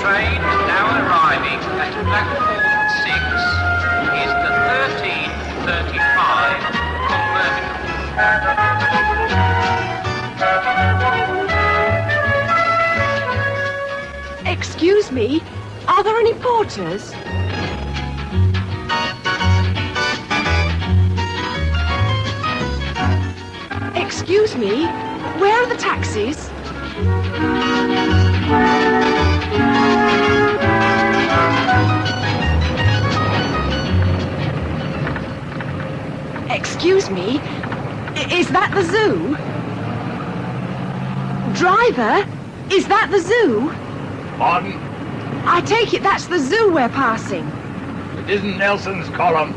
train now arriving at platform 6 is the 13:35 from Birmingham. Excuse me, are there any porters? Excuse me, where are the taxis? Excuse me, is that the zoo? Driver, is that the zoo? Pardon? I take it that's the zoo we're passing. It isn't Nelson's column.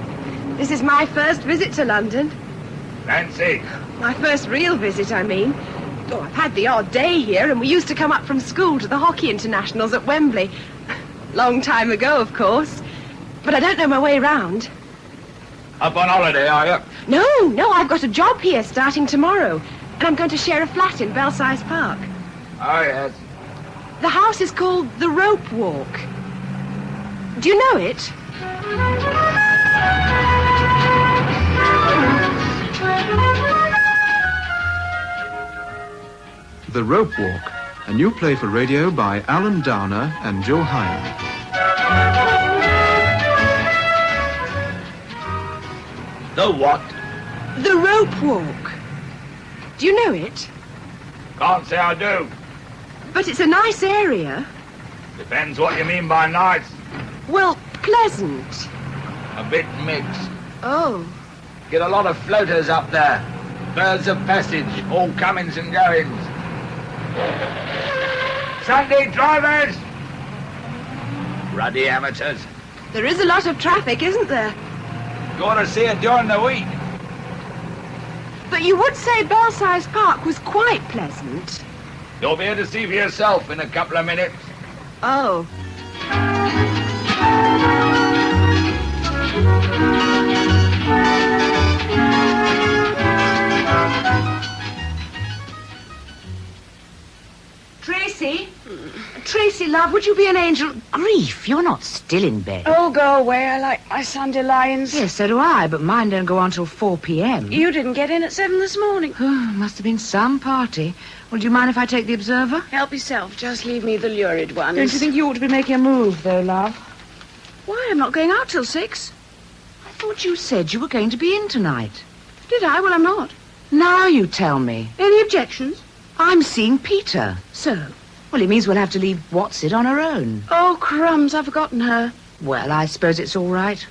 This is my first visit to London. Nancy. My first real visit, I mean. Oh, I've had the odd day here, and we used to come up from school to the hockey internationals at Wembley. Long time ago, of course. But I don't know my way round. Up on holiday, are you? No, I've got a job here starting tomorrow. And I'm going to share a flat in Belsize Park. Oh, yes. The house is called the Rope Walk. Do you know it? The Rope Walk, a new play for radio by Alan Downer and Joe Hine. The what? The Rope Walk. Do you know it? Can't say I do. But it's a nice area. Depends what you mean by nice. Well, pleasant. A bit mixed. Oh. Get a lot of floaters up there. Birds of passage, all comings and goings. Sunday drivers! Ruddy amateurs. There is a lot of traffic, isn't there? You ought to see it during the week. But you would say Belsize Park was quite pleasant. You'll be able to see for yourself in a couple of minutes. Oh. Tracy, love, would you be an angel? Grief, you're not still in bed. Oh, go away. I like my Sunday lions. Yes, so do I, but mine don't go on till 4 p.m. You didn't get in at 7 this morning. Must have been some party. Well, do you mind if I take the Observer? Help yourself. Just leave me the lurid ones. Don't you think you ought to be making a move, though, love? Why, I'm not going out till 6. I thought you said you were going to be in tonight. Did I? Well, I'm not. Now you tell me. Any objections? I'm seeing Peter. So? Well, it means we'll have to leave What's-it on her own. Oh, crumbs, I've forgotten her. Well, I suppose it's all right.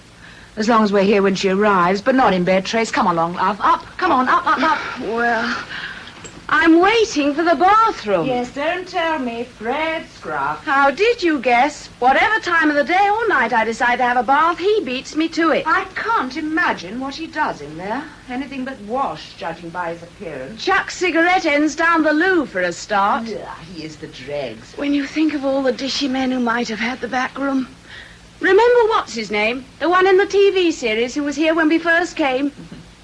As long as we're here when she arrives, but not in bed, Trace. Come along, love. Up. Come on, up. Well, I'm waiting for the bathroom. Yes, don't tell me. Fred Scruff. How did you guess? Whatever time of the day or night I decide to have a bath, he beats me to it. I can't imagine what he does in there. Anything but wash, judging by his appearance. Chuck cigarette ends down the loo for a start. He is the dregs. When you think of all the dishy men who might have had the back room. Remember what's his name? The one in the TV series who was here when we first came.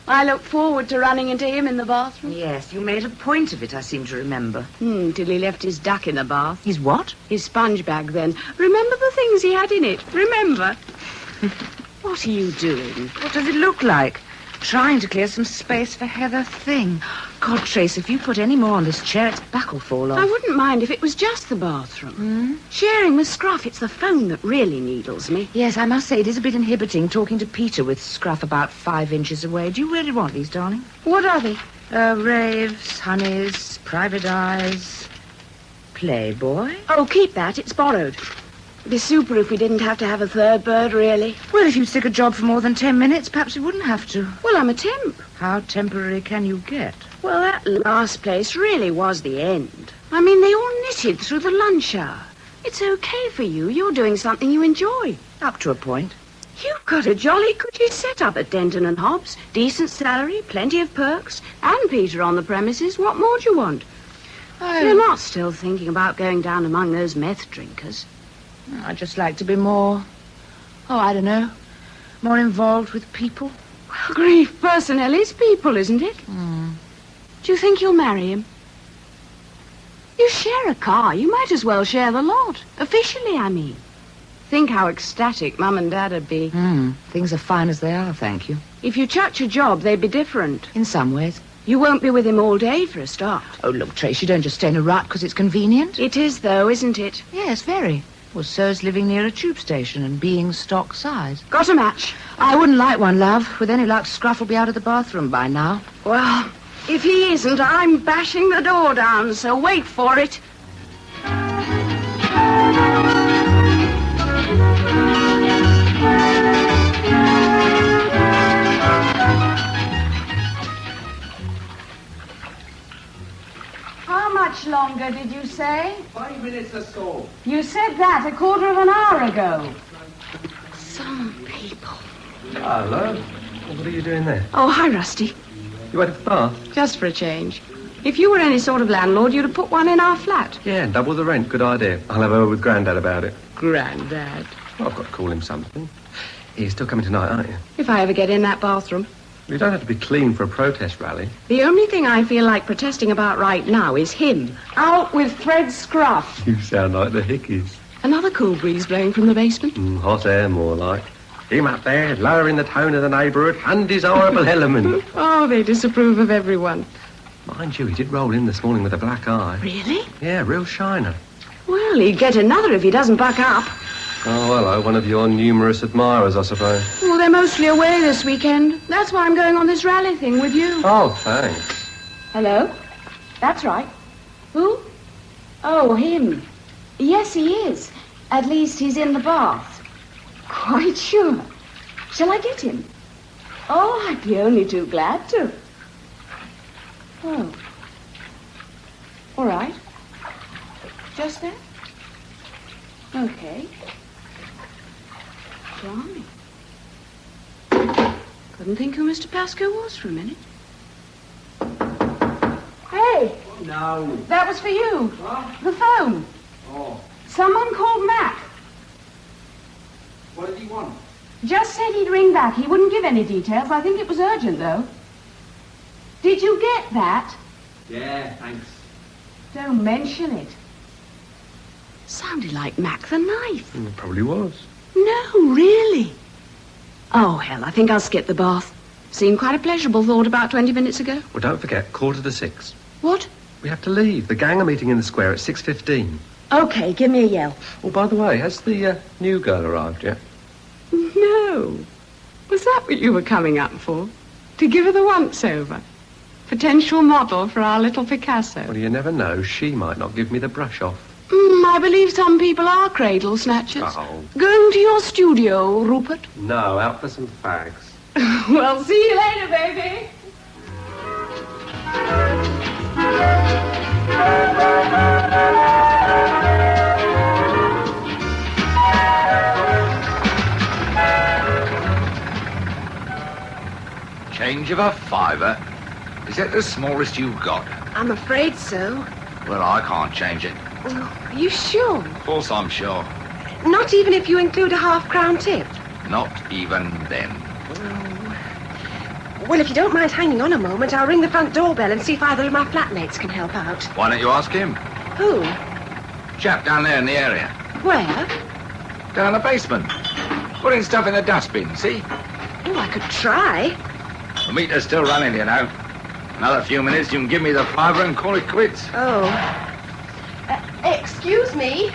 I look forward to running into him in the bathroom. Yes, you made a point of it, I seem to remember. Till he left his duck in the bath. His what? His sponge bag, then. Remember the things he had in it? Remember? What are you doing? What does it look like? Trying to clear some space for Heather Thing. God, Trace, if you put any more on this chair, its back will fall off. I wouldn't mind if it was just the bathroom. Sharing with Scruff, it's the phone that really needles me. Yes, I must say it is a bit inhibiting talking to Peter with Scruff about 5 inches away. Do you really want these, darling? What are they? Raves, honeys, private eyes, Playboy. Oh, keep that. It's borrowed. It'd be super if we didn't have to have a third bird, really. Well, if you stick a job for more than 10 minutes, perhaps we wouldn't have to. Well, I'm a temp. How temporary can you get? Well, that last place really was the end. I mean, they all knitted through the lunch hour. It's okay for you. You're doing something you enjoy. Up to a point. You've got a jolly goody setup at Denton and Hobbs. Decent salary, plenty of perks, and Peter on the premises. What more do you want? You're not still thinking about going down among those meth drinkers. I'd just like to be more, I don't know, more involved with people. Well, grief, personnel is people, isn't it? Do you think you'll marry him? You You share a car, you might as well share the lot. Officially, I mean. Think how ecstatic Mum and Dad'd be. Things are fine as they are, thank you. If you chucked your job, they'd be different. In some ways. You won't be with him all day for a start. Oh, look, Trace, you don't just stay in a rut because it's convenient. It is, though, isn't it? Yes, very. Well, so's living near a tube station and being stock size. Got a match? I wouldn't like one, love. With any luck, Scruff will be out of the bathroom by now. Well, if he isn't, I'm bashing the door down, so wait for it. How much longer did you say? 5 minutes or so. You said that a quarter of an hour ago. Some people. Hello. What are you doing there? Oh, hi, Rusty. You went to the bath? Just for a change. If you were any sort of landlord, you'd have put one in our flat. Yeah, double the rent. Good idea. I'll have a word with Grandad about it. Grandad. Well, I've got to call him something. You're still coming tonight, aren't you? If I ever get in that bathroom. You don't have to be clean for a protest rally. The only thing I feel like protesting about right now is him. Out with Fred Scruff. You sound like the Hickeys. Another cool breeze blowing from the basement. Hot air, more like. Him up there, lowering the tone of the neighbourhood, undesirable element. Oh, they disapprove of everyone. Mind you, he did roll in this morning with a black eye. Really? Yeah, real shiner. Well, he'd get another if he doesn't buck up. Oh, hello, one of your numerous admirers, I suppose. Well, they're mostly away this weekend. That's why I'm going on this rally thing with you. Oh, thanks. Hello? That's right. Who? Oh, him. Yes, he is. At least he's in the bath. Quite sure. Shall I get him? Oh, I'd be only too glad to. Oh. All right. Just that? Okay. Charming. Couldn't think who Mr. Pascoe was for a minute. Hey! No. That was for you. What? The phone. Oh. Someone called Mac. What did he want? Just said he'd ring back. He wouldn't give any details. I think it was urgent, though. Did you get that? Yeah, thanks. Don't mention it. Sounded like Mac the Knife. It probably was. No, really. Oh, hell, I think I'll skip the bath. Seemed quite a pleasurable thought about 20 minutes ago. Well, don't forget, 5:45. What? We have to leave. The gang are meeting in the square at 6:15. Okay, give me a yell. Oh, by the way, has the new girl arrived yet? No. Was that what you were coming up for? To give her the once-over? Potential model for our little Picasso? Well, you never know. She might not give me the brush off. I believe some people are cradle snatchers. Oh. Going to your studio, Rupert? No, out for some fags. Well, see you later, baby. Change of a fiver? Is that the smallest you've got? I'm afraid so. Well, I can't change it. Oh, are you sure? Of course I'm sure. Not even if you include a half-crown tip? Not even then. Oh. Well, if you don't mind hanging on a moment, I'll ring the front doorbell and see if either of my flatmates can help out. Why don't you ask him? Who? Chap down there in the area. Where? Down the basement. Putting stuff in the dustbin, see? Oh, I could try. The meter's still running, you know. Another few minutes, you can give me the fiver and call it quits. Oh. Excuse me.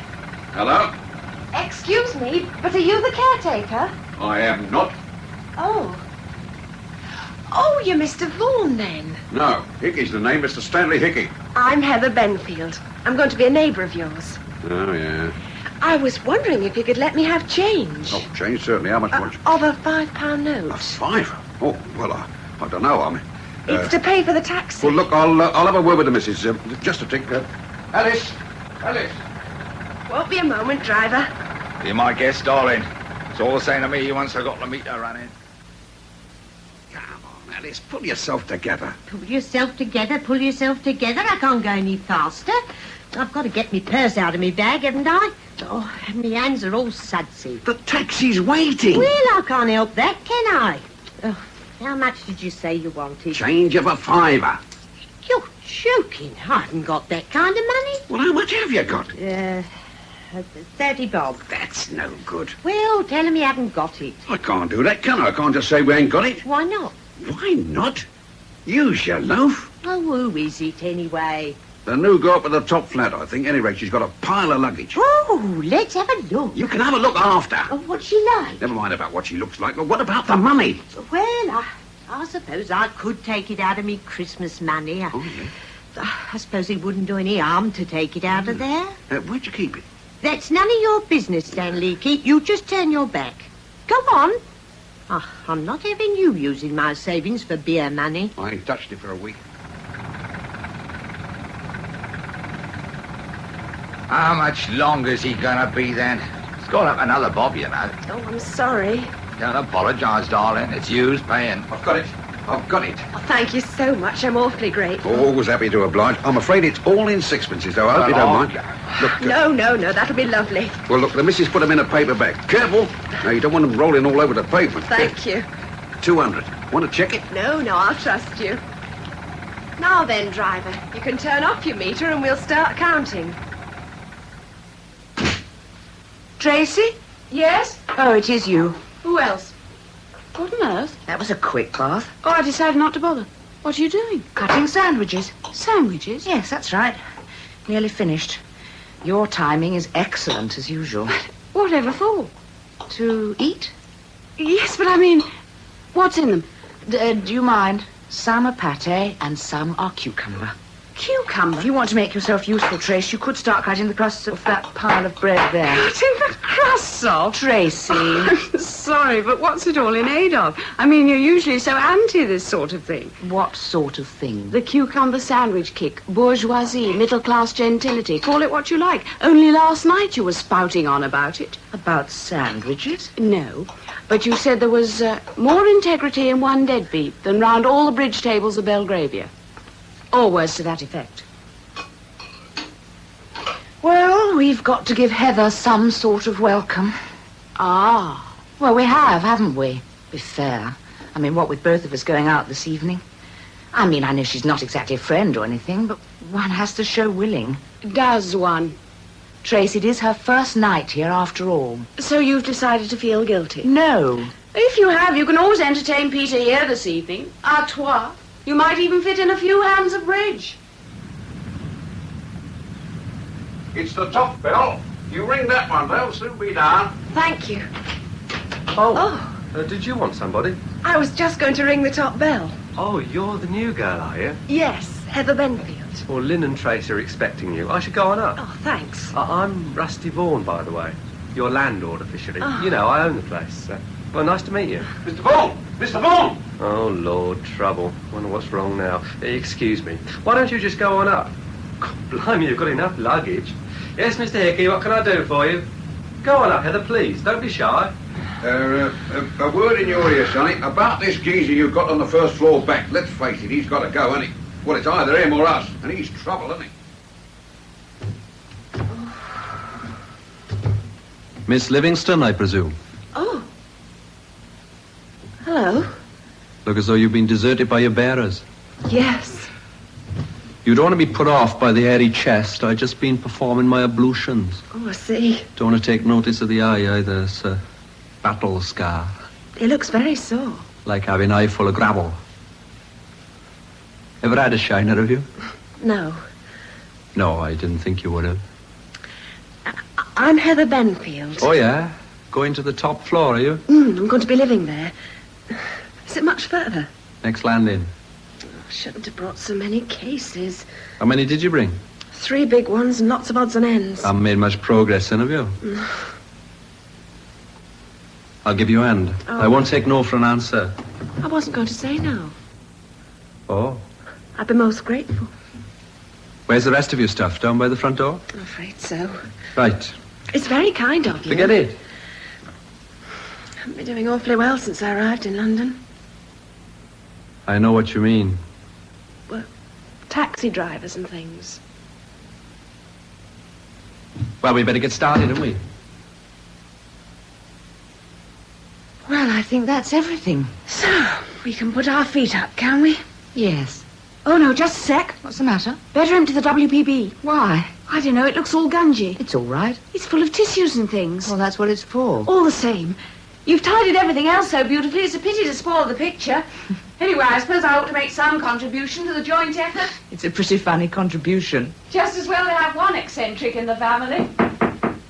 Hello? Excuse me, but are you the caretaker? I am not. Oh. Oh, you're Mr. Vaughan, then. No, Hickey's the name, Mr. Stanley Hickey. I'm Heather Benfield. I'm going to be a neighbour of yours. Oh, yeah. I was wondering if you could let me have change. Oh, change, certainly. How much want you? Of a £5 note. A fiver? Oh, well, I don't know. I mean... It's to pay for the taxi. Well, look, I'll have a word with the missus. Just a tick. Alice! Alice! Won't be a moment, driver. Be my guest, darling. It's all the same to me once I got the meter running. Come on, Alice, pull yourself together. Pull yourself together, pull yourself together. I can't go any faster. I've got to get my purse out of my bag, haven't I? Oh, and my hands are all sudsy. The taxi's waiting. Well, I can't help that, can I? Oh, how much did you say you wanted? Change of a fiver. You're Joking, I haven't got that kind of money. Well, how much have you got? 30 bob. That's no good. Well, tell him you haven't got it. I can't do that, can I? I can't just say we ain't got it. Why not? Why not? Use your loaf. Oh, who is it anyway? The new girl up at the top flat, I think. Anyway, she's got a pile of luggage. Oh, let's have a look. You can have a look after. Oh, what's she like? Never mind about what she looks like, but what about the money? Well, I suppose I could take it out of me Christmas money. Oh, yeah. I suppose it wouldn't do any harm to take it out of there. Where'd you keep it? That's none of your business, Stanley. You just turn your back. Go on. I'm not having you using my savings for beer money. I ain't touched it for a week. How much longer's he gonna be then? It's got up another bob, you know. Oh, I'm sorry. Don't apologise, darling. It's you's paying. I've got it. I've got it. Oh, thank you so much. I'm awfully grateful. Always happy to oblige. I'm afraid it's all in sixpences, though. I hope you don't mind. Look, No, that'll be lovely. well, look, the missus put them in a paper bag. Careful. Now, you don't want them rolling all over the pavement. Thank you. 200. Want to check it? No, I'll trust you. Now then, driver, you can turn off your meter and we'll start counting. Tracy? Yes? Oh, it is you. Who else? What on earth? That was a quick bath. Oh, I decided not to bother. What are you doing? Cutting sandwiches. Sandwiches? Yes, that's right. Nearly finished. Your timing is excellent, as usual. Whatever for? To eat? Yes, but I mean, what's in them? Do you mind? Some are pate and some are cucumber. Cucumber? If you want to make yourself useful, Trace, you could start cutting the crusts off that pile of bread there. Cutting the crusts off? Tracy. I'm sorry, but what's it all in aid of? I mean, you're usually so anti this sort of thing. What sort of thing? The cucumber sandwich kick, bourgeoisie, middle-class gentility, call it what you like. Only last night you were spouting on about it. About sandwiches? No, but you said there was more integrity in one deadbeat than round all the bridge tables of Belgravia. Or words to that effect. Well, we've got to give Heather some sort of welcome. Ah. Well, we have, haven't we? Be fair. I mean, what with both of us going out this evening. I mean, I know she's not exactly a friend or anything, but one has to show willing. Does one? Trace, it is her first night here after all. So you've decided to feel guilty? No. If you have, you can always entertain Peter here this evening. À toi. You might even fit in a few hands of bridge. It's the top bell. You ring that one, they'll soon be down. Thank you. Did you want somebody? I was just going to ring the top bell. Oh, you're the new girl, are you? Yes, Heather Benfield. Well, Lynn and Trace are expecting you. I should go on up. Oh, thanks. I'm Rusty Vaughan, by the way. Your landlord, officially. Oh. You know, I own the place. Well, nice to meet you. Mr. Vaughan! Mr. Vaughan! Oh, Lord, trouble. Wonder what's wrong now. Excuse me. Why don't you just go on up? God, blimey, you've got enough luggage. Yes, Mr. Hickey, what can I do for you? Go on up, Heather, please. Don't be shy. A word in your ear, Sonny, about this geezer you've got on the first floor back. Let's face it, he's got to go, hasn't he? Well, it's either him or us, and he's trouble, isn't he? Miss Livingston, I presume. Oh. Hello. Look as though you've been deserted by your bearers. Yes. You don't want to be put off by the hairy chest. I've just been performing my ablutions. Oh, I see. Don't want to take notice of the eye either. It's a battle scar. He looks very sore. Like having an eye full of gravel. Ever had a shiner, have you? No. No, I didn't think you would have. I'm Heather Benfield. Oh, yeah? Going to the top floor, are you? I'm going to be living there. Is it much further? Next landing. I shouldn't have brought so many cases. How many did you bring? 3 big ones and lots of odds and ends. Haven't made much progress then, have you? I'll give you a hand. Oh. I won't take no for an answer. I wasn't going to say no. Oh. I'd be most grateful. Where's the rest of your stuff? Down by the front door? I'm afraid so. Right. It's very kind of you. Forget it. I haven't been doing awfully well since I arrived in London. I know what you mean. Well, taxi drivers and things. Well, we better get started, haven't we? Well, I think that's everything. So, we can put our feet up, can we? Yes. Oh, no, just a sec. What's the matter? Better empty the WPB. Why? I don't know, it looks all gungy. It's all right. It's full of tissues and things. Well, that's what it's for. All the same. You've tidied everything else so beautifully, it's a pity to spoil the picture. Anyway, I suppose I ought to make some contribution to the joint effort. It's a pretty funny contribution. Just as well to have one eccentric in the family.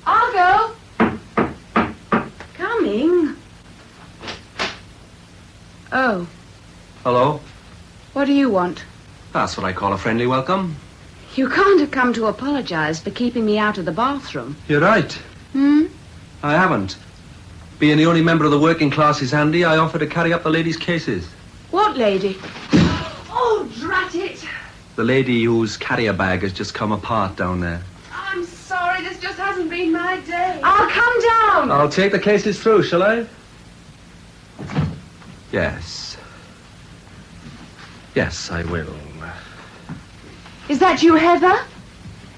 I'll go. Coming. Oh, Hello? what do you want? That's what I call a friendly welcome. You can't have come to apologise for keeping me out of the bathroom. You're right. Hmm? I haven't. Being the only member of the working class is handy, I offer to carry up the ladies' cases. What lady? Oh, drat it. The lady whose carrier bag has just come apart down there. I'm sorry, this just hasn't been my day. I'll come down. I'll take the cases through, shall I? Yes. Yes, I will. Is that you, Heather?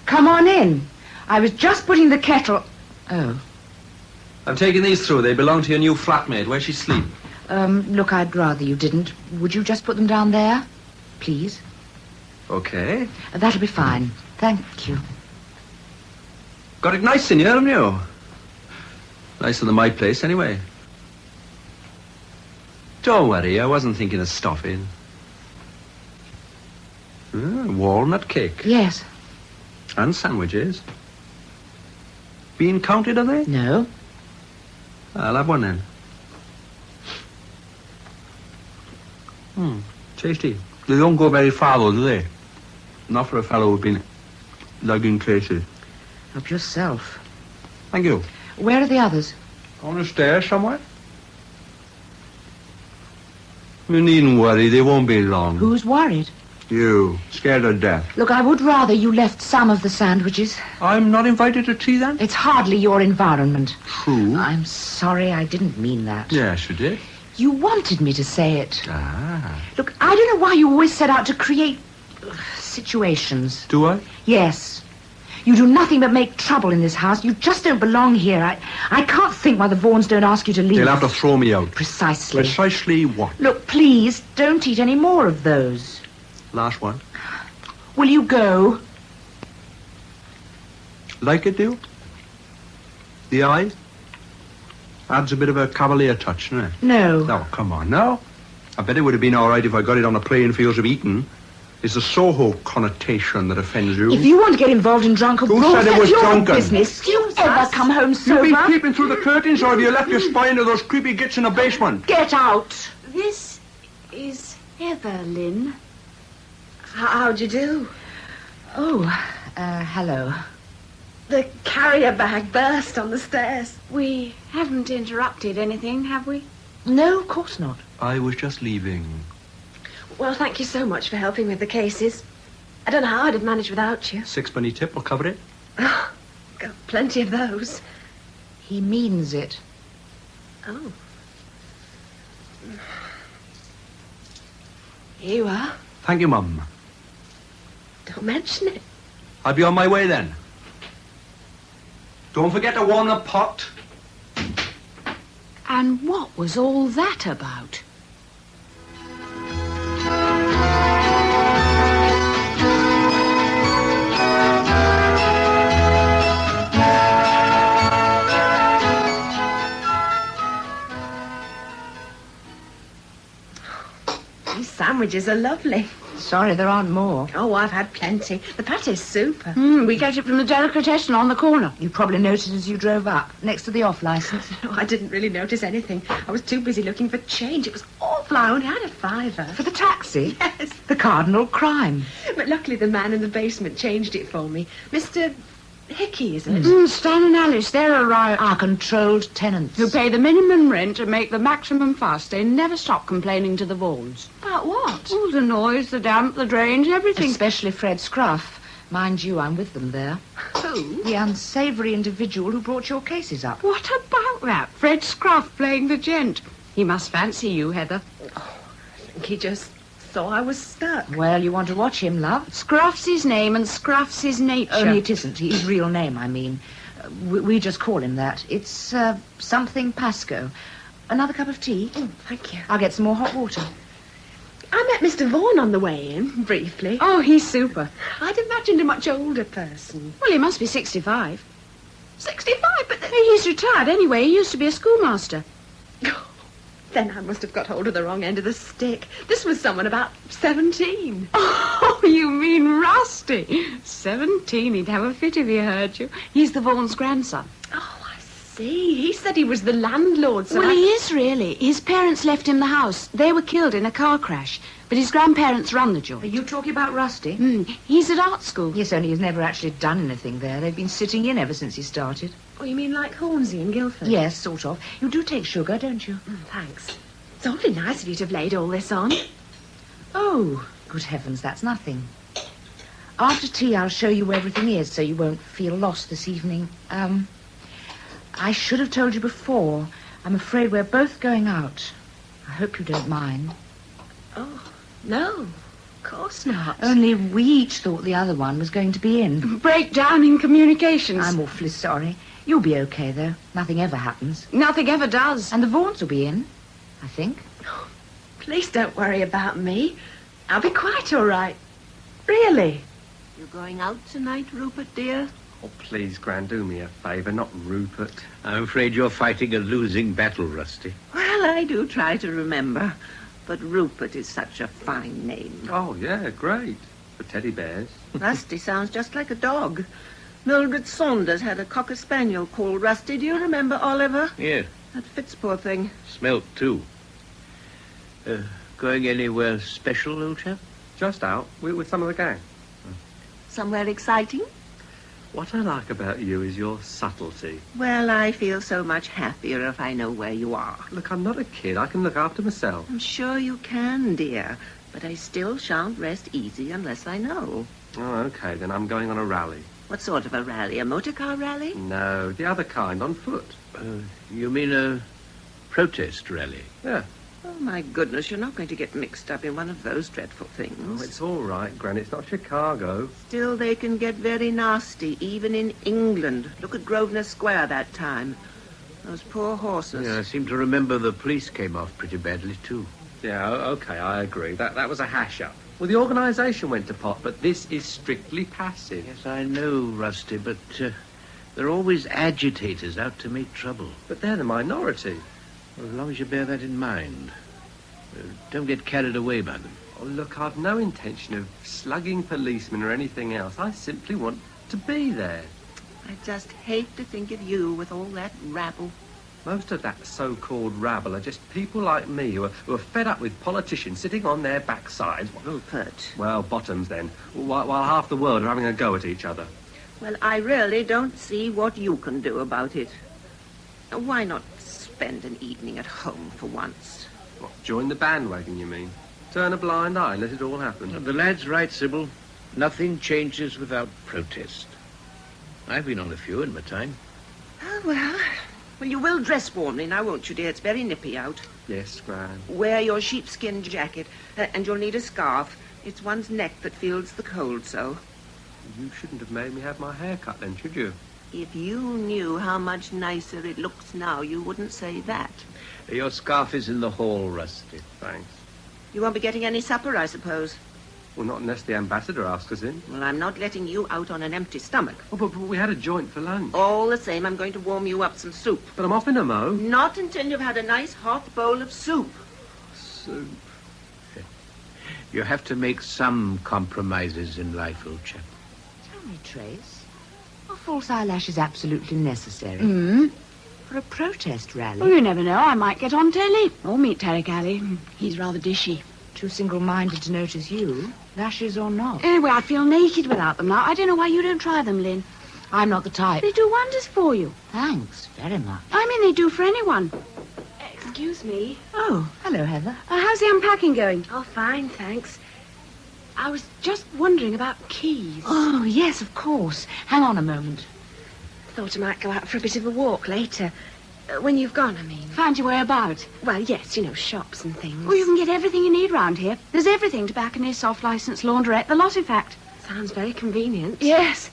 Come on in. I was just putting the kettle... Oh. I'm taking these through. They belong to your new flatmate. Where's she sleep? Look, I'd rather you didn't. Would you just put them down there? Please? Okay. That'll be fine. Thank you. Got it nice in here, haven't you? Nicer than my place, anyway. Don't worry, I wasn't thinking of stopping. Walnut cake. Yes. And sandwiches. Bean counted, are they? No. I'll have one then. Tasty. They don't go very far, though, do they? Not for a fellow who's been lugging cases. Help yourself. Thank you. Where are the others? On the stairs somewhere? You needn't worry, they won't be long. Who's worried? You, scared to death. Look, I would rather you left some of the sandwiches. I'm not invited to tea, then? It's hardly your environment. True. I'm sorry, I didn't mean that. Yes, you did. You wanted me to say it. Ah. Look, I don't know why you always set out to create situations. Do I? Yes. You do nothing but make trouble in this house. You just don't belong here. I can't think why the Vaughans don't ask you to leave. They'll have to throw me out. Precisely. Precisely what? Look, please, don't eat any more of those. Last one. Will you go? Like it, do you? The eye? Adds a bit of a cavalier touch, doesn't it? No. Oh, come on, now. I bet it would have been all right if I got it on the playing fields of Eton. It's the Soho connotation that offends you. If you want to get involved in drunken Who brawls, said it that's was your drunken? business. Do you ever come home sober? You've been peeping through the curtains, or have you left your spine to those creepy gits in the basement? Get out. This is Heather, Lynn. How'd you do? Oh, hello. The carrier bag burst on the stairs. We haven't interrupted anything, have we? No, of course not. I was just leaving. Well, thank you so much for helping with the cases. I don't know how I'd have managed without you. Sixpenny tip will cover it. Oh, got plenty of those. He means it. Oh. Here you are. Thank you, Mum. Don't mention it. I'll be on my way then. Don't forget to warm the pot. And what was all that about? These sandwiches are lovely. Sorry, there aren't more. Oh, I've had plenty. The pate's super. We get it from the delicatessen on the corner. You probably noticed as you drove up, next to the off-licence. No, I didn't really notice anything. I was too busy looking for change. It was awful. I only had a fiver. For the taxi? Yes. The cardinal crime. But luckily the man in the basement changed it for me. Mr. Hickey, is it? Stan and Alice, they're Our controlled tenants. who pay the minimum rent and make the maximum fuss. They never stop complaining to the Vaughans. About what? All the noise, the damp, the drains, everything. Especially Fred Scruff. Mind you, I'm with them there. Who? The unsavoury individual who brought your cases up. What about that? Fred Scruff playing the gent. He must fancy you, Heather. I think he just thought I was stuck. Well, you want to watch him, love? Scruff's his name and Scruff's his nature. Only it isn't. His real name, I mean. We just call him that. It's something Pasco. Another cup of tea? Oh, thank you. I'll get some more hot water. I met Mr. Vaughan on the way in, briefly. Oh, he's super. I'd imagined a much older person. Well, he must be 65. 65, but He's retired anyway. He used to be a schoolmaster. then I must have got hold of the wrong end of the stick. This was someone about 17. Oh, you mean Rusty? 17. He'd have a fit if he heard you. He's the Vaughan's grandson. Oh, I see. He said he was the landlord, so Well, he is really. His parents left him the house. They were killed in a car crash, but his grandparents run the Are joint. you talking about Rusty? He's at art school. Yes, only he's never actually done anything there. They've been sitting in ever since he started. Oh, you mean like Hornsey in Guildford? Yes, sort of. You do take sugar, don't you? Thanks. It's awfully nice of you to have laid all this on. Oh, good heavens, that's nothing. After tea, I'll show you where everything is so you won't feel lost this evening. I should have told you before. I'm afraid we're both going out. I hope you don't mind. Oh, no, of course not. Only we each thought the other one was going to be in. Breakdown in communications. I'm awfully sorry. You'll be okay, though. Nothing ever happens. Nothing ever does. And the Vaughans will be in, I think. Please don't worry about me. I'll be quite all right. Really. You going out tonight, Rupert, dear? Oh, please, Gran, do me a favour, not Rupert. I'm afraid you're fighting a losing battle, Rusty. Well, I do try to remember. But Rupert is such a fine name. Oh, yeah, great. For teddy bears. Rusty sounds just like a dog. Mildred Saunders had a cocker spaniel called Rusty. Do you remember, Oliver? Yeah, That fits, poor thing. smelt too. Going anywhere special, old chap? Just out with some of the gang. Somewhere exciting? What I like about you is your subtlety. Well, I feel so much happier if I know where you are. Look, I'm not a kid. I can look after myself. I'm sure you can, dear. But I still shan't rest easy unless I know. Oh, okay, then I'm going on a rally. What sort of a rally? A motor car rally? No, the other kind, on foot. You mean a protest rally? Yeah. Oh, my goodness, you're not going to get mixed up in one of those dreadful Oh, things. it's all right, Gran. It's not Chicago. Still, they can get very nasty, even in England. Look at Grosvenor Square that time. Those poor horses. Yeah, I seem to remember the police came off pretty badly, too. Yeah, okay, I agree. That was a hash-up. Well, the organisation went to pot, but this is strictly passive. Yes, I know, Rusty, but there are always agitators out to make trouble. But they're the minority. Well, as long as you bear that in mind. Don't get carried away by them. Oh, look, I've no intention of slugging policemen or anything else. I simply want to be there. I just hate to think of you with all that rabble. Most of that so-called rabble are just people like me who are fed up with politicians sitting on their backsides. Rupert. Well, bottoms, then. While half the world are having a go at each other. Well, I really don't see what you can do about it. Why not spend an evening at home for once? What, join the bandwagon, you mean? Turn a blind eye and let it all happen? The lad's right, Sybil. Nothing changes without protest. I've been on a few in my time. Oh, well, you will dress warmly now, won't you, dear? It's very nippy out. Yes, Gran. Wear your sheepskin jacket, and you'll need a scarf. It's one's neck that feels the cold so. You shouldn't have made me have my hair cut then, should you? If you knew how much nicer it looks now, you wouldn't say that. Your scarf is in the hall, Rusty. Thanks. You won't be getting any supper, I suppose. Well, not unless the ambassador asks us in. Well, I'm not letting you out on an empty stomach. Oh, but we had a joint for lunch. All the same, I'm going to warm you up some soup. But I'm off in a mo. Not until you've had a nice hot bowl of soup. Soup. You have to make some compromises in life, old chap. Tell me, Trace, are false eyelashes absolutely necessary? For a protest rally? Oh, you never know. I might get on telly. Or meet Tarek Ali. He's rather dishy. Too single-minded to notice you, lashes or not. Anyway, I feel naked without them now. I don't know why you don't try them, Lynn. I'm not the type. They do wonders for you. Thanks very much. I mean, they do for anyone. Excuse me. Oh, hello, Heather. How's the unpacking going? Oh, fine, thanks. I was just wondering about keys. Oh, yes, of course. Hang on a moment. Thought I might go out for a bit of a walk later. When you've gone, I mean. Find your way about. Well, yes, you know, shops and things. Oh, you can get everything you need round here. There's everything. Tobacconist, off-licence, laundrette, the lot, in fact. Sounds very convenient. Yes.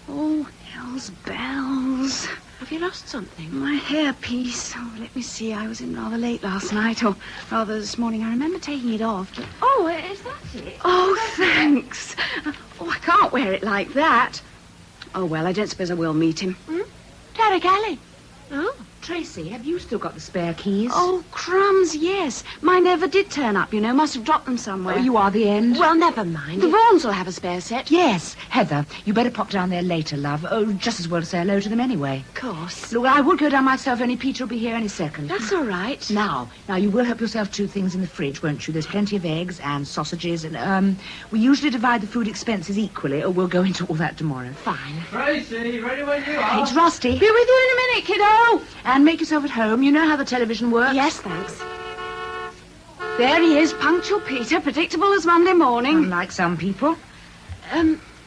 Oh, hell's bells. Have you lost something? My hairpiece. Oh, let me see. I was in rather late last night, or rather this morning. I remember taking it off. But... Oh, is that it? Oh, thanks. Oh, I can't wear it like that. Oh, well, I don't suppose I will meet him. Derek Alley. Oh. Tracy, have you still got the spare keys? Oh, crumbs, yes. Mine never did turn up, you know. Must have dropped them somewhere. Oh, you are the end. Well, never mind. The Vaughans will have a spare set. Yes. Heather, you better pop down there later, love. Oh, just as well to say hello to them anyway. Of course. Look, I will go down myself, only Peter will be here any second. That's all right. Now, you will help yourself to things in the fridge, won't you? There's plenty of eggs and sausages and, we usually divide the food expenses equally, or we'll go into all that tomorrow. Fine. Tracy, ready when you are. It's Rusty. Be with you in a minute, kiddo. And make yourself at home. You know how the television works. Yes, thanks. There he is, punctual Peter, predictable as Monday morning. Unlike some people.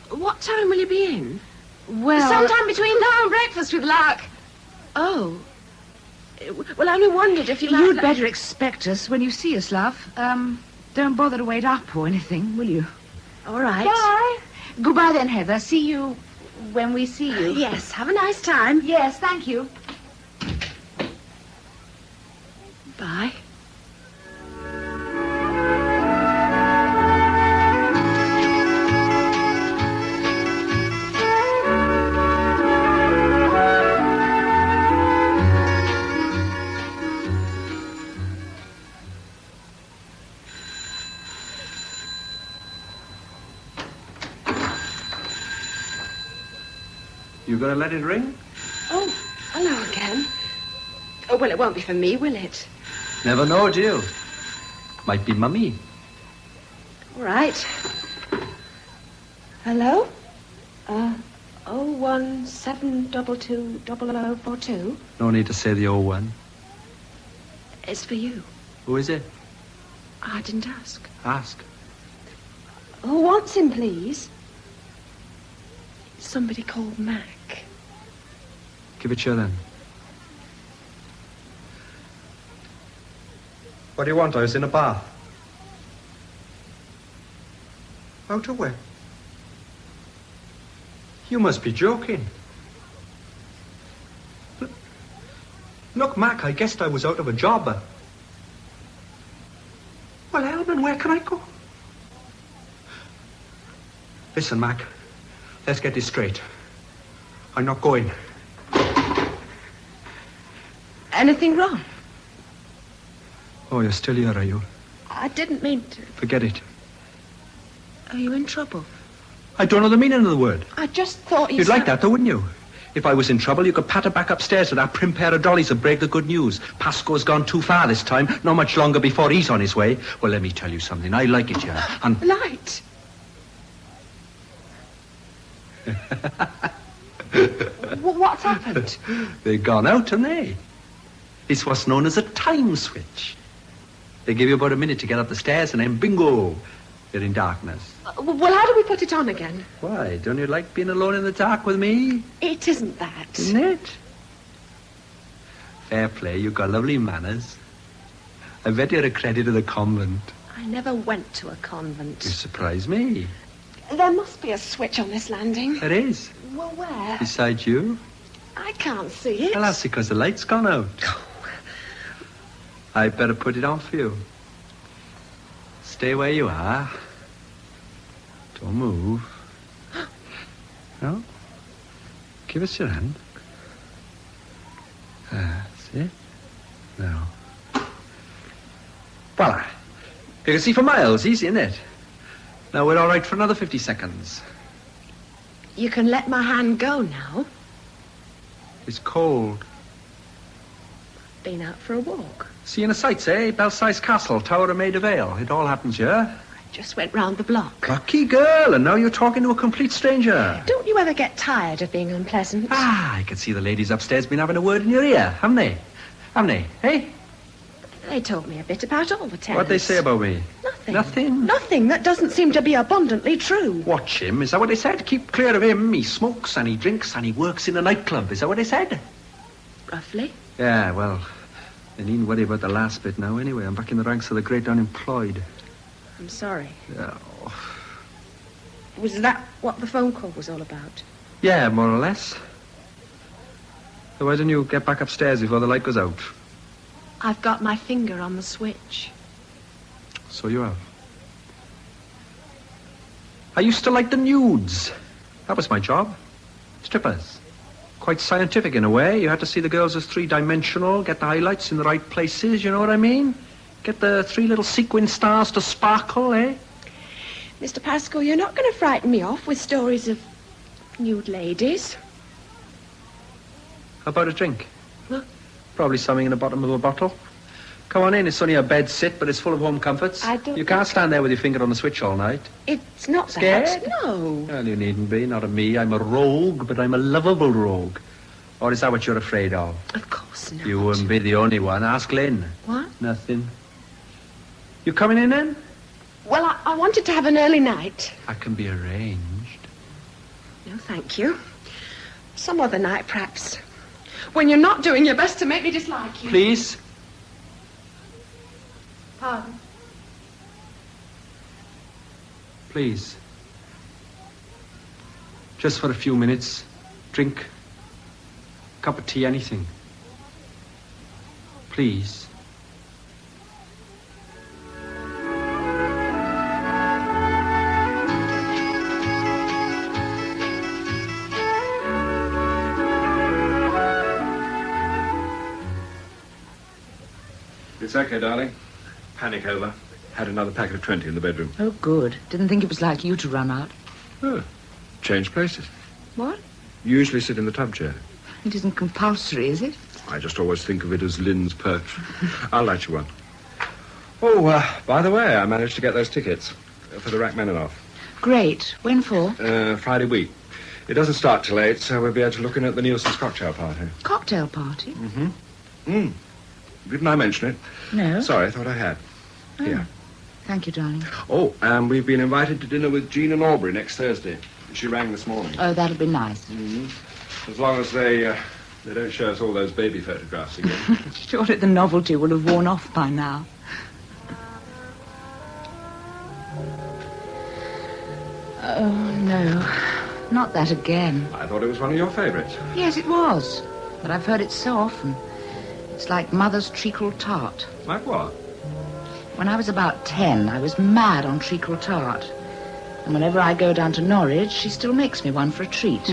What time will you be in? Well... Sometime between now and breakfast, with luck. Oh. Well, I only wondered if you might... You'd better expect us when you see us, love. Don't bother to wait up or anything, will you? All right. Bye. Goodbye then, Heather. See you when we see you. Yes, have a nice time. Yes, thank you. Bye. You gonna let it ring? Oh, hello again. Oh, well, it won't be for me, will it? Never know, do you? Might be Mummy. All right. Hello? 017220042. No need to say the old one. It's for you. Who is it? I didn't ask. Ask. Who wants him, please? Somebody called Mac. Give it here then. What do you want? I was in a bath. Out of where? You must be joking. Look, Mac, I guessed I was out of a job. Well, Alvin, where can I go? Listen, Mac, let's get this straight. I'm not going. Anything wrong? Oh, you're still here, are you? I didn't mean to. Forget it. Are you in trouble? I don't know the meaning of the word. I just thought you You'd said... like that, though, wouldn't you? If I was in trouble, you could patter back upstairs with that prim pair of dollies and break the good news. Pasco's gone too far this time. Not much longer before he's on his way. Well, let me tell you something. I like it here. And... Light. What's happened? They've gone out, haven't they? It's what's known as a time switch. They give you about a minute to get up the stairs, and then bingo, you're in darkness. Well, how do we put it on again? Why, don't you like being alone in the dark with me? It isn't that. Isn't it? Fair play, you've got lovely manners. I bet you're a credit of the convent. I never went to a convent. You surprise me. There must be a switch on this landing. There is. Well, where? Beside you. I can't see it. Well, that's because the light's gone out. I better put it on for you. Stay where you are. Don't move. No? Give us your hand. That's it. Now. Voila. You can see for miles. Easy, isn't it? Now we're all right for another 50 seconds. You can let my hand go now. It's cold. Been out for a walk. Seeing the sights, eh? Belsize Castle, Tower of Maida Vale. It all happens here. I just went round the block. Lucky girl, and now you're talking to a complete stranger. Don't you ever get tired of being unpleasant? Ah, I can see the ladies upstairs been having a word in your ear, haven't they? Haven't they, eh? They told me a bit about all the tenants. What'd they say about me? Nothing. Nothing? Nothing. That doesn't seem to be abundantly true. Watch him, is that what they said? Keep clear of him. He smokes and he drinks and he works in a nightclub. Is that what they said? Roughly. Yeah, well, they needn't worry about the last bit now anyway. I'm back in the ranks of the great unemployed. I'm sorry. Yeah. Was that what the phone call was all about? Yeah, more or less. So why don't you get back upstairs before the light goes out? I've got my finger on the switch. So you have. I used to like the nudes. That was my job. Strippers. Quite scientific in a way. You had to see the girls as three-dimensional, get the highlights in the right places, you know what I mean? Get the 3 little sequin stars to sparkle, eh? Mr. Pascal, you're not going to frighten me off with stories of nude ladies. How about a drink? Huh? Probably something in the bottom of a bottle. Come on in, it's only a bed sit, but it's full of home comforts. I don't... You can't stand there with your finger on the switch all night. It's not Scared? that. No. Well, you needn't be, not of me. I'm a rogue, but I'm a lovable rogue. Or is that what you're afraid of? Of course not. You wouldn't be the only one. Ask Lynn. What? Nothing. You coming in then? Well, I wanted to have an early night. That can be arranged. No, thank you. Some other night, perhaps. When you're not doing your best to make me dislike you. Please? Pardon? Please. Just for a few minutes. Drink. Cup of tea, anything. Please. It's okay, darling. Panic over. Had another packet of 20 in the bedroom. Oh, good. Didn't think it was like you to run out. Oh, change places. What? You usually sit in the tub chair. It isn't compulsory, is it? I just always think of it as Lynn's perch. I'll light you one. Oh, by the way, I managed to get those tickets for the Rachmaninoff. Great. When for? Friday week. It doesn't start till 8, so we'll be able to look in at the Nielsen's cocktail party. Cocktail party? Mm-hmm. Didn't I mention it? No. Sorry, I thought I had. Oh. Here. Thank you, darling. Oh, and we've been invited to dinner with Jean and Aubrey next Thursday. She rang this morning. Oh, that'll be nice. Mm-hmm. As long as they don't show us all those baby photographs again. Surely the novelty will have worn off by now. Oh, no. Not that again. I thought it was one of your favourites. Yes, it was. But I've heard it so often. It's like Mother's treacle tart. Like what? When I was about 10, I was mad on treacle tart. And whenever I go down to Norwich, she still makes me one for a treat.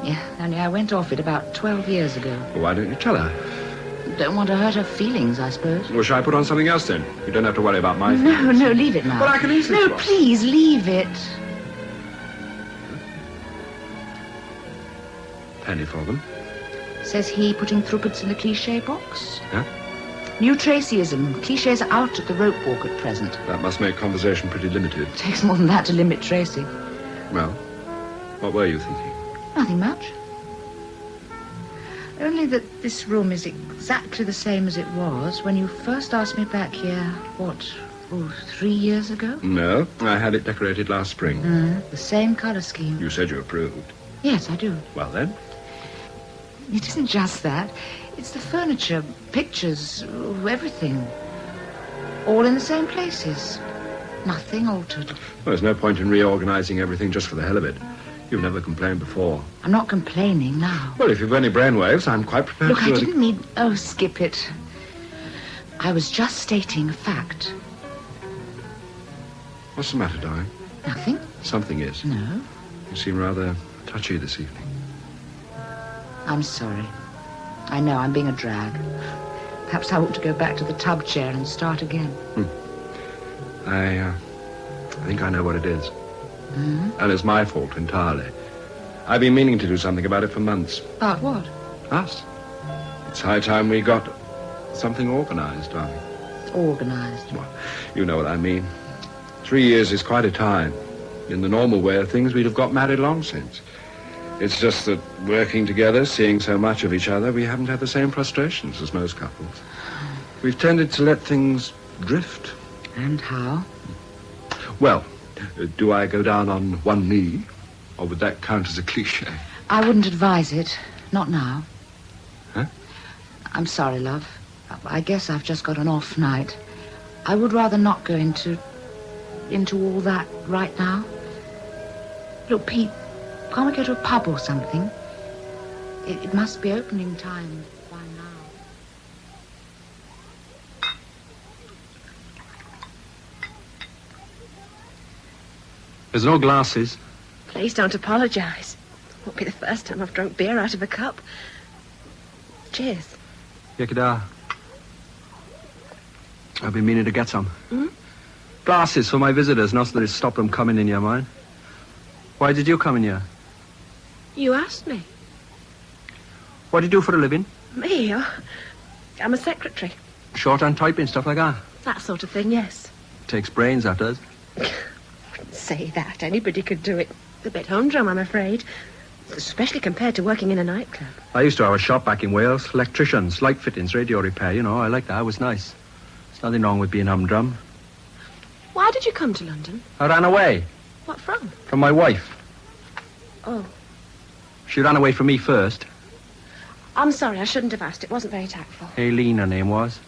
Yeah, only I went off it about 12 years ago. Well, why don't you tell her? Don't want to hurt her feelings, I suppose. Well, shall I put on something else then? You don't have to worry about my feelings. No, leave it now. Well, I can easily No, swap. please, leave it. Penny for them. Says he, putting threepence in the cliché box. Huh? New Tracyism. Clichés are out at the rope walk at present. That must make conversation pretty limited. Takes more than that to limit Tracy. Well, what were you thinking? Nothing much. Only that this room is exactly the same as it was when you first asked me back here, 3 years ago? No, I had it decorated last spring. The same colour scheme. You said you approved. Yes, I do. Well, then? It isn't just that. It's the furniture, pictures, everything. All in the same places. Nothing altered. Well, there's no point in reorganizing everything just for the hell of it. You've never complained before. I'm not complaining now. Well, if you've any brainwaves, I'm quite prepared Look, to... I didn't mean... Oh, skip it. I was just stating a fact. What's the matter, darling? Nothing. Something is. No. You seem rather touchy this evening. I'm sorry. I know I'm being a drag. Perhaps I ought to go back to the tub chair and start again. I think I know what it is. Mm-hmm. And it's my fault entirely. I've been meaning to do something about it for months. About what? Us. It's high time we got something organized, darling. Organized. Well, you know what I mean. 3 years is quite a time. In the normal way of things, we'd have got married long since. It's just that working together, seeing so much of each other, we haven't had the same frustrations as most couples. We've tended to let things drift. And how? Well, do I go down on one knee? Or would that count as a cliché? I wouldn't advise it. Not now. Huh? I'm sorry, love. I guess I've just got an off night. I would rather not go into all that right now. Look, Pete, can't we go to a pub or something? It must be opening time by now. There's no glasses. Please don't apologise. Won't be the first time I've drunk beer out of a cup. Cheers. Yakida. I've been meaning to get some. Hmm? Glasses for my visitors, not so that it stopped them coming in here, mind. Why did you come in here? You asked me. What do you do for a living? Me? Oh, I'm a secretary. Shorthand typing, stuff like that. That sort of thing, yes. Takes brains, that does. Wouldn't say that. Anybody could do it. It's a bit humdrum, I'm afraid. Especially compared to working in a nightclub. I used to have a shop back in Wales. Electricians, light fittings, radio repair, you know. I like that. It was nice. There's nothing wrong with being humdrum. Why did you come to London? I ran away. What from? From my wife. Oh. She ran away from me first. I'm sorry, I shouldn't have asked. It wasn't very tactful. Aileen, her name was.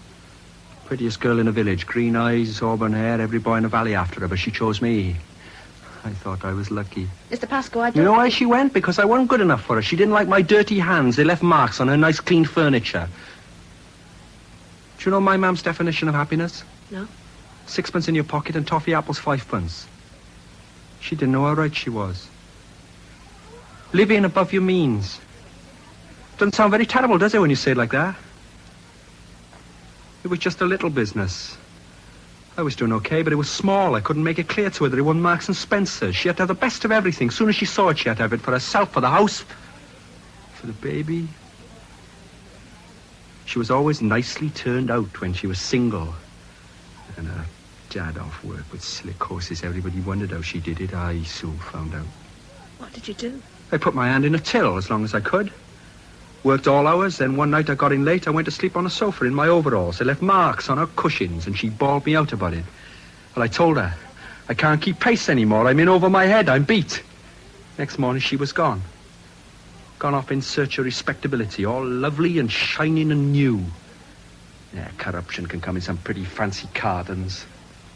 Prettiest girl in the village. Green eyes, auburn hair, every boy in the valley after her, but she chose me. I thought I was lucky. Mr. Pascoe, I don't... You know why she went? Because I wasn't good enough for her. She didn't like my dirty hands. They left marks on her nice, clean furniture. Do you know my mum's definition of happiness? No. 6 in your pocket and toffee apples 5. She didn't know how right she was. Living above your means. Doesn't sound very terrible, does it, when you say it like that? It was just a little business. I was doing okay, but it was small. I couldn't make it clear to her that it wasn't Marks and Spencer's. She had to have the best of everything. As soon as she saw it, she had to have it for herself, for the house, for the baby. She was always nicely turned out when she was single. And her dad off work with slick horses. Everybody wondered how she did it. I soon found out. What did you do? I put my hand in a till as long as I could. Worked all hours, then one night I got in late. I went to sleep on a sofa in my overalls. I left marks on her cushions, and she bawled me out about it. Well, I told her, I can't keep pace anymore. I'm in over my head. I'm beat. Next morning, she was gone. Gone off in search of respectability, all lovely and shining and new. Yeah, corruption can come in some pretty fancy cartons.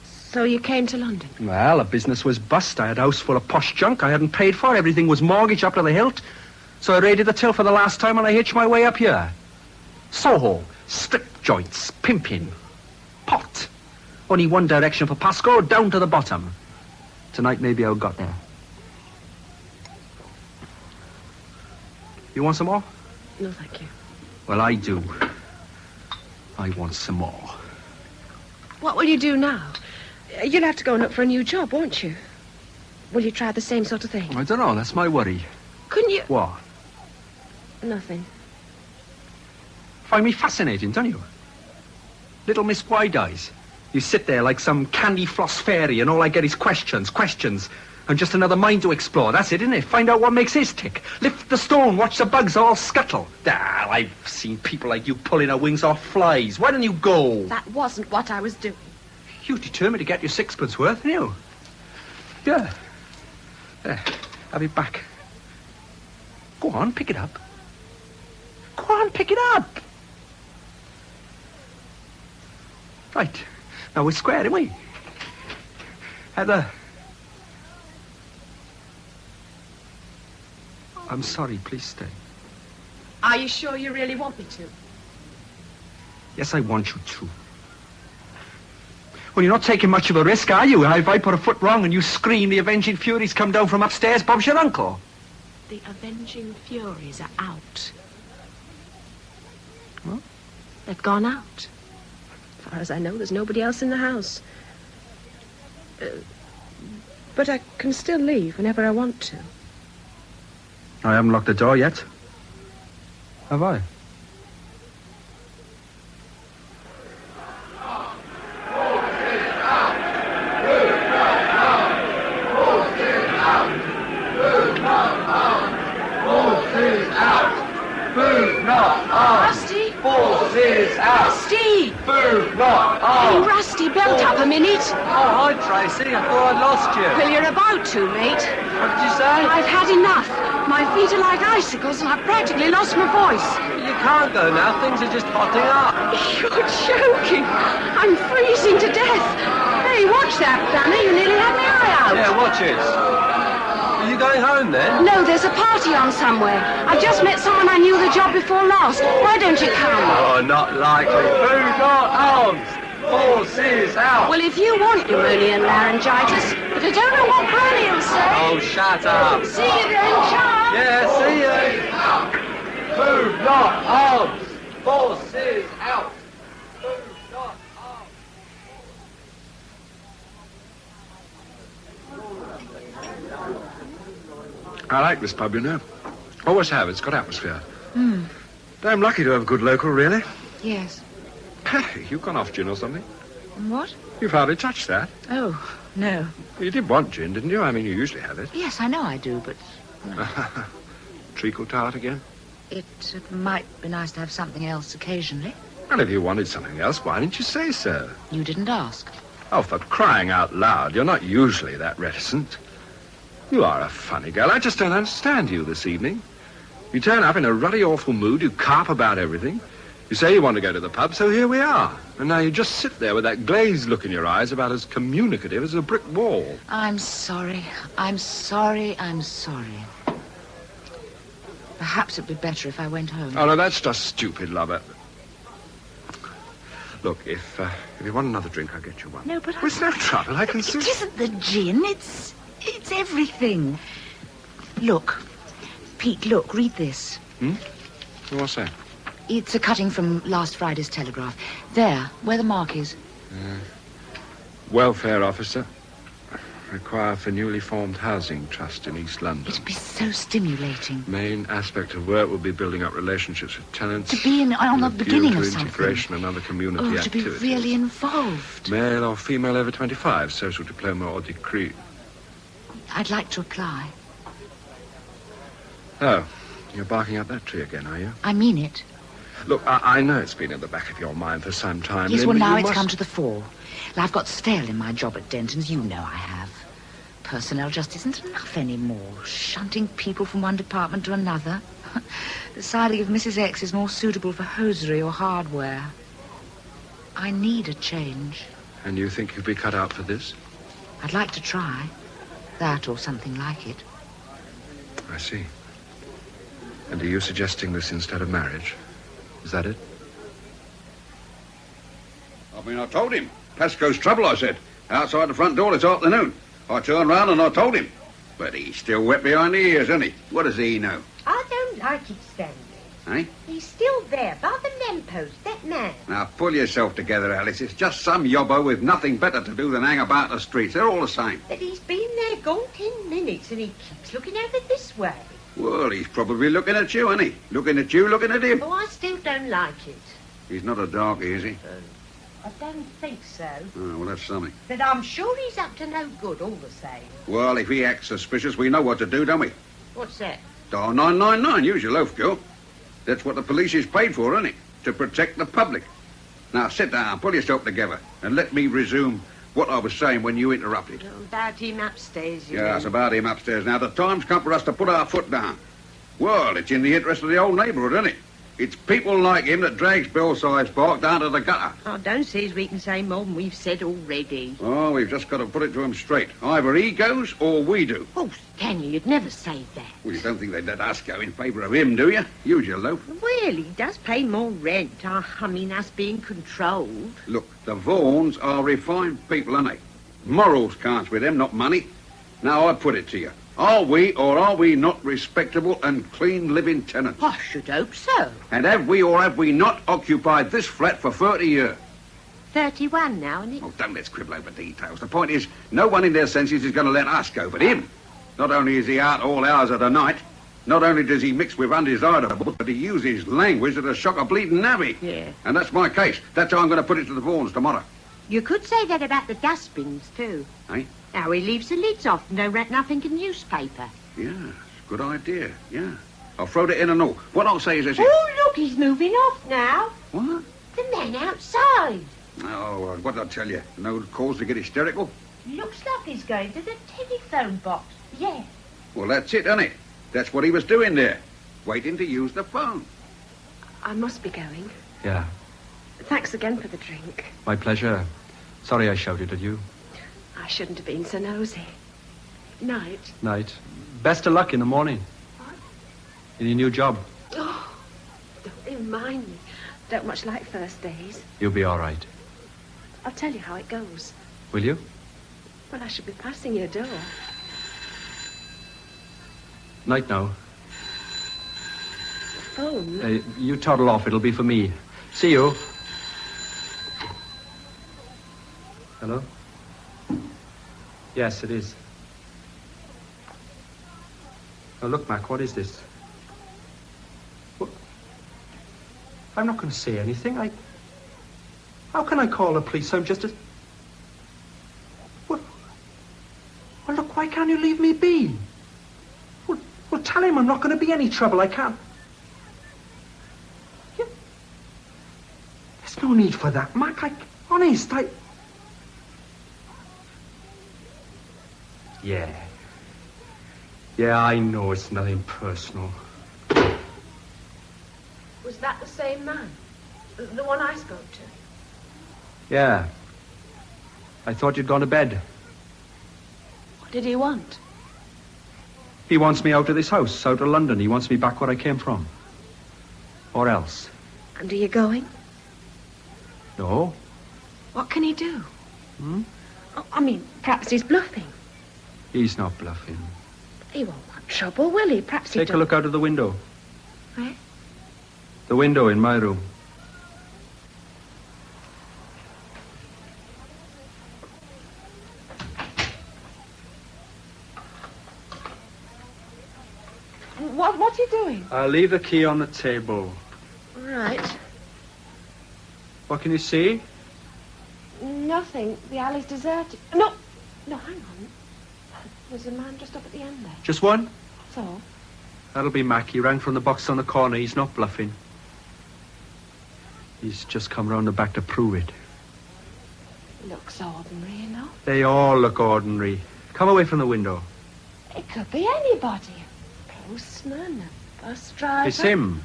So you came to London? Well, the business was bust. I had a house full of posh junk I hadn't paid for. Everything was mortgaged up to the hilt. So I raided the till for the last time and I hitched my way up here. Soho, strip joints, pimping, pot. Only one direction for Pascoe, down to the bottom. Tonight maybe I got there. You want some more? No, thank you. Well, I do. I want some more. What will you do now? You'll have to go and look for a new job, won't you? Will you try the same sort of thing? I don't know, that's my worry. Couldn't you... What? Nothing. Find me fascinating, don't you? Little Miss Wide-Eyes. You sit there like some candy floss fairy and all I get is questions, questions. And just another mind to explore. That's it, isn't it? Find out what makes his tick. Lift the stone, watch the bugs all scuttle. Ah, I've seen people like you pulling our wings off flies. Why don't you go? That wasn't what I was doing. You determined to get your 6 worth, didn't you? Yeah. There, have it back. Go on, pick it up. Go on, pick it up. Right. Now we're square, aren't we? Heather. I'm sorry, please stay. Are you sure you really want me to? Yes, I want you to. Well, you're not taking much of a risk, are you? If I put a foot wrong and you scream, the avenging furies come down from upstairs, Bob's your uncle. The avenging furies are out. What? They've gone out. As far as I know, there's nobody else in the house. But I can still leave whenever I want to. I haven't locked the door yet. Have I? Rusty! Forces out! Rusty! Move not Hey, on! Rusty, belt up a minute. Oh, hi, Tracy. I thought I'd lost you. Well, you're about to, mate. What did you say? I've had enough. My feet are like icicles and I've practically lost my voice. You can't go now. Things are just hotting up. You're joking. I'm freezing to death. Hey, watch that, Danny. You nearly had my eye out. Yeah, watch it. Are you going home then? No, there's a party on somewhere. I just met someone I knew the job before last. Why don't you come? Oh, not likely. Food, not arms. Forces out. Well, if you want pneumonia and laryngitis, but I don't know what Granny will say. Oh, shut up. See you then, Charles. Yeah, see you. Food, not arms. Forces out. Food, not arms. I like this pub, you know. Always have. It's got atmosphere. Damn lucky to have a good local, really. Yes. Hey, you've gone off gin or something. What? You've hardly touched that. Oh, no. You did want gin, didn't you? I mean, you usually have it. Yes, I know I do, but Treacle tart again? it might be nice to have something else occasionally. Well, if you wanted something else, why didn't you say so? You didn't ask. Oh, for crying out loud. You're not usually that reticent. You are a funny girl. I just don't understand you this evening. You turn up in a ruddy, awful mood. You carp about everything. You say you want to go to the pub, so here we are. And now you just sit there with that glazed look in your eyes about as communicative as a brick wall. I'm sorry. I'm sorry. Perhaps it'd be better if I went home. Oh, no, that's just stupid, lover. Look, if you want another drink, I'll get you one. No, but Well, it's no trouble. I can It see. isn't the gin. It's everything. Look. Pete, look, read this. What's that? It's a cutting from last Friday's Telegraph. There, where the mark is. Welfare officer. Require for newly formed housing trust in East London. It'd be so stimulating. Main aspect of work will be building up relationships with tenants. To be on the with a view beginning to of something. integration and other community Oh, to be activities. really involved. Male or female over 25, social diploma or degree. I'd like to apply. Oh, you're barking up that tree again, are you? I mean it. Look, I know it's been in the back of your mind for some time. Yes, Lynn, well, but now you it's must- come to the fore. Well, I've got stale in my job at Denton's. You know I have. Personnel just isn't enough anymore. Shunting people from one department to another. Deciding if Mrs. X is more suitable for hosiery or hardware. I need a change. And you think you'd be cut out for this? I'd like to try. That or something like it. I see. And are you suggesting this instead of marriage? Is that it? I told him. Pasco's trouble, I said. Outside the front door this afternoon. I turned round and I told him. But he's still wet behind the ears, isn't he? What does he know? I don't like it, Stanley. Eh? He's still there, by the lamppost, that man. Now, pull yourself together, Alice. It's just some yobbo with nothing better to do than hang about the streets. They're all the same. But he's been there gone 10 minutes and he keeps looking over this way. Well, he's probably looking at you, isn't he? Looking at you, looking at him. Oh, I still don't like it. He's not a darky, is he? I don't think so. Oh, well, that's something. But I'm sure he's up to no good all the same. Well, if he acts suspicious, we know what to do, don't we? What's that? Dial 999, use your loaf, girl. That's what the police is paid for, isn't it? To protect the public. Now, sit down, pull yourself together, and let me resume what I was saying when you interrupted. About him upstairs, you Yeah, it's about him upstairs. Now, the time's come for us to put our foot down. Well, it's in the interest of the whole neighbourhood, isn't it? It's people like him that drags Belside's Park down to the gutter. Oh, don't see as we can say more than we've said already. Oh, we've just got to put it to him straight. Either he goes or we do. Oh, Stanley, you'd never say that. Well, you don't think they'd let us go in favour of him, do you? Use your loaf. Well, he does pay more rent. I mean, us being controlled. Look, the Vaughans are refined people, aren't they? Morals counts with them, not money. Now, I put it to you. Are we or are we not respectable and clean living tenants? I should hope so. And have we or have we not occupied this flat for 30 years? 31 now, isn't it? Oh, don't let's quibble over details. The point is, no one in their senses is going to let us go, but him. Not only is he out all hours of the night, not only does he mix with undesirables, but he uses language that'll shock a bleeding navvy. Yeah. And that's my case. That's how I'm going to put it to the Vaughans tomorrow. You could say that about the dustbins, too. Eh? How he leaves the lids off and don't wrap nothing in newspaper. Yeah, good idea, yeah. I'll throw it in and all. What I'll say is this... Oh, look, he's moving off now. What? The man outside. Oh, what did I tell you? No cause to get hysterical? Looks like he's going to the telephone box. Yeah. Well, that's it, isn't it? That's what he was doing there. Waiting to use the phone. I must be going. Yeah, Thanks again for the drink. my pleasure. Sorry I shouted at you. I shouldn't have been so nosy. Night. Night. Best of luck in the morning. What? In your new job. Oh, don't remind me. Don't much like first days. You'll be all right. I'll tell you how it goes. Will you? Well, I should be passing your door. Night now. Phone? You toddle off. It'll be for me. See you. Hello? Yes, it is. Oh, look, Mac, what is this? What? I'm not going to say anything. How can I call the police? I'm just a... What? Well, look, why can't you leave me be? Well, tell him I'm not going to be any trouble. I can't... There's no need for that, Mac. Honest, Yeah, I know it's nothing personal. Was that the same man? The one I spoke to? Yeah. I thought you'd gone to bed. What did he want? He wants me out of this house, out of London. He wants me back where I came from. Or else. And are you going? No. What can he do? I mean, perhaps he's bluffing. He's not bluffing. He won't want trouble, will he? Perhaps he Take a look out of the window. Where? The window in my room. What's he doing? I'll leave the key on the table. Right. What can you see? Nothing. The alley's deserted. No, hang on. There's a man just up at the end there. Just one? That's all. That'll be Mac. He rang from the box on the corner. He's not bluffing. He's just come round the back to prove it. Looks ordinary enough. They all look ordinary. Come away from the window. It could be anybody. A postman, a bus driver. It's him.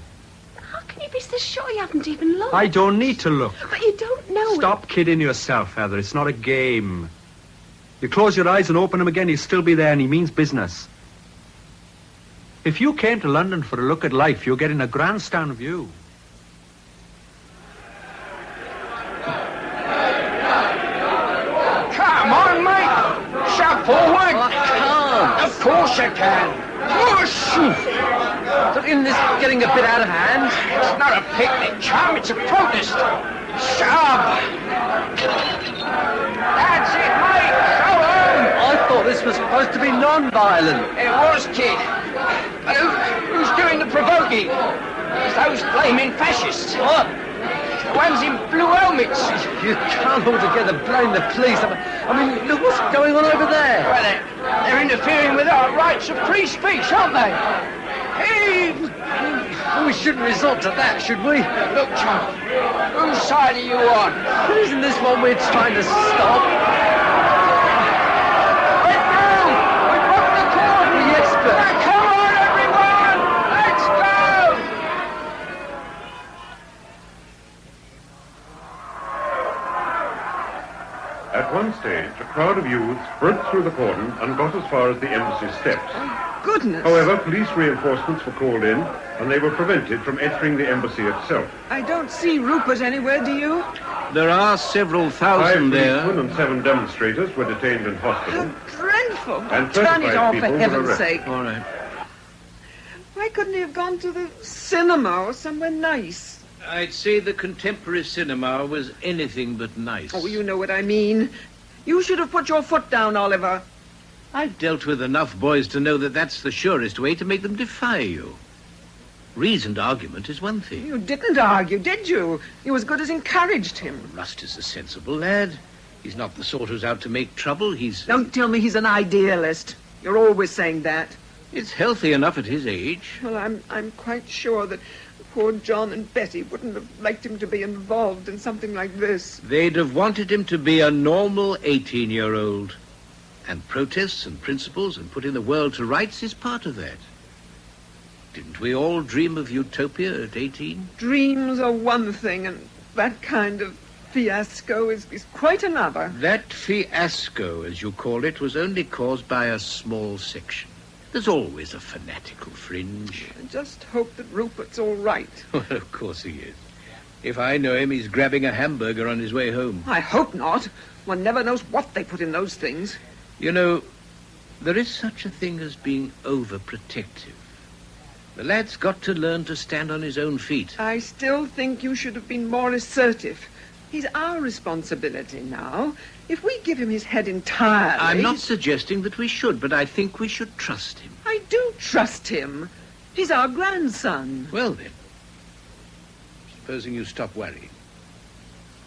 How can you be so sure you haven't even looked? I don't need to look. But you don't know. Stop kidding yourself, Heather. It's not a game. You close your eyes and open them again, he'll still be there, and he means business. If you came to London for a look at life, you're getting a grandstand view. Come on, mate. Shove forward. I can't. Of course you can. Push. Isn't this getting a bit out of hand? It's not a picnic, chum. It's a protest. Shove. That's it, mate. Show 'em. I thought this was supposed to be non-violent. It was, kid. But who's doing the provoking? It's those flaming fascists. What? The ones in blue helmets. You can't altogether blame the police. I mean, look what's going on over there. Well, they're interfering with our rights of free speech, aren't they? Heave! We shouldn't resort to that, should we? Look, chum, whose side are you on? Isn't this one we're trying to stop? Wait now! We broke the cordon! Yes, but... Now, come on, everyone! Let's go! At one stage, a crowd of youths broke through the cordon and got as far as the embassy steps. Goodness. However, police reinforcements were called in, and they were prevented from entering the embassy itself. I don't see Rupert anywhere, do you? There are several thousand 5 there. policemen and 7 demonstrators were detained in hospital. Dreadful. And Turn it 35 off, for people were heaven's arrested. sake. All right. Why couldn't he have gone to the cinema or somewhere nice? I'd say the contemporary cinema was anything but nice. Oh, you know what I mean. You should have put your foot down, Oliver. I've dealt with enough boys to know that that's the surest way to make them defy you. Reasoned argument is one thing. You didn't argue, did you? You as good as encouraged him. Rust is a sensible lad. He's not the sort who's out to make trouble. Don't tell me he's an idealist. You're always saying that. It's healthy enough at his age. Well, I'm quite sure that poor John and Betty wouldn't have liked him to be involved in something like this. They'd have wanted him to be a normal 18-year-old. And protests and principles and putting the world to rights is part of that. Didn't we all dream of utopia at 18? Dreams are one thing, and that kind of fiasco is quite another. That fiasco, as you call it, was only caused by a small section. There's always a fanatical fringe. I just hope that Rupert's all right. Well, of course he is. If I know him, he's grabbing a hamburger on his way home. I hope not. One never knows what they put in those things. You know, there is such a thing as being overprotective. The lad's got to learn to stand on his own feet. I still think you should have been more assertive. He's our responsibility now. If we give him his head entirely... I'm not suggesting that we should, but I think we should trust him. I do trust him. He's our grandson. Well, then. Supposing you stop worrying.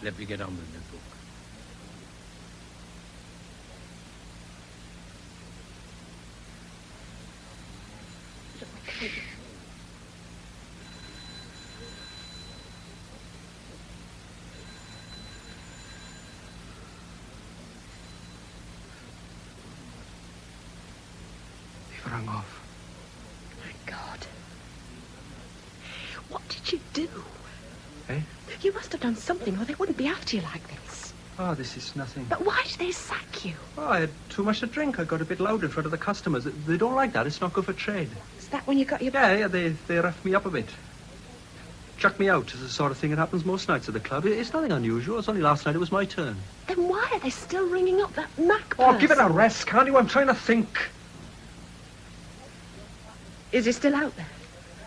Let me get on with the book. Rang off. My God. What did you do? Eh? You must have done something or they wouldn't be after you like this. Oh, this is nothing. But why did they sack you? Oh, I had too much to drink. I got a bit loud in front of the customers. They don't like that. It's not good for trade. Is that when you got your... Yeah, they roughed me up a bit. Chucked me out. It's the sort of thing that happens most nights at the club. It's nothing unusual. It's only last night it was my turn. Then why are they still ringing up that Mac Oh, person? give it a rest, can't you? I'm trying to think. Is he still out there?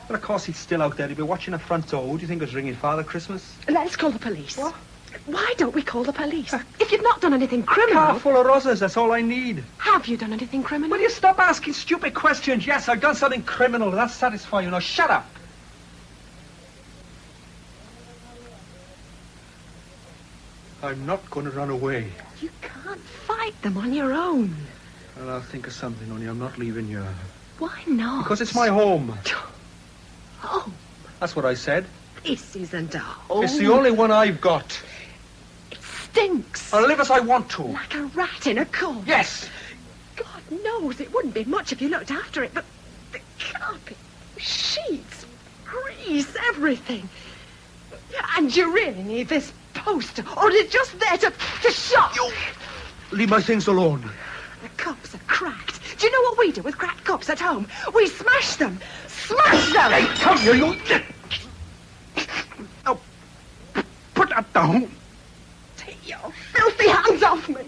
Well, of course he's still out there. He'd be watching the front door. Who do you think was ringing Father Christmas? Let's call the police. What? Why don't we call the police? If you've not done anything criminal... Car full of roses, that's all I need. Have you done anything criminal? Will you stop asking stupid questions? Yes, I've done something criminal. That'll satisfy you. Now, shut up. I'm not going to run away. You can't fight them on your own. Well, I'll think of something, only I'm not leaving you. Why not? Because it's my home. Home? That's what I said. This isn't a home. It's the only one I've got. It stinks. I'll live as I want to. Like a rat in a corner. Yes. God knows it wouldn't be much if you looked after it, but the carpet, sheets, grease, everything. And you really need this poster, or is it just there to shock? You leave my things alone. The cups are cracked. Do you know what we do with cracked cups at home? We smash them. Smash them! Hey, come here, you... Oh, put that down. Take your filthy hands off me.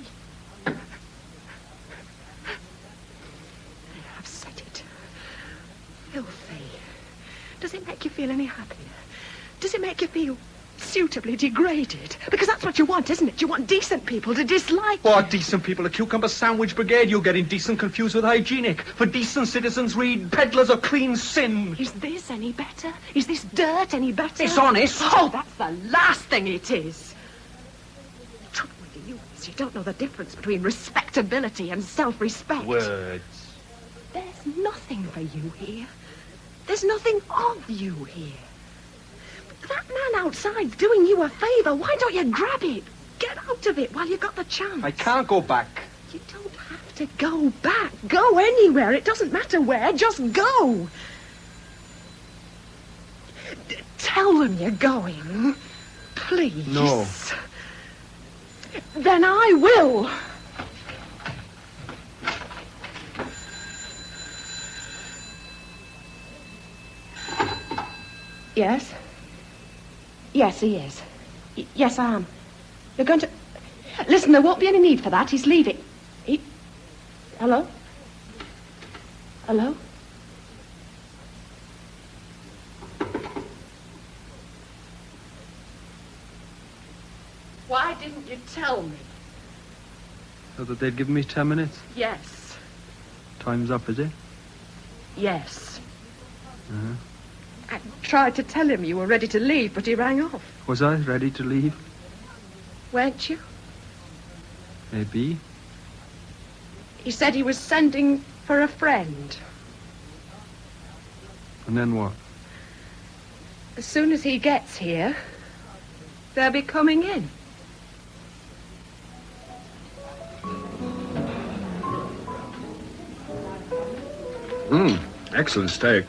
I've said it. Filthy. Does it make you feel any happier? Does it make you feel suitably degraded? Because that's what you want, isn't it? You want decent people to dislike you. What decent people? A cucumber sandwich brigade? You're getting decent confused with hygienic. For decent citizens, read Peddlers of Clean Sin. Is this any better? Is this dirt any better? It's honest. Oh, that's the last thing it is. The trouble with you is you don't know the difference between respectability and self-respect. Words. There's nothing for you here. There's nothing of you here. That man outside's doing you a favour. Why don't you grab it? Get out of it while you've got the chance. I can't go back. You don't have to go back. Go anywhere. It doesn't matter where. Just go. Tell them you're going. Please. No. Then I will. Yes? Yes, he is. Yes, I am. You're going to... Listen, there won't be any need for that. He's leaving. Hello? Hello? Why didn't you tell me? So that they'd give me 10 minutes? Yes. Time's up, is it? Yes. Uh-huh. I tried to tell him you were ready to leave, but he rang off. Was I ready to leave? Weren't you? Maybe. He said he was sending for a friend. And then what? As soon as he gets here, they'll be coming in. Excellent steak.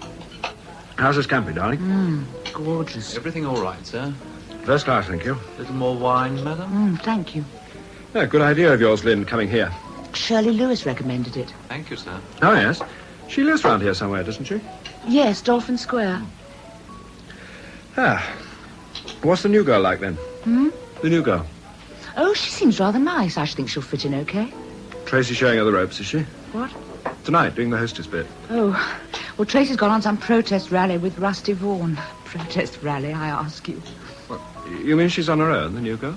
How's the scampi, darling? Gorgeous. Everything all right, sir? First class, thank you. Little more wine, madam? Thank you. Yeah, good idea of yours, Lynn, coming here. Shirley Lewis recommended it. Thank you, sir. Oh, yes. She lives round here somewhere, doesn't she? Yes, Dolphin Square. Ah. What's the new girl like, then? The new girl. Oh, she seems rather nice. I should think she'll fit in okay. Tracy showing her the ropes, is she? What? Tonight, doing the hostess bit. Oh, well, Tracy's gone on some protest rally with Rusty Vaughan. Protest rally, I ask you. What? You mean she's on her own, the new girl?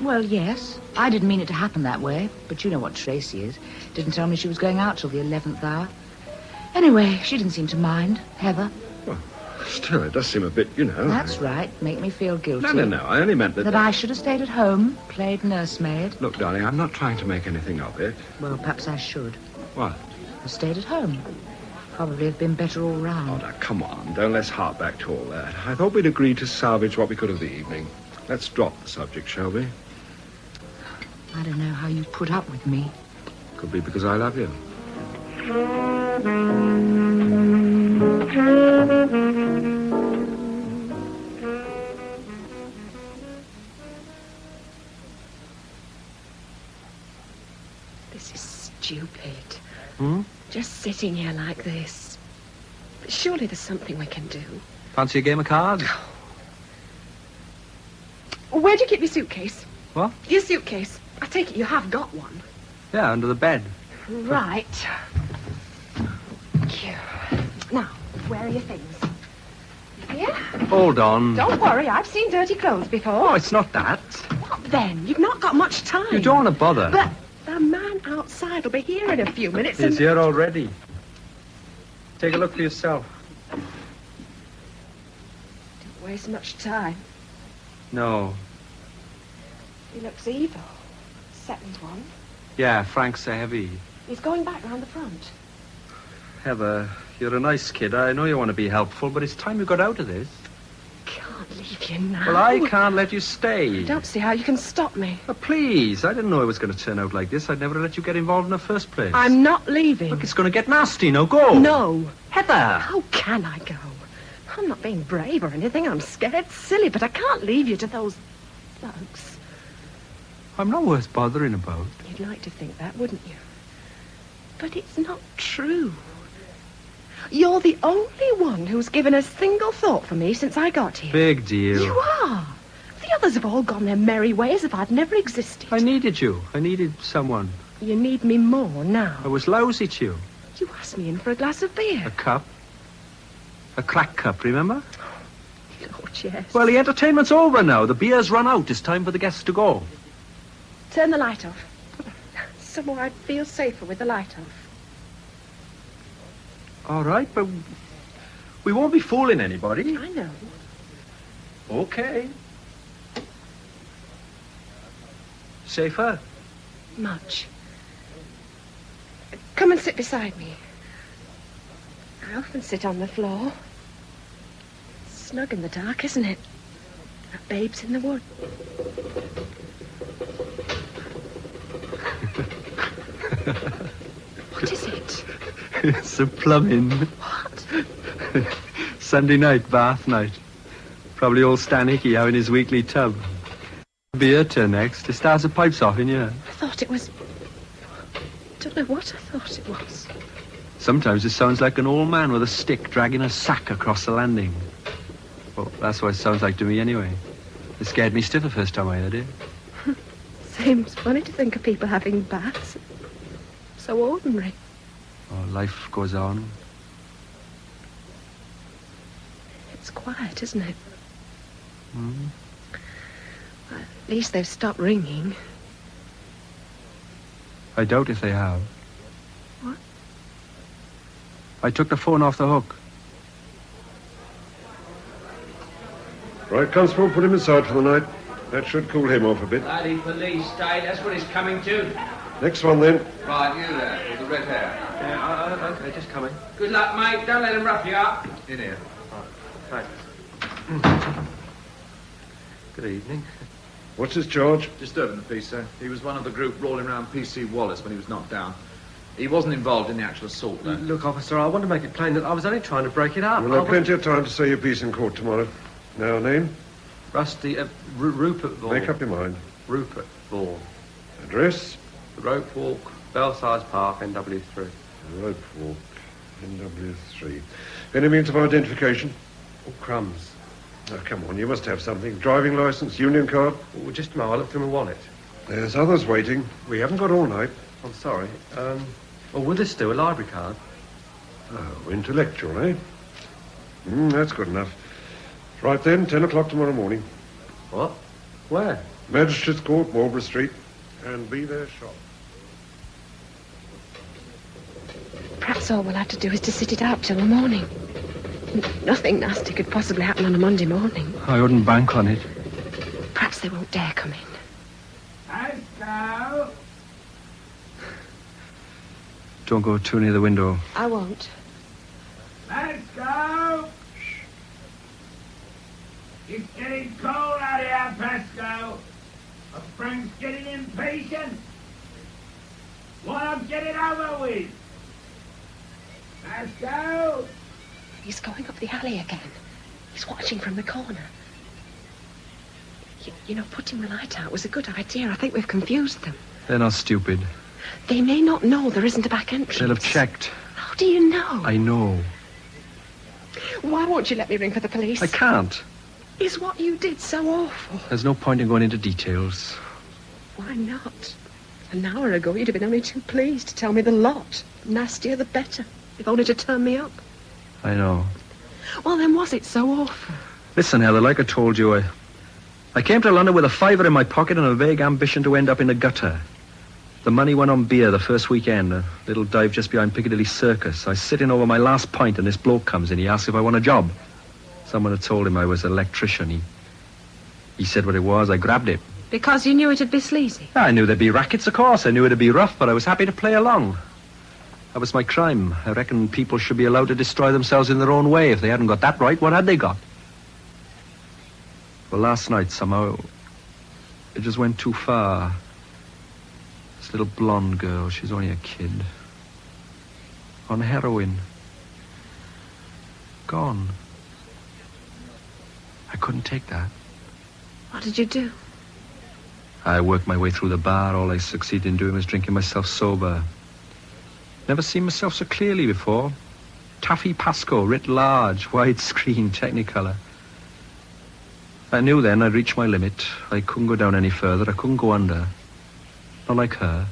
Well, yes. I didn't mean it to happen that way, but you know what Tracy is. Didn't tell me she was going out till the 11th hour. Anyway, she didn't seem to mind, Heather. Well, still, it does seem a bit, you know... That's right. Make me feel guilty. No. I only meant that... That I should have stayed at home, played nursemaid. Look, darling, I'm not trying to make anything of it. Well, perhaps I should. What? I stayed at home. Probably have been better all round. Oh, now, come on. Don't let's hark back to all that. I thought we'd agreed to salvage what we could of the evening. Let's drop the subject, shall we? I don't know how you put up with me. Could be because I love you. This is stupid. Hmm? Just sitting here like this. But surely there's something we can do. Fancy a game of cards? Where'd you keep your suitcase? What? Your suitcase. I take it you have got one. Yeah, under the bed. Right. Now, where are your things? Here? Hold on. Don't worry, I've seen dirty clothes before. Oh, it's not that. What then? You've not got much time. You don't want to bother. But the man outside will be here in a few minutes. He's here already. Take a look for yourself. Didn't waste much time. No. He looks evil. Second one. Yeah, Frank's a heavy. He's going back round the front. Heather, you're a nice kid. I know you want to be helpful, but it's time you got out of this. Can't leave you now. Well, I can't let you stay. I don't see how you can stop me. Oh, please. I didn't know it was going to turn out like this. I'd never let you get involved in the first place. I'm not leaving. Look, it's going to get nasty. No, go. No. Heather. How can I go? I'm not being brave or anything. I'm scared silly, but I can't leave you to those thugs. I'm not worth bothering about. You'd like to think that, wouldn't you? But it's not true. You're the only one who's given a single thought for me since I got here. Big deal. You are. The others have all gone their merry ways if I'd never existed. I needed you. I needed someone. You need me more now. I was lousy to you. You asked me in for a glass of beer. A cup. A crack cup, remember? Lord, yes. Well, the entertainment's over now. The beer's run out. It's time for the guests to go. Turn the light off. Somewhere I'd feel safer with the light off. All right, but we won't be fooling anybody. I know. Okay. Safer? Much. Come and sit beside me. I often sit on the floor. Snug in the dark, isn't it? Like babes in the wood. What is it? It's the plumbing. What? Sunday night, bath night. Probably old Stan Hickey having his weekly tub. Beer turn next. It starts the pipes off in here. I thought it was... don't know what I thought it was. Sometimes it sounds like an old man with a stick dragging a sack across the landing. Well, that's what it sounds like to me anyway. It scared me stiff the first time I heard it. Seems funny to think of people having baths. So ordinary. Oh, life goes on. It's quiet, isn't it? Mm. Well, at least they've stopped ringing. I doubt if they have. What? I took the phone off the hook. Right, Constable, put him inside for the night. That should cool him off a bit. Bloody police state, that's what it's coming to. Next one, then. Right, you there, with the red hair. Yeah, okay, just coming. Good luck, mate. Don't let them rough you up. In here. Thanks. Good evening. What's his charge? Disturbing the peace, sir. He was one of the group rolling around P.C. Wallace when he was knocked down. He wasn't involved in the actual assault, though. Look, officer, I want to make it plain that I was only trying to break it up. You'll have plenty of time to say your piece in court tomorrow. Now, name? Rusty, Rupert Vaughan. Make up your mind. Rupert Vaughan. Address? Rope Walk, Belsize Park, NW3. Rope Walk, NW3. Any means of identification? Oh, crumbs. Oh, come on, you must have something. Driving licence, union card? Oh, just a moment, I'll look through my wallet. There's others waiting. We haven't got all night. I'm sorry. Will this do, a library card? Oh, intellectual, eh? That's good enough. Right then, 10 o'clock tomorrow morning. What? Where? Magistrates Court, Marlborough Street. And be there sharp. Perhaps all we'll have to do is to sit it out till the morning. Nothing nasty could possibly happen on a Monday morning. I wouldn't bank on it. Perhaps they won't dare come in. Pascal! Don't go too near the window. I won't. Pascal! Shh. It's getting cold out here, Pascal. A friend's getting impatient. Want to get it over with. Pascal! He's going up the alley again. He's watching from the corner. You know, putting the light out was a good idea. I think we've confused them. They're not stupid. They may not know there isn't a back entrance. They'll have checked. How do you know? I know. Why won't you let me ring for the police? I can't. Is what you did so awful? There's no point in going into details. Why not? An hour ago, you'd have been only too pleased to tell me the lot. The nastier, the better. If only to turn me up. I know. Well, then was it so awful? Listen, Heather, like I told you, I came to London with a fiver in my pocket and a vague ambition to end up in the gutter. The money went on beer the first weekend, a little dive just behind Piccadilly Circus. I was sitting over my last pint and this bloke comes in. He asks if I want a job. Someone had told him I was an electrician. He said what it was. I grabbed it. Because you knew it'd be sleazy? I knew there'd be rackets, of course. I knew it'd be rough, but I was happy to play along. That was my crime. I reckon people should be allowed to destroy themselves in their own way. If they hadn't got that right, what had they got? Well, last night, somehow, it just went too far. This little blonde girl, she's only a kid. On heroin. Gone. I couldn't take that. What did you do? I worked my way through the bar. All I succeeded in doing was drinking myself sober. Never seen myself so clearly before. Taffy Pasco, writ large, widescreen, Technicolor. I knew then I'd reached my limit. I couldn't go down any further. I couldn't go under. Not like her.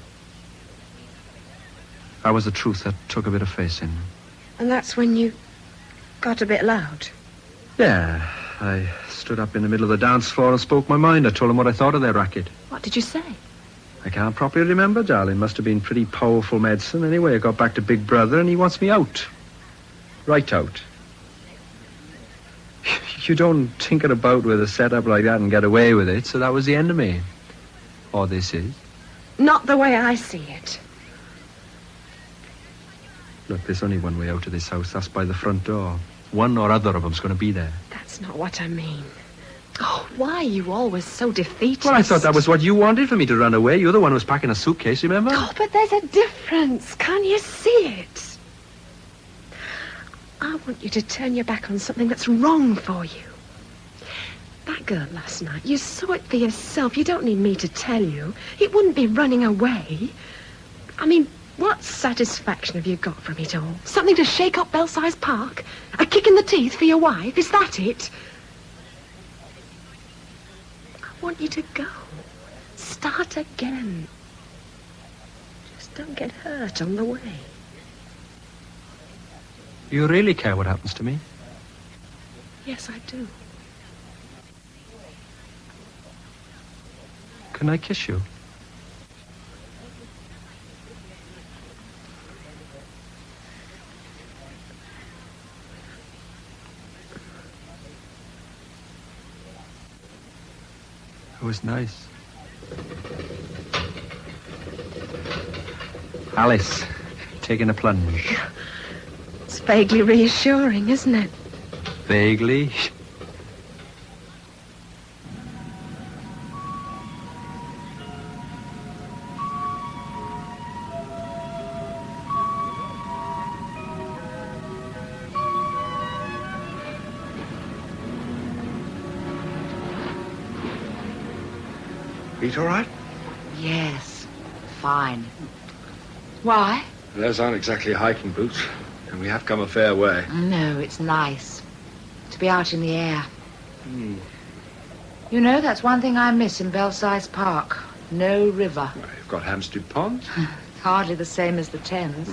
That was the truth that took a bit of facing. And that's when you got a bit loud? Yeah. I stood up in the middle of the dance floor and spoke my mind. I told him what I thought of their racket. What did you say? I can't properly remember, darling. Must have been pretty powerful medicine. Anyway, I got back to Big Brother and he wants me out. Right out. You don't tinker about with a setup like that and get away with it, so that was the end of me. Or this is. Not the way I see it. Look, there's only one way out of this house. That's by the front door. One or other of them's going to be there. That's not what I mean. Oh, why are you always so defeatist? Well, I thought that was what you wanted, for me to run away. You're the one who was packing a suitcase, remember? Oh, but there's a difference. Can't you see it? I want you to turn your back on something that's wrong for you. That girl last night, you saw it for yourself. You don't need me to tell you. It wouldn't be running away. I mean, what satisfaction have you got from it all? Something to shake up Belsize Park? A kick in the teeth for your wife? Is that it? I want you to go. Start again. Just don't get hurt on the way. You really care what happens to me? Yes, I do. Can I kiss you? It was nice. Alice, taking a plunge. It's vaguely reassuring, isn't it? Vaguely. Feet all right? Yes, fine. Why? Those aren't exactly hiking boots, and we have come a fair way. No, it's nice to be out in the air. You know, that's one thing I miss in Belsize Park. No river. Well, you've got Hampstead Pond. Hardly the same as the Thames.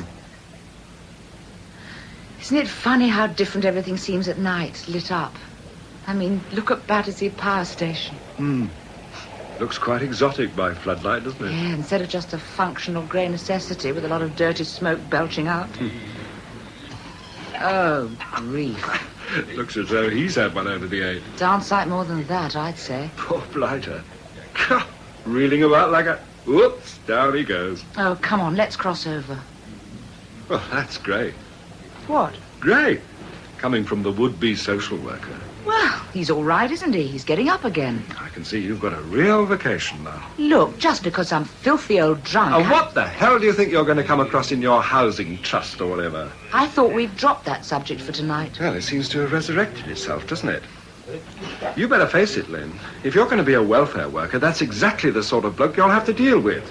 Isn't it funny how different everything seems at night, lit up? I mean, look at Battersea Power Station. Looks quite exotic by floodlight, doesn't it? Yeah, instead of just a functional grey necessity with a lot of dirty smoke belching out. Oh, grief. Looks as though he's had one over the 8. Darn sight more than that, I'd say. Poor blighter. Reeling about like a... Whoops, down he goes. Oh, come on, let's cross over. Well, that's great. What? Great. Coming from the would-be social worker. Well, he's all right, isn't he? He's getting up again. I can see you've got a real vacation now. Look, just because I'm filthy old drunk... Oh, what the hell do you think you're going to come across in your housing trust or whatever? I thought we'd dropped that subject for tonight. Well, it seems to have resurrected itself, doesn't it? You better face it, Lynn. If you're going to be a welfare worker, that's exactly the sort of bloke you'll have to deal with.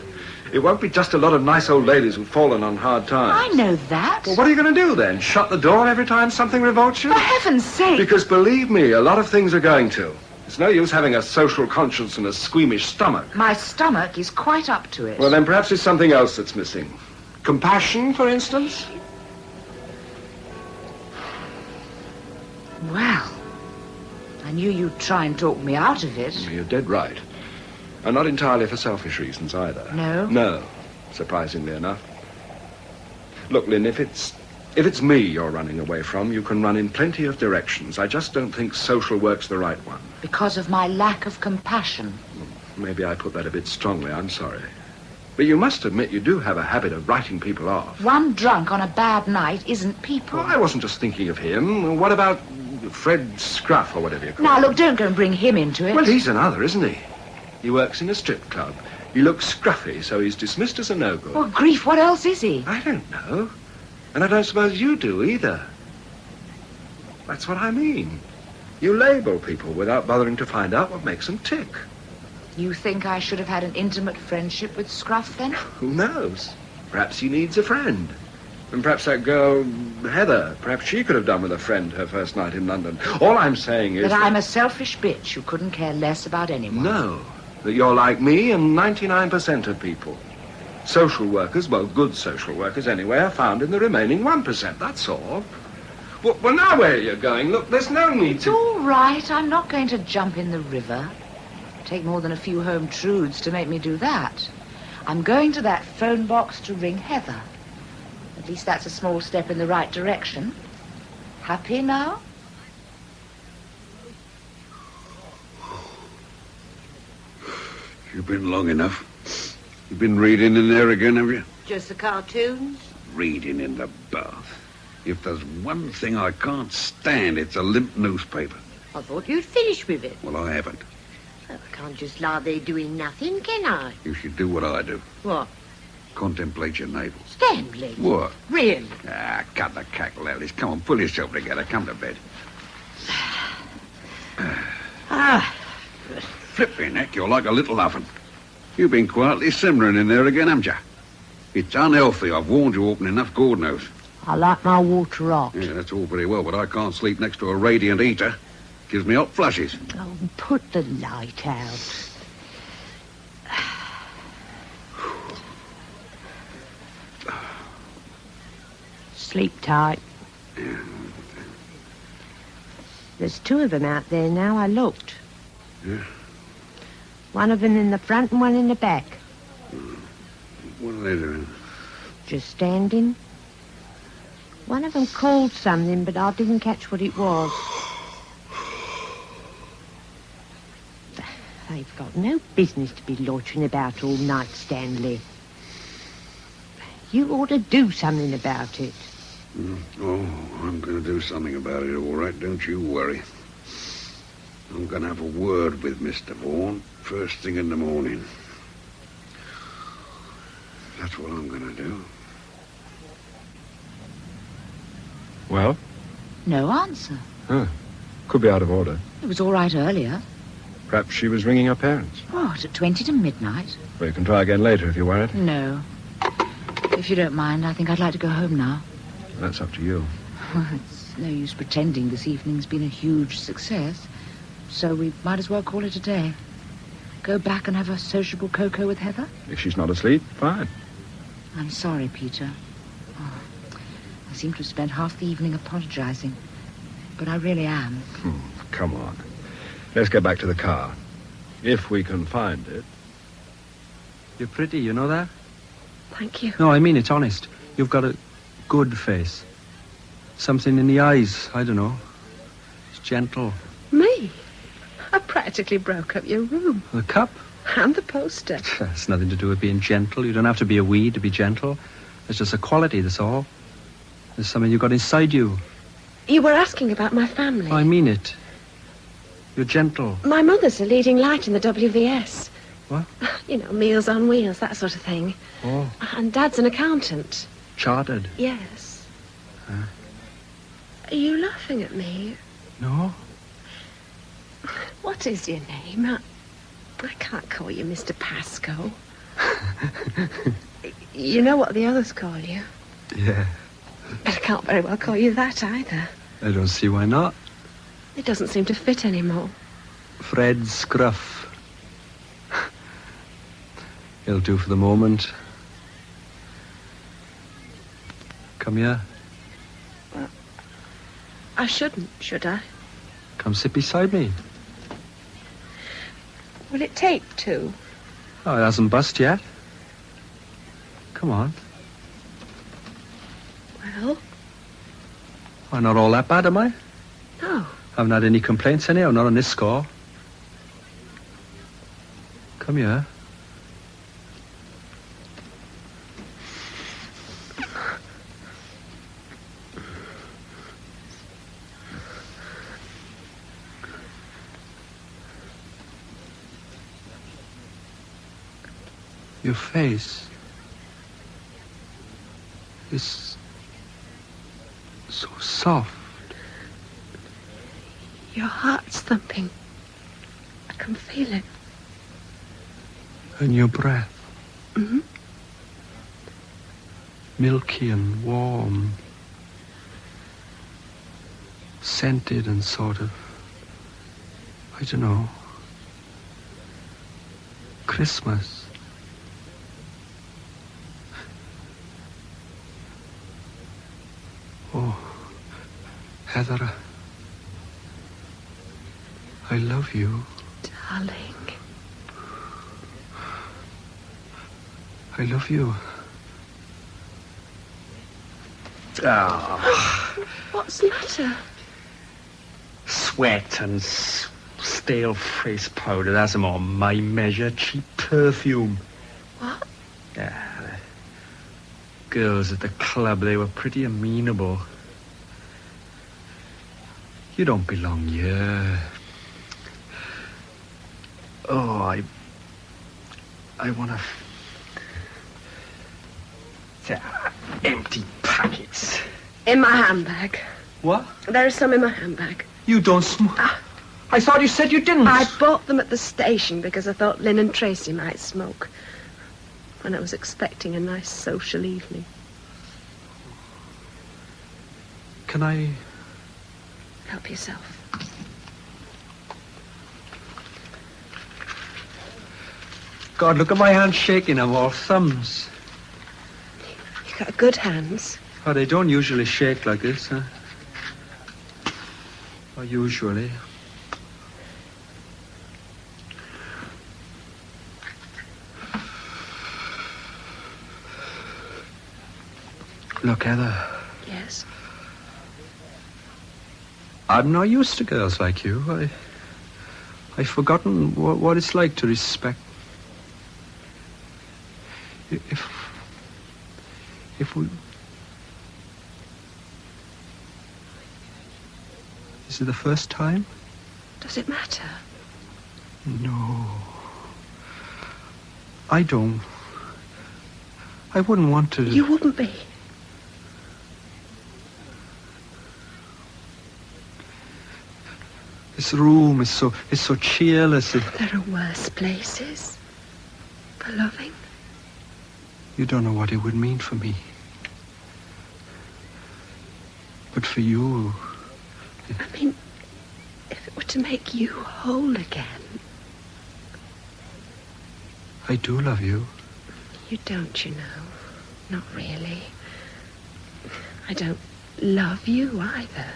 It won't be just a lot of nice old ladies who've fallen on hard times. I know that. Well, what are you going to do then? Shut the door every time something revolts you? For heaven's sake! Because believe me, a lot of things are going to. It's no use having a social conscience and a squeamish stomach. My stomach is quite up to it. Well, then perhaps it's something else that's missing. Compassion, for instance? Well, I knew you'd try and talk me out of it. You're dead right. And not entirely for selfish reasons either. No? No, surprisingly enough. Look, Lynn, if it's me you're running away from, you can run in plenty of directions. I just don't think social work's the right one. Because of my lack of compassion. Maybe I put that a bit strongly, I'm sorry. But you must admit you do have a habit of writing people off. One drunk on a bad night isn't people. Oh, I wasn't just thinking of him. What about Fred Scruff or whatever you call him? Now, look, don't go and bring him into it. Well, he's another, isn't he? He works in a strip club. He looks scruffy, so he's dismissed as a no-good. Well, grief, what else is he? I don't know. And I don't suppose you do either. That's what I mean. You label people without bothering to find out what makes them tick. You think I should have had an intimate friendship with Scruff, then? Who knows? Perhaps he needs a friend. And perhaps that girl, Heather, perhaps she could have done with a friend her first night in London. All I'm saying is... That I'm a selfish bitch who couldn't care less about anyone. No. That you're like me and 99% of people. Social workers, well, good social workers anyway, are found in the remaining 1%, that's all. Well, now where are you going? Look, there's no need It's to... all right. I'm not going to jump in the river. Take more than a few home truths to make me do that. I'm going to that phone box to ring Heather. At least that's a small step in the right direction. Happy now? You've been long enough. You've been reading in there again, have you? Just the cartoons? Reading in the bath. If there's one thing I can't stand, it's a limp newspaper. I thought you'd finished with it. Well, I haven't. I can't just lie there doing nothing, can I? You should do what I do. What? Contemplate your navel. Stanley. What? Really? Ah, cut the cackle, Alice. Come on, pull yourself together. Come to bed. Flipping heck, you're like a little oven. You've been quietly simmering in there again, haven't you? It's unhealthy. I've warned you often enough, God knows. I like my water hot. Yeah, that's all very well, but I can't sleep next to a radiant heater. Gives me hot flushes. Oh, put the light out. Sleep tight. There's two of them out there now. I looked. Yeah? One of them in the front and one in the back. What are they doing? Just standing. One of them called something, but I didn't catch what it was. They've got no business to be loitering about all night, Stanley. You ought to do something about it. Oh, I'm going to do something about it, all right. Don't you worry. I'm going to have a word with Mr. Vaughan first thing in the morning. That's what I'm going to do. Well? No answer. Huh. Could be out of order. It was all right earlier. Perhaps she was ringing her parents. What, at 20 to midnight? Well, you can try again later if you're worried. No. If you don't mind, I think I'd like to go home now. That's up to you. Well, it's no use pretending this evening's been a huge success. So we might as well call it a day. Go back and have a sociable cocoa with Heather? If she's not asleep, fine. I'm sorry, Peter. Oh, I seem to have spent half the evening apologizing. But I really am. Come on. Let's get back to the car. If we can find it. You're pretty, you know that? Thank you. No, I mean it's honest. You've got a good face. Something in the eyes, I don't know. It's gentle. Me? I practically broke up your room. The cup? And the poster. It's nothing to do with being gentle. You don't have to be a weed to be gentle. It's just a quality, that's all. There's something you got inside you. You were asking about my family. I mean it. You're gentle. My mother's a leading light in the WVS. What? You know, Meals on Wheels, that sort of thing. Oh. And Dad's an accountant. Chartered? Yes. Huh? Are you laughing at me? No. What is your name? I can't call you Mr. Pascoe. You know what the others call you? Yeah. But I can't very well call you that either. I don't see why not. It doesn't seem to fit anymore. Fred Scruff. It'll do for the moment. Come here. I shouldn't, should I? Come sit beside me. Will it take two? Oh, it hasn't bust yet. Come on. Well? I'm not all that bad, am I? No. Haven't had any complaints anyhow, not on this score. Come here. Your face is so soft. Your heart's thumping. I can feel it. And your breath. Mm-hmm. Milky and warm. Scented and sort of, I don't know, Christmas. Oh, Heather, I love you. Darling. I love you. What's the matter? Sweat and stale face powder. That's more my measure. Cheap perfume. What? Yeah. The girls at the club, they were pretty amenable. You don't belong here. Oh, I want to... Empty packets. In my handbag. What? There is some in my handbag. You don't smoke? I thought you said you didn't. I bought them at the station because I thought Lynn and Tracy might smoke. When I was expecting a nice social evening. Can I... Help yourself. God, look at my hands shaking. I'm all thumbs. You've got good hands. Oh, they don't usually shake like this, huh? Or usually. Look, Heather. Yes? I'm not used to girls like you. I've forgotten what it's like to respect. If we... Is it the first time? Does it matter? No. I don't. I wouldn't want to... You wouldn't be. This room is so cheerless. There are worse places for loving. You don't know what it would mean for me. But for you... I mean, if it were to make you whole again. I do love you. You don't, you know. Not really. I don't love you either.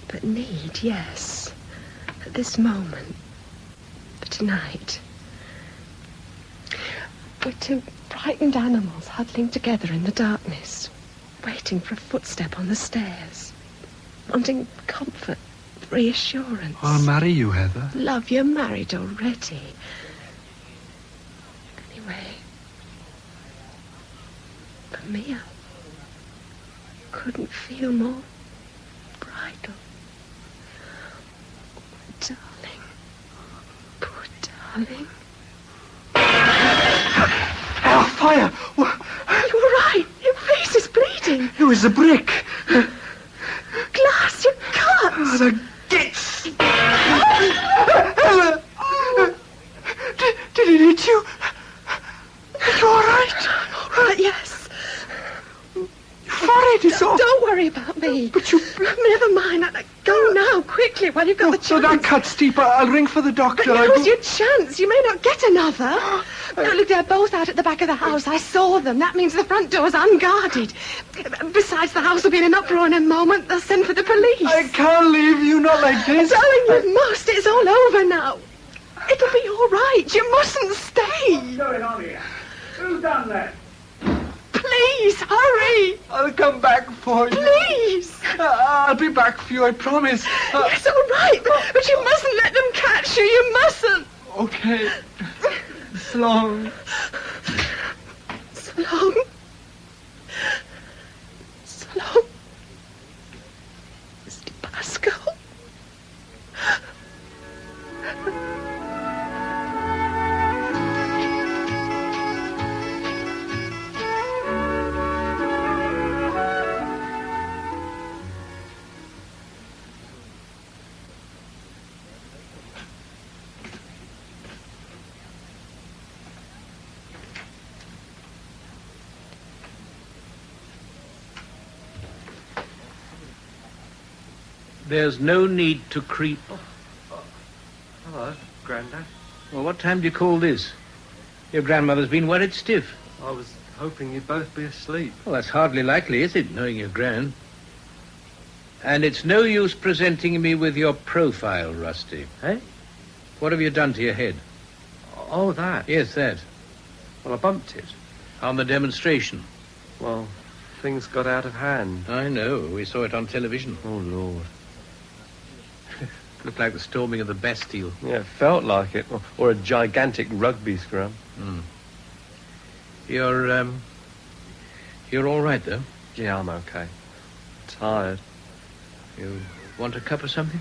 But need, yes. At this moment. For tonight. We're two frightened animals huddling together in the darkness, waiting for a footstep on the stairs, wanting comfort, reassurance. I'll marry you, Heather. Love, you're married already. Anyway, for me, I couldn't feel more bridal. Darling, poor darling. Fire! You're right. Your face is bleeding. It was a brick. Glass, you're cut. Oh, the gits! Did it hit you? Are you all right? I'm all right, yes. Your forehead is off. Don't worry about me. But you... Never mind. Go now, quickly, while you've got the chance. So that cut's deep. I'll ring for the doctor. But now's your chance. You may not get another. Now, look, they're both out at the back of the house. I saw them. That means the front door's unguarded. Besides, the house will be in an uproar in a moment. They'll send for the police. I can't leave you, not like this. Darling, you must. It's all over now. It'll be all right. You mustn't stay. What's going on here? Who's done that? Please, hurry. I'll come back for you. Please. I'll be back for you, I promise. Yes, all right. But you mustn't let them catch you. You mustn't. Okay. So long. So long. So long. Mr. Pascal. There's no need to creep. Hello, Grandad. Well, what time do you call this? Your grandmother's been worried stiff. I was hoping you'd both be asleep. Well, that's hardly likely, is it, knowing your gran? And it's no use presenting me with your profile, Rusty. Eh? What have you done to your head? Oh, that? Yes, that. Well, I bumped it. On the demonstration. Well, things got out of hand. I know. We saw it on television. Oh, Lord. Looked like the storming of the Bastille. Yeah, it felt like it. Or a gigantic rugby scrum. Mm. You're all right, though? Yeah, I'm okay. Tired. You want a cup of something?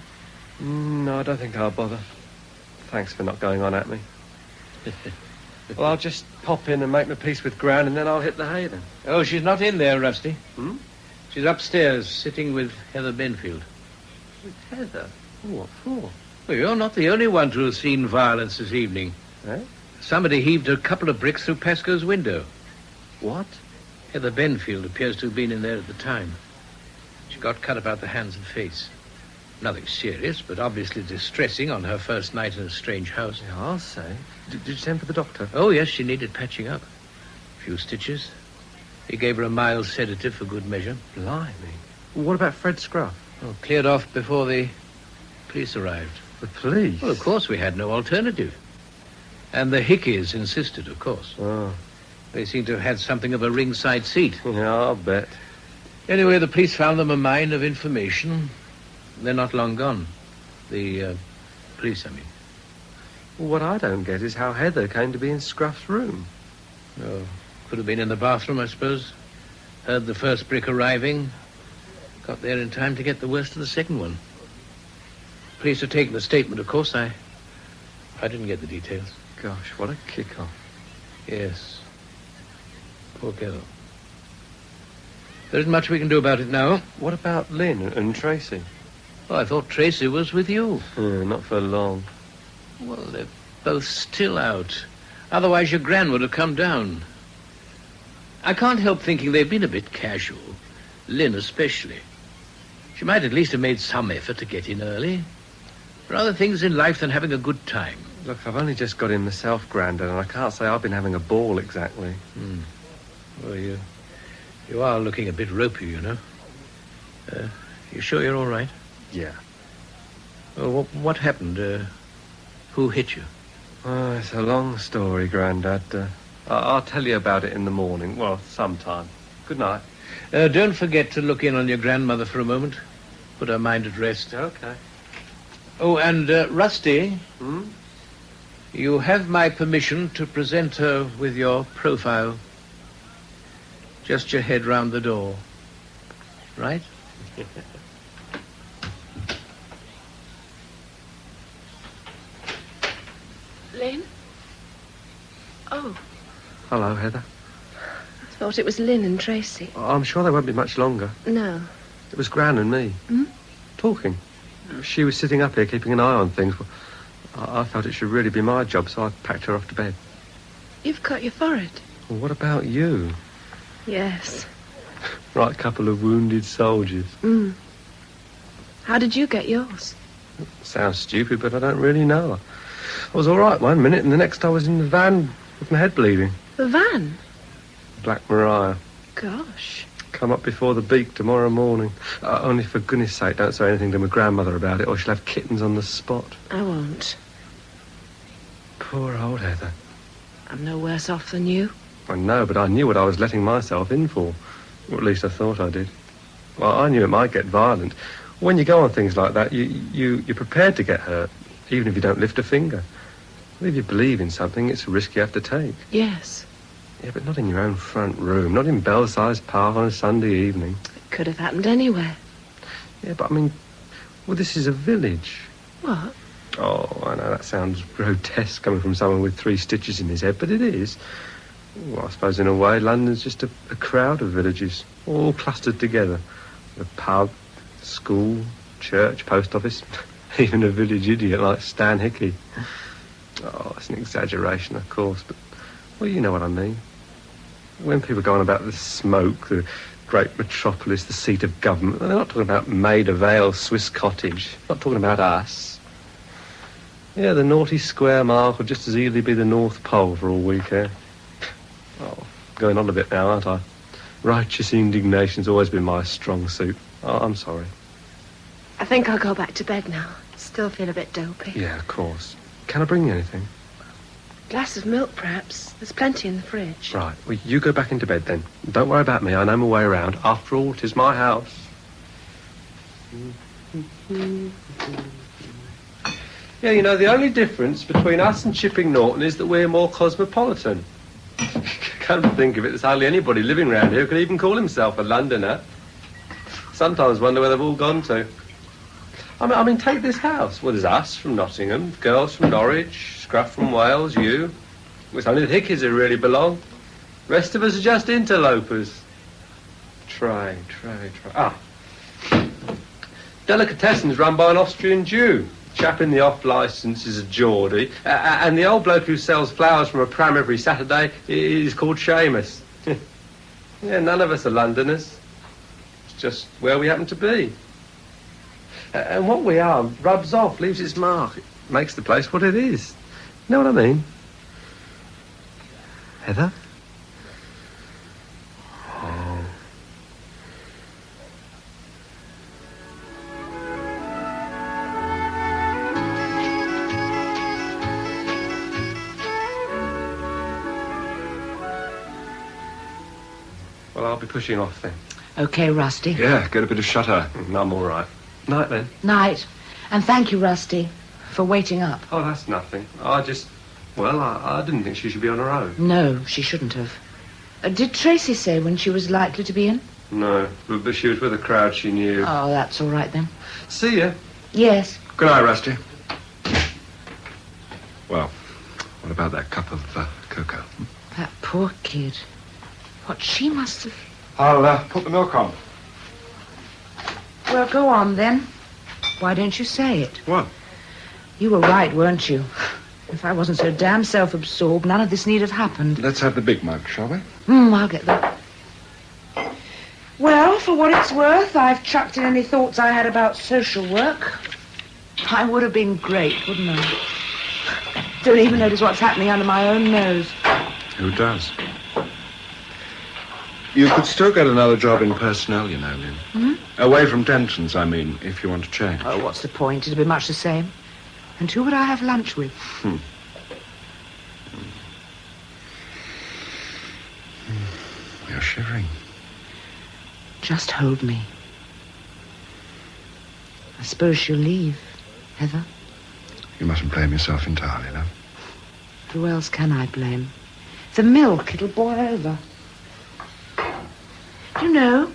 No, I don't think I'll bother. Thanks for not going on at me. Well, I'll just pop in and make my peace with Gran, and then I'll hit the hay then. Oh, she's not in there, Rusty. Hmm? She's upstairs, sitting with Heather Benfield. With Heather? What for? Well, you're not the only one to have seen violence this evening. Eh? Somebody heaved a couple of bricks through Pasco's window. What? Heather Benfield appears to have been in there at the time. She got cut about the hands and face. Nothing serious, but obviously distressing on her first night in a strange house. Yeah, I'll say. Did you send for the doctor? Oh, yes, she needed patching up. A few stitches. He gave her a mild sedative for good measure. Blimey. What about Fred Scruff? Oh, cleared off before the police arrived. The police? Well, of course, we had no alternative. And the Hickeys insisted, of course. Oh. They seem to have had something of a ringside seat. Yeah, I'll bet. Anyway, the police found them a mine of information. They're not long gone. The police, I mean. Well, what I don't get is how Heather came to be in Scruff's room. Oh, could have been in the bathroom, I suppose. Heard the first brick arriving. Got there in time to get the worst of the second one. Police have taken the statement, of course. I didn't get the details. Gosh, what a kick-off. Yes. Poor girl. There isn't much we can do about it now. What about Lynn and Tracy? Oh, I thought Tracy was with you. Not for long. Well, they're both still out. Otherwise your gran would have come down. I can't help thinking they've been a bit casual. Lynn especially. She might at least have made some effort to get in early. There are other things in life than having a good time. Look, I've only just got in myself, Grandad, and I can't say I've been having a ball exactly. Well, you are looking a bit ropey, you know. You sure you're all right? Yeah. Well, what happened? Who hit you? Oh, it's a long story, Grandad. I'll tell you about it in the morning. Well, sometime. Good night. Don't forget to look in on your grandmother for a moment. Put her mind at rest. Okay. Oh, and Rusty, you have my permission to present her with your profile. Just your head round the door. Right? Lynn? Oh, Hello, Heather. I thought it was Lynn and Tracy. I'm sure they won't be much longer. No. It was Gran and me. Talking. She was sitting up here keeping an eye on things. Well, I felt it should really be my job, so I packed her off to bed. You've cut your forehead. Well, what about you? Yes. Right couple of wounded soldiers. How did you get yours? Sounds stupid, but I don't really know. I was all right one minute, and the next I was in the van with my head bleeding. The van? Black Maria. Gosh. Come up before the beak tomorrow morning. Only for goodness sake, don't say anything to my grandmother about it, or she'll have kittens on the spot. I won't. Poor old Heather. I'm no worse off than you. I know, but I knew what I was letting myself in for. Or at least I thought I did. Well, I knew it might get violent. When you go on things like that, you're prepared to get hurt, even if you don't lift a finger. Well, if you believe in something, it's a risk you have to take. Yes. Yeah, but not in your own front room, not in Belsize Park on a Sunday evening. It could have happened anywhere. Yeah, but I mean, well, this is a village. What? Oh, I know that sounds grotesque coming from someone with 3 stitches in his head, but it is. Well, I suppose in a way London's just a crowd of villages, all clustered together. A pub, school, church, post office, even a village idiot like Stan Hickey. Oh, it's an exaggeration, of course, but, well, you know what I mean. When people go on about the smoke, the great metropolis, the seat of government, they're not talking about Maida Vale, Swiss cottage. They're not talking about us. Yeah, the naughty square mile could just as easily be the North Pole for all we care. Oh, going on a bit now, aren't I? Righteous indignation's always been my strong suit. Oh, I'm sorry. I think I'll go back to bed now. Still feel a bit dopey. Yeah, of course. Can I bring you anything? Glass of milk, perhaps. There's plenty in the fridge. Right. Well, you go back into bed then. Don't worry about me. I know my way around. After all, 'tis my house. Yeah, you know, the only difference between us and Chipping Norton is that we're more cosmopolitan. Come to think of it, there's hardly anybody living round here who could even call himself a Londoner. Sometimes wonder where they've all gone to. I mean, take this house. Well, there's us from Nottingham, girls from Norwich, Scruff from Wales, you. It's only the Hickeys who really belong. Rest of us are just interlopers. Try. Ah. Delicatessen's run by an Austrian Jew. Chap in the off-licence is a Geordie. And the old bloke who sells flowers from a pram every Saturday is called Seamus. Yeah, none of us are Londoners. It's just where we happen to be. And what we are rubs off, leaves its mark. It makes the place what it is. You know what I mean? Heather? Oh. Well, I'll be pushing off then. Okay, Rusty. Yeah, get a bit of shut-eye. I'm all right. Night then. Night. And thank you, Rusty, for waiting up. Oh, that's nothing. I didn't think she should be on her own. No, she shouldn't have. Did Tracy say when she was likely to be in? No, but she was with a crowd she knew. Oh, that's all right then. See ya. Yes. Good night, Rusty. Well, what about that cup of cocoa? That poor kid. What she must have... I'll put the milk on. Well, go on then. Why don't you say it? What? You were right, weren't you? If I wasn't so damn self-absorbed, none of this need have happened. Let's have the big mug, shall we? I'll get that. Well, for what it's worth, I've chucked in any thoughts I had about social work. I would have been great, wouldn't I? Don't even notice what's happening under my own nose. Who does? You could still get another job in personnel, you know, Lynn. Away from Denton's, I mean, if you want to change. Oh, what's the point? It'll be much the same. And who would I have lunch with? You're shivering. Just hold me. I suppose she'll leave, Heather. You mustn't blame yourself entirely, love. Who else can I blame? The milk, it'll boil over. You know,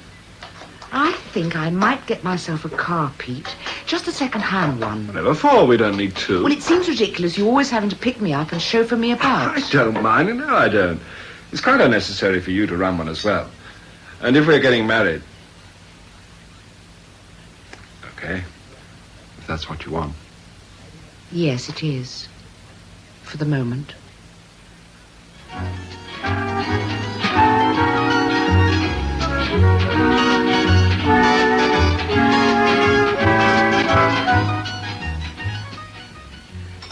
I think I might get myself a car, Pete. Just a second-hand one. Never for. We don't need two. Well, it seems ridiculous you always having to pick me up and chauffeur me about. I don't mind. No, I don't. It's quite unnecessary for you to run one as well. And if we're getting married... Okay. If that's what you want. Yes, it is. For the moment.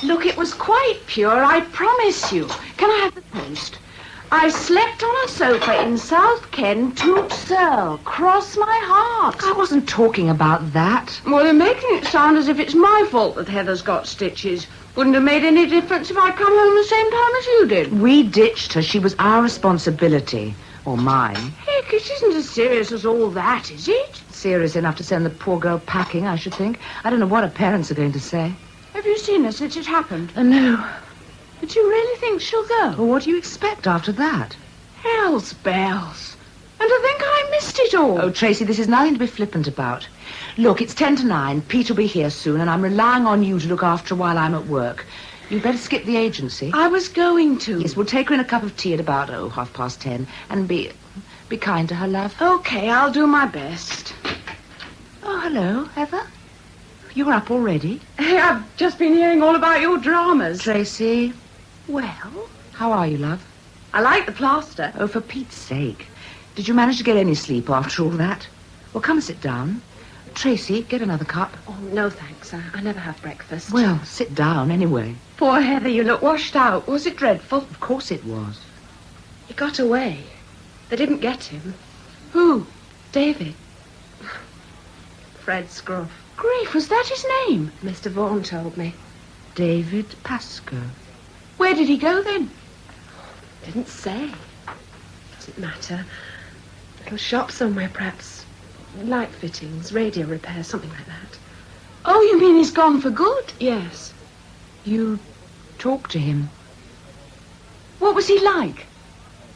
Look, it was quite pure, I promise you. Can I have the post? I slept on a sofa in South Ken, Toot Searle. Cross my heart. I wasn't talking about that. Well, you're making it sound as if it's my fault that Heather's got stitches. Wouldn't have made any difference if I'd come home the same time as you did. We ditched her. She was our responsibility. Or mine. Heck, it isn't as serious as all that, is it? Serious enough to send the poor girl packing, I should think. I don't know what her parents are going to say. Have you seen her since it happened? No. But you really think she'll go? Well, what do you expect after that? Hell's bells. And to think I missed it all. Oh, Tracy, this is nothing to be flippant about. Look, it's 10 to 9. Pete will be here soon, and I'm relying on you to look after her while I'm at work. You'd better skip the agency. I was going to. Yes, we'll take her in a cup of tea at about, 10:30, and be kind to her, love. Okay, I'll do my best. Oh, hello, Heather. You're up already? Hey, I've just been hearing all about your dramas. Tracy. Well? How are you, love? I like the plaster. Oh, for Pete's sake. Did you manage to get any sleep after all that? Well, come sit down. Tracy, get another cup. Oh, no, thanks. I never have breakfast. Well, sit down anyway. Poor Heather, you look washed out. Was it dreadful? Of course it was. He got away. They didn't get him. Who? David. Fred Scruff. Grief, was that his name? Mr. Vaughan told me. David Pascoe. Where did he go then? Didn't say. Doesn't matter. Little shop somewhere, perhaps. Light fittings, radio repair, something like that. Oh, you mean he's gone for good? Yes. You talked to him? What was he like?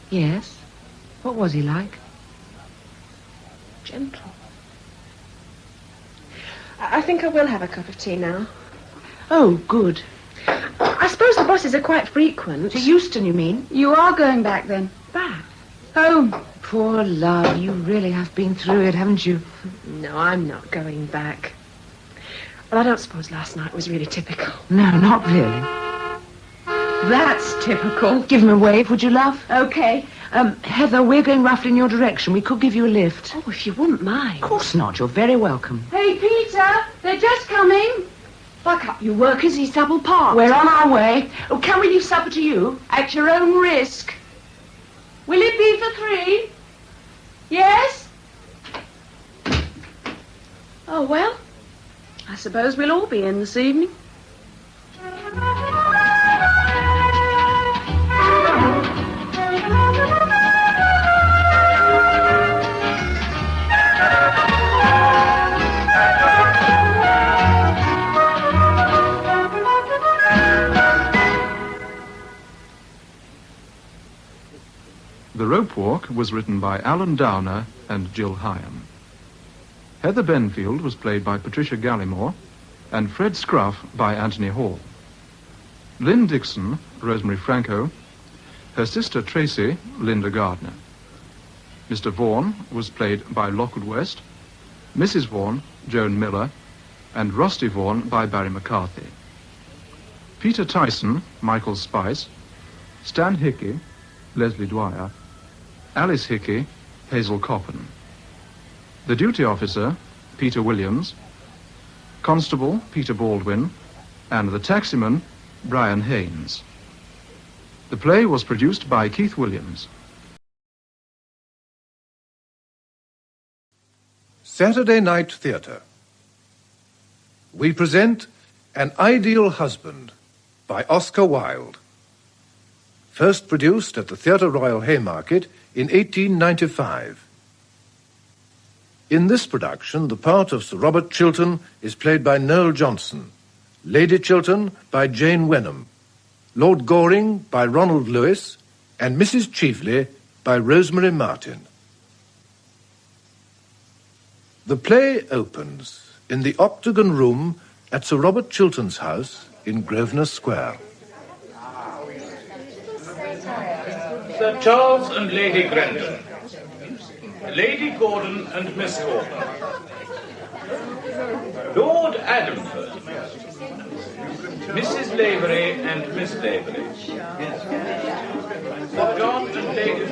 Yes. What was he like? Gentle. I think I will have a cup of tea now. Oh, good. I suppose the buses are quite frequent. To Euston, you mean? You are going back then? Back? Home. Poor love, you really have been through it, haven't you? No, I'm not going back. Well, I don't suppose last night was really typical. No, not really. That's typical. Give him a wave, would you, love? Okay. Heather, we're going roughly in your direction. We could give you a lift. Oh, if you wouldn't mind. Of course not. You're very welcome. Hey, Peter, they're just coming. Buck up, you workers. He's double parked. We're on our way. Oh, can we leave supper to you? At your own risk. Will it be for 3? Yes? Oh, well, I suppose we'll all be in this evening. The Rope Walk was written by Alan Downer and Jill Hyam. Heather Benfield was played by Patricia Gallimore and Fred Scruff by Anthony Hall. Lynn Dixon, Rosemary Franco. Her sister Tracy, Linda Gardner. Mr. Vaughan was played by Lockwood West. Mrs. Vaughan, Joan Miller. and Rusty Vaughan by Barry McCarthy. Peter Tyson, Michael Spice, Stan Hickey, Leslie Dwyer, Alice Hickey, Hazel Coppin. The duty officer, Peter Williams, Constable, Peter Baldwin, and the taximan, Brian Haynes. The play was produced by Keith Williams. Saturday Night Theatre. We present An Ideal Husband by Oscar Wilde. First produced at the Theatre Royal Haymarket in 1895. In this production, the part of Sir Robert Chiltern is played by Noel Johnson, Lady Chiltern by Jane Wenham, Lord Goring by Ronald Lewis, and Mrs. Cheveley by Rosemary Martin. The play opens in the Octagon Room at Sir Robert Chiltern's house in Grosvenor Square. Sir Charles and Lady Grendon, Lady Gordon and Miss Gordon, Lord Adamford, Mrs. Lavery and Miss Lavery, Sir John and Lady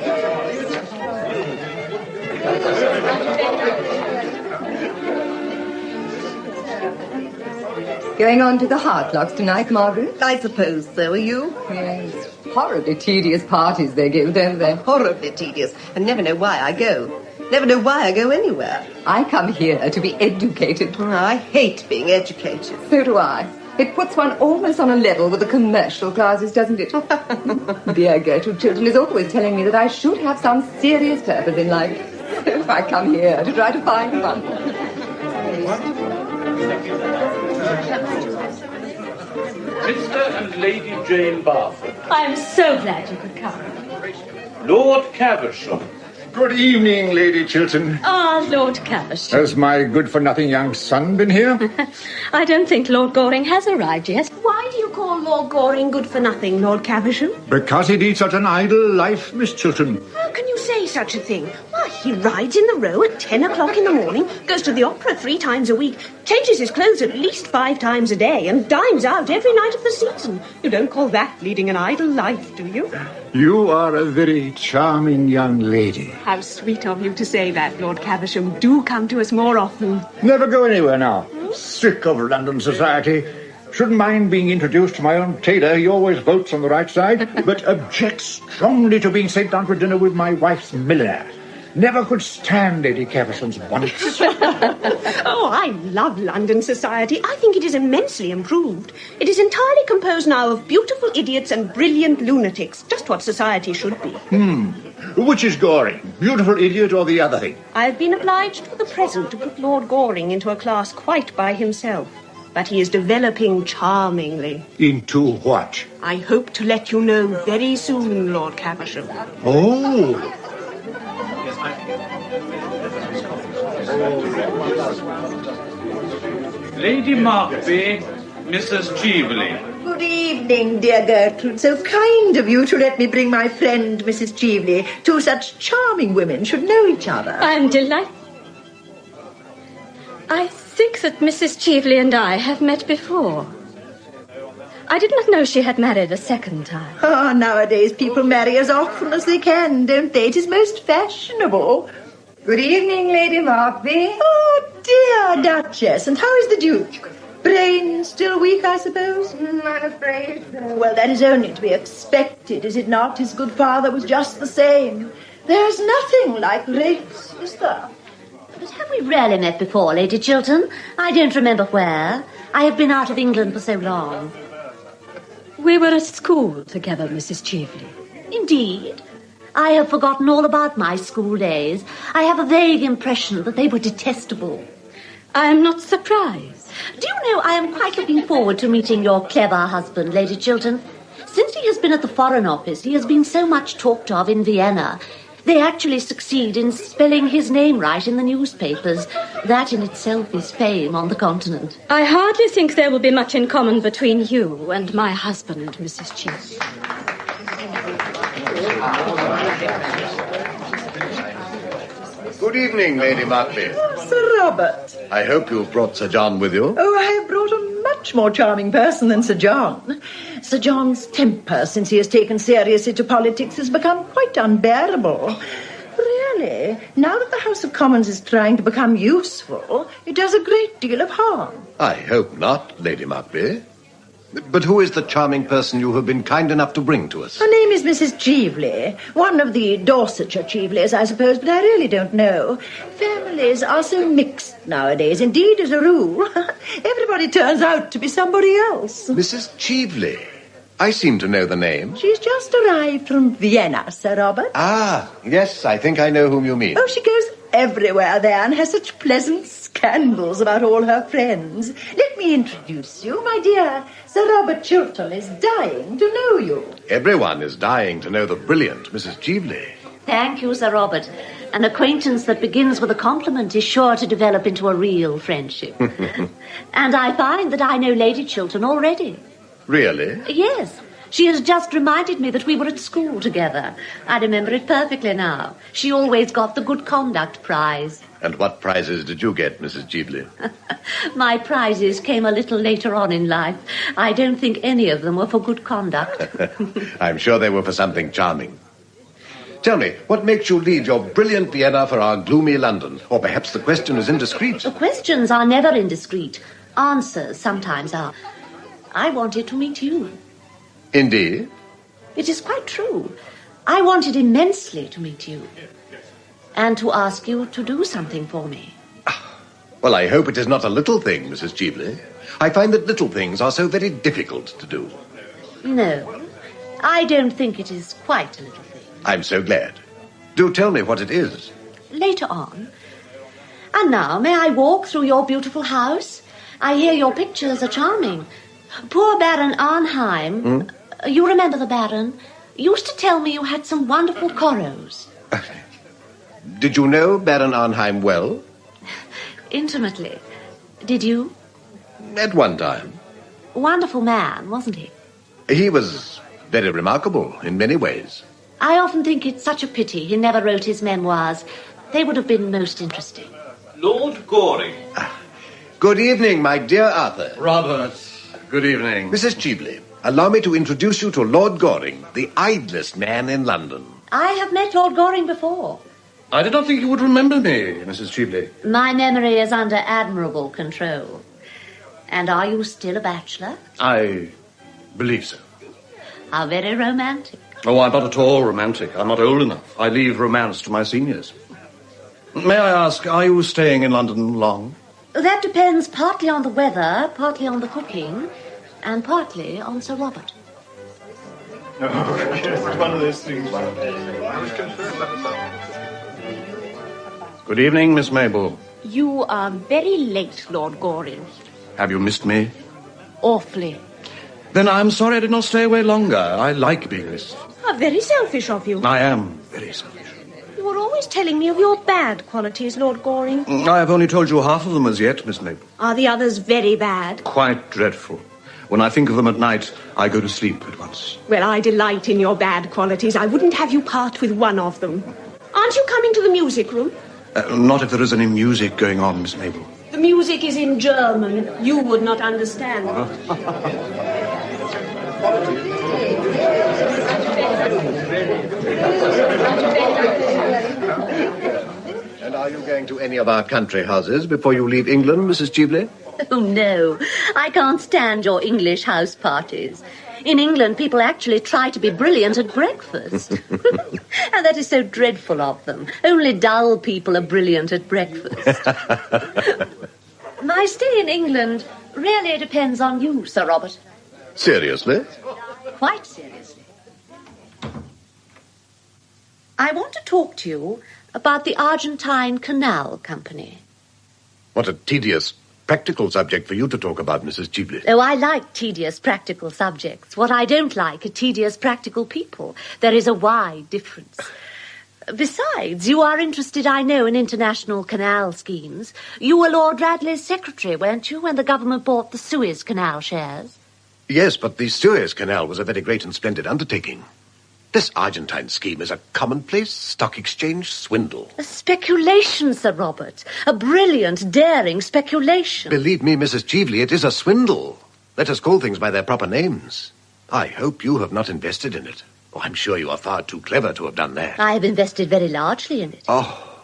Going on to the Hartlocks tonight, Margaret? I suppose so. Are you? Yes. Horribly tedious parties they give, don't they? Horribly tedious. And never know why I go. Never know why I go anywhere. I come here to be educated. Oh, I hate being educated. So do I. It puts one almost on a level with the commercial classes, doesn't it? Dear Gertrude Chiltern is always telling me that I should have some serious purpose in life. So if I come here to try to find one. Mr. and Lady Jane Barford. I'm so glad you could come. Lord Caversham. Good evening, Lady Chiltern. Ah, Lord Caversham. Has my good-for-nothing young son been here? I don't think Lord Goring has arrived yet. Why do you call Lord Goring good for nothing, Lord Caversham? Because he leads such an idle life, Miss Chiltern. How can you say such a thing? Why, he rides in the Row at 10 o'clock in the morning, goes to the opera 3 times a week, changes his clothes at least 5 times a day, and dines out every night of the season. You don't call that leading an idle life, do you? You are a very charming young lady. How sweet of you to say that, Lord Caversham. Do come to us more often. Never go anywhere now. Sick of London society. Shouldn't mind being introduced to my own tailor. He always votes on the right side, but objects strongly to being sent down for dinner with my wife's milliner. Never could stand Lady Caversham's bonnets. Oh, I love London society. I think it is immensely improved. It is entirely composed now of beautiful idiots and brilliant lunatics. Just what society should be. Which is Goring? Beautiful idiot or the other thing? I've been obliged for the present to put Lord Goring into a class quite by himself. But he is developing charmingly. Into what? I hope to let you know very soon, Lord Caversham. Oh! Lady Markby, Mrs. Cheveley. Good evening, dear Gertrude. So kind of you to let me bring my friend, Mrs. Cheveley. 2 such charming women should know each other. I'm delighted. I think that Mrs. Cheveley and I have met before. I did not know she had married a second time. Ah, nowadays people marry as often as they can, don't they? It is most fashionable. Good evening, Lady Markby. Oh, dear Duchess. And how is the Duke? Brain still weak, I suppose? I'm afraid so. Well, that is only to be expected, is it not? His good father was just the same. There's nothing like race, is there? But have we really met before, Lady Chiltern? I don't remember where. I have been out of England for so long. We were at school together, Mrs. Cheveley. Indeed. I have forgotten all about my school days. I have a vague impression that they were detestable. I am not surprised. Do you know, I am quite looking forward to meeting your clever husband, Lady Chiltern. Since he has been at the Foreign Office, he has been so much talked of in Vienna. They actually succeed in spelling his name right in the newspapers. That in itself is fame on the continent. I hardly think there will be much in common between you and my husband, Mrs. Cheveley. Good evening, Lady Markby. Sir Robert. I hope you've brought Sir John with you. Oh, I have brought a much more charming person than Sir John. Sir John's temper, since he has taken seriously to politics, has become quite unbearable. Really, now that the House of Commons is trying to become useful, it does a great deal of harm. I hope not, Lady Markby. But who is the charming person you have been kind enough to bring to us? Her name is Mrs. Cheveley, one of the Dorsetshire Cheveleys, I suppose, but I really don't know. Families are so mixed nowadays. Indeed, as a rule, everybody turns out to be somebody else. Mrs. Cheveley. I seem to know the name. She's just arrived from Vienna, Sir Robert. Ah, yes, I think I know whom you mean. Oh, she goes everywhere there and has such pleasant scandals about all her friends. Let me introduce you, my dear. Sir Robert Chiltern is dying to know you. Everyone is dying to know the brilliant Mrs. Cheveley. Thank you, Sir Robert. An acquaintance that begins with a compliment is sure to develop into a real friendship. And I find that I know Lady Chiltern already. Really? Yes. She has just reminded me that we were at school together. I remember it perfectly now. She always got the Good Conduct Prize. And what prizes did you get, Mrs. Cheveley? My prizes came a little later on in life. I don't think any of them were for good conduct. I'm sure they were for something charming. Tell me, what makes you leave your brilliant Vienna for our gloomy London? Or perhaps the question is indiscreet. The questions are never indiscreet. Answers sometimes are. I wanted to meet you. Indeed? It is quite true. I wanted immensely to meet you. And to ask you to do something for me. Well, I hope it is not a little thing, Mrs. Cheveley. I find that little things are so very difficult to do. No, I don't think it is quite a little thing. I'm so glad. Do tell me what it is. Later on. And now, may I walk through your beautiful house? I hear your pictures are charming. Poor Baron Arnheim, you remember the Baron, used to tell me you had some wonderful corals. Did you know Baron Arnheim well? Intimately. Did you? At one time. Wonderful man, wasn't he? He was very remarkable in many ways. I often think it's such a pity he never wrote his memoirs. They would have been most interesting. Lord Goring. Good evening, my dear Arthur. Robert. Good evening. Mrs. Cheveley, allow me to introduce you to Lord Goring, the idlest man in London. I have met Lord Goring before. I did not think you would remember me, Mrs. Cheveley. My memory is under admirable control. And are you still a bachelor? I believe so. How very romantic. Oh, I'm not at all romantic. I'm not old enough. I leave romance to my seniors. May I ask, are you staying in London long? That depends partly on the weather, partly on the cooking, and partly on Sir Robert. Oh, it's one of those things. Good evening, Miss Mabel. You are very late, Lord Goring. Have you missed me? Awfully. Then I'm sorry I did not stay away longer. I like being missed. How very selfish of you. I am very selfish. You are always telling me of your bad qualities, Lord Goring. I have only told you half of them as yet, Miss Mabel. Are the others very bad? Quite dreadful. When I think of them at night, I go to sleep at once. Well, I delight in your bad qualities. I wouldn't have you part with one of them. Aren't you coming to the music room? Not if there is any music going on, Miss Mabel. The music is in German. You would not understand. And are you going to any of our country houses before you leave England, Mrs. Cheveley? Oh, no. I can't stand your English house parties. In England, people actually try to be brilliant at breakfast. And that is so dreadful of them. Only dull people are brilliant at breakfast. My stay in England really depends on you, Sir Robert. Seriously? Quite seriously. I want to talk to you about the Argentine Canal Company. What a tedious practical subject for you to talk about, Mrs. Cheveley. Oh, I like tedious practical subjects. What I don't like are tedious practical people. There is a wide difference. Besides, you are interested, I know, in international canal schemes. You were Lord Radley's secretary, weren't you, when the government bought the Suez Canal shares? Yes, but the Suez Canal was a very great and splendid undertaking. This Argentine scheme is a commonplace stock exchange swindle. A speculation, Sir Robert. A brilliant, daring speculation. Believe me, Mrs. Cheveley, it is a swindle. Let us call things by their proper names. I hope you have not invested in it. Oh, I'm sure you are far too clever to have done that. I have invested very largely in it. Oh,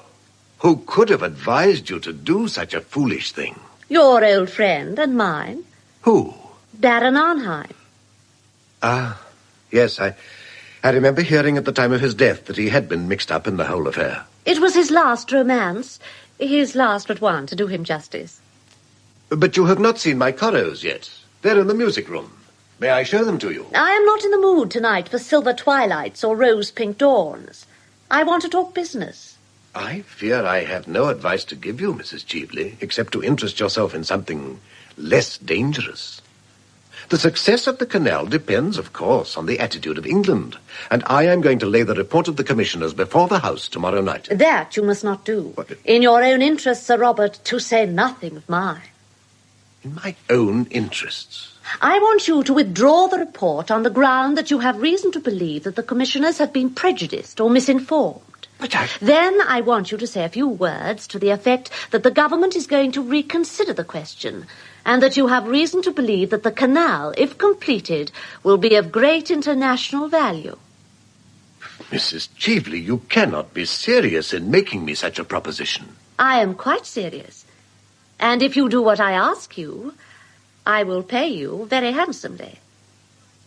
who could have advised you to do such a foolish thing? Your old friend and mine. Who? Baron Arnheim. Ah, yes, I remember hearing at the time of his death that he had been mixed up in the whole affair. It was his last romance. His last but one, to do him justice. But you have not seen my corals yet. They're in the music room. May I show them to you? I am not in the mood tonight for silver twilights or rose-pink dawns. I want to talk business. I fear I have no advice to give you, Mrs. Cheveley, except to interest yourself in something less dangerous. The success of the canal depends, of course, on the attitude of England, and I am going to lay the report of the commissioners before the House tomorrow night. That you must not do. In your own interests, Sir Robert, to say nothing of mine. In my own interests? I want you to withdraw the report on the ground that you have reason to believe that the commissioners have been prejudiced or misinformed. Then I want you to say a few words to the effect that the government is going to reconsider the question, and that you have reason to believe that the canal, if completed, will be of great international value. Mrs. Cheveley, you cannot be serious in making me such a proposition. I am quite serious. And if you do what I ask you, I will pay you very handsomely.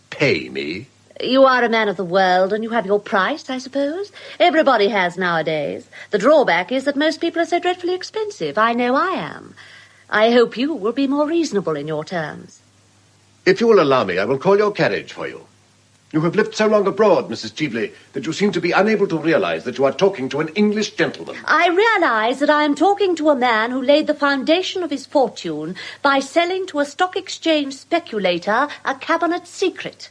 Pay me? You are a man of the world, and you have your price, I suppose. Everybody has nowadays. The drawback is that most people are so dreadfully expensive. I know I am. I hope you will be more reasonable in your terms. If you will allow me, I will call your carriage for you. You have lived so long abroad, Mrs. Cheveley, that you seem to be unable to realize that you are talking to an English gentleman. I realize that I am talking to a man who laid the foundation of his fortune by selling to a stock exchange speculator a cabinet secret.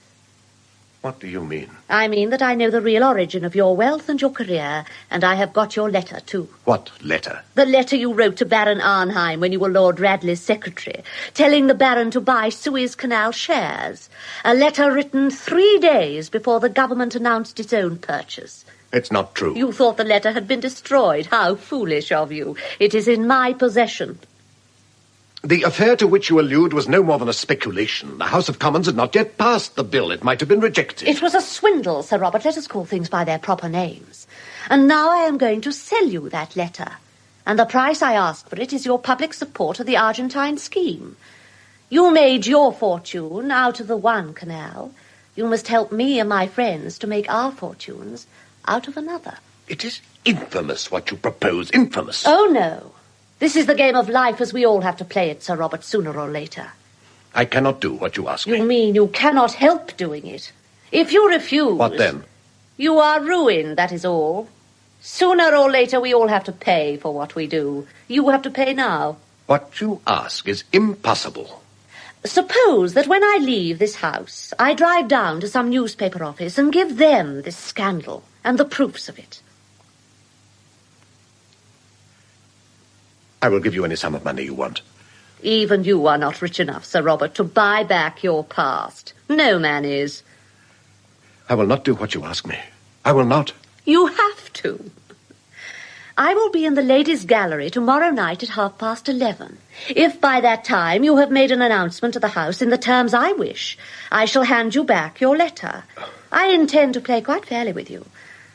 What do you mean? I mean that I know the real origin of your wealth and your career, and I have got your letter, too. What letter? The letter you wrote to Baron Arnheim when you were Lord Radley's secretary, telling the Baron to buy Suez Canal shares. A letter written 3 days before the government announced its own purchase. It's not true. You thought the letter had been destroyed. How foolish of you. It is in my possession. The affair to which you allude was no more than a speculation. The House of Commons had not yet passed the bill. It might have been rejected. It was a swindle, Sir Robert. Let us call things by their proper names. And now I am going to sell you that letter. And the price I ask for it is your public support of the Argentine scheme. You made your fortune out of the one canal. You must help me and my friends to make our fortunes out of another. It is infamous what you propose. Infamous. Oh, no. This is the game of life as we all have to play it, Sir Robert, sooner or later. I cannot do what you ask me. You mean you cannot help doing it? If you refuse... What then? You are ruined, that is all. Sooner or later we all have to pay for what we do. You have to pay now. What you ask is impossible. Suppose that when I leave this house, I drive down to some newspaper office and give them this scandal and the proofs of it. I will give you any sum of money you want. Even you are not rich enough, Sir Robert, to buy back your past. No man is. I will not do what you ask me. I will not. You have to. I will be in the ladies' gallery tomorrow night at 11:30. If by that time you have made an announcement to the House in the terms I wish, I shall hand you back your letter. I intend to play quite fairly with you.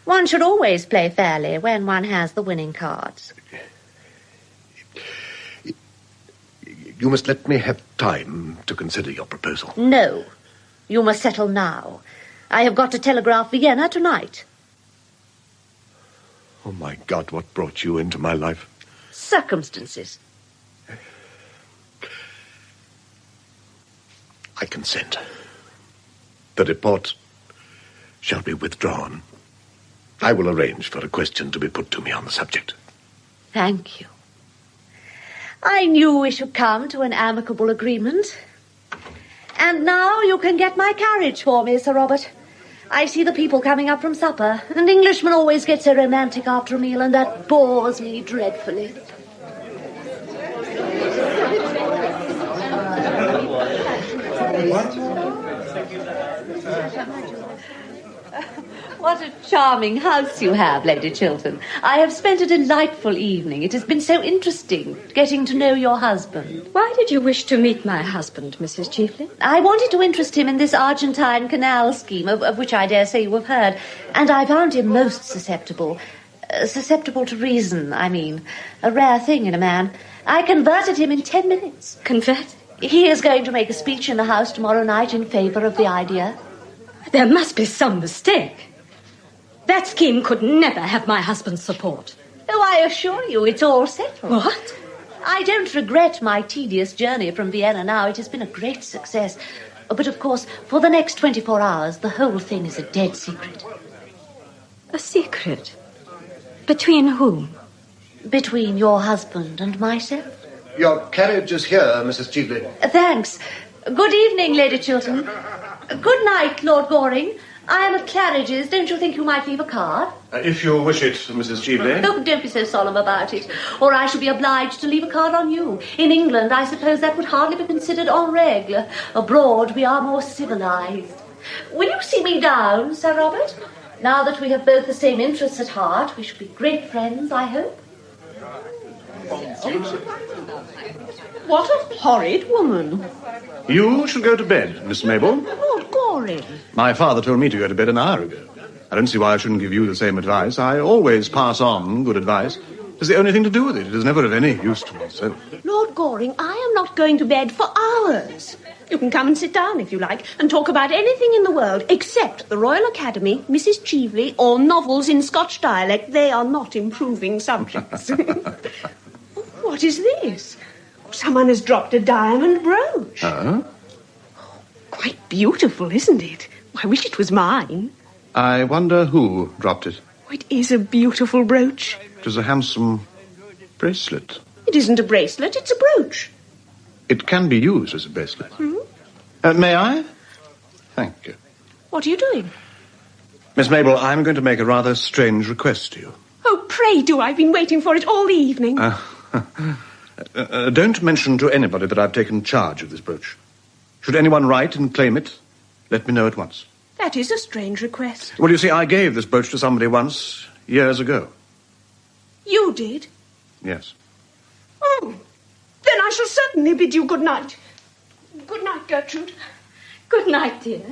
One should always play fairly when one has the winning cards. You must let me have time to consider your proposal. No. You must settle now. I have got to telegraph Vienna tonight. Oh, my God, what brought you into my life? Circumstances. I consent. The report shall be withdrawn. I will arrange for a question to be put to me on the subject. Thank you. I knew we should come to an amicable agreement. And now you can get my carriage for me, Sir Robert. I see the people coming up from supper, and Englishmen always get so romantic after a meal, and that bores me dreadfully. What a charming house you have, Lady Chiltern. I have spent a delightful evening. It has been so interesting getting to know your husband. Why did you wish to meet my husband, Mrs. Cheveley? I wanted to interest him in this Argentine canal scheme, of which I dare say you have heard, and I found him most susceptible. Susceptible to reason, I mean. A rare thing in a man. I converted him in 10 minutes. Converted? He is going to make a speech in the House tomorrow night in favour of the idea. There must be some mistake. That scheme could never have my husband's support. Oh, I assure you, it's all settled. What? I don't regret my tedious journey from Vienna now. It has been a great success. But, of course, for the next 24 hours, the whole thing is a dead secret. A secret? Between whom? Between your husband and myself. Your carriage is here, Mrs. Cheveley. Thanks. Good evening, Lady Chiltern. Good night, Lord Goring. I am at Claridge's. Don't you think you might leave a card? If you wish it, Mrs. Cheveley. Oh, don't be so solemn about it, or I shall be obliged to leave a card on you. In England, I suppose that would hardly be considered en règle. Abroad, we are more civilized. Will you see me down, Sir Robert? Now that we have both the same interests at heart, we shall be great friends, I hope. What a horrid woman. You shall go to bed, Miss Mabel. Lord Goring. My father told me to go to bed an hour ago. I don't see why I shouldn't give you the same advice. I always pass on good advice. It's the only thing to do with it. It is never of any use to myself. Lord Goring, I am not going to bed for hours. You can come and sit down if you like and talk about anything in the world except the Royal Academy, Mrs. Cheveley, or novels in Scotch dialect. They are not improving subjects. What is this? Someone has dropped a diamond brooch. Huh? Quite beautiful, isn't it? I wish it was mine. I wonder who dropped it. It is a beautiful brooch. It is a handsome bracelet. It isn't a bracelet, it's a brooch. It can be used as a bracelet. May I? Thank you. What are you doing? Miss Mabel, I'm going to make a rather strange request to you. Oh, pray do. I've been waiting for it all the evening. Don't mention to anybody that I've taken charge of this brooch. Should anyone write and claim it, let me know at once. That is a strange request. Well, you see, I gave this brooch to somebody once, years ago. You did? Yes. Oh, then I shall certainly bid you good night. Good night, Gertrude. Good night, dear.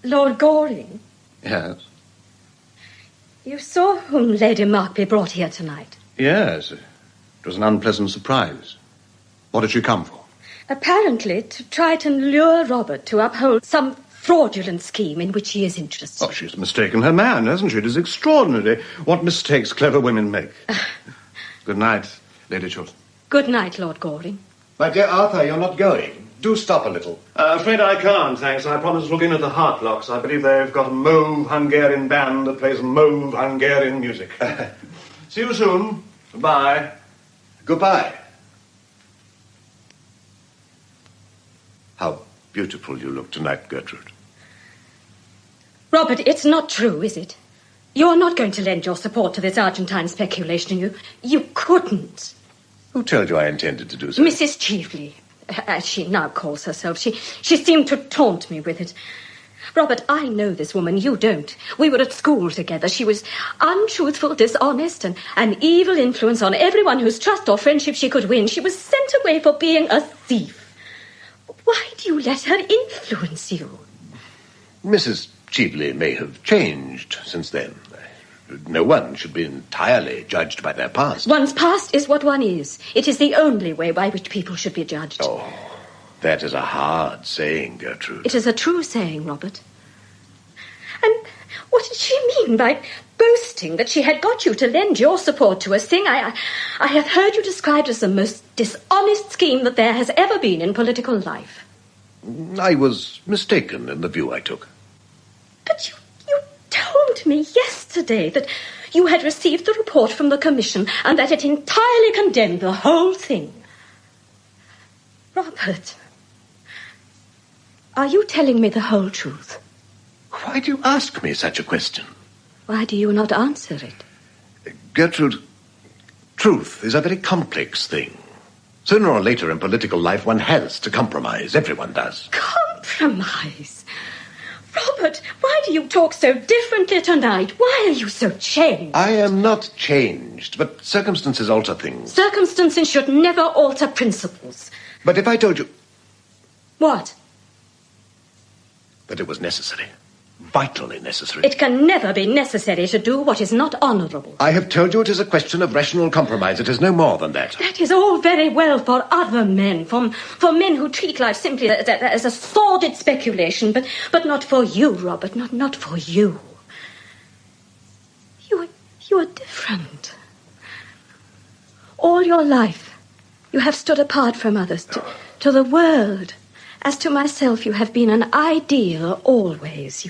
Lord Goring, Yes. you saw whom Lady Markby brought here tonight. Yes. It was an unpleasant surprise. What did she come for? Apparently to try to lure Robert to uphold some fraudulent scheme in which he is interested. Oh, she's mistaken her man, hasn't she? It is extraordinary what mistakes clever women make. Good night, Lady Chiltern. Good night, Lord Goring. My dear Arthur, you're not going. Do stop a little. Afraid I can't, thanks. I promised to look in at the Heartlocks. I believe they've got a mauve Hungarian band that plays mauve Hungarian music. See you soon. Goodbye. Goodbye. How beautiful you look tonight, Gertrude. Robert, it's not true, is it? You're not going to lend your support to this Argentine speculation, you couldn't. Who told you I intended to do so? Mrs. Cheveley, as she now calls herself. She seemed to taunt me with it. Robert, I know this woman, you don't. We were at school together. She was untruthful, dishonest, and an evil influence on everyone whose trust or friendship she could win. She was sent away for being a thief. Why do you let her influence you? Mrs. Cheveley may have changed since then. No one should be entirely judged by their past. One's past is what one is. It is the only way by which people should be judged. Oh, that is a hard saying, Gertrude. It is a true saying, Robert. And what did she mean by boasting that she had got you to lend your support to a thing I have heard you described as the most dishonest scheme that there has ever been in political life? I was mistaken in the view I took. But you told me yesterday that you had received the report from the Commission and that it entirely condemned the whole thing. Robert, are you telling me the whole truth? Why do you ask me such a question? Why do you not answer it? Gertrude, truth is a very complex thing. Sooner or later in political life, one has to compromise. Everyone does. Compromise? Robert! Robert, why do you talk so differently tonight? Why are you so changed? I am not changed, but circumstances alter things. Circumstances should never alter principles. But if I told you... What? That it was necessary. Vitally necessary. It can never be necessary to do what is not honourable. I have told you it is a question of rational compromise. It is no more than that. That is all very well for other men, for men who treat life simply as a sordid speculation, but not for you, Robert, not for you. You are different. All your life, you have stood apart from others, to the world. As to myself, you have been an ideal always.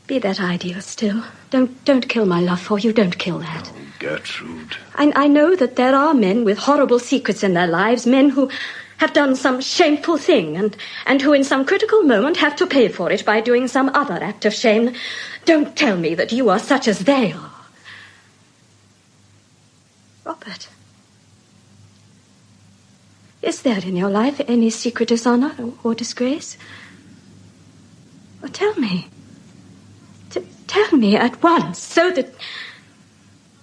Be that ideal still. Don't kill my love for you. Don't kill that. Oh, Gertrude. I know that there are men with horrible secrets in their lives, men who have done some shameful thing and who in some critical moment have to pay for it by doing some other act of shame. Don't tell me that you are such as they are. Robert. Is there in your life any secret dishonor or disgrace? Well, tell me. Tell me at once, so that...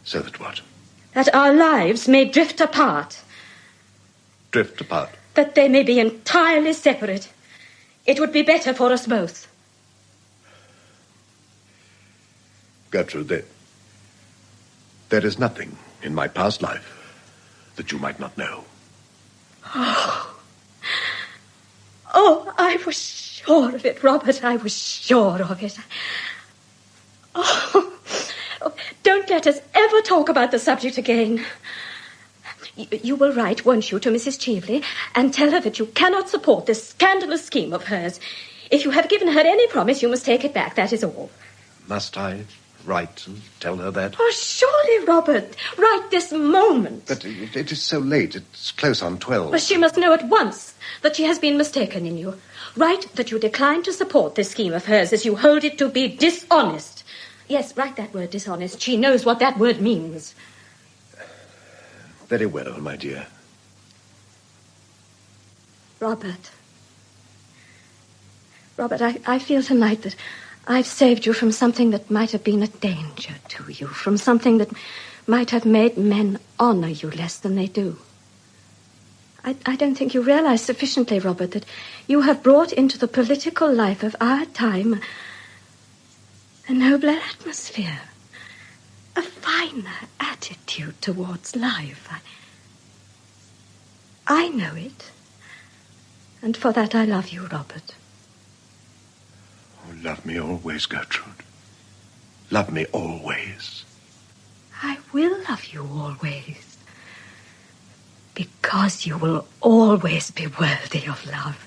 So that what? That our lives may drift apart. Drift apart? That they may be entirely separate. It would be better for us both. Gertrude, there is nothing in my past life that you might not know. Oh, I was sure of it, Robert. I was sure of it. Oh, don't let us ever talk about the subject again. You will write, won't you, to Mrs. Cheveley and tell her that you cannot support this scandalous scheme of hers. If you have given her any promise, you must take it back, that is all. Must I write and tell her that? Oh, surely, Robert. Right this moment. But it is so late. It's close on 12. Well, she must know at once that she has been mistaken in you. Write that you decline to support this scheme of hers as you hold it to be dishonest. Yes, write that word, dishonest. She knows what that word means. Very well, my dear. Robert, I feel tonight that I've saved you from something that might have been a danger to you, from something that might have made men honor you less than they do. I don't think you realize sufficiently, Robert, that you have brought into the political life of our time a nobler atmosphere, a finer attitude towards life. I know it, and for that I love you, Robert. Oh, love me always, Gertrude. Love me always. I will love you always, because you will always be worthy of love.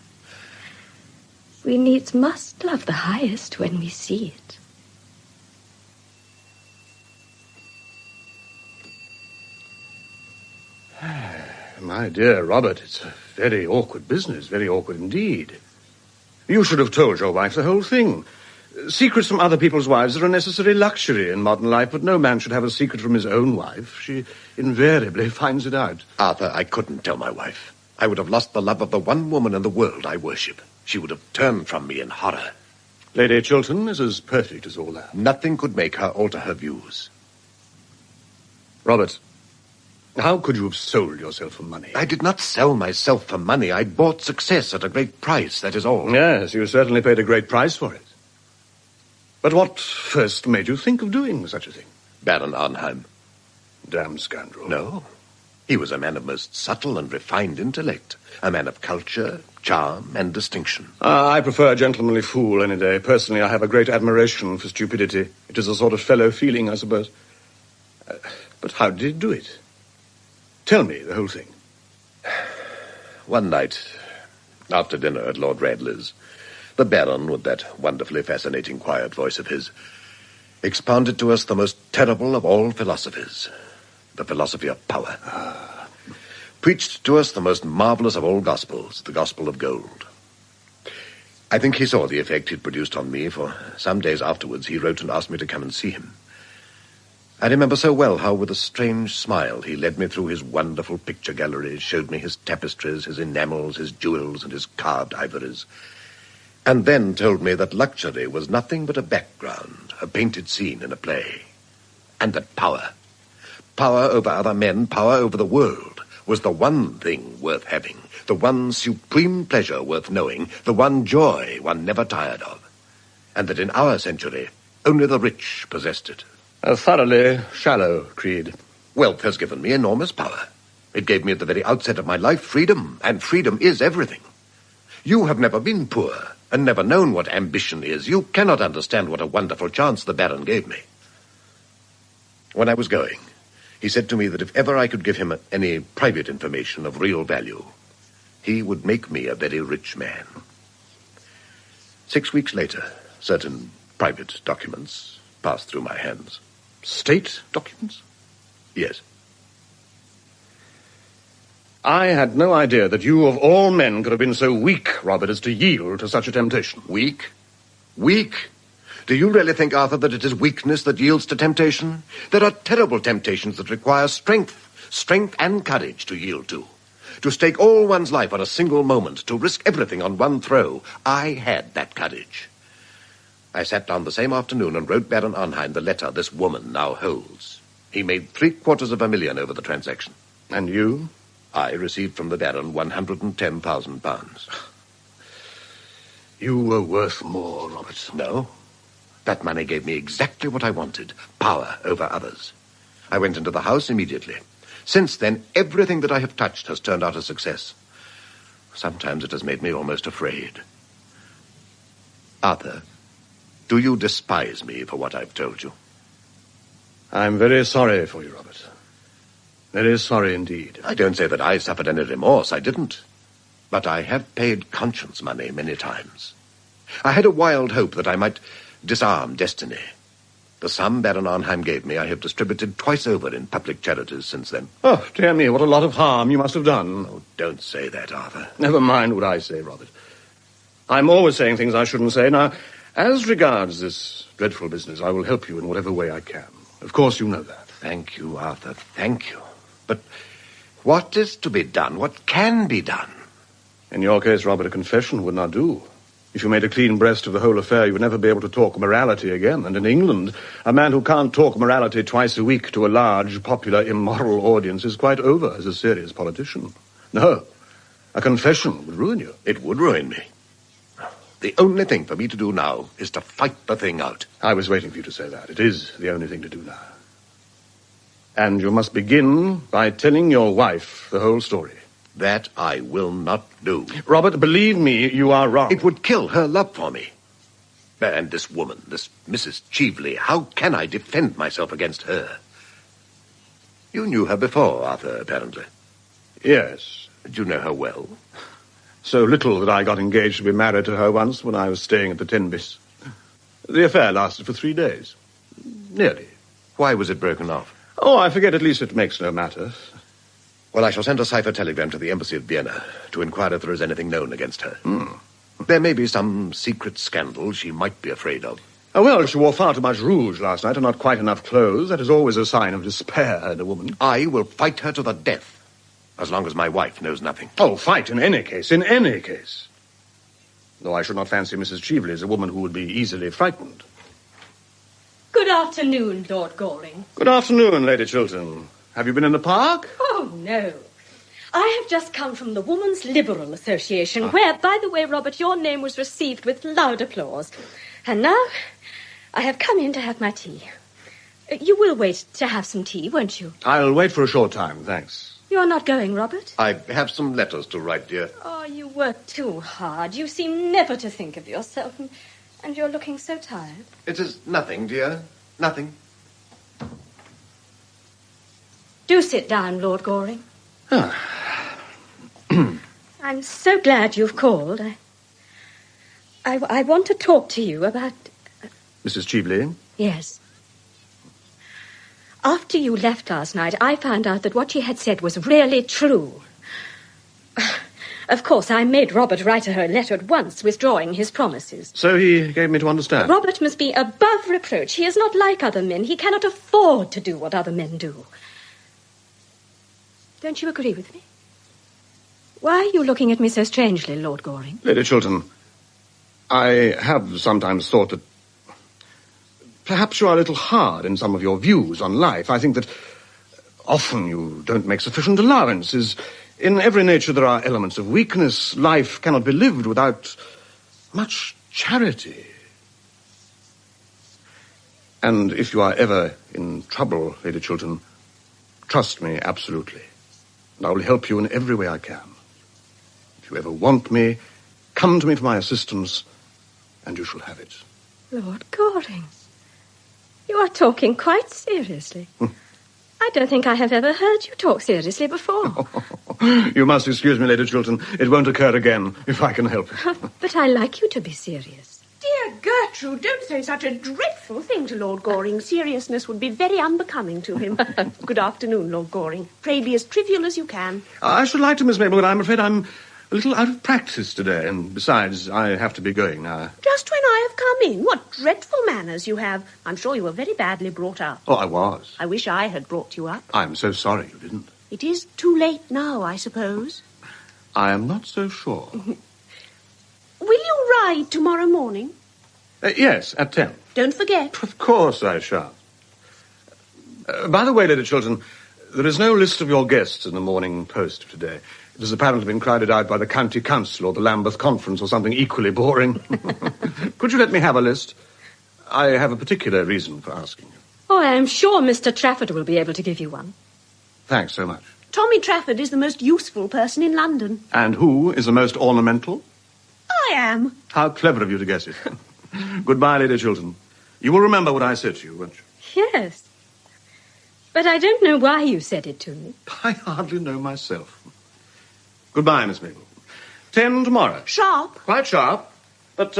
We needs must love the highest when we see it. My dear Robert, it's a very awkward business, very awkward indeed. You should have told your wife the whole thing. Secrets from other people's wives are a necessary luxury in modern life, but no man should have a secret from his own wife. She invariably finds it out. Arthur, I couldn't tell my wife. I would have lost the love of the one woman in the world I worship. She would have turned from me in horror. Lady Chiltern is as perfect as all that. Nothing could make her alter her views. Robert, how could you have sold yourself for money? I did not sell myself for money. I bought success at a great price, that is all. Yes, you certainly paid a great price for it. But what first made you think of doing such a thing? Baron Arnheim. Damned scoundrel. No. He was a man of most subtle and refined intellect. A man of culture, charm, and distinction. I prefer a gentlemanly fool any day. Personally, I have a great admiration for stupidity. It is a sort of fellow feeling, I suppose. But how did he do it? Tell me the whole thing. One night, after dinner at Lord Radley's, the Baron, with that wonderfully fascinating quiet voice of his, expounded to us the most terrible of all philosophies, the philosophy of power. Preached to us the most marvelous of all gospels, the gospel of gold. I think he saw the effect he'd produced on me, for some days afterwards he wrote and asked me to come and see him. I remember so well how, with a strange smile, he led me through his wonderful picture galleries, showed me his tapestries, his enamels, his jewels, and his carved ivories. and then told me that luxury was nothing but a background, a painted scene in a play, and that power over other men, power over the world, was the one thing worth having, the one supreme pleasure worth knowing, the one joy one never tired of, and that in our century only the rich possessed it. A thoroughly shallow creed. Wealth has given me enormous power. It gave me at the very outset of my life freedom, and freedom is everything. You have never been poor, and never known what ambition is. You cannot understand what a wonderful chance the Baron gave me. When I was going, he said to me that if ever I could give him any private information of real value, he would make me a very rich man. 6 weeks later, certain private documents passed through my hands. State documents? Yes. I had no idea that you, of all men, could have been so weak, Robert, as to yield to such a temptation. Weak? Weak? Do you really think, Arthur, that it is weakness that yields to temptation? There are terrible temptations that require strength and courage to yield to. To stake all one's life on a single moment, to risk everything on one throw. I had that courage. I sat down the same afternoon and wrote Baron Arnheim the letter this woman now holds. He made £750,000 over the transaction. And you? I received from the Baron £110,000. You were worth more, Robert. No. That money gave me exactly what I wanted, power over others. I went into the house immediately. Since then, everything that I have touched has turned out a success. Sometimes it has made me almost afraid. Arthur, do you despise me for what I've told you? I'm very sorry for you, Robert. Very sorry indeed. I don't say that I suffered any remorse. I didn't. But I have paid conscience money many times. I had a wild hope that I might disarm destiny. The sum Baron Arnheim gave me I have distributed twice over in public charities since then. Oh, dear me, what a lot of harm you must have done. Oh, don't say that, Arthur. Never mind what I say, Robert. I'm always saying things I shouldn't say. Now, as regards this dreadful business, I will help you in whatever way I can. Of course you know that. Thank you, Arthur, thank you. But what is to be done? What can be done? In your case, Robert, a confession would not do. If you made a clean breast of the whole affair, you would never be able to talk morality again. And in England, a man who can't talk morality twice a week to a large, popular, immoral audience is quite over as a serious politician. No, a confession would ruin you. It would ruin me. The only thing for me to do now is to fight the thing out. I was waiting for you to say that. It is the only thing to do now. And you must begin by telling your wife the whole story. That I will not do. Robert, believe me, you are wrong. It would kill her love for me. And this woman, this Mrs. Cheveley, how can I defend myself against her? You knew her before, Arthur, apparently. Yes. Did you know her well? So little that I got engaged to be married to her once when I was staying at the Tenbys. The affair lasted for 3 days. Nearly. Why was it broken off? Oh, I forget. At least it makes no matter. Well, I shall send a cipher telegram to the embassy of Vienna to inquire if there is anything known against her. There may be some secret scandal she might be afraid of. Oh, well, she wore far too much rouge last night and not quite enough clothes. That is always a sign of despair in a woman. I will fight her to the death, as long as my wife knows nothing. Oh, fight in any case, in any case. Though I should not fancy Mrs. Cheveley as a woman who would be easily frightened. Good afternoon, Lord Goring. Good afternoon, Lady Chiltern. Have you been in the park? Oh, no. I have just come from the Woman's Liberal Association, where, by the way, Robert, your name was received with loud applause. And now I have come in to have my tea. You will wait to have some tea, won't you? I'll wait for a short time, thanks. You are not going, Robert? I have some letters to write, dear. Oh, you work too hard. You seem never to think of yourself, and you're looking so tired. It is nothing, dear. Nothing. Do sit down, Lord Goring. I'm so glad you've called. I want to talk to you about... Mrs. Cheveley? Yes. After you left last night, I found out that what she had said was really true. Of course, I made Robert write her a letter at once, withdrawing his promises. So he gave me to understand. Robert must be above reproach. He is not like other men. He cannot afford to do what other men do. Don't you agree with me? Why are you looking at me so strangely, Lord Goring? Lady Chiltern, I have sometimes thought that perhaps you are a little hard in some of your views on life. I think that often you don't make sufficient allowances. In every nature there are elements of weakness. Life cannot be lived without much charity. And if you are ever in trouble, Lady Chiltern, trust me absolutely. And I will help you in every way I can. If you ever want me, come to me for my assistance, and you shall have it. Lord Goring, you are talking quite seriously. I don't think I have ever heard you talk seriously before. You must excuse me, Lady Chiltern. It won't occur again, if I can help it. But I like you to be serious. Dear Gertrude, don't say such a dreadful thing to Lord Goring. Seriousness would be very unbecoming to him. Good afternoon, Lord Goring. Pray be as trivial as you can. I should like to, Miss Mabel, but I'm afraid I'm a little out of practice today, and besides, I have to be going now. Just when I have come in. What dreadful manners you have. I'm sure you were very badly brought up. Oh, I was. I wish I had brought you up. I'm so sorry you didn't. It is too late now, I suppose. I am not so sure. Will you ride tomorrow morning? Yes, at 10. Don't forget. Of course I shall. By the way, Lady Chiltern, there is no list of your guests in the Morning Post of today. It has apparently been crowded out by the County Council or the Lambeth Conference or something equally boring. Could you let me have a list? I have a particular reason for asking you. Oh, I am sure Mr. Trafford will be able to give you one. Thanks so much. Tommy Trafford is the most useful person in London. And who is the most ornamental? I am. How clever of you to guess it. Goodbye, Lady Chiltern. You will remember what I said to you, won't you? Yes. But I don't know why you said it to me. I hardly know myself. Goodbye, Miss Mabel. 10 tomorrow. Sharp? Quite sharp. But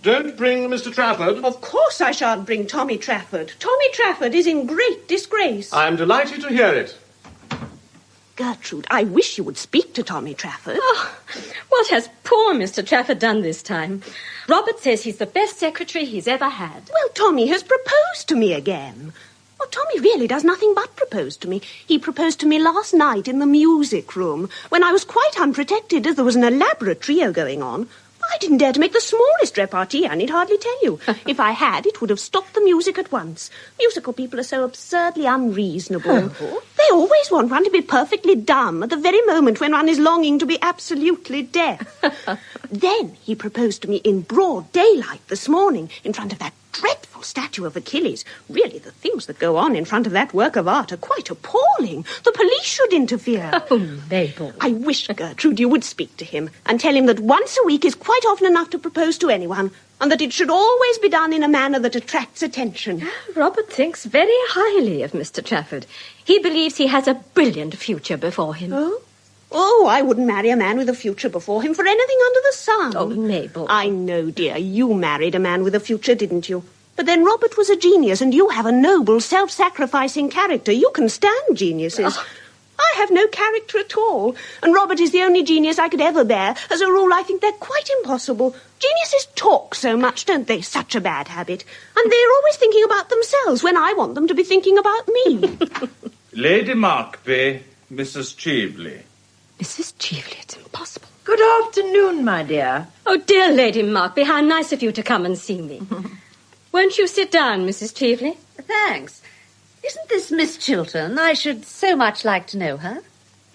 don't bring Mr. Trafford. Of course I shan't bring Tommy Trafford. Tommy Trafford is in great disgrace. I'm delighted to hear it. Gertrude, I wish you would speak to Tommy Trafford. Oh, what has poor Mr. Trafford done this time? Robert says he's the best secretary he's ever had. Well, Tommy has proposed to me again. Well, Tommy really does nothing but propose to me. He proposed to me last night in the music room, when I was quite unprotected, as there was an elaborate trio going on. I didn't dare to make the smallest repartee, I need hardly tell you. If I had, it would have stopped the music at once. Musical people are so absurdly unreasonable. They always want one to be perfectly dumb at the very moment when one is longing to be absolutely deaf. Then he proposed to me in broad daylight this morning, in front of that dreadful statue of Achilles. Really, the things that go on in front of that work of art are quite appalling. The police should interfere. Oh, Mabel. I wish, Gertrude, you would speak to him and tell him that once a week is quite often enough to propose to anyone, and that it should always be done in a manner that attracts attention. Robert thinks very highly of Mr. Trafford. He believes he has a brilliant future before him. Oh? Oh, I wouldn't marry a man with a future before him for anything under the sun. Oh, Mabel. I know, dear. You married a man with a future, didn't you? But then Robert was a genius, and you have a noble, self-sacrificing character. You can stand geniuses. Oh. I have no character at all, and Robert is the only genius I could ever bear. As a rule, I think they're quite impossible. Geniuses talk so much, don't they? Such a bad habit. And they're always thinking about themselves when I want them to be thinking about me. Lady Markby, Mrs. Cheveley. Mrs. Cheveley, it's impossible. Good afternoon, my dear. Oh, dear Lady Markby, how nice of you to come and see me. Won't you sit down, Mrs. Cheveley? Thanks. Isn't this Miss Chiltern? I should so much like to know her.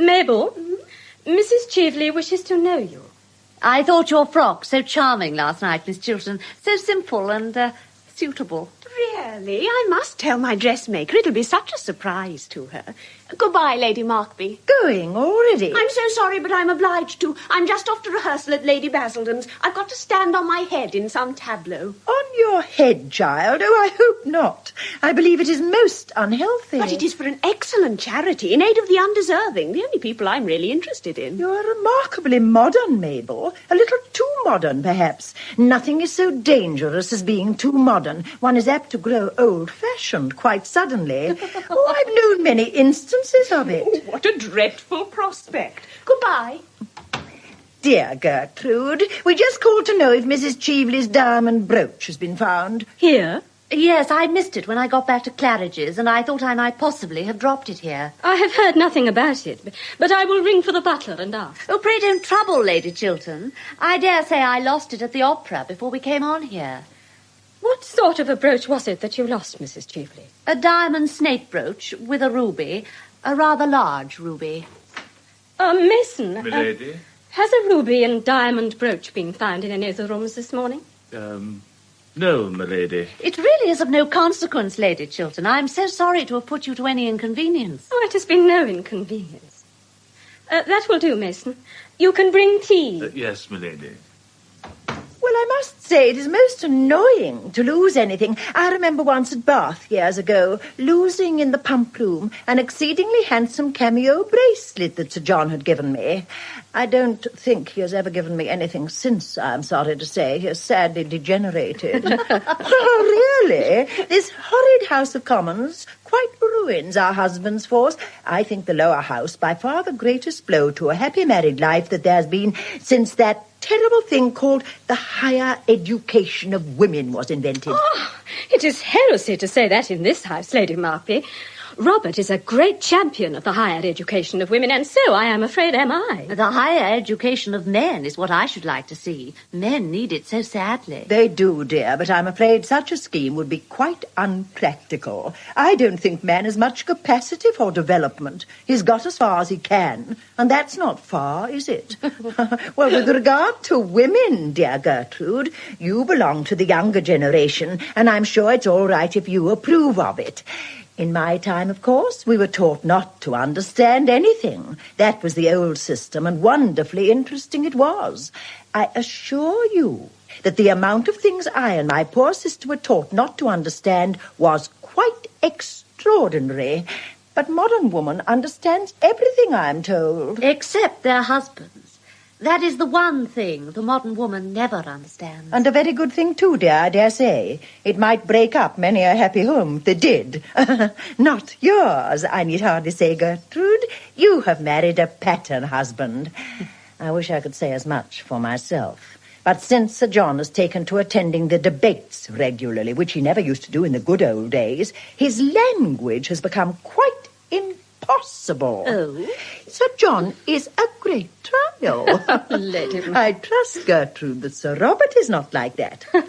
Mabel, Mrs. Cheveley wishes to know you. I thought your frock so charming last night, Miss Chiltern. So simple and suitable. Really? I must tell my dressmaker. It'll be such a surprise to her. Goodbye, Lady Markby. Going already? I'm so sorry, but I'm obliged to. I'm just off to rehearsal at Lady Basildon's. I've got to stand on my head in some tableau. On your head, child? Oh, I hope not. I believe it is most unhealthy. But it is for an excellent charity in aid of the undeserving, the only people I'm really interested in. You're remarkably modern, Mabel. A little too modern, perhaps. Nothing is so dangerous as being too modern. One is apt to grow old-fashioned quite suddenly. Oh, I've known many instances of it. Oh, what a dreadful prospect. Goodbye. Dear Gertrude, we just called to know if Mrs. Cheveley's diamond brooch has been found. Here? Yes, I missed it when I got back to Claridge's, and I thought I might possibly have dropped it here. I have heard nothing about it, but I will ring for the butler and ask. Oh, pray don't trouble, Lady Chiltern. I dare say I lost it at the opera before we came on here. What sort of a brooch was it that you lost, Mrs. Cheveley? A diamond snake brooch with a ruby, a rather large ruby. Mason. Milady? Has a ruby and diamond brooch been found in any of the rooms this morning? No, milady. It really is of no consequence, Lady Chiltern. I'm so sorry to have put you to any inconvenience. Oh, it has been no inconvenience. That will do, Mason. You can bring tea. Yes, milady. Well, I must say it is most annoying to lose anything. I remember once at Bath years ago, losing in the pump room an exceedingly handsome cameo bracelet that Sir John had given me. I don't think he has ever given me anything since, I'm sorry to say. He has sadly degenerated. Oh, really? This horrid House of Commons quite ruins our husbands' force. I think the lower house by far the greatest blow to a happy married life that there's been since that terrible thing called the higher education of women was invented. Oh, it is heresy to say that in this house, Lady Markby. Robert is a great champion of the higher education of women, and so, I am afraid, am I. The higher education of men is what I should like to see. Men need it so sadly. They do, dear, but I'm afraid such a scheme would be quite unpractical. I don't think man has much capacity for development. He's got as far as he can, and that's not far, is it? Well, with regard to women, dear Gertrude, you belong to the younger generation, and I'm sure it's all right if you approve of it. In my time, of course, we were taught not to understand anything. That was the old system, and wonderfully interesting it was. I assure you that the amount of things I and my poor sister were taught not to understand was quite extraordinary. But modern woman understands everything, I'm told. Except their husbands. That is the one thing the modern woman never understands. And a very good thing, too, dear, I dare say. It might break up many a happy home if they did. Not yours, I need hardly say, Gertrude. You have married a pattern husband. I wish I could say as much for myself. But since Sir John has taken to attending the debates regularly, which he never used to do in the good old days, his language has become quite impossible. Oh? Sir John is a great trial. Lady Markby. I trust, Gertrude, that Sir Robert is not like that. But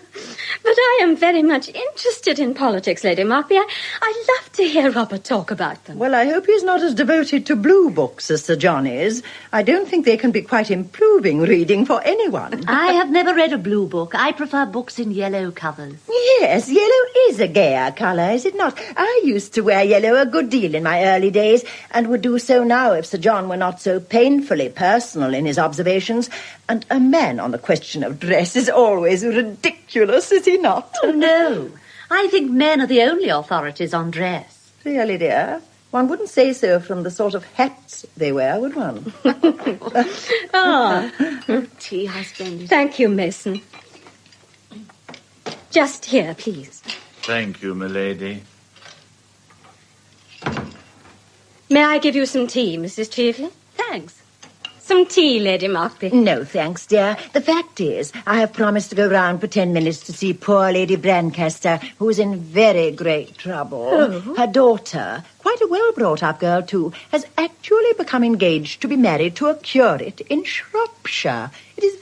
I am very much interested in politics, Lady Markby. I love to hear Robert talk about them. Well, I hope he's not as devoted to blue books as Sir John is. I don't think they can be quite improving reading for anyone. I have never read a blue book. I prefer books in yellow covers. Yes, yellow is a gayer colour, is it not? I used to wear yellow a good deal in my early days, and would do so now if Sir John were not so painfully personal in his observations. And a man on the question of dress is always ridiculous, is he not? Oh, no. I think men are the only authorities on dress. Really, dear? One wouldn't say so from the sort of hats they wear, would one? Tea, husband. Thank you, Mason. Just here, please. Thank you, milady. May I give you some tea, Mrs. Cheveley? Thanks. Some tea, Lady Markby. No, thanks, dear. The fact is, I have promised to go round for 10 minutes to see poor Lady Brancaster, who is in very great trouble. Oh. Her daughter, quite a well-brought-up girl, too, has actually become engaged to be married to a curate in Shropshire. It is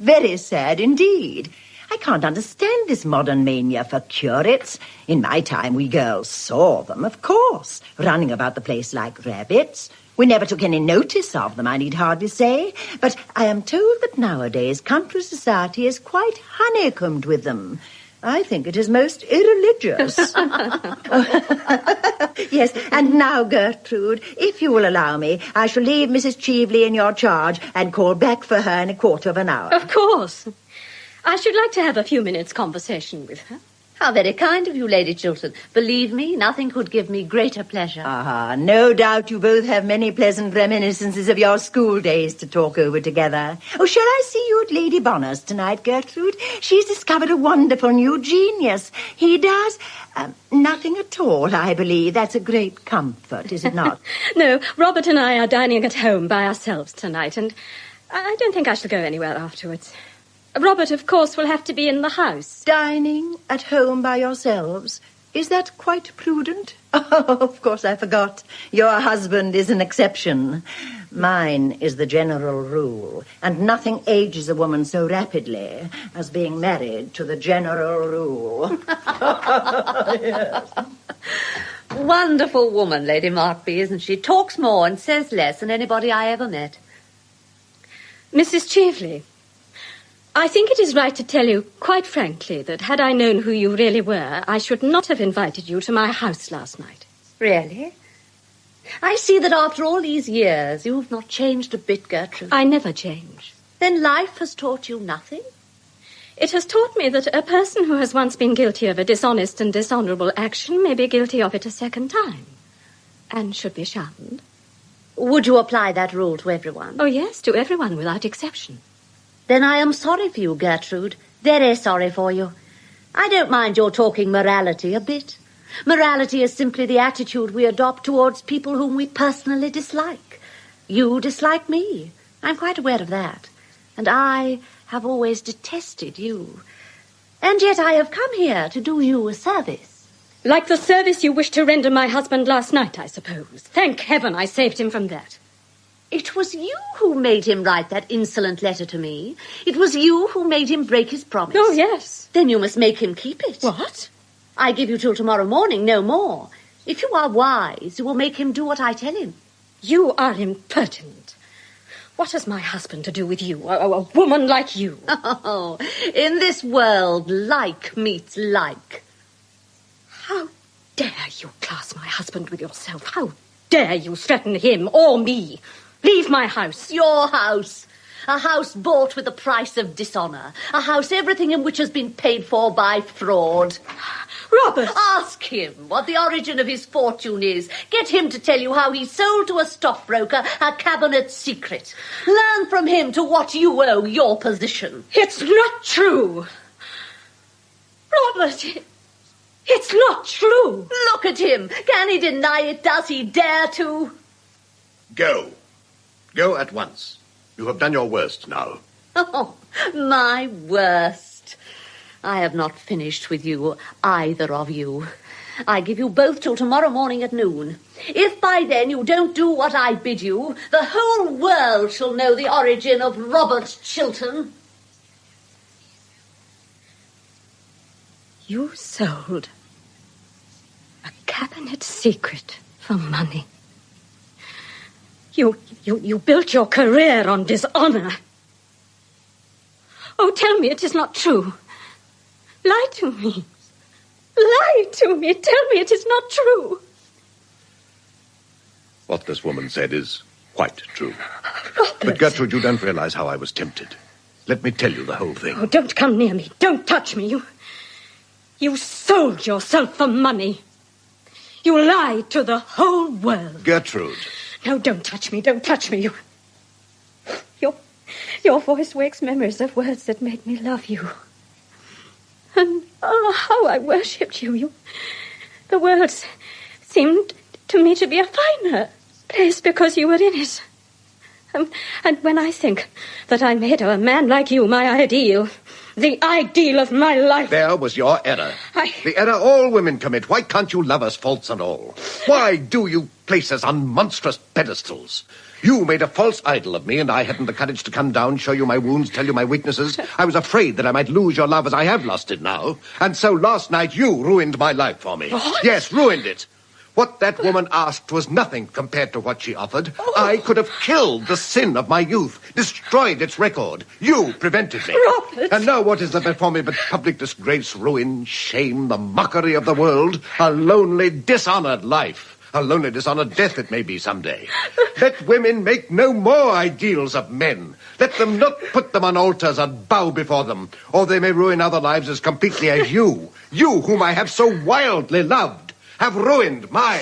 very sad indeed. I can't understand this modern mania for curates. In my time, we girls saw them, of course, running about the place like rabbits. We never took any notice of them, I need hardly say. But I am told that nowadays country society is quite honeycombed with them. I think it is most irreligious. Yes, and now, Gertrude, if you will allow me, I shall leave Mrs. Cheveley in your charge and call back for her in a quarter of an hour. Of course. I should like to have a few minutes' conversation with her. How very kind of you, Lady Chiltern. Believe me, nothing could give me greater pleasure. No doubt you both have many pleasant reminiscences of your school days to talk over together. Oh, shall I see you at Lady Bonner's tonight, Gertrude? She's discovered a wonderful new genius. He does nothing at all, I believe. That's a great comfort, is it not? No, Robert and I are dining at home by ourselves tonight, and I don't think I shall go anywhere afterwards. Robert, of course, will have to be in the house. Dining at home by yourselves? Is that quite prudent? Oh, of course, I forgot. Your husband is an exception. Mine is the general rule, and nothing ages a woman so rapidly as being married to the general rule. Yes. Wonderful woman, Lady Markby, isn't she? Talks more and says less than anybody I ever met. Mrs. Cheveley, I think it is right to tell you quite frankly that had I known who you really were, I should not have invited you to my house last night. Really? I see that after all these years you have not changed a bit, Gertrude. I never change. Then life has taught you nothing? It has taught me that a person who has once been guilty of a dishonest and dishonourable action may be guilty of it a second time, and should be shunned. Would you apply that rule to everyone? Oh, yes, to everyone without exception. Then I am sorry for you, Gertrude. Very sorry for you. I don't mind your talking morality a bit. Morality is simply the attitude we adopt towards people whom we personally dislike. You dislike me. I'm quite aware of that. And I have always detested you. And yet I have come here to do you a service. Like the service you wished to render my husband last night, I suppose. Thank heaven I saved him from that. It was you who made him write that insolent letter to me. It was you who made him break his promise. Oh, yes. Then you must make him keep it. What? I give you till tomorrow morning, no more. If you are wise, you will make him do what I tell him. You are impertinent. What has my husband to do with you, a woman like you? Oh, in this world, like meets like. How dare you class my husband with yourself? How dare you threaten him or me? Leave my house. Your house. A house bought with the price of dishonour. A house everything in which has been paid for by fraud. Robert! Ask him what the origin of his fortune is. Get him to tell you how he sold to a stockbroker a cabinet secret. Learn from him to what you owe your position. It's not true. Robert, it's not true. Look at him. Can he deny it? Does he dare to? Go. Go at once. You have done your worst now. Oh, my worst. I have not finished with you, either of you. I give you both till tomorrow morning at noon. If by then you don't do what I bid you, the whole world shall know the origin of Robert Chiltern. You sold a cabinet secret for money. You built your career on dishonour. Oh, tell me it is not true. Lie to me. Lie to me. Tell me it is not true. What this woman said is quite true. Robert. But Gertrude, you don't realize how I was tempted. Let me tell you the whole thing. Oh, don't come near me. Don't touch me. You sold yourself for money. You lied to the whole world. Gertrude. No, don't touch me. Don't touch me. Your voice wakes memories of words that made me love you. And how I worshipped you. The world seemed to me to be a finer place because you were in it. And when I think that I made a man like you my ideal, the ideal of my life... There was your error. The error all women commit. Why can't you love us, faults and all? Why do you place us on monstrous pedestals? You made a false idol of me, and I hadn't the courage to come down, show you my wounds, tell you my weaknesses. I was afraid that I might lose your love as I have lost it now. And so last night you ruined my life for me. What? Yes, ruined it. What that woman asked was nothing compared to what she offered. I could have killed the sin of my youth, destroyed its record. You prevented me. Robert! And now what is there before me but public disgrace, ruin, shame, the mockery of the world, a lonely, dishonoured life. A lonely, dishonoured death it may be someday. Let women make no more ideals of men. Let them not put them on altars and bow before them, or they may ruin other lives as completely as you whom I have so wildly loved, have ruined mine.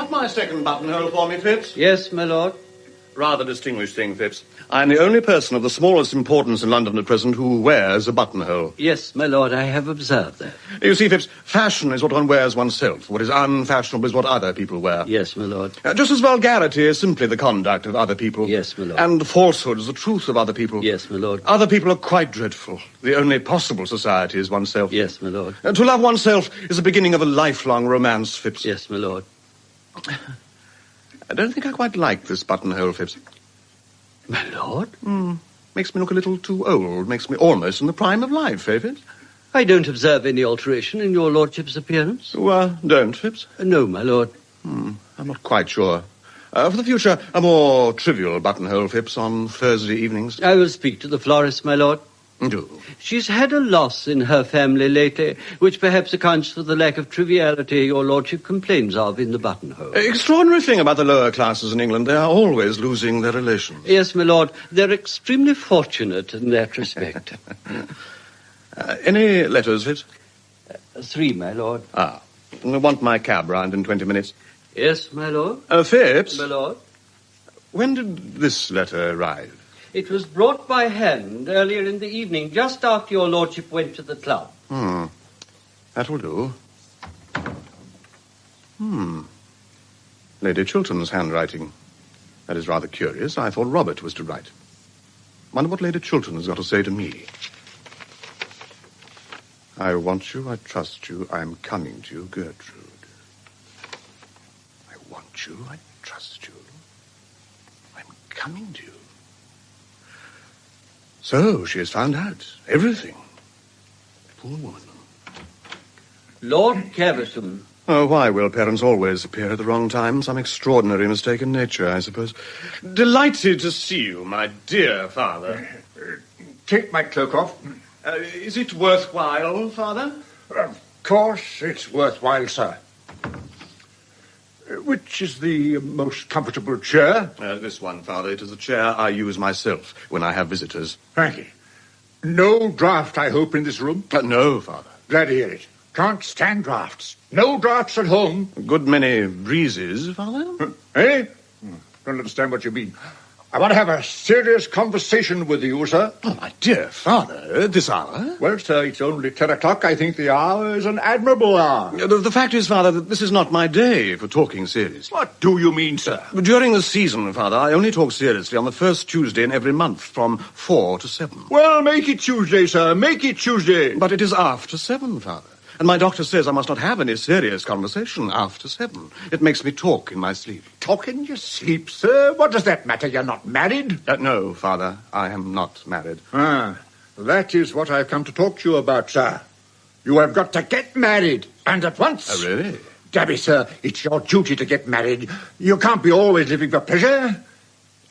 got my second buttonhole for me, Phipps? Yes, my lord. Rather distinguished thing, Phipps. I'm the only person of the smallest importance in London at present who wears a buttonhole. Yes, my lord, I have observed that. You see, Phipps, fashion is what one wears oneself. What is unfashionable is what other people wear. Yes, my lord. Just as vulgarity is simply the conduct of other people. Yes, my lord. And falsehood is the truth of other people. Yes, my lord. Other people are quite dreadful. The only possible society is oneself. Yes, my lord. To love oneself is the beginning of a lifelong romance, Phipps. Yes, my lord. I don't think I quite like this buttonhole, Phipps. My lord? Makes me look a little too old. Makes me almost in the prime of life, eh, Phipps? I don't observe any alteration in your lordship's appearance. You don't, Phipps? No, my lord. I'm not quite sure. For the future, a more trivial buttonhole, Phipps, on Thursday evenings. I will speak to the florist, my lord. Do. She's had a loss in her family lately, which perhaps accounts for the lack of triviality your lordship complains of in the buttonhole. Extraordinary thing about the lower classes in England. They are always losing their relations. Yes, my lord. They're extremely fortunate in that respect. Any letters, Phipps? 3, my lord. I want my cab round in 20 minutes. Yes, my lord. Phipps? My lord. When did this letter arrive? It was brought by hand earlier in the evening, just after your lordship went to the club. That will do. Lady Chiltern's handwriting. That is rather curious. I thought Robert was to write. Wonder what Lady Chiltern has got to say to me. I want you, I trust you, I am coming to you, Gertrude. I want you, I trust you, I'm coming to you. So, she has found out everything. Poor woman. Lord Caversham. Oh, why will parents always appear at the wrong time? Some extraordinary mistake in nature, I suppose. Delighted to see you, my dear father. Take my cloak off. Is it worthwhile, Father? Of course it's worthwhile, sir. Which is the most comfortable chair? This one, Father. It is the chair I use myself when I have visitors. Thank you. No draught, I hope, in this room? No, Father. Glad to hear it. Can't stand draughts. No draughts at home. A good many breezes, Father. Eh? Don't understand what you mean. I want to have a serious conversation with you, sir. Oh, my dear Father, at this hour? Well, sir, it's only 10 o'clock. I think the hour is an admirable hour. The fact is, Father, that this is not my day for talking seriously. What do you mean, sir? During the season, Father, I only talk seriously on the first Tuesday in every month from 4 to 7. Well, make it Tuesday, sir. Make it Tuesday. But it is after 7, Father. And my doctor says I must not have any serious conversation after 7. It makes me talk in my sleep. Talk in your sleep, sir? What does that matter? You're not married? No, Father, I am not married. That is what I've come to talk to you about, sir. You have got to get married, and at once. Oh, really? Dabby, sir, it's your duty to get married. You can't be always living for pleasure.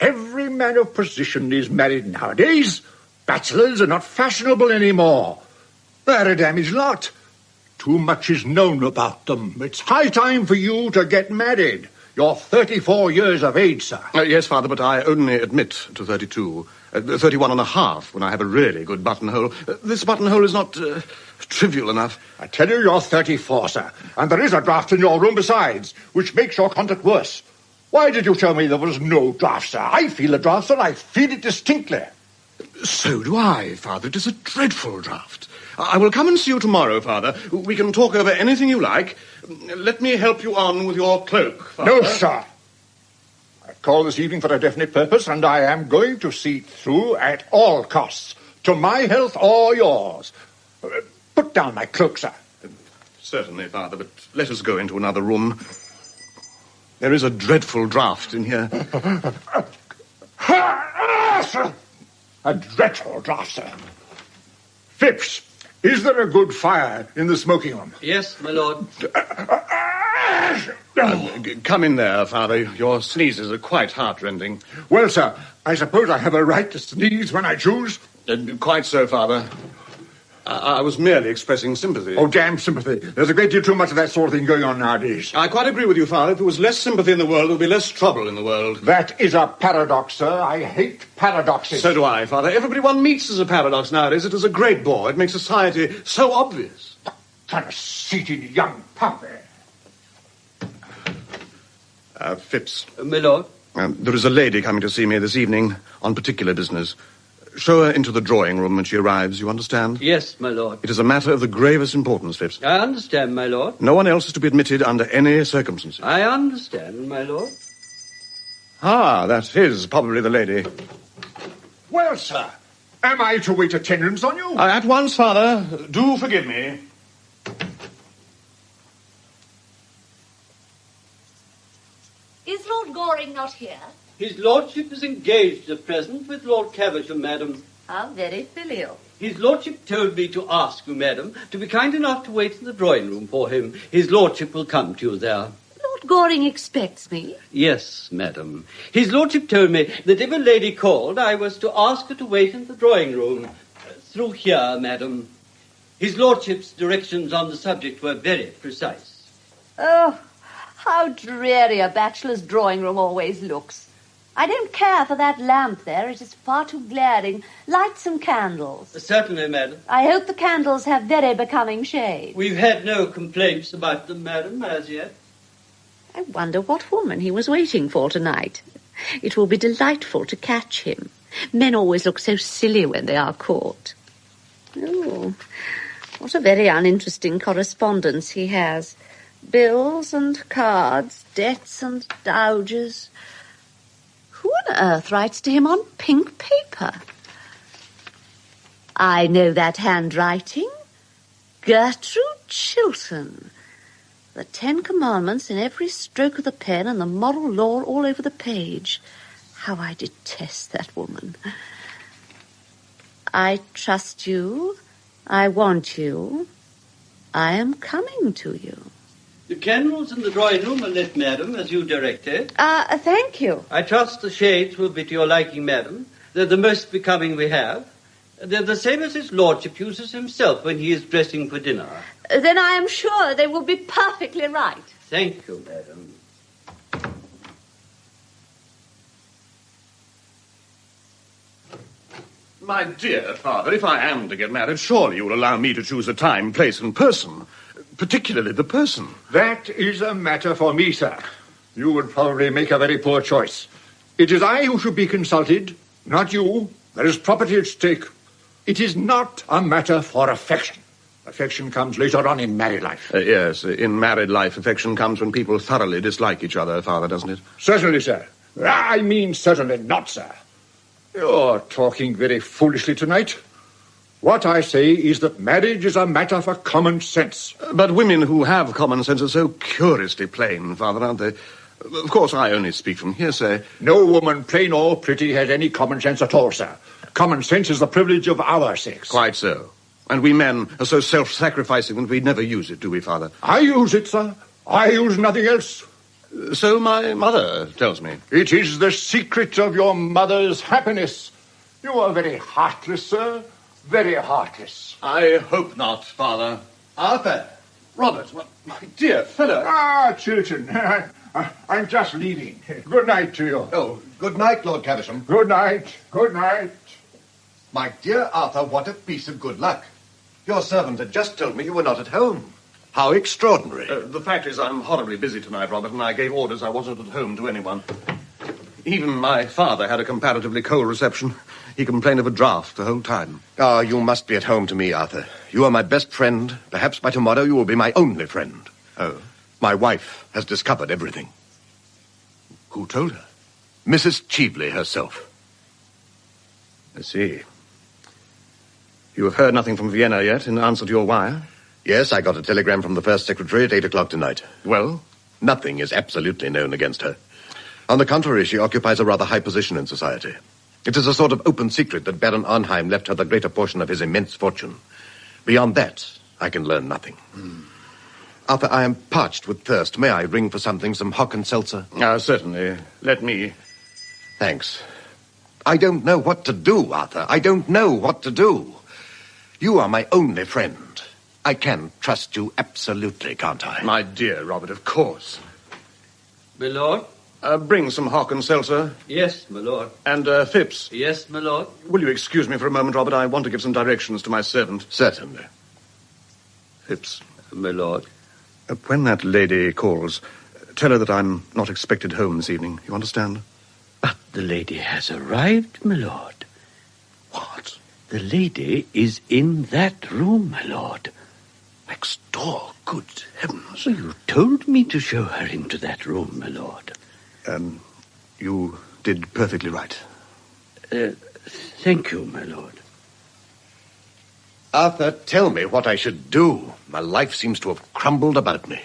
Every man of position is married nowadays. Bachelors are not fashionable anymore. They're a damaged lot. Too much is known about them. It's high time for you to get married. You're 34 years of age, sir. Yes, Father, but I only admit to 32. 31 and a half when I have a really good buttonhole. This buttonhole is not trivial enough. I tell you, you're 34, sir. And there is a draft in your room besides, which makes your conduct worse. Why did you tell me there was no draft, sir? I feel a draft, sir. I feel it distinctly. So do I, Father. It is a dreadful draft. I will come and see you tomorrow, Father. We can talk over anything you like. Let me help you on with your cloak, Father. No, sir. I've called this evening for a definite purpose, and I am going to see it through at all costs, to my health or yours. Put down my cloak, sir. Certainly, Father, but let us go into another room. There is a dreadful draught in here. A dreadful draught, sir. Phipps, is there a good fire in the smoking room? Yes, my lord. Come in there, Father. Your sneezes are quite heartrending. Well, sir, I suppose I have a right to sneeze when I choose? Quite so, Father. I was merely expressing sympathy. Oh, damn sympathy. There's a great deal too much of that sort of thing going on nowadays. I quite agree with you, Father. If there was less sympathy in the world, there would be less trouble in the world. That is a paradox, sir. I hate paradoxes. So do I, Father. Everybody one meets is a paradox nowadays. It is a great bore. It makes society so obvious. Conceited young puppy. Phipps. My lord. There is a lady coming to see me this evening on particular business. Show her into the drawing room when she arrives, you understand? Yes, my lord. It is a matter of the gravest importance, Phipps. I understand, my lord. No one else is to be admitted under any circumstances. I understand, my lord. Ah, that is probably the lady. Well, sir, am I to wait attendance on you? At once, Father. Do forgive me. Is Lord Goring not here? His lordship is engaged at present with Lord Caversham, madam. How very filial. His lordship told me to ask you, madam, to be kind enough to wait in the drawing room for him. His lordship will come to you there. Lord Goring expects me? Yes, madam. His lordship told me that if a lady called, I was to ask her to wait in the drawing room. Through here, madam. His lordship's directions on the subject were very precise. Oh, how dreary a bachelor's drawing room always looks. I don't care for that lamp there. It is far too glaring. Light some candles. Certainly, madam. I hope the candles have very becoming shade. We've had no complaints about them, madam, as yet. I wonder what woman he was waiting for tonight. It will be delightful to catch him. Men always look so silly when they are caught. Oh, what a very uninteresting correspondence he has. Bills and cards, debts and dowagers. Who on earth writes to him on pink paper? I know that handwriting. Gertrude Chiltern. The 10 Commandments in every stroke of the pen and the moral law all over the page. How I detest that woman. I trust you. I want you. I am coming to you. The candles in the drawing room are lit, madam, as you directed. Thank you. I trust the shades will be to your liking, madam. They're the most becoming we have. They're the same as his lordship uses himself when he is dressing for dinner. Then I am sure they will be perfectly right. Thank you, madam. My dear father, if I am to get married, surely you will allow me to choose the time, place, and person. Particularly the person. That is a matter for me, sir. You would probably make a very poor choice. It is I who should be consulted, not you. There is property at stake. It is not a matter for affection. Affection comes later on in married life. Yes, in married life, affection comes when people thoroughly dislike each other, Father, doesn't it? Certainly, sir. I mean certainly not, sir. You're talking very foolishly tonight. What I say is that marriage is a matter for common sense. But women who have common sense are so curiously plain, Father, aren't they? Of course, I only speak from hearsay. No woman, plain or pretty, has any common sense at all, sir. Common sense is the privilege of our sex. Quite so. And we men are so self-sacrificing that we never use it, do we, Father? I use it, sir. I use nothing else. So my mother tells me. It is the secret of your mother's happiness. You are very heartless, sir. Very heartless. I hope not, Father. Arthur! Robert, my dear fellow. Ah, Chiltern. I'm just leaving. Good night to you. Oh, good night, Lord Caversham. Good night. Good night. My dear Arthur, what a piece of good luck. Your servant had just told me you were not at home. How extraordinary. The fact is, I'm horribly busy tonight, Robert, and I gave orders I wasn't at home to anyone. Even my father had a comparatively cold reception. He complained of a draft the whole time. Ah, you must be at home to me, Arthur. You are my best friend. Perhaps by tomorrow you will be my only friend. Oh? My wife has discovered everything. Who told her? Mrs. Cheveley herself. I see. You have heard nothing from Vienna yet in answer to your wire? Yes, I got a telegram from the first secretary at 8 o'clock tonight. Well? Nothing is absolutely known against her. On the contrary, she occupies a rather high position in society. It is a sort of open secret that Baron Arnheim left her the greater portion of his immense fortune. Beyond that, I can learn nothing. Arthur, I am parched with thirst. May I ring for something, some hock and seltzer? Certainly. Let me. Thanks. I don't know what to do, Arthur. I don't know what to do. You are my only friend. I can trust you absolutely, can't I? My dear Robert, of course. My lord? Bring some hock and seltzer. Yes, my lord. And, Phipps. Yes, my lord. Will you excuse me for a moment, Robert? I want to give some directions to my servant. Certainly. Phipps. My lord. When that lady calls, tell her that I'm not expected home this evening. You understand? But the lady has arrived, my lord. What? The lady is in that room, my lord. Next door? Good heavens. Well, you told me to show her into that room, my lord. You did perfectly right. Thank you, my lord. Arthur, tell me what I should do. My life seems to have crumbled about me.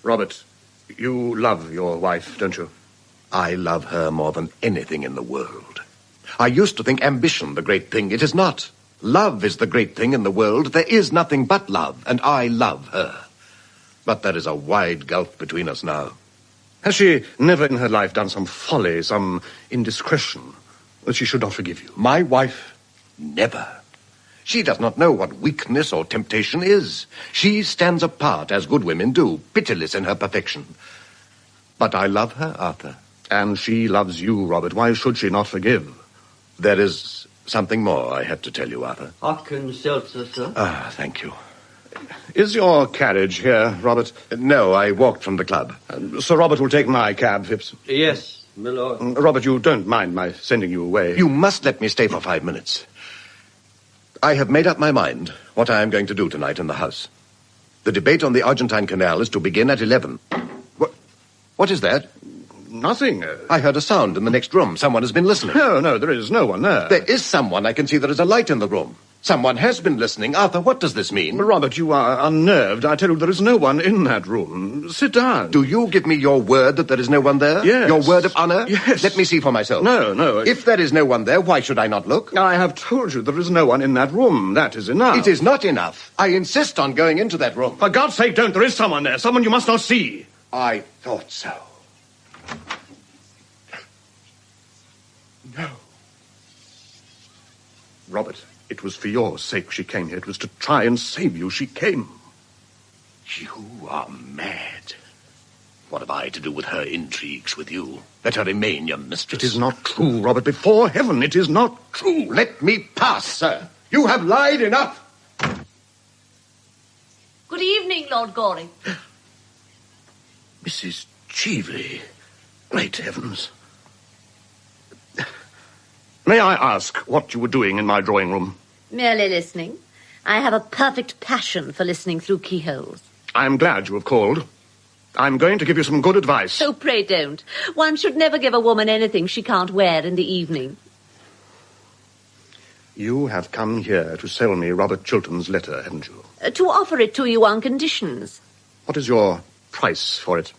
Robert, you love your wife, don't you? I love her more than anything in the world. I used to think ambition the great thing. It is not. Love is the great thing in the world. There is nothing but love, and I love her. But there is a wide gulf between us now. Has she never in her life done some folly, some indiscretion, that she should not forgive you? My wife? Never. She does not know what weakness or temptation is. She stands apart, as good women do, pitiless in her perfection. But I love her, Arthur. And she loves you, Robert. Why should she not forgive? There is something more I had to tell you, Arthur. Hopkins seltzer, sir. Ah, thank you. Is your carriage here, Robert? No, I walked from the club. Sir Robert will take my cab, Phipps. Yes, my lord. Robert, you don't mind my sending you away? You must let me stay for 5 minutes. I have made up my mind what I am going to do tonight in the house. The debate on the Argentine Canal is to begin at 11. What is that? Nothing. I heard a sound in the next room. Someone has been listening. No, there is no one there. There is someone. I can see there is a light in the room. Someone has been listening. Arthur, what does this mean? Robert, you are unnerved. I tell you, there is no one in that room. Sit down. Do you give me your word that there is no one there? Yes. Your word of honor? Yes. Let me see for myself. No. If there is no one there, why should I not look? I have told you there is no one in that room. That is enough. It is not enough. I insist on going into that room. For God's sake, don't. There is someone there. Someone you must not see. I thought so. No. Robert, it was for your sake she came here. It was to try and save you she came. You are mad. What have I to do with her intrigues with you? Let her remain your mistress. It is not true, Robert. Before heaven, it is not true. Let me pass, sir. You have lied enough. Good evening, Lord Goring. Mrs. Cheveley. Great heavens. May I ask what you were doing in my drawing room? Merely listening. I have a perfect passion for listening through keyholes. I am glad you have called. I'm going to give you some good advice. Oh, pray don't. One should never give a woman anything she can't wear in the evening. You have come here to sell me Robert Chiltern's letter, haven't you? To offer it to you on conditions. What is your price for it?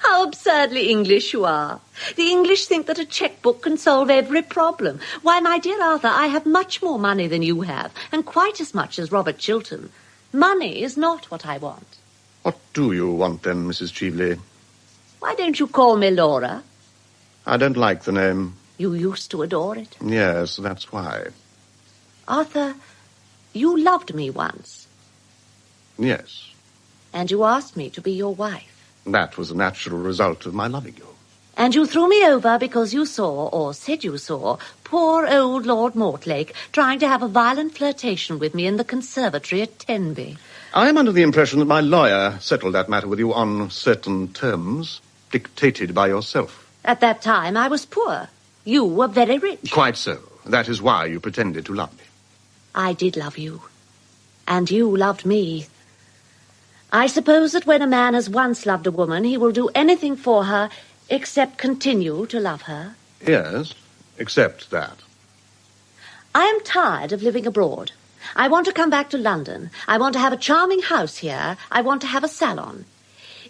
How absurdly English you are. The English think that a checkbook can solve every problem. Why, my dear Arthur, I have much more money than you have, and quite as much as Robert Chiltern. Money is not what I want. What do you want, then, Mrs. Cheveley? Why don't you call me Laura? I don't like the name. You used to adore it. Yes, that's why. Arthur, you loved me once. Yes. And you asked me to be your wife. That was a natural result of my loving you. And you threw me over because you saw, or said you saw, poor old Lord Mortlake trying to have a violent flirtation with me in the conservatory at Tenby. I am under the impression that my lawyer settled that matter with you on certain terms, dictated by yourself. At that time, I was poor. You were very rich. Quite so. That is why you pretended to love me. I did love you. And you loved me. I suppose that when a man has once loved a woman, he will do anything for her except continue to love her. Yes, except that. I am tired of living abroad. I want to come back to London. I want to have a charming house here. I want to have a salon.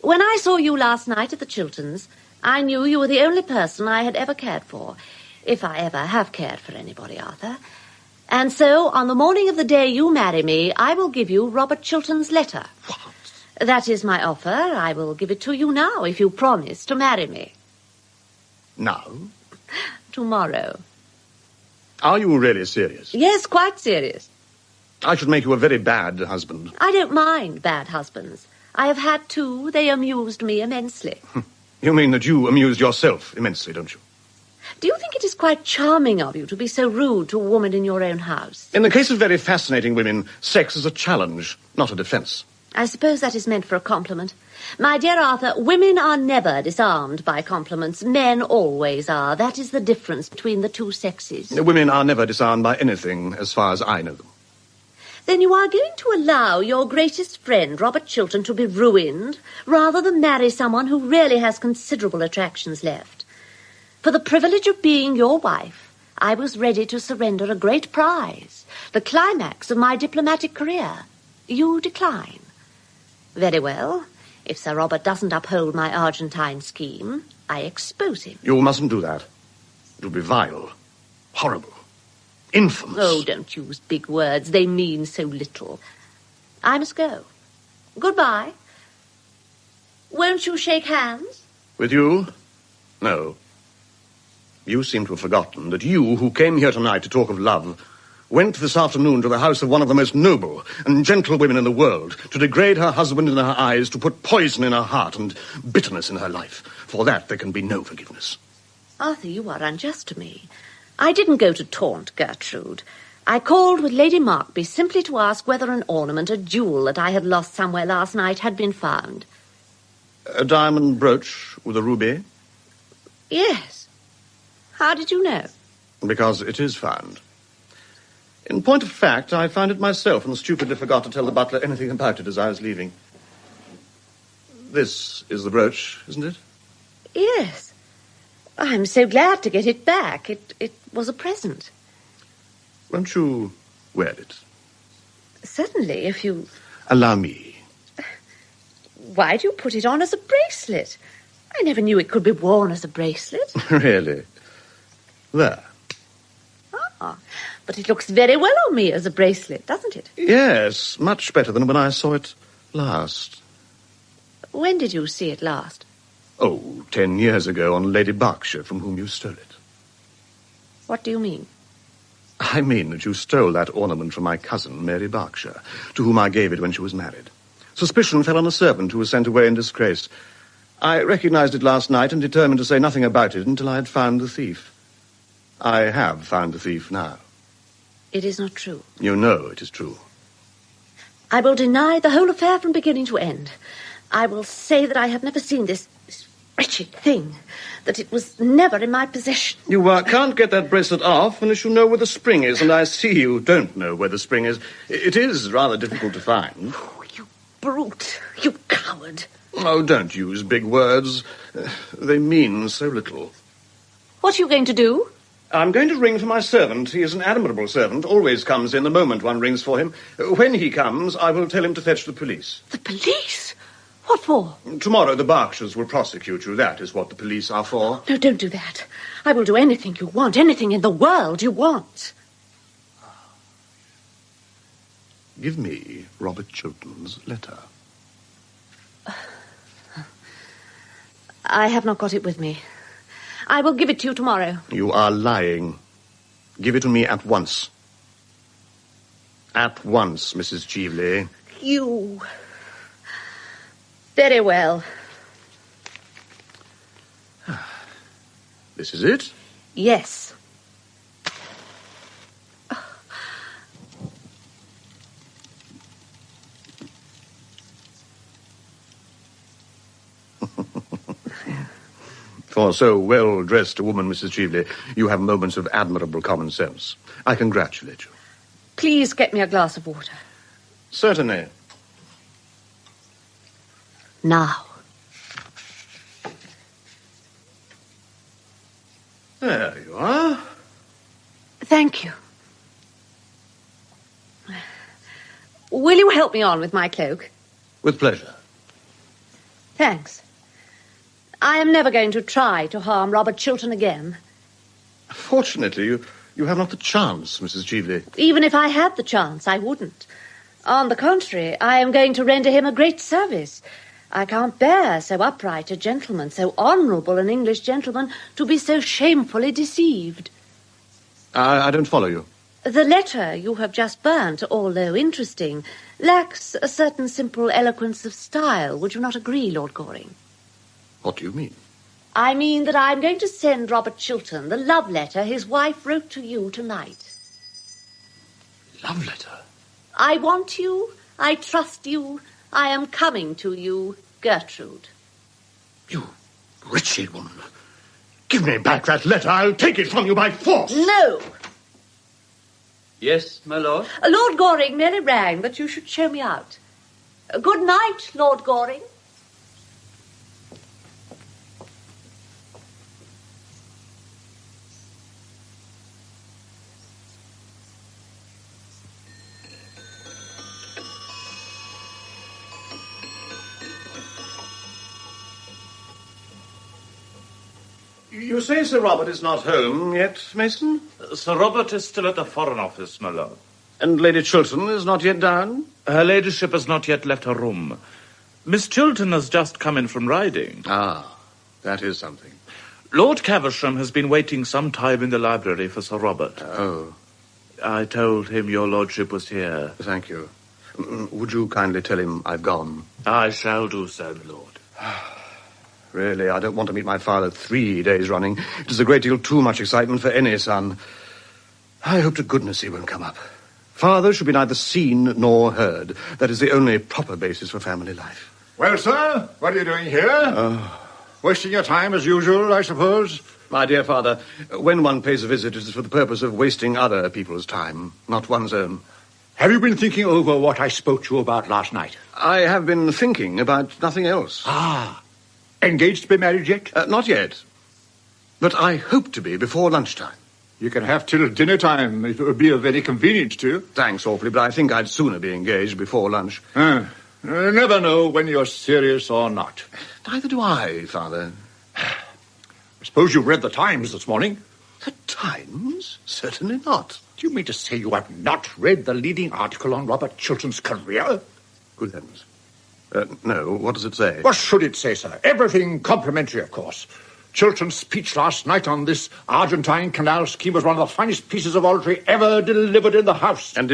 When I saw you last night at the Chilterns, I knew you were the only person I had ever cared for, if I ever have cared for anybody, Arthur. And so, on the morning of the day you marry me, I will give you Robert Chiltern's letter. What? That is my offer. I will give it to you now if you promise to marry me. Now? Tomorrow. Are you really serious? Yes, quite serious. I should make you a very bad husband. I don't mind bad husbands. I have had two. They amused me immensely. You mean that you amused yourself immensely, don't you? Do you think it is quite charming of you to be so rude to a woman in your own house? In the case of very fascinating women, sex is a challenge, not a defense. I suppose that is meant for a compliment. My dear Arthur, women are never disarmed by compliments. Men always are. That is the difference between the two sexes. Women are never disarmed by anything, as far as I know them. Then you are going to allow your greatest friend, Robert Chiltern, to be ruined, rather than marry someone who really has considerable attractions left. For the privilege of being your wife, I was ready to surrender a great prize, the climax of my diplomatic career. You decline. Very well. If Sir Robert doesn't uphold my Argentine scheme, I expose him. You mustn't do that. It would be vile, horrible, infamous. Oh, don't use big words. They mean so little. I must go. Goodbye. Won't you shake hands? With you? No. You seem to have forgotten that you, who came here tonight to talk of love, went this afternoon to the house of one of the most noble and gentle women in the world to degrade her husband in her eyes, to put poison in her heart and bitterness in her life. For that there can be no forgiveness. Arthur, you are unjust to me. I didn't go to taunt Gertrude. I called with Lady Markby simply to ask whether an ornament, a jewel that I had lost somewhere last night, had been found. A diamond brooch with a ruby? Yes. How did you know? Because it is found. In point of fact, I found it myself and stupidly forgot to tell the butler anything about it as I was leaving. This is the brooch, isn't it? Yes. I'm so glad to get it back. It was a present. Won't you wear it? Certainly, if you... Allow me. Why do you put it on as a bracelet? I never knew it could be worn as a bracelet. Really? There. Ah, but it looks very well on me as a bracelet, doesn't it? Yes, much better than when I saw it last. When did you see it last? Oh, 10 years ago on Lady Berkshire, from whom you stole it. What do you mean? I mean that you stole that ornament from my cousin, Mary Berkshire, to whom I gave it when she was married. Suspicion fell on a servant who was sent away in disgrace. I recognized it last night and determined to say nothing about it until I had found the thief. I have found the thief now. It is not true. You know it is true. I will deny the whole affair from beginning to end. I will say that I have never seen this wretched thing, that it was never in my possession. You can't get that bracelet off unless you know where the spring is, and I see you don't know where the spring is. It is rather difficult to find. Oh, you brute, you coward. Oh, don't use big words. They mean so little. What are you going to do? I'm going to ring for my servant. He is an admirable servant, always comes in the moment one rings for him. When he comes, I will tell him to fetch the police. The police? What for? Tomorrow the Berkshires will prosecute you. That is what the police are for. No, don't do that. I will do anything you want, anything in the world you want. Give me Robert Chiltern's letter. I have not got it with me. I will give it to you tomorrow. You are lying. Give it to me at once. At once, Mrs. Cheveley. You... Very well. This is it? Yes. For so well-dressed a woman, Mrs. Cheveley, you have moments of admirable common sense. I congratulate you. Please get me a glass of water. Certainly. Now. There you are. Thank you. Will you help me on with my cloak? With pleasure. Thanks. I am never going to try to harm Robert Chiltern again. Fortunately, you have not the chance, Mrs. Cheveley. Even if I had the chance, I wouldn't. On the contrary, I am going to render him a great service. I can't bear so upright a gentleman, so honourable an English gentleman, to be so shamefully deceived. I don't follow you. The letter you have just burnt, although interesting, lacks a certain simple eloquence of style. Would you not agree, Lord Goring? What do you mean? I mean that I'm going to send Robert Chiltern the love letter his wife wrote to you tonight. Love letter? I want you, I trust you, I am coming to you, Gertrude. Wretched woman. Give me back that letter. I'll take it from you by force. No. Yes, my lord? Lord Goring merely rang that you should show me out. Good night, Lord Goring. You say Sir Robert is not home yet, Mason? Sir Robert is still at the Foreign Office, my lord. And Lady Chiltern is not yet down? Her ladyship has not yet left her room. Miss Chiltern has just come in from riding. Ah, that is something. Lord Caversham has been waiting some time in the library for Sir Robert. Oh. I told him your lordship was here. Thank you. Would you kindly tell him I've gone? I shall do so, my lord. Really, I don't want to meet my father 3 days running. It is a great deal too much excitement for any son. I hope to goodness he won't come up. Father should be neither seen nor heard. That is the only proper basis for family life. Well, sir, what are you doing here? Wasting your time as usual, I suppose? My dear father, when one pays a visit, it is for the purpose of wasting other people's time, not one's own. Have you been thinking over what I spoke to you about last night? I have been thinking about nothing else. Ah. Engaged to be married yet? Not yet. But I hope to be before lunchtime. You can have till dinner time. It would be very convenient to you. Thanks awfully, but I think I'd sooner be engaged before lunch. You never know when you're serious or not. Neither do I, Father. I suppose you read the Times this morning? The Times? Certainly not. Do you mean to say you have not read the leading article on Robert Chiltern's career? Good heavens. No, what does it say? What should it say, sir? Everything complimentary, of course. Chiltern's speech last night on this Argentine canal scheme was one of the finest pieces of oratory ever delivered in the House. And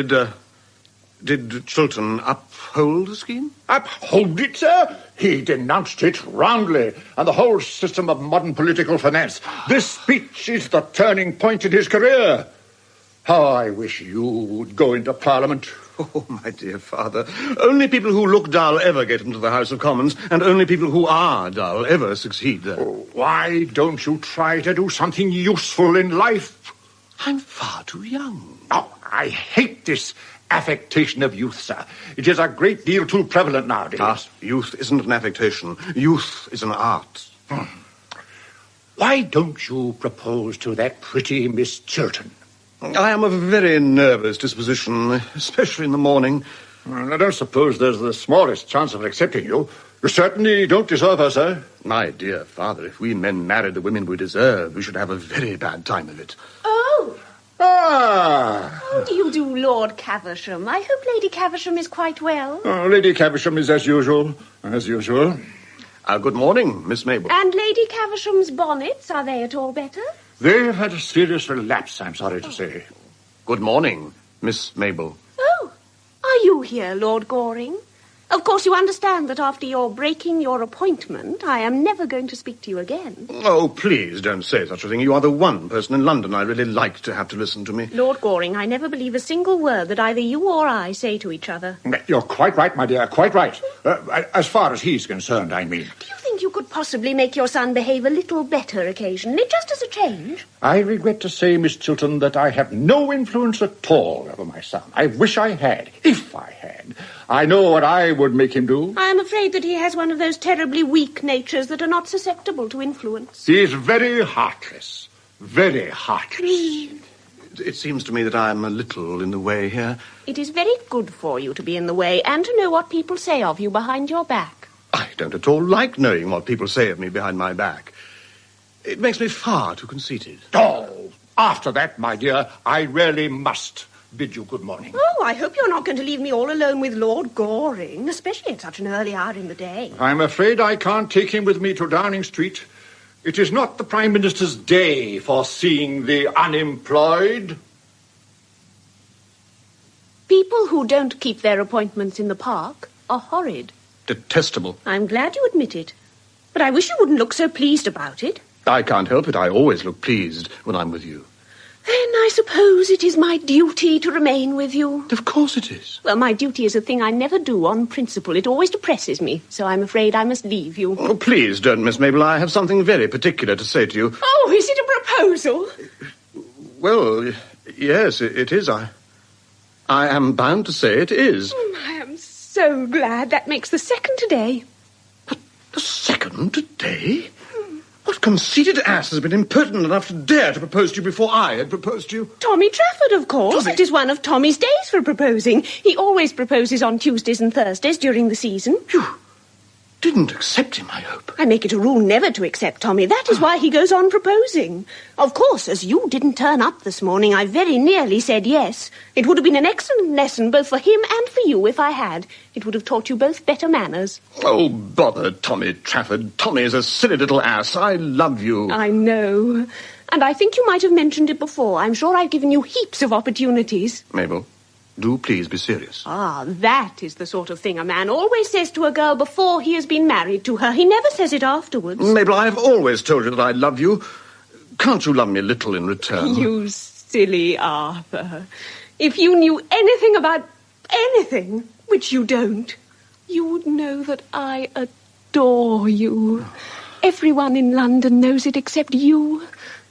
did Chiltern uphold the scheme? Uphold it, sir? He denounced it roundly, and the whole system of modern political finance. This speech is the turning point in his career. How I wish you would go into Parliament. Oh, my dear father, only people who look dull ever get into the House of Commons, and only people who are dull ever succeed there. Oh, why don't you try to do something useful in life? I'm far too young. Oh, I hate this affectation of youth, sir. It is a great deal too prevalent nowadays. Ah, youth isn't an affectation. Youth is an art. Why don't you propose to that pretty Miss Chiltern? I am of a very nervous disposition, especially in the morning. Well, I don't suppose there's the smallest chance of accepting you. You certainly don't deserve her, sir. My dear father, if we men married the women we deserve, we should have a very bad time of it. Oh. Ah. How do you do, Lord Caversham? I hope Lady Caversham is quite well. Oh, Lady Caversham is as usual. As usual. Good morning, Miss Mabel. And Lady Caversham's bonnets, are they at all better? They've had a serious relapse, I'm sorry to say. Good morning, Miss Mabel. Oh, are you here, Lord Goring? Of course, you understand that after your breaking your appointment, I am never going to speak to you again. Oh, please don't say such a thing. You are the one person in London I really like to have to listen to me. Lord Goring, I never believe a single word that either you or I say to each other. You're quite right, my dear, quite right. As far as he's concerned, I mean. Do you think you could possibly make your son behave a little better occasionally, just as a change? I regret to say, Miss Chiltern, that I have no influence at all over my son. I wish I had, if I had. I know what I would make him do. I am afraid that he has one of those terribly weak natures that are not susceptible to influence. He is very heartless. Very heartless. It seems to me that I am a little in the way here. It is very good for you to be in the way and to know what people say of you behind your back. I don't at all like knowing what people say of me behind my back. It makes me far too conceited. Oh, after that, my dear, I really must bid you good morning. Oh, I hope you're not going to leave me all alone with Lord Goring, especially at such an early hour in the day. I'm afraid I can't take him with me to Downing Street. It is not the Prime Minister's day for seeing the unemployed. People who don't keep their appointments in the park are horrid. Detestable. I'm glad you admit it. But I wish you wouldn't look so pleased about it. I can't help it. I always look pleased when I'm with you. Then I suppose it is my duty to remain with you. Of course it is. Well, my duty is a thing I never do on principle. It always depresses me, so I'm afraid I must leave you. Oh, please don't, Miss Mabel. I have something very particular to say to you. Oh, is it a proposal? Well, yes, it is. I am bound to say it is. I am so glad. That makes the second today. The second today? What conceited ass has been impertinent enough to dare to propose to you before I had proposed to you? Tommy Trafford, of course. It is one of Tommy's days for proposing. He always proposes on Tuesdays and Thursdays during the season. You didn't accept him, I hope. I make it a rule never to accept Tommy. That is why he goes on proposing. Of course, as you didn't turn up this morning, I very nearly said yes. It would have been an excellent lesson both for him and for you if I had. It would have taught you both better manners. Oh, bother Tommy Trafford. Tommy is a silly little ass. I love you. I know. And I think you might have mentioned it before. I'm sure I've given you heaps of opportunities. Mabel, do please be serious. Ah, that is the sort of thing a man always says to a girl before he has been married to her. He never says it afterwards. Mabel, I have always told you that I love you. Can't you love me a little in return? You silly Arthur. If you knew anything about anything, which you don't, you would know that I adore you. Everyone in London knows it except you.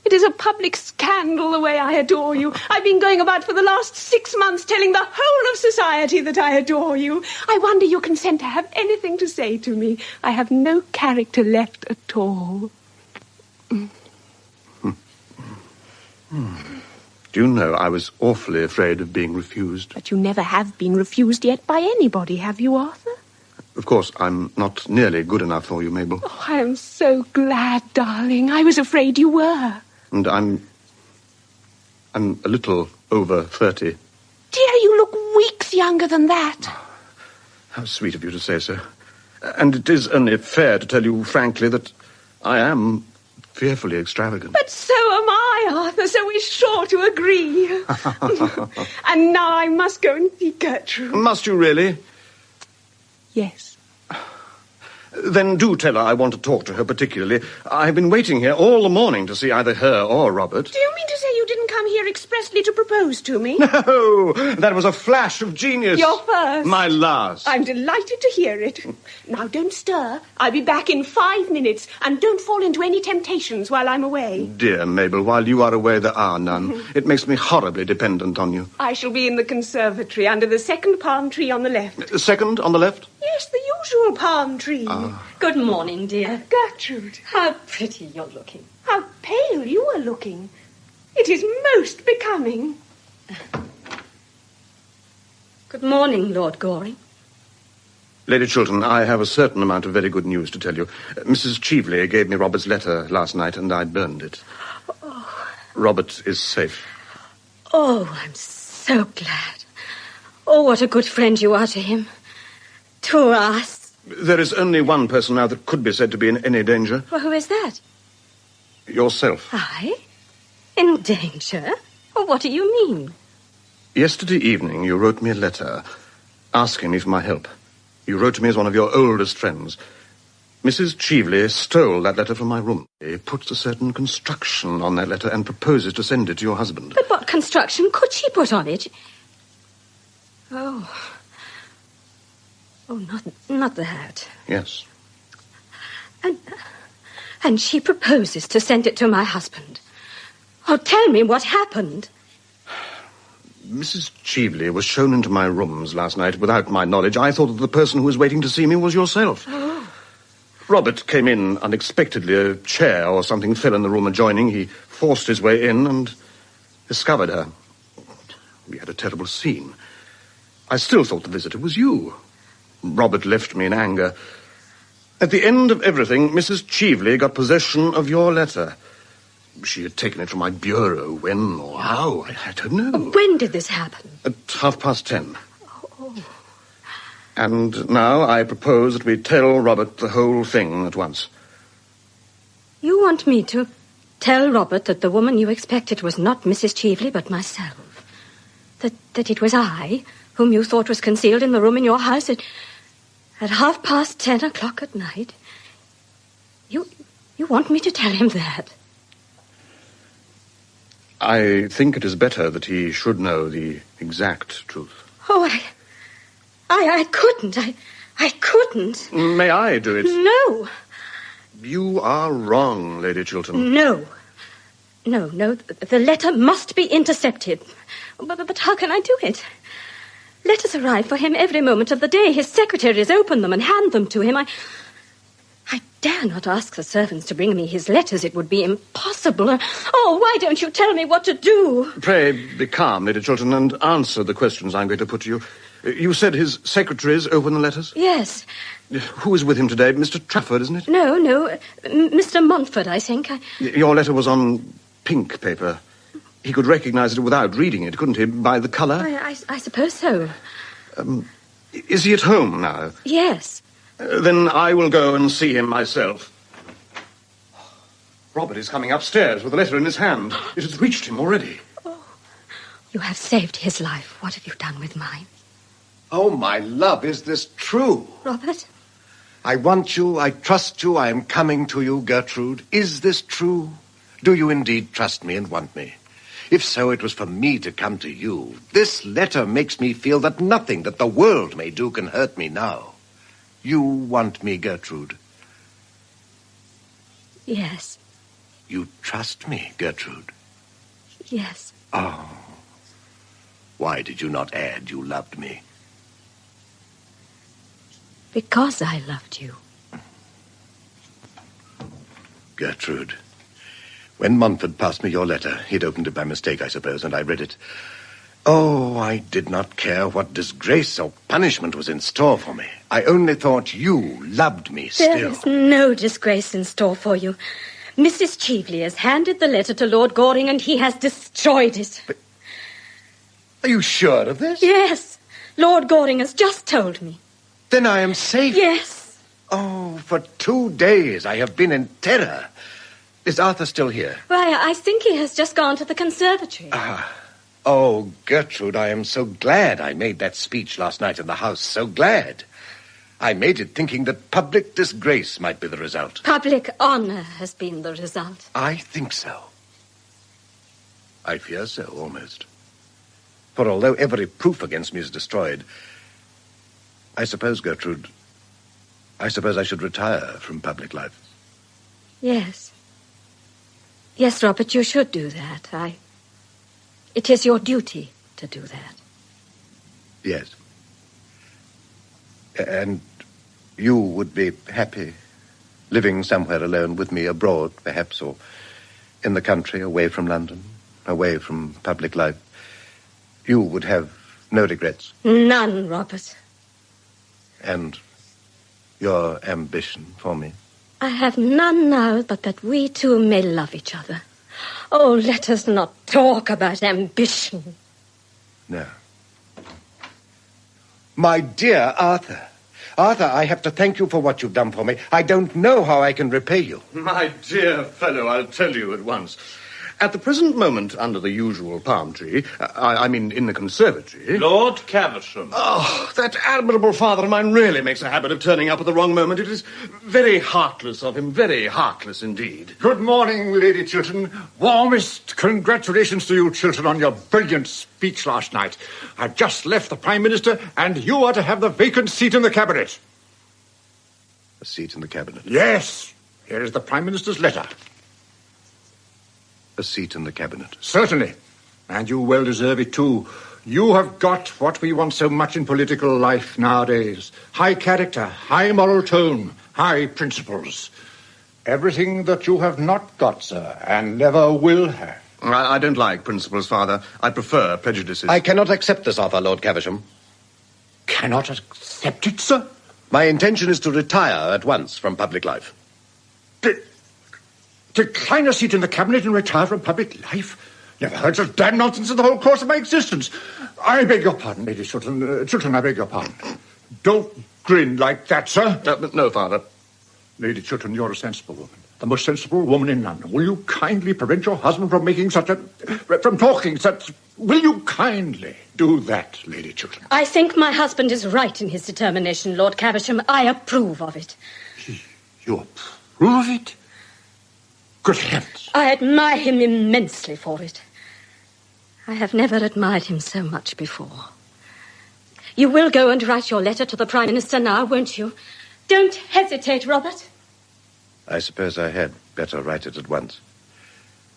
It is a public scandal the way I adore you. I've been going about for the last 6 months telling the whole of society that I adore you. I wonder you consent to have anything to say to me. I have no character left at all. Do you know, I was awfully afraid of being refused. But you never have been refused yet by anybody, have you, Arthur? Of course, I'm not nearly good enough for you, Mabel. Oh, I am so glad, darling. I was afraid you were. And I'm a little over 30. Dear, you look weeks younger than that. How sweet of you to say so. And it is only fair to tell you frankly that I am fearfully extravagant. But so am I, Arthur, so we're sure to agree. And now I must go and see Gertrude. Must you really? Yes. Then do tell her I want to talk to her particularly. I've been waiting here all the morning to see either her or Robert. Do you mean to say you didn't come here expressly to propose to me? No, that was a flash of genius. Your first. My last. I'm delighted to hear it. Now, don't stir. I'll be back in 5 minutes, and don't fall into any temptations while I'm away. Dear Mabel, while you are away, there are none. It makes me horribly dependent on you. I shall be in the conservatory under the second palm tree on the left. Second on the left? Yes, the usual palm tree. Good morning, dear. Gertrude. How pretty you're looking. How pale you are looking. It is most becoming. Good morning, Lord Goring. Lady Chiltern, I have a certain amount of very good news to tell you. Mrs. Cheveley gave me Robert's letter last night, and I burned it. Oh. Robert is safe. Oh, I'm so glad. Oh, what a good friend you are to him. To us. There is only one person now that could be said to be in any danger. Well, who is that? Yourself. I? In danger? Well, what do you mean? Yesterday evening you wrote me a letter asking me for my help. You wrote to me as one of your oldest friends. Mrs. Cheveley stole that letter from my room. She puts a certain construction on that letter and proposes to send it to your husband. But what construction could she put on it? Oh, not that. Yes. And she proposes to send it to my husband. Oh, tell me what happened. Mrs. Cheveley was shown into my rooms last night without my knowledge. I thought that the person who was waiting to see me was yourself. Oh. Robert came in unexpectedly. A chair or something fell in the room adjoining. He forced his way in and discovered her. We had a terrible scene. I still thought the visitor was you. Robert left me in anger. At the end of everything, Mrs. Cheveley got possession of your letter. She had taken it from my bureau. When or how, I don't know. When did this happen? At 10:30. Oh. And now I propose that we tell Robert the whole thing at once. You want me to tell Robert that the woman you expected was not Mrs. Cheveley, but myself? That it was I whom you thought was concealed in the room in your house at 10:30 at night? You want me to tell him that? I think it is better that he should know the exact truth. Oh, I couldn't. I couldn't. May I do it? No. You are wrong, Lady Chiltern. No. No. The letter must be intercepted. But how can I do it? Letters arrive for him every moment of the day. His secretaries open them and hand them to him. I dare not ask the servants to bring me his letters. It would be impossible. Oh, why don't you tell me what to do? Pray be calm, Lady Chiltern, and answer the questions I'm going to put to you. You said his secretaries open the letters? Yes. Who is with him today? Mr. Trafford, isn't it? No. Mr. Montfort, I think. Your letter was on pink paper. He could recognize it without reading it, couldn't he, by the colour? I suppose so. Is he at home now? Yes. Then I will go and see him myself. Robert is coming upstairs with a letter in his hand. It has reached him already. Oh, you have saved his life. What have you done with mine? Oh, my love, is this true? Robert? I want you, I trust you, I am coming to you, Gertrude. Is this true? Do you indeed trust me and want me? If so, it was for me to come to you. This letter makes me feel that nothing that the world may do can hurt me now. You want me, Gertrude? Yes. You trust me, Gertrude? Yes. Oh. Why did you not add you loved me? Because I loved you. Gertrude, when Montfort passed me your letter, he'd opened it by mistake, I suppose, and I read it. Oh, I did not care what disgrace or punishment was in store for me. I only thought you loved me still. There is no disgrace in store for you. Mrs. Cheveley has handed the letter to Lord Goring and he has destroyed it. But are you sure of this? Yes. Lord Goring has just told me. Then I am safe? Yes. Oh, for 2 days I have been in terror. Is Arthur still here? Why, I think he has just gone to the conservatory. Oh, Gertrude, I am so glad I made that speech last night in the house. So glad. I made it thinking that public disgrace might be the result. Public honor has been the result. I think so. I fear so, almost. For although every proof against me is destroyed, I suppose, Gertrude, I should retire from public life. Yes. Yes, Robert, you should do that. It is your duty to do that. Yes. And you would be happy living somewhere alone with me abroad, perhaps, or in the country, away from London, away from public life. You would have no regrets. None, Robert. And your ambition for me? I have none now but that we two may love each other. Oh, let us not talk about ambition. No. My dear Arthur. Arthur, I have to thank you for what you've done for me. I don't know how I can repay you. My dear fellow, I'll tell you at once. At the present moment, under the usual palm tree, I mean in the conservatory... Lord Caversham. Oh, that admirable father of mine really makes a habit of turning up at the wrong moment. It is very heartless of him, very heartless indeed. Good morning, Lady Chiltern. Warmest congratulations to you, Chiltern, on your brilliant speech last night. I've just left the Prime Minister, and you are to have the vacant seat in the Cabinet. A seat in the Cabinet? Yes. Here is the Prime Minister's letter. A seat in the Cabinet? Certainly. And you well deserve it, too. You have got what we want so much in political life nowadays. High character, high moral tone, high principles. Everything that you have not got, sir, and never will have. I don't like principles, Father. I prefer prejudices. I cannot accept this offer, Lord Caversham. Cannot accept it, sir? My intention is to retire at once from public life. Decline a seat in the Cabinet and retire from public life? Never heard such damn nonsense in the whole course of my existence. I beg your pardon, Lady Chiltern. Chiltern, I beg your pardon. Don't grin like that, sir. No, Father. Lady Chiltern, you're a sensible woman. The most sensible woman in London. Will you kindly prevent your husband from making from talking such... Will you kindly do that, Lady Chiltern? I think my husband is right in his determination, Lord Caversham. I approve of it. You approve of it? Good heavens. I admire him immensely for it. I have never admired him so much before. You will go and write your letter to the Prime Minister now, won't you? Don't hesitate, Robert. I suppose I had better write it at once.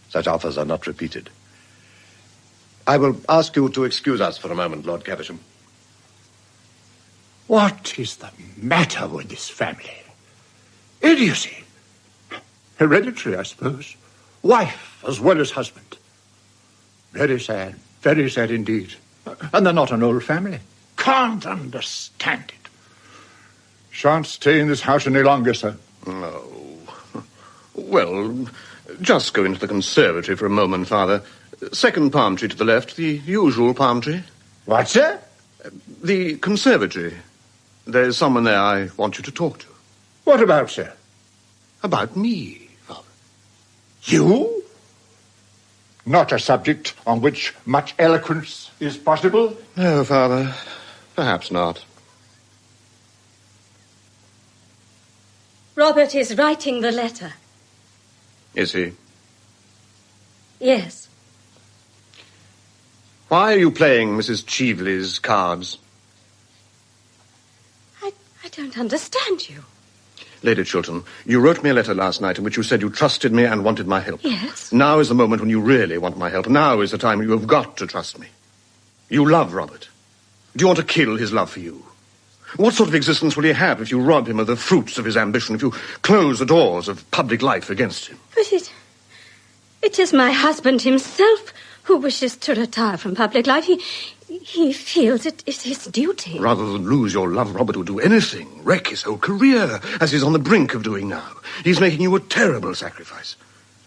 Such offers are not repeated. I will ask you to excuse us for a moment, Lord Caversham. What is the matter with this family? Idiocy. Hereditary, I suppose. Wife as well as husband. Very sad indeed. And they're not an old family. Can't understand it. Shan't stay in this house any longer, sir. No. Well, just go into the conservatory for a moment, Father. Second palm tree to the left, the usual palm tree. What, sir? The conservatory. There's someone there I want you to talk to. What about, sir? About me, Father. You? Not a subject on which much eloquence is possible? No, Father. Perhaps not. Robert is writing the letter. Is he? Yes. Why are you playing Mrs. Cheveley's cards? I don't understand you. Lady Chiltern, you wrote me a letter last night in which you said you trusted me and wanted my help. Yes. Now is the moment when you really want my help. Now is the time when you have got to trust me. You love Robert. Do you want to kill his love for you? What sort of existence will he have if you rob him of the fruits of his ambition, if you close the doors of public life against him? But it is my husband himself who wishes to retire from public life. He feels it is his duty. Rather than lose your love, Robert would do anything, wreck his whole career, as he's on the brink of doing now. He's making you a terrible sacrifice.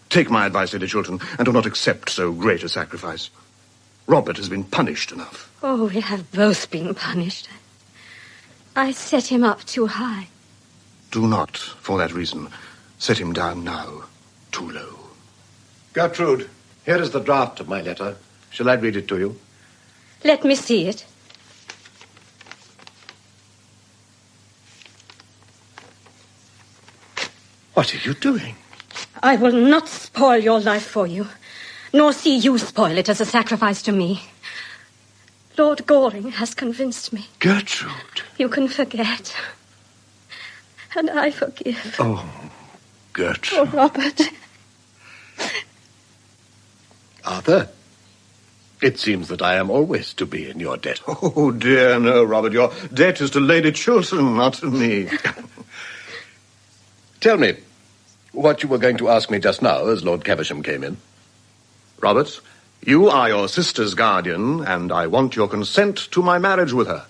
Take my advice, Lady Chiltern, and do not accept so great a sacrifice. Robert has been punished enough. Oh, we have both been punished. I set him up too high. Do not, for that reason, set him down now too low. Gertrude, here is the draft of my letter. Shall I read it to you? Let me see it. What are you doing? I will not spoil your life for you, nor see you spoil it as a sacrifice to me. Lord Goring has convinced me. Gertrude. You can forget. And I forgive. Oh, Gertrude. Oh, Robert. Arthur, it seems that I am always to be in your debt. Oh, dear, no, Robert. Your debt is to Lady Chiltern, not to me. Tell me what you were going to ask me just now as Lord Caversham came in. Robert, you are your sister's guardian, and I want your consent to my marriage with her.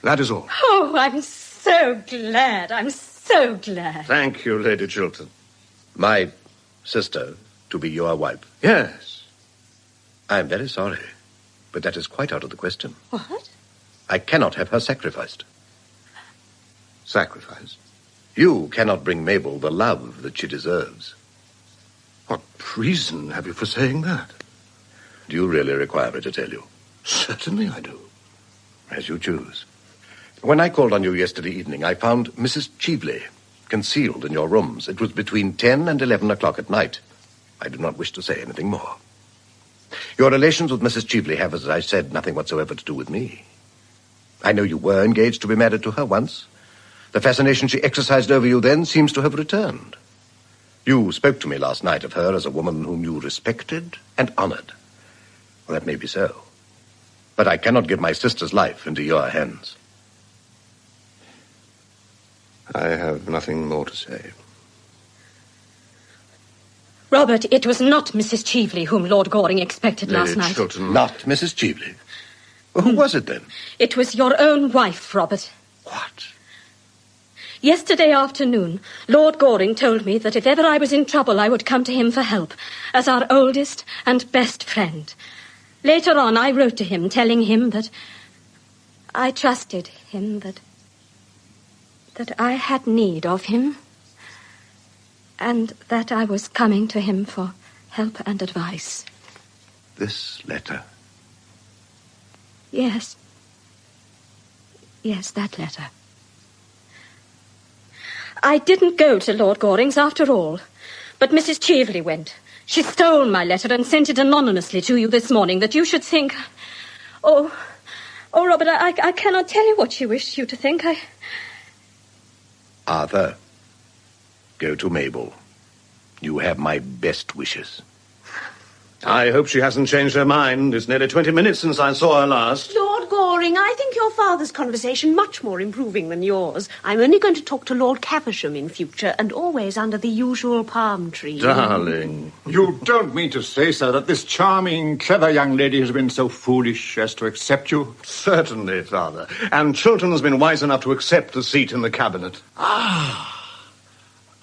That is all. Oh, I'm so glad. I'm so glad. Thank you, Lady Chiltern. My sister to be your wife? Yes. I am very sorry, but that is quite out of the question. What? I cannot have her sacrificed. Sacrificed? You cannot bring Mabel the love that she deserves. What reason have you for saying that? Do you really require me to tell you? Certainly I do. As you choose. When I called on you yesterday evening, I found Mrs. Cheveley concealed in your rooms. It was between 10 and 11 o'clock at night. I do not wish to say anything more. Your relations with Mrs. Cheveley have, as I said, nothing whatsoever to do with me. I know you were engaged to be married to her once. The fascination she exercised over you then seems to have returned. You spoke to me last night of her as a woman whom you respected and honored. Well, that may be so. But I cannot give my sister's life into your hands. I have nothing more to say. Robert, it was not Mrs. Cheveley whom Lord Goring expected last night. Chiltern. Not Mrs. Cheveley? Who was it then? It was your own wife, Robert. What? Yesterday afternoon, Lord Goring told me that if ever I was in trouble, I would come to him for help, as our oldest and best friend. Later on, I wrote to him, telling him that I trusted him, that I had need of him, and that I was coming to him for help and advice. This letter? Yes. Yes, that letter. I didn't go to Lord Goring's after all, but Mrs. Cheveley went, She stole my letter and sent it anonymously to you this morning, that you should think... Oh, Robert, I cannot tell you what she wished you to think. Arthur, go to Mabel. You have my best wishes. I hope she hasn't changed her mind. It's nearly 20 minutes since I saw her last. Lord Goring, I think your father's conversation much more improving than yours. I'm only going to talk to Lord Caversham in future, and always under the usual palm tree. Darling. You don't mean to say, sir, that this charming, clever young lady has been so foolish as to accept you? Certainly, Father. And Chiltern has been wise enough to accept the seat in the cabinet.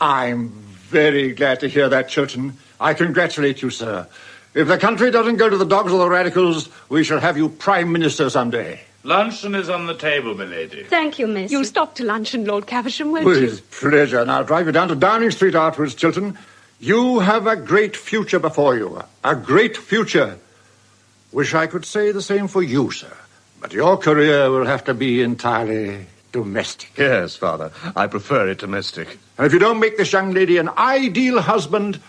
I'm very glad to hear that, Chiltern. I congratulate you, sir. If the country doesn't go to the dogs or the radicals, we shall have you Prime Minister someday. Luncheon is on the table, milady. Thank you, miss. You'll stop to luncheon, Lord Caversham, won't you? With pleasure. And I'll drive you down to Downing Street afterwards, Chiltern. You have a great future before you. A great future. Wish I could say the same for you, sir. But your career will have to be entirely domestic. Yes, Father. I prefer it domestic. And if you don't make this young lady an ideal husband,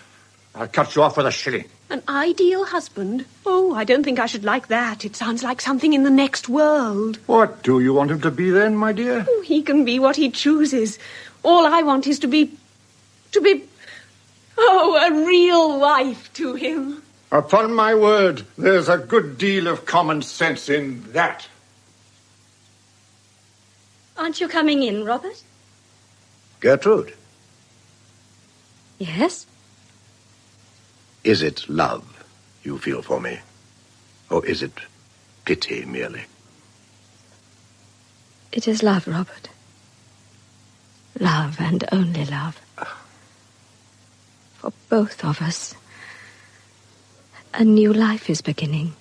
I'll cut you off with a shilling. An ideal husband? Oh, I don't think I should like that. It sounds like something in the next world. What do you want him to be then, my dear? Oh, he can be what he chooses. All I want is to be, a real wife to him. Upon my word, there's a good deal of common sense in that. Aren't you coming in, Robert? Gertrude, Yes? is it love you feel for me? Or is it pity merely? It is love, Robert. Love and only love. For both of us. A new life is beginning.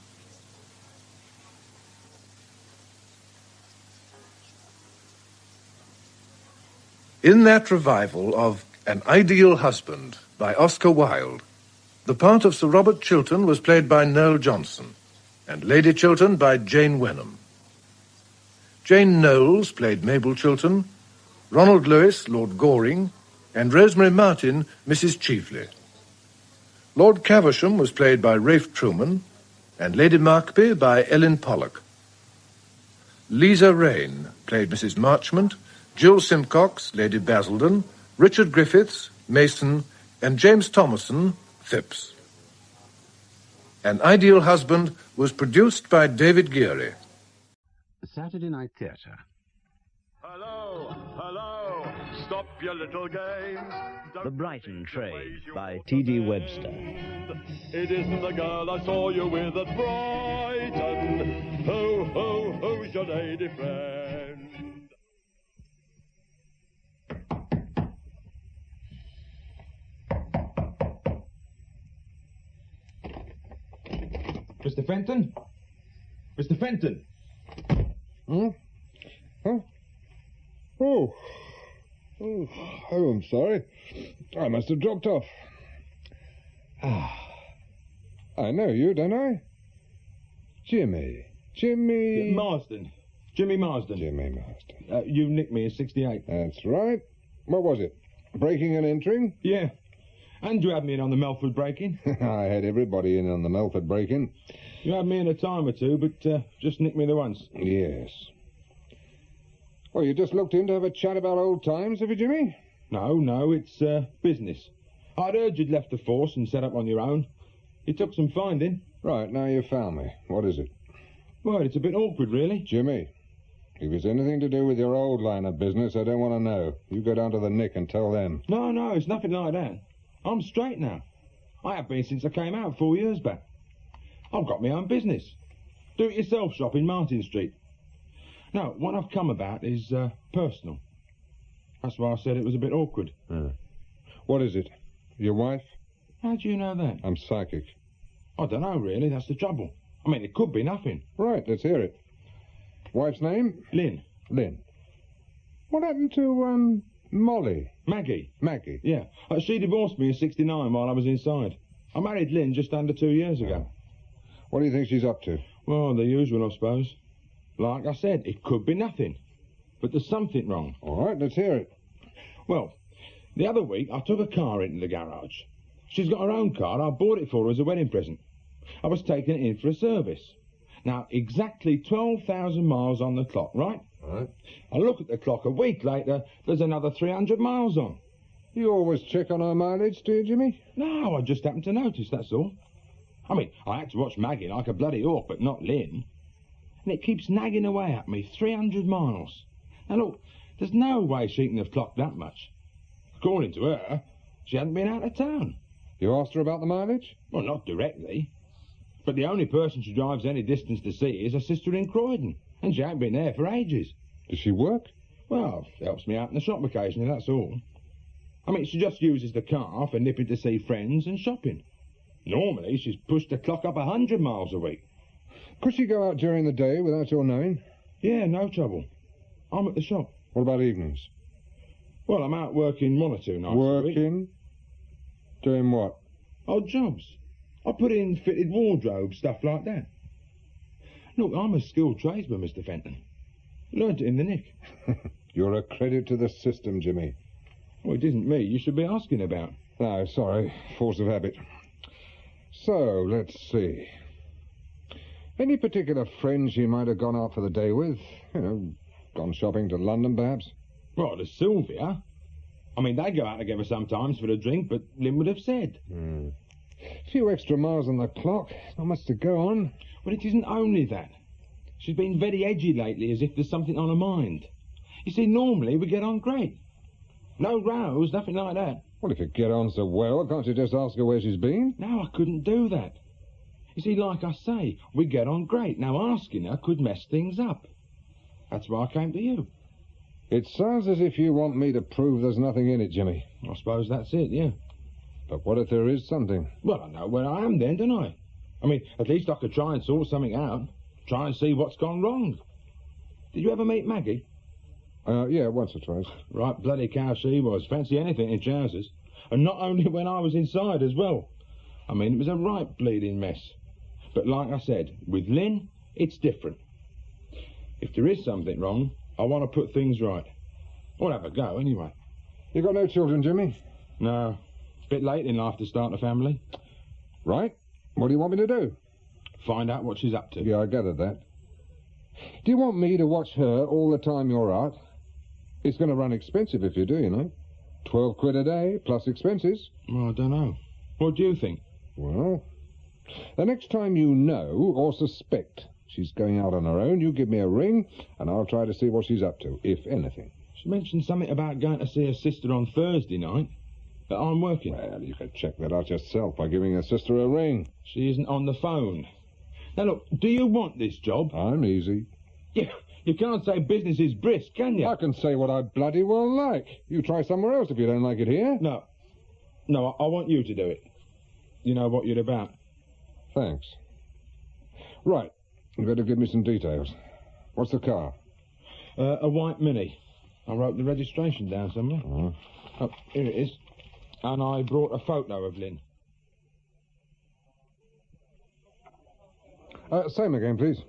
In that revival of An Ideal Husband by Oscar Wilde, the part of Sir Robert Chiltern was played by Noel Johnson, and Lady Chiltern by Jane Wenham. Jane Knowles played Mabel Chiltern, Ronald Lewis, Lord Goring, and Rosemary Martin, Mrs. Cheveley. Lord Caversham was played by Ralph Truman, and Lady Markby by Ellen Pollock. Lisa Rain played Mrs. Marchmont, Jill Simcox, Lady Basildon, Richard Griffiths, Mason, and James Thomason, Phipps. An Ideal Husband was produced by David Geary. Saturday Night Theatre. Hello, stop your little games. The Brighton Trade by T.D. Webster. It isn't the girl I saw you with at Brighton. Ho, ho, who's your lady friend? Mr. Fenton? Mr. Fenton? Hmm? Huh? Oh, I'm sorry. I must have dropped off. I know you, don't I? Jimmy. Marsden. Jimmy Marsden. Jimmy Marsden. You nicked me in 68. That's right. What was it? Breaking and entering? Yeah. And you had me in on the Melford break-in. I had everybody in on the Melford break-in. You had me in a time or two, but just nicked me the once. Yes. Well, you just looked in to have a chat about old times, have you, Jimmy? No, it's business. I'd heard you'd left the force and set up on your own. It took some finding. Right, now you found me. What is it? Well, it's a bit awkward, really. Jimmy, if it's anything to do with your old line of business, I don't want to know. You go down to the Nick and tell them. No, it's nothing like that. I'm straight now. I have been since I came out 4 years back. I've got my own business. Do-it-yourself shop in Martin Street. Now, what I've come about is personal. That's why I said it was a bit awkward. What is it? Your wife? How do you know that? I'm psychic. I don't know, really. That's the trouble. I mean, it could be nothing. Right, let's hear it. Wife's name? Lynn. What happened to, Molly? Maggie. Yeah. She divorced me in 69 while I was inside. I married Lynn just under 2 years ago. What do you think she's up to? Well, the usual, I suppose. Like I said, it could be nothing. But there's something wrong. All right, let's hear it. Well, the other week I took a car into the garage. She's got her own car. I bought it for her as a wedding present. I was taking it in for a service. Now, exactly 12,000 miles on the clock, right? Right. I look at the clock a week later, there's another 300 miles on. You always check on her mileage, do you, Jimmy? No, I just happened to notice, that's all. I mean, I had to watch Maggie like a bloody hawk, but not Lynn. And it keeps nagging away at me, 300 miles. Now, look, there's no way she can have clocked that much. According to her, she hadn't been out of town. You asked her about the mileage? Well, not directly. But the only person she drives any distance to see is her sister in Croydon, and she ain't been there for ages. Does she work? Well, helps me out in the shop occasionally, that's all. I mean, she just uses the car for nipping to see friends and shopping. Normally, she's pushed the clock up 100 miles a week. Could she go out during the day without your knowing? Yeah, no trouble. I'm at the shop. What about evenings? Well, I'm out working 1 or 2 nights a week. Working? Doing what? Odd jobs. I put in fitted wardrobes, stuff like that. Look, I'm a skilled tradesman, Mr. Fenton. Learned it in the nick. You're a credit to the system, Jimmy. Well, it isn't me you should be asking about. No, sorry. Force of habit. So, let's see. Any particular friends you might have gone out for the day with? You know, gone shopping to London, perhaps? Well, there's Sylvia. I mean, they go out together sometimes for a drink, but Lynn would have said. A few extra miles on the clock. Not much to go on. Well, it isn't only that. She's been very edgy lately, as if there's something on her mind. You see, normally we get on great. No rows, nothing like that. Well, if you get on so well, can't you just ask her where she's been? No, I couldn't do that. You see, like I say, we get on great. Now, asking her could mess things up. That's why I came to you. It sounds as if you want me to prove there's nothing in it, Jimmy. I suppose that's it, yeah. But what if there is something? Well, I know where I am then, don't I? I mean, at least I could try and sort something out. Try and see what's gone wrong. Did you ever meet Maggie? Yeah, once or twice. Right bloody cow she was. Fancy anything in trousers. And not only when I was inside as well. I mean, it was a right bleeding mess. But like I said, with Lynn, it's different. If there is something wrong, I want to put things right. Or have a go, anyway. You got no children, Jimmy? No. Bit late in life to start a family. Right. What do you want me to do? Find out what she's up to. Yeah, I gathered that. Do you want me to watch her all the time you're out? It's going to run expensive if you do, you know. 12 quid a day, plus expenses. Well, I don't know. What do you think? Well, the next time you know or suspect she's going out on her own, you give me a ring, and I'll try to see what she's up to, if anything. She mentioned something about going to see her sister on Thursday night. But I'm working. Well, you can check that out yourself by giving her sister a ring. She isn't on the phone. Now, look, do you want this job? I'm easy. You can't say business is brisk, can you? I can say what I bloody well like. You try somewhere else if you don't like it here. No, I want you to do it. You know what you're about. Thanks. Right, you better give me some details. What's the car? A white Mini. I wrote the registration down somewhere. Oh, here it is. And I brought a photo of Lynn. Same again, please.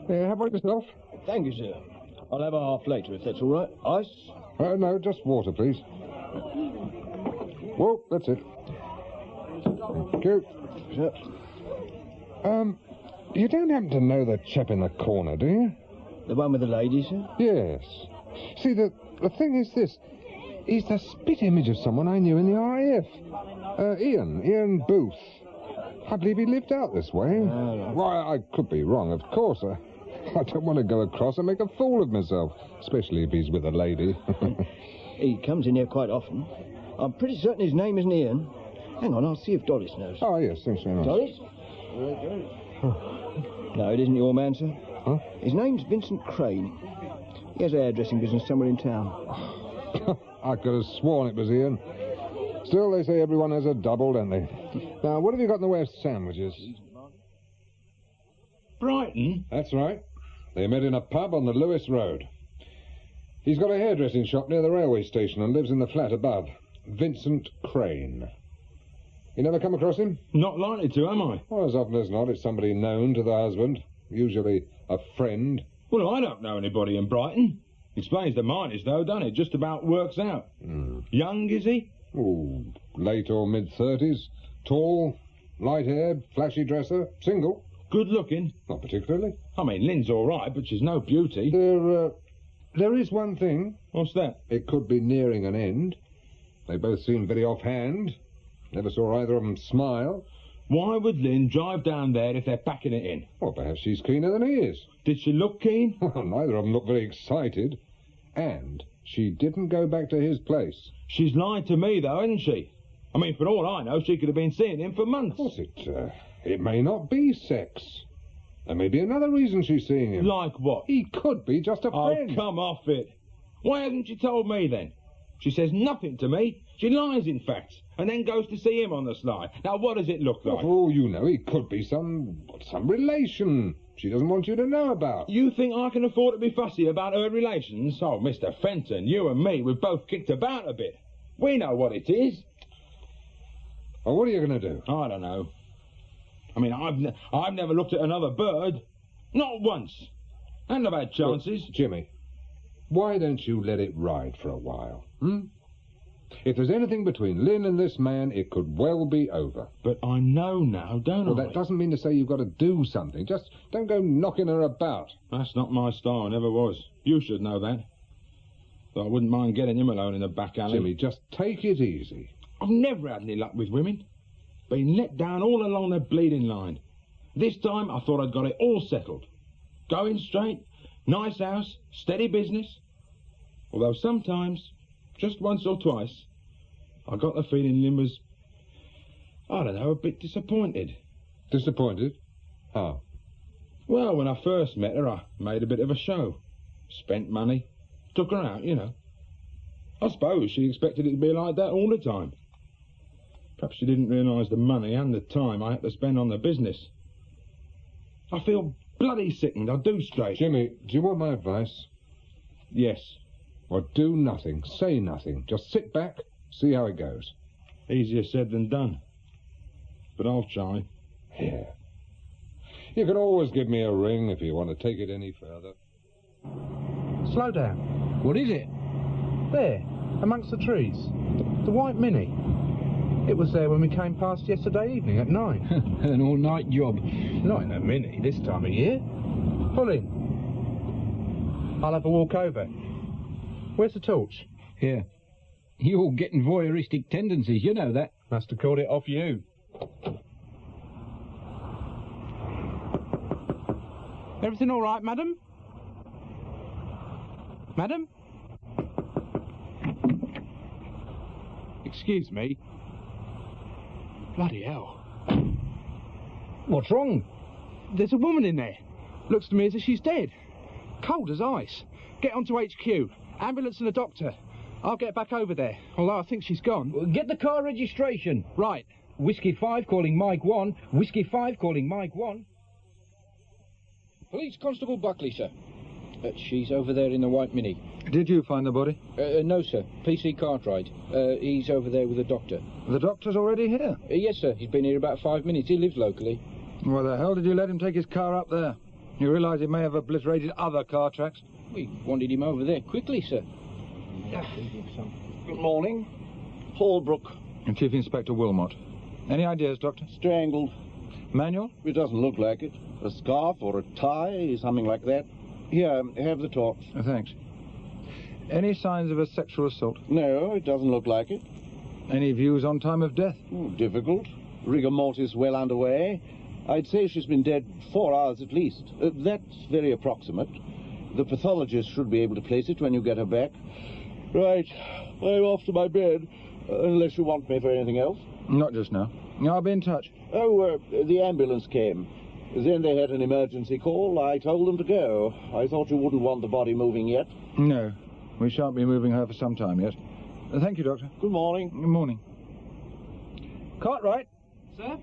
How about yourself? Thank you, sir. I'll have a half later, if that's all right. Ice? No, just water, please. Whoa, that's it. Thank you. Sure. You don't happen to know the chap in the corner, do you? The one with the lady, sir? Yes. See, the thing is this. He's the spit image of someone I knew in the RAF. Ian Booth. I believe he lived out this way. Why, I could be wrong, of course. I don't want to go across and make a fool of myself, especially if he's with a lady. He comes in here quite often. I'm pretty certain his name isn't Ian. Hang on, I'll see if Doris knows. Oh, yes, thanks very much. Doris? No, it isn't your man, sir. Huh? His name's Vincent Crane. He has a hairdressing business somewhere in town. I could have sworn it was Ian. Still, they say everyone has a double, don't they? Now, what have you got in the way of sandwiches? Brighton? That's right. They met in a pub on the Lewis Road. He's got a hairdressing shop near the railway station and lives in the flat above. Vincent Crane. You never come across him? Not likely to, am I? Well, as often as not, it's somebody known to the husband. Usually a friend. Well, I don't know anybody in Brighton. Explains the mileage, though, doesn't it? Just about works out. Young, is he? Oh, Late or mid-30s. Tall, light-haired, flashy dresser. Single. Good looking? Not particularly. I mean, Lynn's all right, but she's no beauty. There is one thing. What's that? It could be nearing an end. They both seem very offhand. Never saw either of them smile. Why would Lynn drive down there if they're packing it in? Well, perhaps she's keener than he is. Did she look keen? Well, neither of them looked very excited. And she didn't go back to his place. She's lied to me, though, hasn't she? I mean, for all I know, she could have been seeing him for months. Of course, it may not be sex. There may be another reason she's seeing him. Like what? He could be just a friend. Oh, come off it. Why hasn't she told me, then? She says nothing to me. She lies, in fact, and then goes to see him on the sly. Now, what does it look like? Well, for all you know, he could be some relation she doesn't want you to know about. You think I can afford to be fussy about her relations? Oh, Mr. Fenton, you and me, we've both kicked about a bit. We know what it is. Well, what are you going to do? I don't know. I mean, I've never looked at another bird. Not once. And I've had chances. Look, Jimmy, why don't you let it ride for a while, If there's anything between Lynn and this man, it could well be over. But I know now, don't I? Well, that doesn't mean to say you've got to do something. Just don't go knocking her about. That's not my style, never was. You should know that. But I wouldn't mind getting him alone in the back alley. Jimmy, just take it easy. I've never had any luck with women. Been let down all along the bleeding line. This time I thought I'd got it all settled. Going straight, nice house, steady business. Although sometimes, just once or twice, I got the feeling Lynn was, I don't know, a bit disappointed. Disappointed? How? Well, when I first met her, I made a bit of a show. Spent money. Took her out, you know. I suppose she expected it to be like that all the time. Perhaps she didn't realise the money and the time I had to spend on the business. I feel bloody sickened, I do straight. Jimmy, do you want my advice? Yes. Well, do nothing, say nothing. Just sit back, see how it goes. Easier said than done. But I'll try. Yeah. You can always give me a ring if you want to take it any further. Slow down. What is it? There, amongst the trees. The white Mini. It was there when we came past yesterday evening at 9. An all-night job. Not in a Mini this time of year. Pull in. I'll have a walk over. Where's the torch? Here. You're getting voyeuristic tendencies, you know that. Must have called it off you. Everything all right, madam? Madam? Excuse me. Bloody hell. What's wrong? There's a woman in there. Looks to me as if she's dead. Cold as ice. Get onto HQ. Ambulance and a doctor. I'll get back over there, although I think she's gone. Get the car registration. Right. Whiskey 5 calling Mike 1. Whiskey 5 calling Mike 1. Police Constable Buckley, sir. She's over there in the white Mini. Did you find the body? No, sir. PC Cartwright. He's over there with the doctor. The doctor's already here? Yes, sir. He's been here about 5 minutes. He lives locally. Why the hell did you let him take his car up there? You realise he may have obliterated other car tracks? We wanted him over there quickly, sir. Good morning. Holbrook. And Chief Inspector Wilmot. Any ideas, Doctor? Strangled. Manual? It doesn't look like it. A scarf or a tie, something like that. Here, have the torch. Thanks. Any signs of a sexual assault? No, it doesn't look like it. Any views on time of death? Difficult. Rigor mortis well underway. I'd say she's been dead 4 hours at least. That's very approximate. The pathologist should be able to place it when you get her back. Right. I'm off to my bed. Unless you want me for anything else. Not just now. I'll be in touch. Oh, the ambulance came. Then they had an emergency call. I told them to go. I thought you wouldn't want the body moving yet. No. We shan't be moving her for some time yet. Thank you, Doctor. Good morning. Good morning. Cartwright. Sir?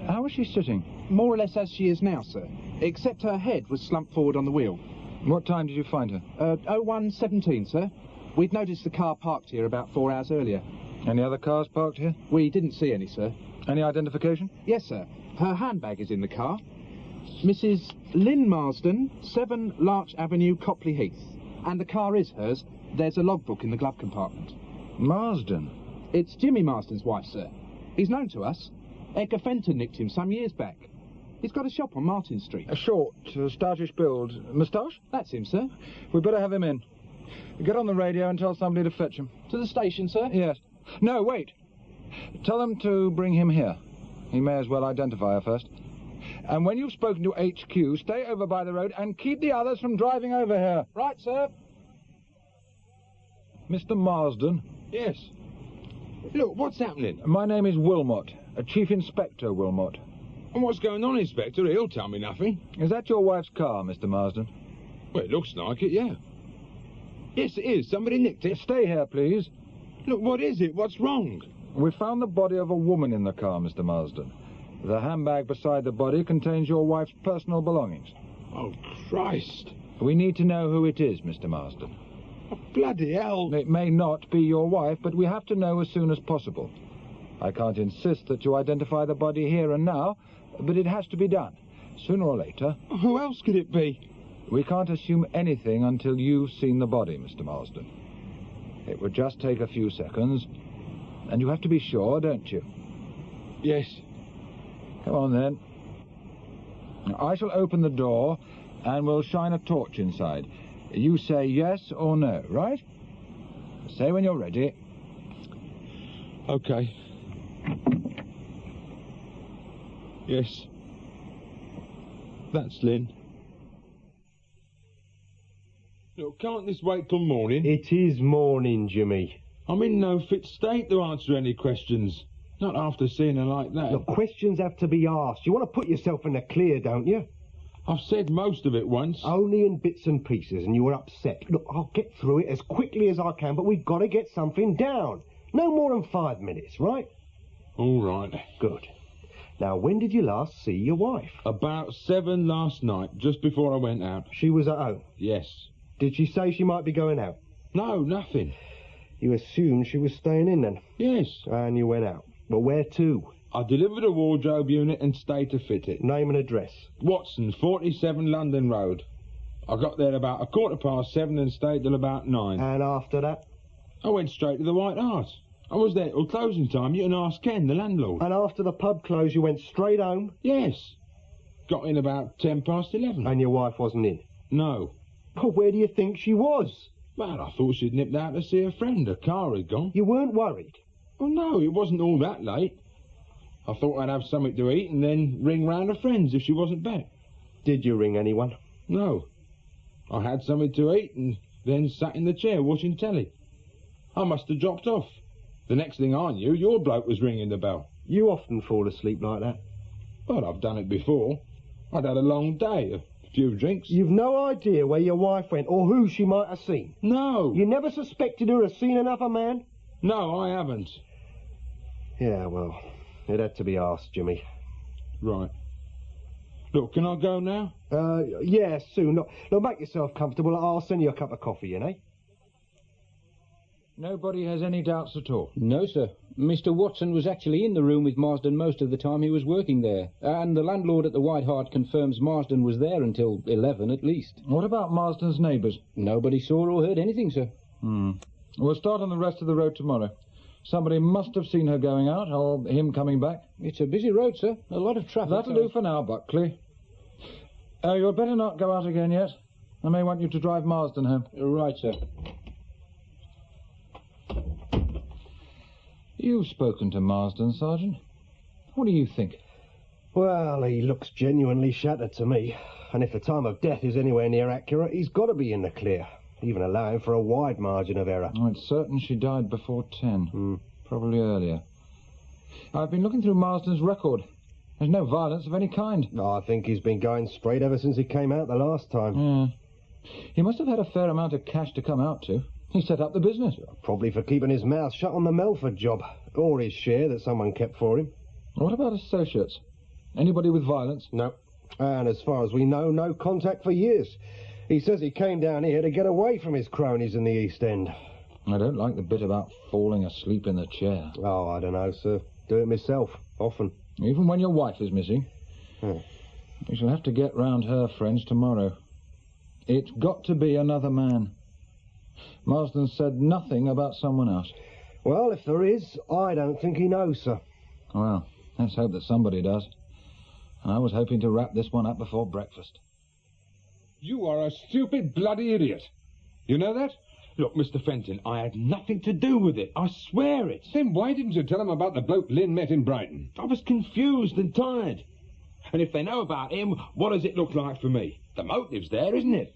How was she sitting? More or less as she is now, sir. Except her head was slumped forward on the wheel. What time did you find her? 01:17, sir. We'd noticed the car parked here about 4 hours earlier. Any other cars parked here? We didn't see any, sir. Any identification? Yes, sir. Her handbag is in the car. Mrs. Lynn Marsden, 7 Larch Avenue, Copley Heath. And the car is hers. There's a logbook in the glove compartment. Marsden? It's Jimmy Marston's wife, sir. He's known to us. Edgar Fenton nicked him some years back. He's got a shop on Martin Street. A short, stoutish build. Moustache? That's him, sir. We'd better have him in. Get on the radio and tell somebody to fetch him. To the station, sir? Yes. No, wait. Tell them to bring him here. He may as well identify her first. And when you've spoken to HQ, stay over by the road and keep the others from driving over here. Right, sir. Mr. Marsden? Yes. Look, what's happening? My name is Wilmot, Chief Inspector Wilmot. And what's going on, Inspector? He'll tell me nothing. Is that your wife's car, Mr. Marsden? Well, it looks like it, yeah. Yes, it is. Somebody nicked it. Stay here, please. Look, what is it? What's wrong? We found the body of a woman in the car, Mr. Marsden. The handbag beside the body contains your wife's personal belongings. Oh, Christ. We need to know who it is, Mr. Marsden. Oh, bloody hell. It may not be your wife, but we have to know as soon as possible. I can't insist that you identify the body here and now, but it has to be done, sooner or later. Who else could it be? We can't assume anything until you've seen the body, Mr. Marsden. It would just take a few seconds, and you have to be sure, don't you? Yes. Come on, then. I shall open the door, and we'll shine a torch inside. You say yes or no, right? Say when you're ready. Okay. Yes. That's Lynn. Look, can't this wait till morning? It is morning, Jimmy. I'm in no fit state to answer any questions. Not after seeing her like that. The questions have to be asked. You want to put yourself in the clear, don't you? I've said most of it once. Only in bits and pieces, and you were upset. Look, I'll get through it as quickly as I can, but we've got to get something down. No more than 5 minutes, right? All right. Good. Now, when did you last see your wife? About 7 last night, just before I went out. She was at home? Yes. Did she say she might be going out? No, nothing. You assumed she was staying in then? Yes. And you went out. But where to? I delivered a wardrobe unit and stayed to fit it. Name and address? Watson, 47 London Road. I got there about 7:15 and stayed till about 9. And after that? I went straight to the White Hart. I was there till closing time. You can ask Ken, the landlord. And after the pub closed, you went straight home? Yes. Got in about 11:10. And your wife wasn't in? No. Well, where do you think she was? Well, I thought she'd nipped out to see a friend. Her car had gone. You weren't worried? Oh, no, it wasn't all that late. I thought I'd have something to eat and then ring round to friends if she wasn't back. Did you ring anyone? No. I had something to eat and then sat in the chair watching telly. I must have dropped off. The next thing I knew, your bloke was ringing the bell. You often fall asleep like that? Well, I've done it before. I'd had a long day, a few drinks. You've no idea where your wife went or who she might have seen? No. You never suspected her of seeing another man? No, I haven't. Yeah, well, it had to be asked, Jimmy. Right. Look, can I go now? Yeah, soon. Look, make yourself comfortable. I'll send you a cup of coffee, you know? Nobody has any doubts at all? No, sir. Mr. Watson was actually in the room with Marsden most of the time he was working there. And the landlord at the White Hart confirms Marsden was there until 11 at least. What about Marsden's neighbours? Nobody saw or heard anything, sir. We'll start on the rest of the road tomorrow. Somebody must have seen her going out, or him coming back. It's a busy road, sir. A lot of traffic. That'll do for now, Buckley. You'd better not go out again yet. I may want you to drive Marsden home. Right, sir. You've spoken to Marsden, Sergeant. What do you think? Well, he looks genuinely shattered to me. And if the time of death is anywhere near accurate, he's got to be in the clear, even allowing for a wide margin of error. It's certain she died before 10. Probably earlier. I've been looking through Marsden's record. There's no violence of any kind. No, I think he's been going straight ever since he came out the last time. Yeah. He must have had a fair amount of cash to come out to. He set up the business. Probably for keeping his mouth shut on the Melford job, or his share that someone kept for him. What about associates? Anybody with violence? No. And as far as we know, no contact for years. He says he came down here to get away from his cronies in the East End. I don't like the bit about falling asleep in the chair. Oh, I don't know, sir. Do it myself, often. Even when your wife is missing? We shall have to get round her friends tomorrow. It's got to be another man. Marsden said nothing about someone else. Well, if there is, I don't think he knows, sir. Well, let's hope that somebody does. I was hoping to wrap this one up before breakfast. You are a stupid bloody idiot. You know that? Look, Mr. Fenton, I had nothing to do with it. I swear it. Then why didn't you tell him about the bloke Lynn met in Brighton? I was confused and tired. And if they know about him, what does it look like for me? The motive's there, isn't it?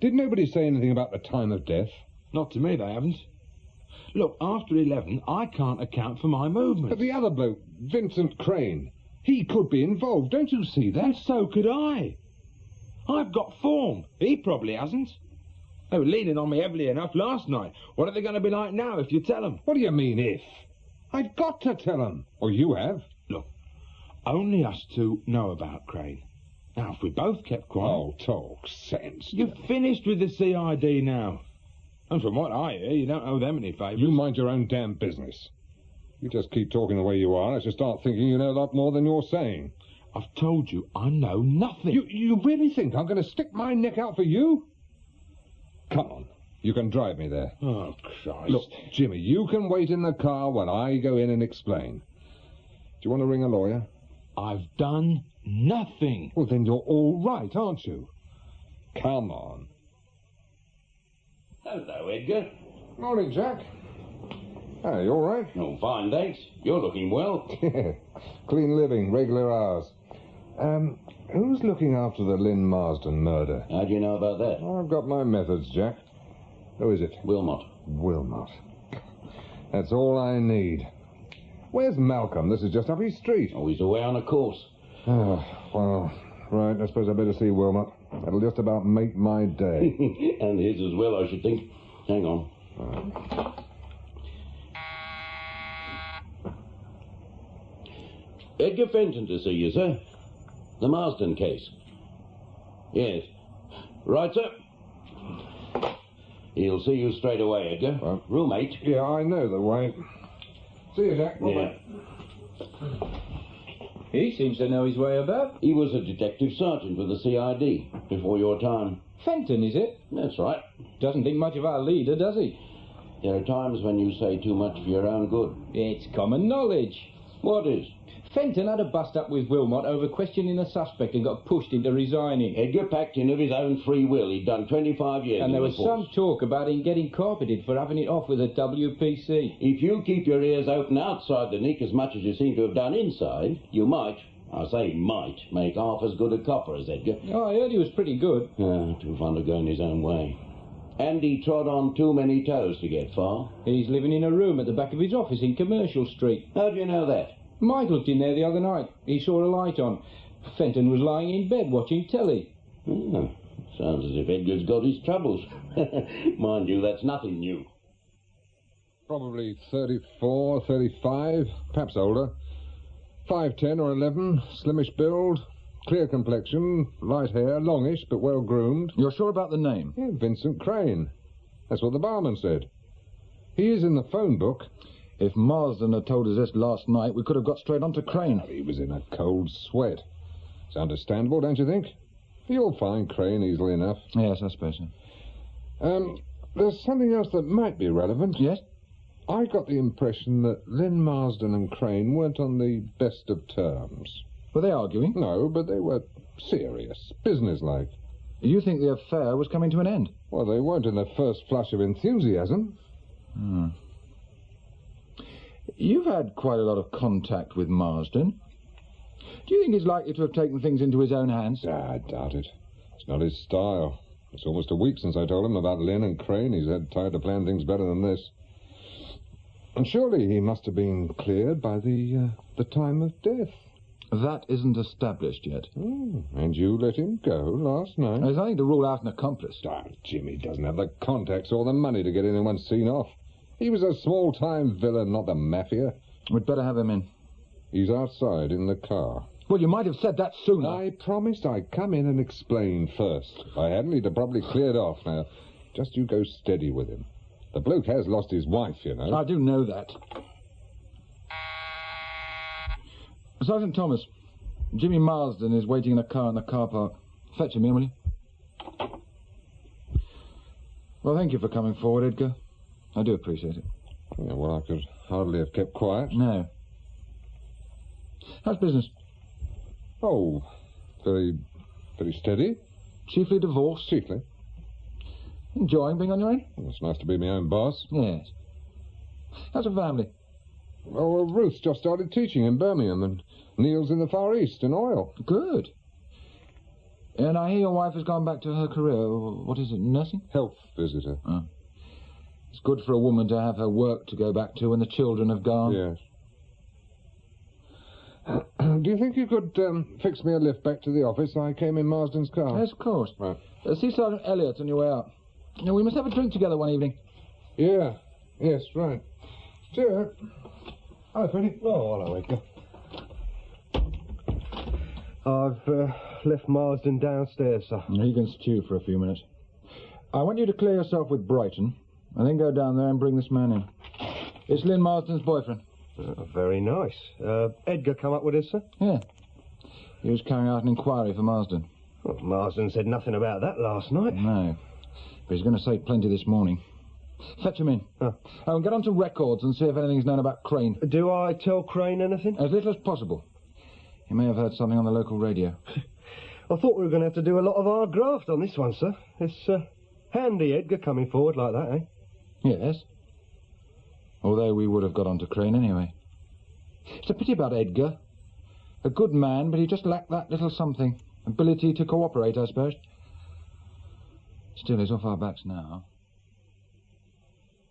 Did nobody say anything about the time of death? Not to me, they haven't. Look, after 11, I can't account for my movements. But the other bloke, Vincent Crane, he could be involved. Don't you see that? And so could I. I've got form. He probably hasn't. They were leaning on me heavily enough last night. What are they going to be like now if you tell them? What do you mean, if? I've got to tell them. Or you have. Look, only us two know about Crane. Now, if we both kept quiet... Oh, talk sense. You've finished with the CID now. And from what I hear, you don't owe them any favours. You mind your own damn business. You just keep talking the way you are, I shall start thinking you know a lot more than you're saying. I've told you I know nothing. You really think I'm going to stick my neck out for you? Come on. You can drive me there. Oh, Christ. Look, Jimmy, you can wait in the car while I go in and explain. Do you want to ring a lawyer? I've done nothing. Well, then you're all right, aren't you? Come on. Hello, Edgar. Morning, Jack. Hey, you all right? Oh, fine, thanks. You're looking well. Clean living, regular hours. Who's looking after the Lynn Marsden murder? How do you know about that? I've got my methods, Jack. Who is it? Wilmot. Wilmot. That's all I need. Where's Malcolm? This is just up his street. Oh, he's away on a course. Oh, well, right, I suppose I better see Wilmot. That'll just about make my day. And his as well, I should think. Hang on. Edgar Fenton to see you, sir. The Marsden case. Yes. Right, sir. He'll see you straight away, Edgar. Roommate. Yeah, I know the way. See you, Jack. Yeah. He seems to know his way about. He was a detective sergeant with the CID before your time. Fenton, is it? That's right. Doesn't think much of our leader, does he? There are times when you say too much for your own good. It's common knowledge. What is? Fenton had a bust-up with Wilmot over questioning a suspect and got pushed into resigning. Edgar packed in of his own free will. He'd done 25 years and there was force. some talk about him getting carpeted for having it off with a WPC. If you keep your ears open outside the nick as much as you seem to have done inside, you might, I say might, make half as good a copper as Edgar. Oh, I heard he was pretty good. Too fond of going his own way. And he trod on too many toes to get far. He's living in a room at the back of his office in Commercial Street. How do you know that? Mike looked in there the other night. He saw a light on. Fenton was lying in bed watching telly. Oh, sounds as if Edgar's got his troubles. Mind you, that's nothing new. Probably 34, 35, perhaps older. 5'10" or 11, slimmish build, clear complexion, light hair, longish but well groomed. You're sure about the name? Yeah, Vincent Crane. That's what the barman said. He is in the phone book. If Marsden had told us this last night, we could have got straight on to Crane. He was in a cold sweat. It's understandable, don't you think? You'll find Crane easily enough. Yes, I suppose so. There's something else that might be relevant. Yes? I got the impression that Lynn Marsden and Crane weren't on the best of terms. Were they arguing? No, but they were serious, businesslike. You think the affair was coming to an end? Well, they weren't in the first flush of enthusiasm. You've had quite a lot of contact with Marsden. Do you think he's likely to have taken things into his own hands? I doubt it. It's not his style. It's almost a week since I told him about Lynn and Crane. He's had time to plan things better than this. And surely he must have been cleared by the time of death. That isn't established yet. And you let him go last night? There's nothing to rule out an accomplice. Jimmy doesn't have the contacts or the money to get anyone seen off. He was a small-time villain, not the mafia. We'd better have him in. He's outside in the car. Well, you might have said that sooner. I promised I'd come in and explain first. If I hadn't, he'd have probably cleared off. Now, just you go steady with him. The bloke has lost his wife, you know. I do know that. Sergeant Thomas, Jimmy Marsden is waiting in a car in the car park. Fetch him in, will you? Well, thank you for coming forward, Edgar. I do appreciate it. Yeah, well, I could hardly have kept quiet. No. How's business? Oh, very steady. Chiefly divorce? Chiefly. Enjoying being on your own? Well, it's nice to be my own boss. Yes. How's the family? Oh, well, Ruth's just started teaching in Birmingham, and Neil's in the Far East in oil. Good. And I hear your wife has gone back to her career. What is it, nursing? Health visitor. Oh. It's good for a woman to have her work to go back to when the children have gone. Yes. Do you think you could fix me a lift back to the office? I came in Marsden's car. Yes, of course. Right. See Sergeant Elliot on your way out. Now, we must have a drink together one evening. Yeah. Yes, right. Cheers. Hello, Freddie. Oh, hello, Edgar. I've left Marsden downstairs, sir. You can stew for a few minutes. I want you to clear yourself with Brighton, and then go down there and bring this man in. It's Lynn Marsden's boyfriend. Very nice. Edgar come up with us, sir? Yeah. He was carrying out an inquiry for Marsden. Well, Marsden said nothing about that last night. No. But he's going to say plenty this morning. Fetch him in. Oh, and get on to records and see if anything's known about Crane. Do I tell Crane anything? As little as possible. He may have heard something on the local radio. I thought we were going to have to do a lot of our graft on this one, sir. It's handy, Edgar, coming forward like that, eh? Yes. Although we would have got on to Crane anyway. It's a pity about Edgar. A good man, but he just lacked that little something. Ability to cooperate, I suppose. Still, he's off our backs now.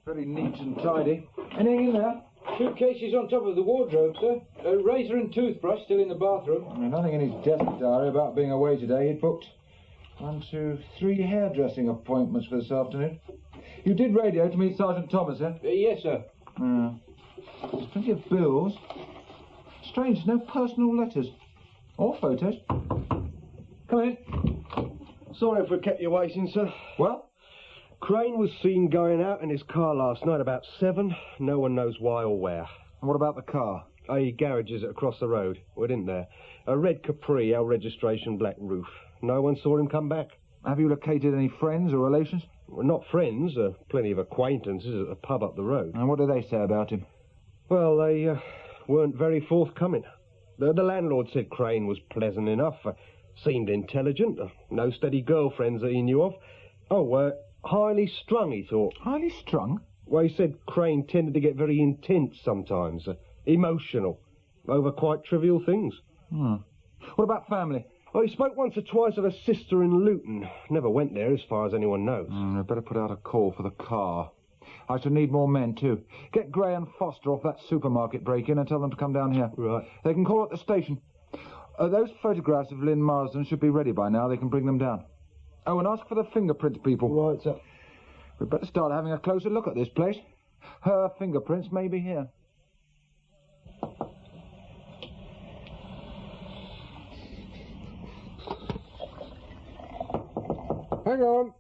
Very neat and tidy. Anything in there? Suitcases on top of the wardrobe, sir. A razor and toothbrush still in the bathroom. Nothing in his desk diary about being away today. He'd booked 1, 2, 3 hairdressing appointments for this afternoon. You did radio to meet Sergeant Thomas, eh? Yes, sir. There's plenty of bills. Strange, no personal letters. Or photos. Come in. Sorry if we kept you waiting, sir. Well? Crane was seen going out in his car last night about 7. No one knows why or where. And what about the car? A garage is across the road. We're in there. A red Capri, our registration, black roof. No one saw him come back. Have you located any friends or relations? Well, not friends. Plenty of acquaintances at the pub up the road. And what do they say about him? Well, they weren't very forthcoming. The landlord said Crane was pleasant enough. Seemed intelligent. No steady girlfriends that he knew of. Highly strung, he thought. Highly strung? Well, he said Crane tended to get very intense sometimes. Emotional. Over quite trivial things. What about family? Well, he spoke once or twice of a sister in Luton. Never went there, as far as anyone knows. I'd better put out a call for the car. I should need more men, too. Get Gray and Foster off that supermarket break-in and tell them to come down here. Right. They can call at the station. Those photographs of Lynn Marsden should be ready by now. They can bring them down. Oh, and ask for the fingerprint people. Right, sir. We'd better start having a closer look at this place. Her fingerprints may be here. Hang on.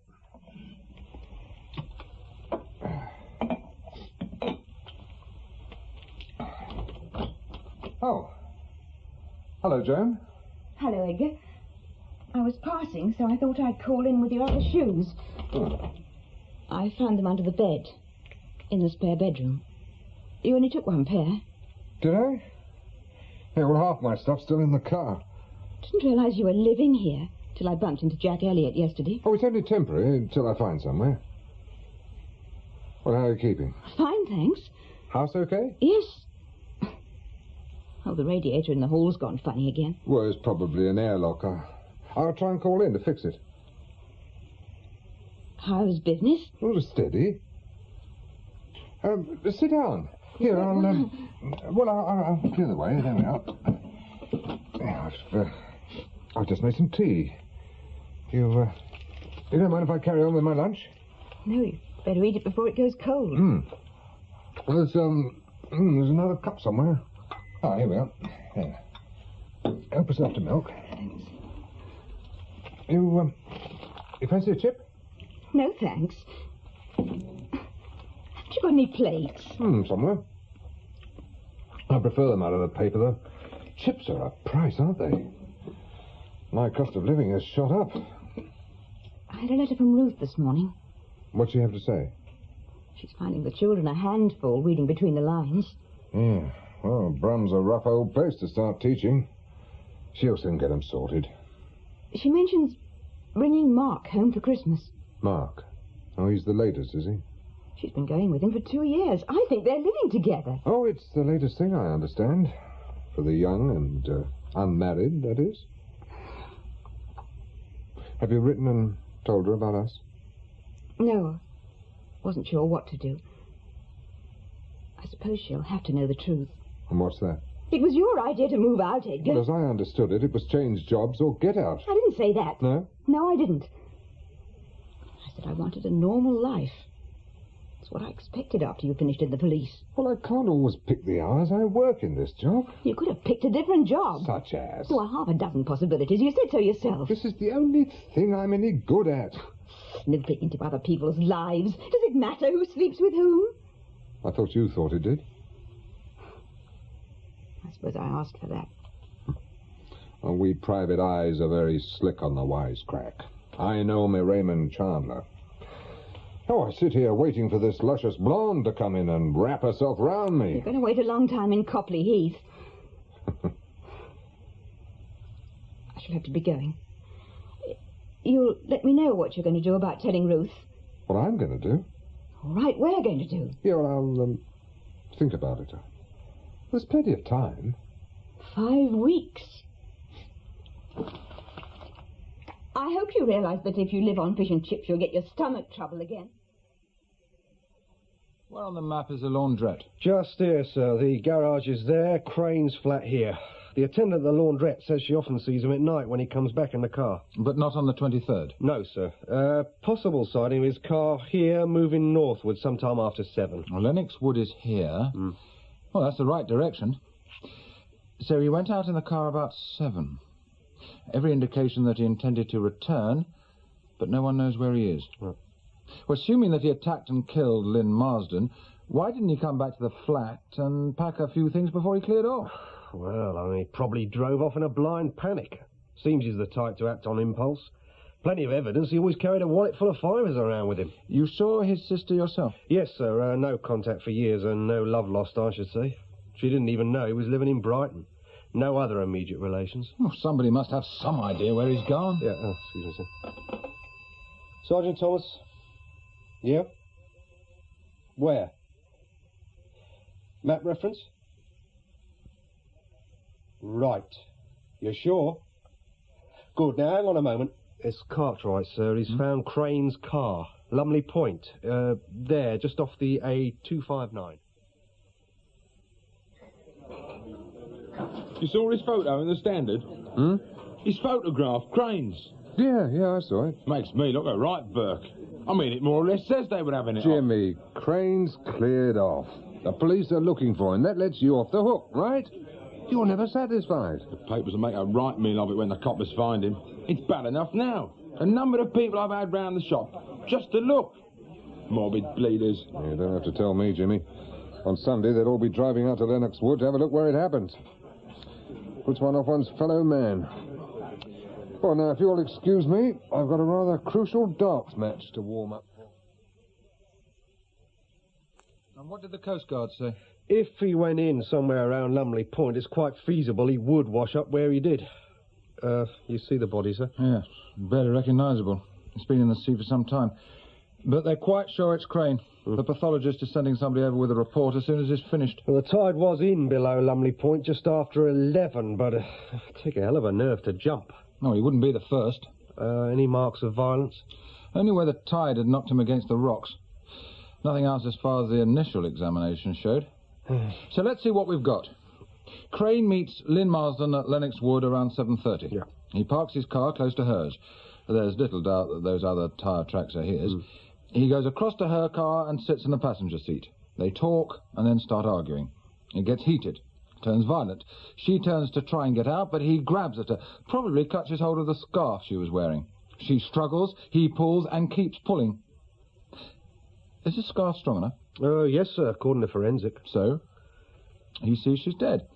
Oh. Hello, Joan. Hello, Edgar. I was passing, so I thought I'd call in with your other shoes. Oh. I found them under the bed, in the spare bedroom. You only took one pair. Did I? Yeah, well, half my stuff's still in the car. Didn't realise you were living here till I bumped into Jack Elliot yesterday. Oh, it's only temporary until I find somewhere. Well, how are you keeping? Fine, thanks. House okay? Yes. Oh, the radiator in the hall's gone funny again. Well, it's probably an airlock. I'll try and call in to fix it. How's business? Oh, steady. Sit down. Here, I'll clear the way. There we are. Yeah, I've just made some tea. You don't mind if I carry on with my lunch? No, you better eat it before it goes cold. Well, there's another cup somewhere. Oh, here we are. There. Help yourself to milk. Thanks. You fancy a chip? No, thanks. Haven't you got any plates? Somewhere. I prefer them out of the paper, though. Chips are a price, aren't they? My cost of living has shot up. I had a letter from Ruth this morning. What'd she have to say? She's finding the children a handful, reading between the lines. Yeah, well, Brum's a rough old place to start teaching. She'll soon get 'em sorted. She mentions bringing Mark home for Christmas. Mark? Oh, he's the latest, is he? She's been going with him for 2 years. I think they're living together. Oh, it's the latest thing, I understand. For the young and unmarried, that is. Have you written and told her about us? No. Wasn't sure what to do. I suppose she'll have to know the truth. And what's that? It was your idea to move out, Edgar. Well, as I understood it, it was change jobs or get out. I didn't say that. No? No, I didn't. I said I wanted a normal life. It's what I expected after you finished in the police. Well, I can't always pick the hours I work in this job. You could have picked a different job. Such as? There were half a dozen possibilities. You said so yourself. This is the only thing I'm any good at. Sniffing into other people's lives. Does it matter who sleeps with whom? I thought you thought it did. I suppose I asked for that. Well, we private eyes are very slick on the wisecrack. I know me Raymond Chandler. Oh, I sit here waiting for this luscious blonde to come in and wrap herself round me. You're going to wait a long time in Copley Heath. I shall have to be going. You'll let me know what you're going to do about telling Ruth. What I'm going to do? All right, we're going to do. Yeah, well, I'll think about it. There's plenty of time. 5 weeks. I hope you realise that if you live on fish and chips, you'll get your stomach trouble again. Where on the map is the laundrette? Just here, sir. The garage is there, Crane's flat here. The attendant at the laundrette says she often sees him at night when he comes back in the car. But not on the 23rd? No, sir. Possible sighting of his car here, moving northward sometime after 7. Well, Lennox Wood is here. Well, that's the right direction. So he went out in the car about 7. Every indication that he intended to return, but no one knows where he is. Well, assuming that he attacked and killed Lynn Marsden, why didn't he come back to the flat and pack a few things before he cleared off? Well, I mean, he probably drove off in a blind panic. Seems he's the type to act on impulse. Plenty of evidence. He always carried a wallet full of fivers around with him. You saw his sister yourself? Yes, sir. No contact for years and no love lost, I should say. She didn't even know he was living in Brighton. No other immediate relations. Oh, somebody must have some idea where he's gone. Yeah, excuse me, sir. Sergeant Thomas? Yeah? Where? Map reference? Right. You're sure? Good. Now, hang on a moment. It's Cartwright, sir. He's found Crane's car. Lumley Point. There, just off the A259. You saw his photo in the Standard? His photograph, Crane's. Yeah, I saw it. Makes me look a right Burke. I mean, it more or less says they were having it Jimmy, Crane's cleared off. The police are looking for him. That lets you off the hook, right? You're never satisfied. The papers will make a right meal of it when the coppers find him. It's bad enough now. A number of people I've had round the shop, just to look. Morbid bleeders. You don't have to tell me, Jimmy. On Sunday, they'd all be driving out to Lennox Wood to have a look where it happened. Puts one off one's fellow man. Well, now, if you'll excuse me, I've got a rather crucial darts match to warm up for. And what did the Coast Guard say? If he went in somewhere around Lumley Point, it's quite feasible he would wash up where he did. You see the body, sir? Yes, barely recognisable. It's been in the sea for some time. But they're quite sure it's Crane. The pathologist is sending somebody over with a report as soon as it's finished. Well, the tide was in below Lumley Point just after 11, but it took a hell of a nerve to jump. No, he wouldn't be the first. Any marks of violence? Only where the tide had knocked him against the rocks. Nothing else as far as the initial examination showed. So let's see what we've got. Crane meets Lynn Marsden at Lennox Wood around 7:30. Yeah. He parks his car close to hers. There's little doubt that those other tyre tracks are his. He goes across to her car and sits in the passenger seat. They talk and then start arguing. It gets heated, turns violent. She turns to try and get out, but he grabs at her, probably clutches hold of the scarf she was wearing. She struggles, he pulls and keeps pulling. Is the scarf strong enough? Yes, sir, according to forensic. So? He sees she's dead.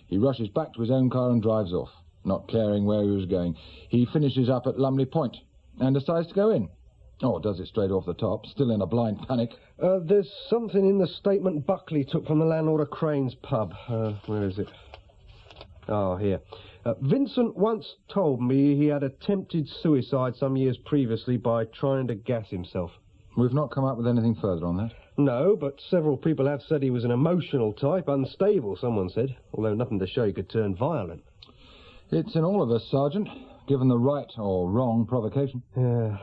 He rushes back to his own car and drives off, not caring where he was going. He finishes up at Lumley Point and decides to go in. Oh, does it straight off the top, still in a blind panic. There's something in the statement Buckley took from the landlord of Crane's pub. Where is it? Oh, here. Vincent once told me he had attempted suicide some years previously by trying to gas himself. We've not come up with anything further on that. No, but several people have said he was an emotional type, unstable, someone said, although nothing to show he could turn violent. It's in all of us, Sergeant, given the right or wrong provocation. Yeah,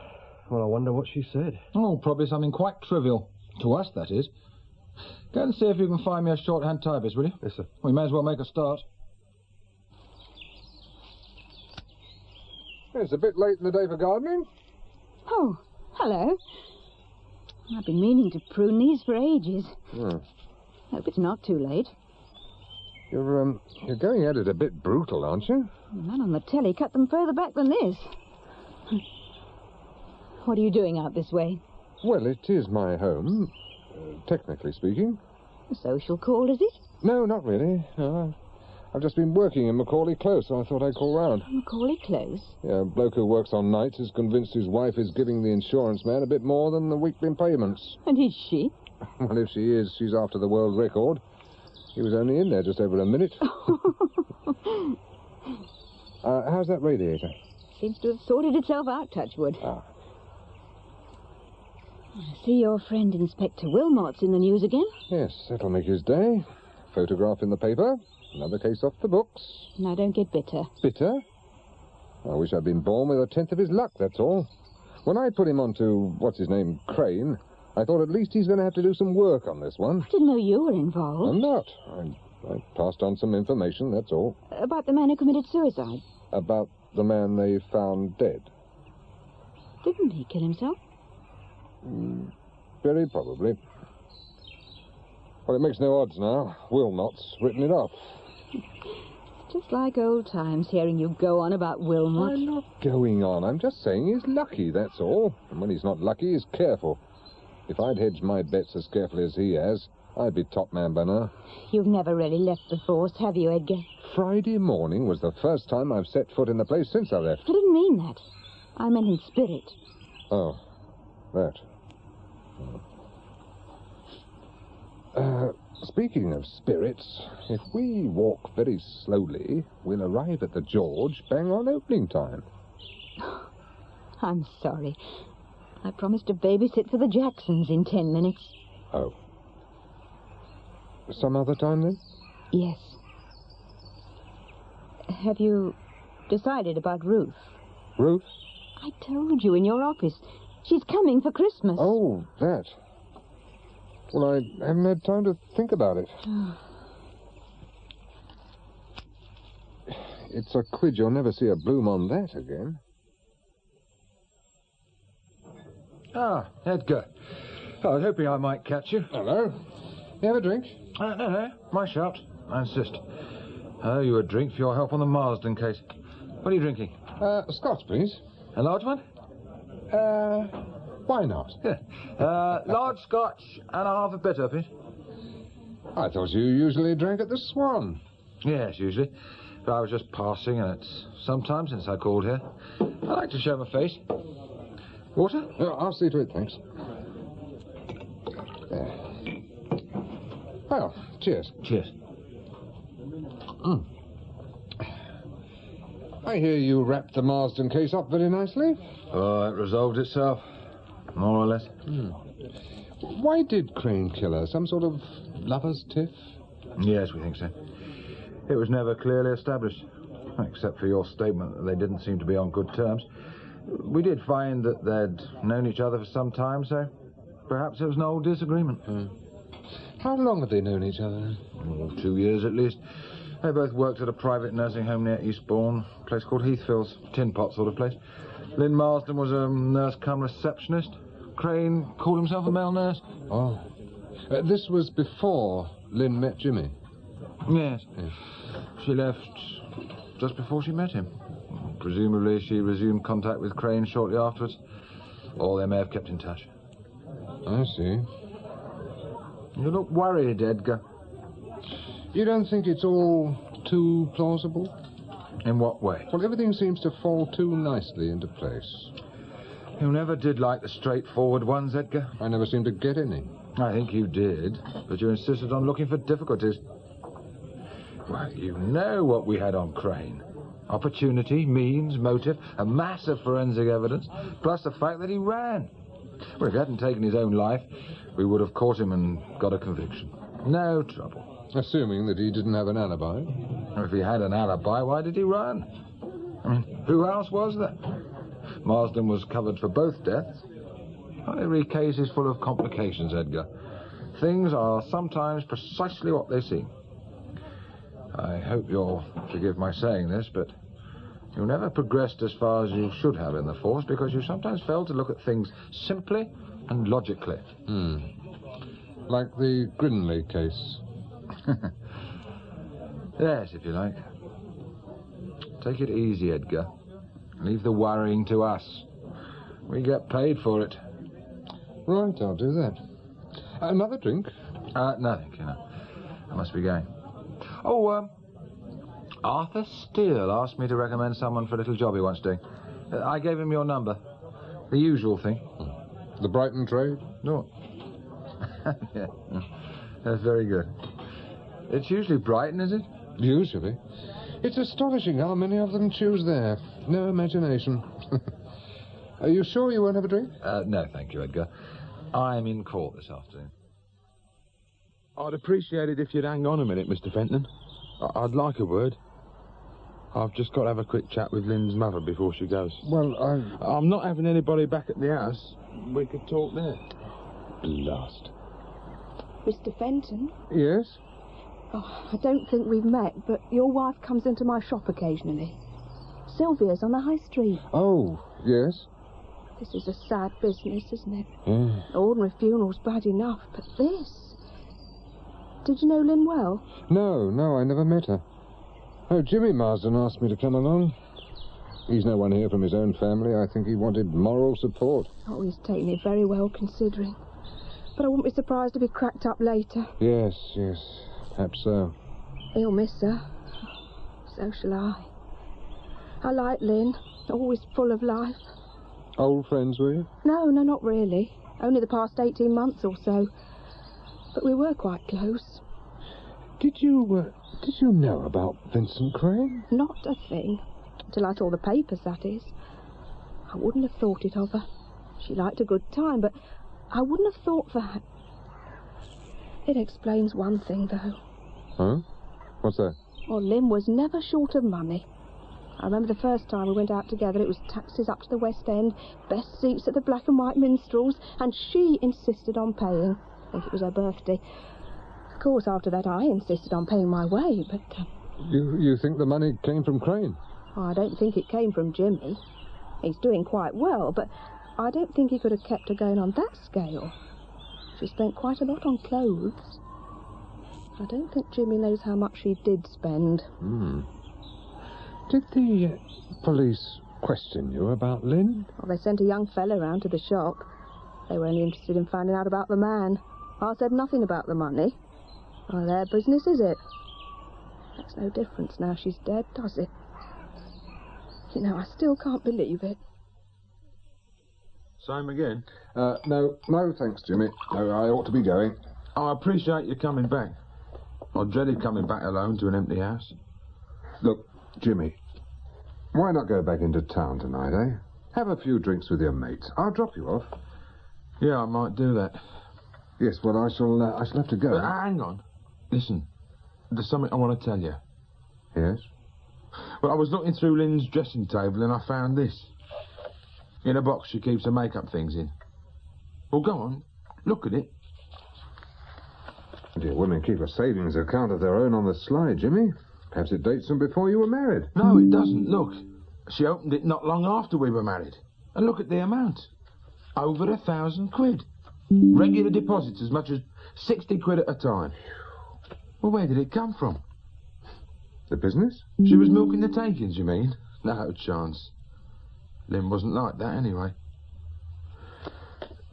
well, I wonder what she said. Oh, probably something quite trivial. To us, that is. Go and see if you can find me a shorthand typist, will you? Yes, sir. We may as well make a start. It's a bit late in the day for gardening. Oh, hello. I've been meaning to prune these for ages. Hope it's not too late. You're going at it a bit brutal, aren't you? The man on the telly cut them further back than this. What are you doing out this way? Well, it is my home, technically speaking. A social call, is it? No, not really. I've just been working in Macaulay Close, so I thought I'd call round. Macaulay Close? Yeah, a bloke who works on nights is convinced his wife is giving the insurance man a bit more than the weekly payments. And is she? Well, if she is, she's after the world record. He was only in there just over a minute. How's that radiator? Seems to have sorted itself out, Touchwood. I see your friend Inspector Wilmot's in the news again. Yes, that'll make his day. Photograph in the paper. Another case off the books. Now, don't get bitter. Bitter? I wish I'd been born with a tenth of his luck, that's all. When I put him on to, what's-his-name, Crane, I thought at least he's going to have to do some work on this one. I didn't know you were involved. I'm not. I passed on some information, that's all. About the man who committed suicide? About the man they found dead. Didn't he kill himself? Very probably. Well, it makes no odds now. Wilmot's written it off. Just like old times, hearing you go on about Wilmot. I'm not going on. I'm just saying he's lucky, that's all. And when he's not lucky, he's careful. If I'd hedged my bets as carefully as he has, I'd be top man by now. You've never really left the force, have you, Edgar? Friday morning was the first time I've set foot in the place since I left. I didn't mean that. I meant in spirit. Oh, that. Speaking of spirits, if we walk very slowly, we'll arrive at the George bang on opening time. I'm sorry. I promised to babysit for the Jacksons in 10 minutes. Oh. Some other time, then? Yes. Have you decided about Ruth? Ruth? I told you in your office. She's coming for Christmas. Oh, that. Well, I haven't had time to think about it. It's a quid you'll never see a bloom on that again. Ah, Edgar. I was hoping I might catch you. Hello. You have a drink? No. My shout. I insist. You a drink for your help on the Marsden case. What are you drinking? Scotch, please. A large one? Why not? Large Scotch and a half a bitter, please. I thought you usually drank at the Swan. Yes, usually. But I was just passing, and it's some time since I called here. I like to show my face. Water? No, I'll see to it, thanks. There. Well, cheers. Cheers. I hear you wrapped the Marsden case up very nicely. Oh, it resolved itself. More or less. Why did Crane kill her? Some sort of lover's tiff? Yes, we think so. It was never clearly established, except for your statement that they didn't seem to be on good terms. We did find that they'd known each other for some time, so perhaps it was an old disagreement. How long have they known each other? 2 years at least. They both worked at a private nursing home near Eastbourne, a place called Heathfields, tin pot sort of place. Lynn Marsden was a nurse-cum-receptionist. Crane called himself a male nurse. Oh. This was before Lynn met Jimmy? Yes. She left just before she met him. Presumably she resumed contact with Crane shortly afterwards. Or they may have kept in touch. I see. You look worried, Edgar. You don't think it's all too plausible? In what way? Well, everything seems to fall too nicely into place. You never did like the straightforward ones, Edgar. I never seemed to get any. I think you did, but you insisted on looking for difficulties. Well, you know what we had on Crane. Opportunity, means, motive, a mass of forensic evidence, plus the fact that he ran. Well, if he hadn't taken his own life, we would have caught him and got a conviction. No trouble. Assuming that he didn't have an alibi. If he had an alibi, why did he run? I mean, who else was there? Marsden was covered for both deaths. Every case is full of complications, Edgar. Things are sometimes precisely what they seem. I hope you'll forgive my saying this, but you never progressed as far as you should have in the force because you sometimes failed to look at things simply and logically. Like the Grinley case. Yes, if you like. Take it easy, Edgar. Leave the worrying to us. We get paid for it. Right, I'll do that. Another drink? No, thank you. No. I must be going. Oh, Arthur Steele asked me to recommend someone for a little job he wants doing. I gave him your number. The usual thing. The Brighton trade? No. Yeah. That's very good. It's usually Brighton, is it? Usually. It's astonishing how many of them choose there. No imagination. Are you sure you won't have a drink? No, thank you, Edgar. I'm in court this afternoon. I'd appreciate it if you'd hang on a minute, Mr. Fenton. I'd like a word. I've just got to have a quick chat with Lynn's mother before she goes. Well, I'm not having anybody back at the house. We could talk there. Blast. Mr. Fenton? Yes? Oh, I don't think we've met, but your wife comes into my shop occasionally. Sylvia's on the high street. Oh, yes? This is a sad business, isn't it? Yeah. Ordinary funeral's bad enough, but this... Did you know Lynn well? No, I never met her. Oh, Jimmy Marsden asked me to come along. He's no one here from his own family. I think he wanted moral support. Oh, he's taken it very well, considering. But I wouldn't be surprised if he cracked up later. Yes, perhaps so. He'll miss her. So shall I. I like Lynn, always full of life. Old friends, were you? No, not really. Only the past 18 months or so. But we were quite close. Did you know about Vincent Crane? Not a thing. Till I saw the papers, that is. I wouldn't have thought it of her. She liked a good time, but I wouldn't have thought that. It explains one thing, though. Huh? What's that? Well, Lynn was never short of money. I remember the first time we went out together, it was taxis up to the West End, best seats at the black and white minstrels, and she insisted on paying. I think it was her birthday. Of course, after that, I insisted on paying my way, but... You think the money came from Crane? Oh, I don't think it came from Jimmy. He's doing quite well, but I don't think he could have kept her going on that scale. She spent quite a lot on clothes. I don't think Jimmy knows how much she did spend. Did the police question you about Lynn? Well, they sent a young fella round to the shop. They were only interested in finding out about the man. I said nothing about the money. Well, their business, is it? Makes no difference now she's dead, does it? You know, I still can't believe it. Same again? No, thanks, Jimmy. No, I ought to be going. I appreciate you coming back. I dreaded coming back alone to an empty house. Look, Jimmy, why not go back into town tonight, eh? Have a few drinks with your mates. I'll drop you off. Yeah, I might do that. Yes, well, I shall have to go. Hang on. Listen, there's something I want to tell you. Yes? Well, I was looking through Lynn's dressing table and I found this. In a box she keeps her makeup things in. Well, go on. Look at it. Dear women keep a savings account of their own on the sly, Jimmy. Perhaps it dates from before you were married. No, it doesn't. Look. She opened it not long after we were married. And look at the amount. Over 1,000 quid. Regular deposits as much as 60 quid at a time. Well, where did it come from? The business? She was milking the takings, you mean? No chance. Lynn wasn't like that anyway.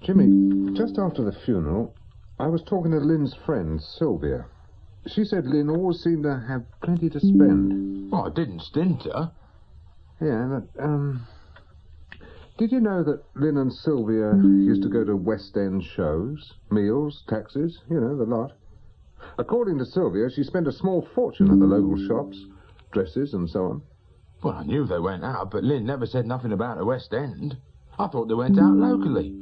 Jimmy, just after the funeral, I was talking to Lynn's friend, Sylvia. She said Lynn always seemed to have plenty to spend. Well, I didn't stint her. Yeah, but, Did you know that Lynn and Sylvia used to go to West End shows? Meals, taxis, you know, the lot. According to Sylvia, she spent a small fortune at the local shops, dresses and so on. Well, I knew they went out, but Lynn never said nothing about the West End. I thought they went out locally.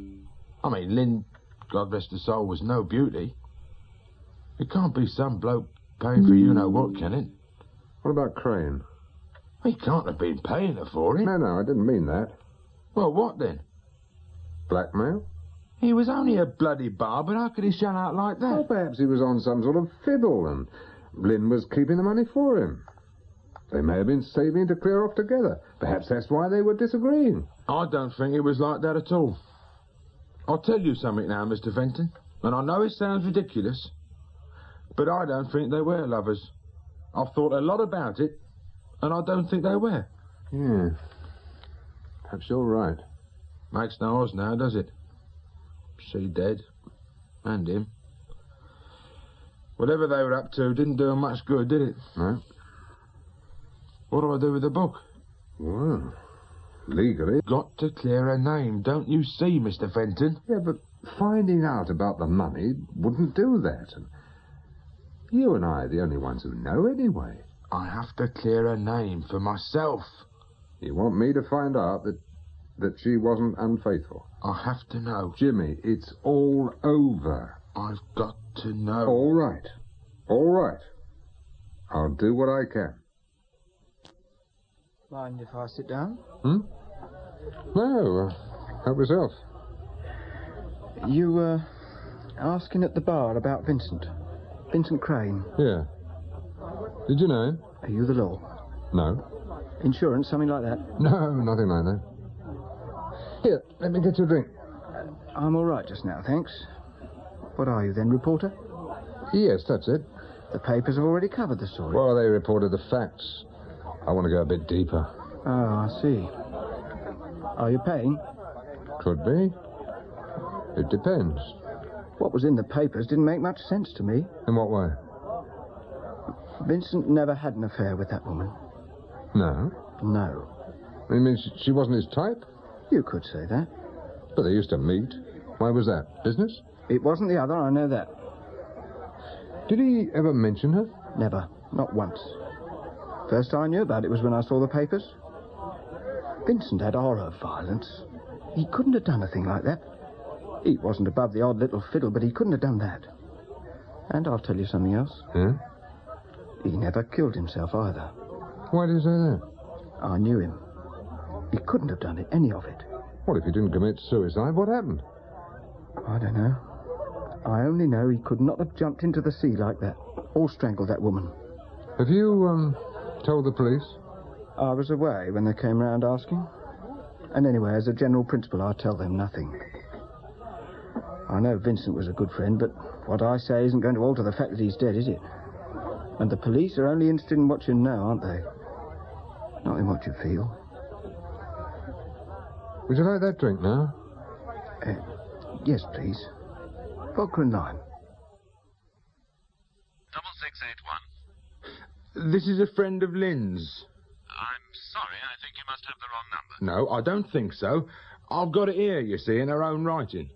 I mean, Lynn, God rest her soul, was no beauty. It can't be some bloke paying for you-know-what, can it? What about Crane? He can't have been paying her for it. No, I didn't mean that. Well, what then? Blackmail? He was only a bloody barber. How could he shell out like that? Well, perhaps he was on some sort of fiddle and Lynn was keeping the money for him. They may have been saving to clear off together. Perhaps that's why they were disagreeing. I don't think it was like that at all. I'll tell you something now, Mr. Fenton, and I know it sounds ridiculous, but I don't think they were lovers. I've thought a lot about it, and I don't think they were. Yeah. Perhaps you're right. Makes no odds now, does it? She dead. And him. Whatever they were up to didn't do 'em much good, did it? No. What do I do with the book? Well, legally... Got to clear her name, don't you see, Mr. Fenton? Yeah, but finding out about the money wouldn't do that. And you and I are the only ones who know anyway. I have to clear her name for myself. You want me to find out that she wasn't unfaithful? I have to know. Jimmy, it's all over. I've got to know. All right. All right. I'll do what I can. Mind if I sit down? No, help yourself. You were asking at the bar about Vincent. Vincent Crane. Yeah. Did you know him? Are you the law? No. Insurance, something like that? No, nothing like that. Here, let me get you a drink. I'm all right just now, thanks. What are you then, reporter? Yes, that's it. The papers have already covered the story. Well, they reported the facts. I want to go a bit deeper. Oh, I see. Are you paying? Could be. It depends. What was in the papers didn't make much sense to me. In what way? Vincent never had an affair with that woman. No? No. You mean she wasn't his type? You could say that. But they used to meet. Why was that? Business? It wasn't the other, I know that. Did he ever mention her? Never. Not once. First I knew about it was when I saw the papers. Vincent had horror of violence. He couldn't have done a thing like that. He wasn't above the odd little fiddle, but he couldn't have done that. And I'll tell you something else. Yeah? He never killed himself either. Why do you say that? I knew him. He couldn't have done it, any of it. Well, if he didn't commit suicide, what happened? I don't know. I only know he could not have jumped into the sea like that, or strangled that woman. Have you, told the police? I was away when they came round asking. And anyway, as a general principle, I tell them nothing. I know Vincent was a good friend, but what I say isn't going to alter the fact that he's dead, is it? And the police are only interested in what you know, aren't they? Not in what you feel. Would you like that drink now? Yes, please. Vodka and lime. 6681. This is a friend of Lynn's. I'm sorry, I think you must have the wrong number. No, I don't think so. I've got it here, you see, in her own writing.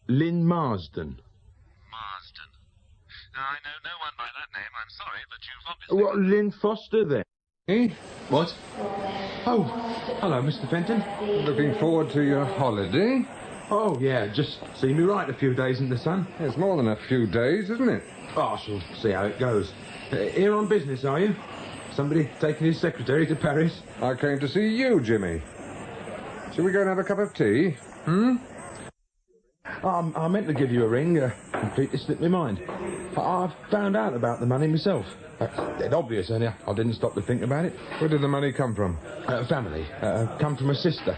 Lynn Marsden. Marsden. Now, I know no one by that name, I'm sorry, but you've obviously... What, Lynn Foster, then? Eh? What? Oh, hello, Mr. Fenton. Looking forward to your holiday? Oh, yeah, just see me right a few days in the sun. It's more than a few days, isn't it? Oh, I shall see how it goes. Here on business, are you? Somebody taking his secretary to Paris? I came to see you, Jimmy. Shall we go and have a cup of tea? I meant to give you a ring. Completely slipped my mind. I've found out about the money myself. Dead obvious, only I didn't stop to think about it. Where did the money come from? Family. Come from a sister.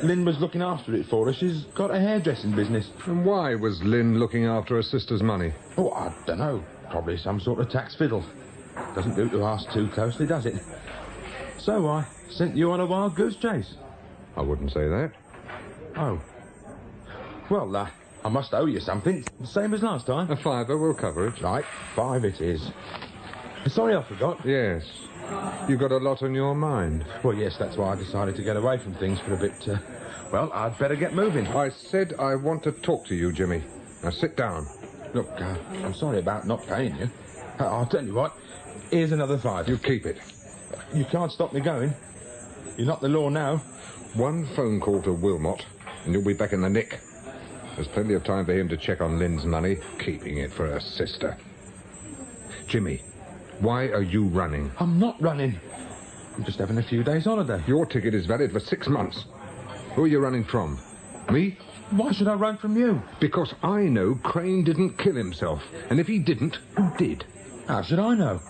Lynn was looking after it for her. She's got a hairdressing business. And why was Lynn looking after her sister's money? Oh, I don't know. Probably some sort of tax fiddle. Doesn't do to ask too closely, does it? So I sent you on a wild goose chase. I wouldn't say that. Oh. Well, I must owe you something. Same as last time. A £5 will cover it. Right, 5 it is. Sorry I forgot. Yes. You got a lot on your mind. Well, yes, that's why I decided to get away from things for a bit. Well, I'd better get moving. I said I want to talk to you, Jimmy. Now sit down. Look, I'm sorry about not paying you. I'll tell you what. Here's another £5. You keep it. You can't stop me going. You're not the law now. One phone call to Wilmot, and you'll be back in the nick. There's plenty of time for him to check on Lynn's money, keeping it for her sister. Jimmy, why are you running? I'm not running. I'm just having a few days' holiday. Your ticket is valid for 6 months. Who are you running from? Me? Why should I run from you? Because I know Crane didn't kill himself. And if he didn't, who did? How should I know?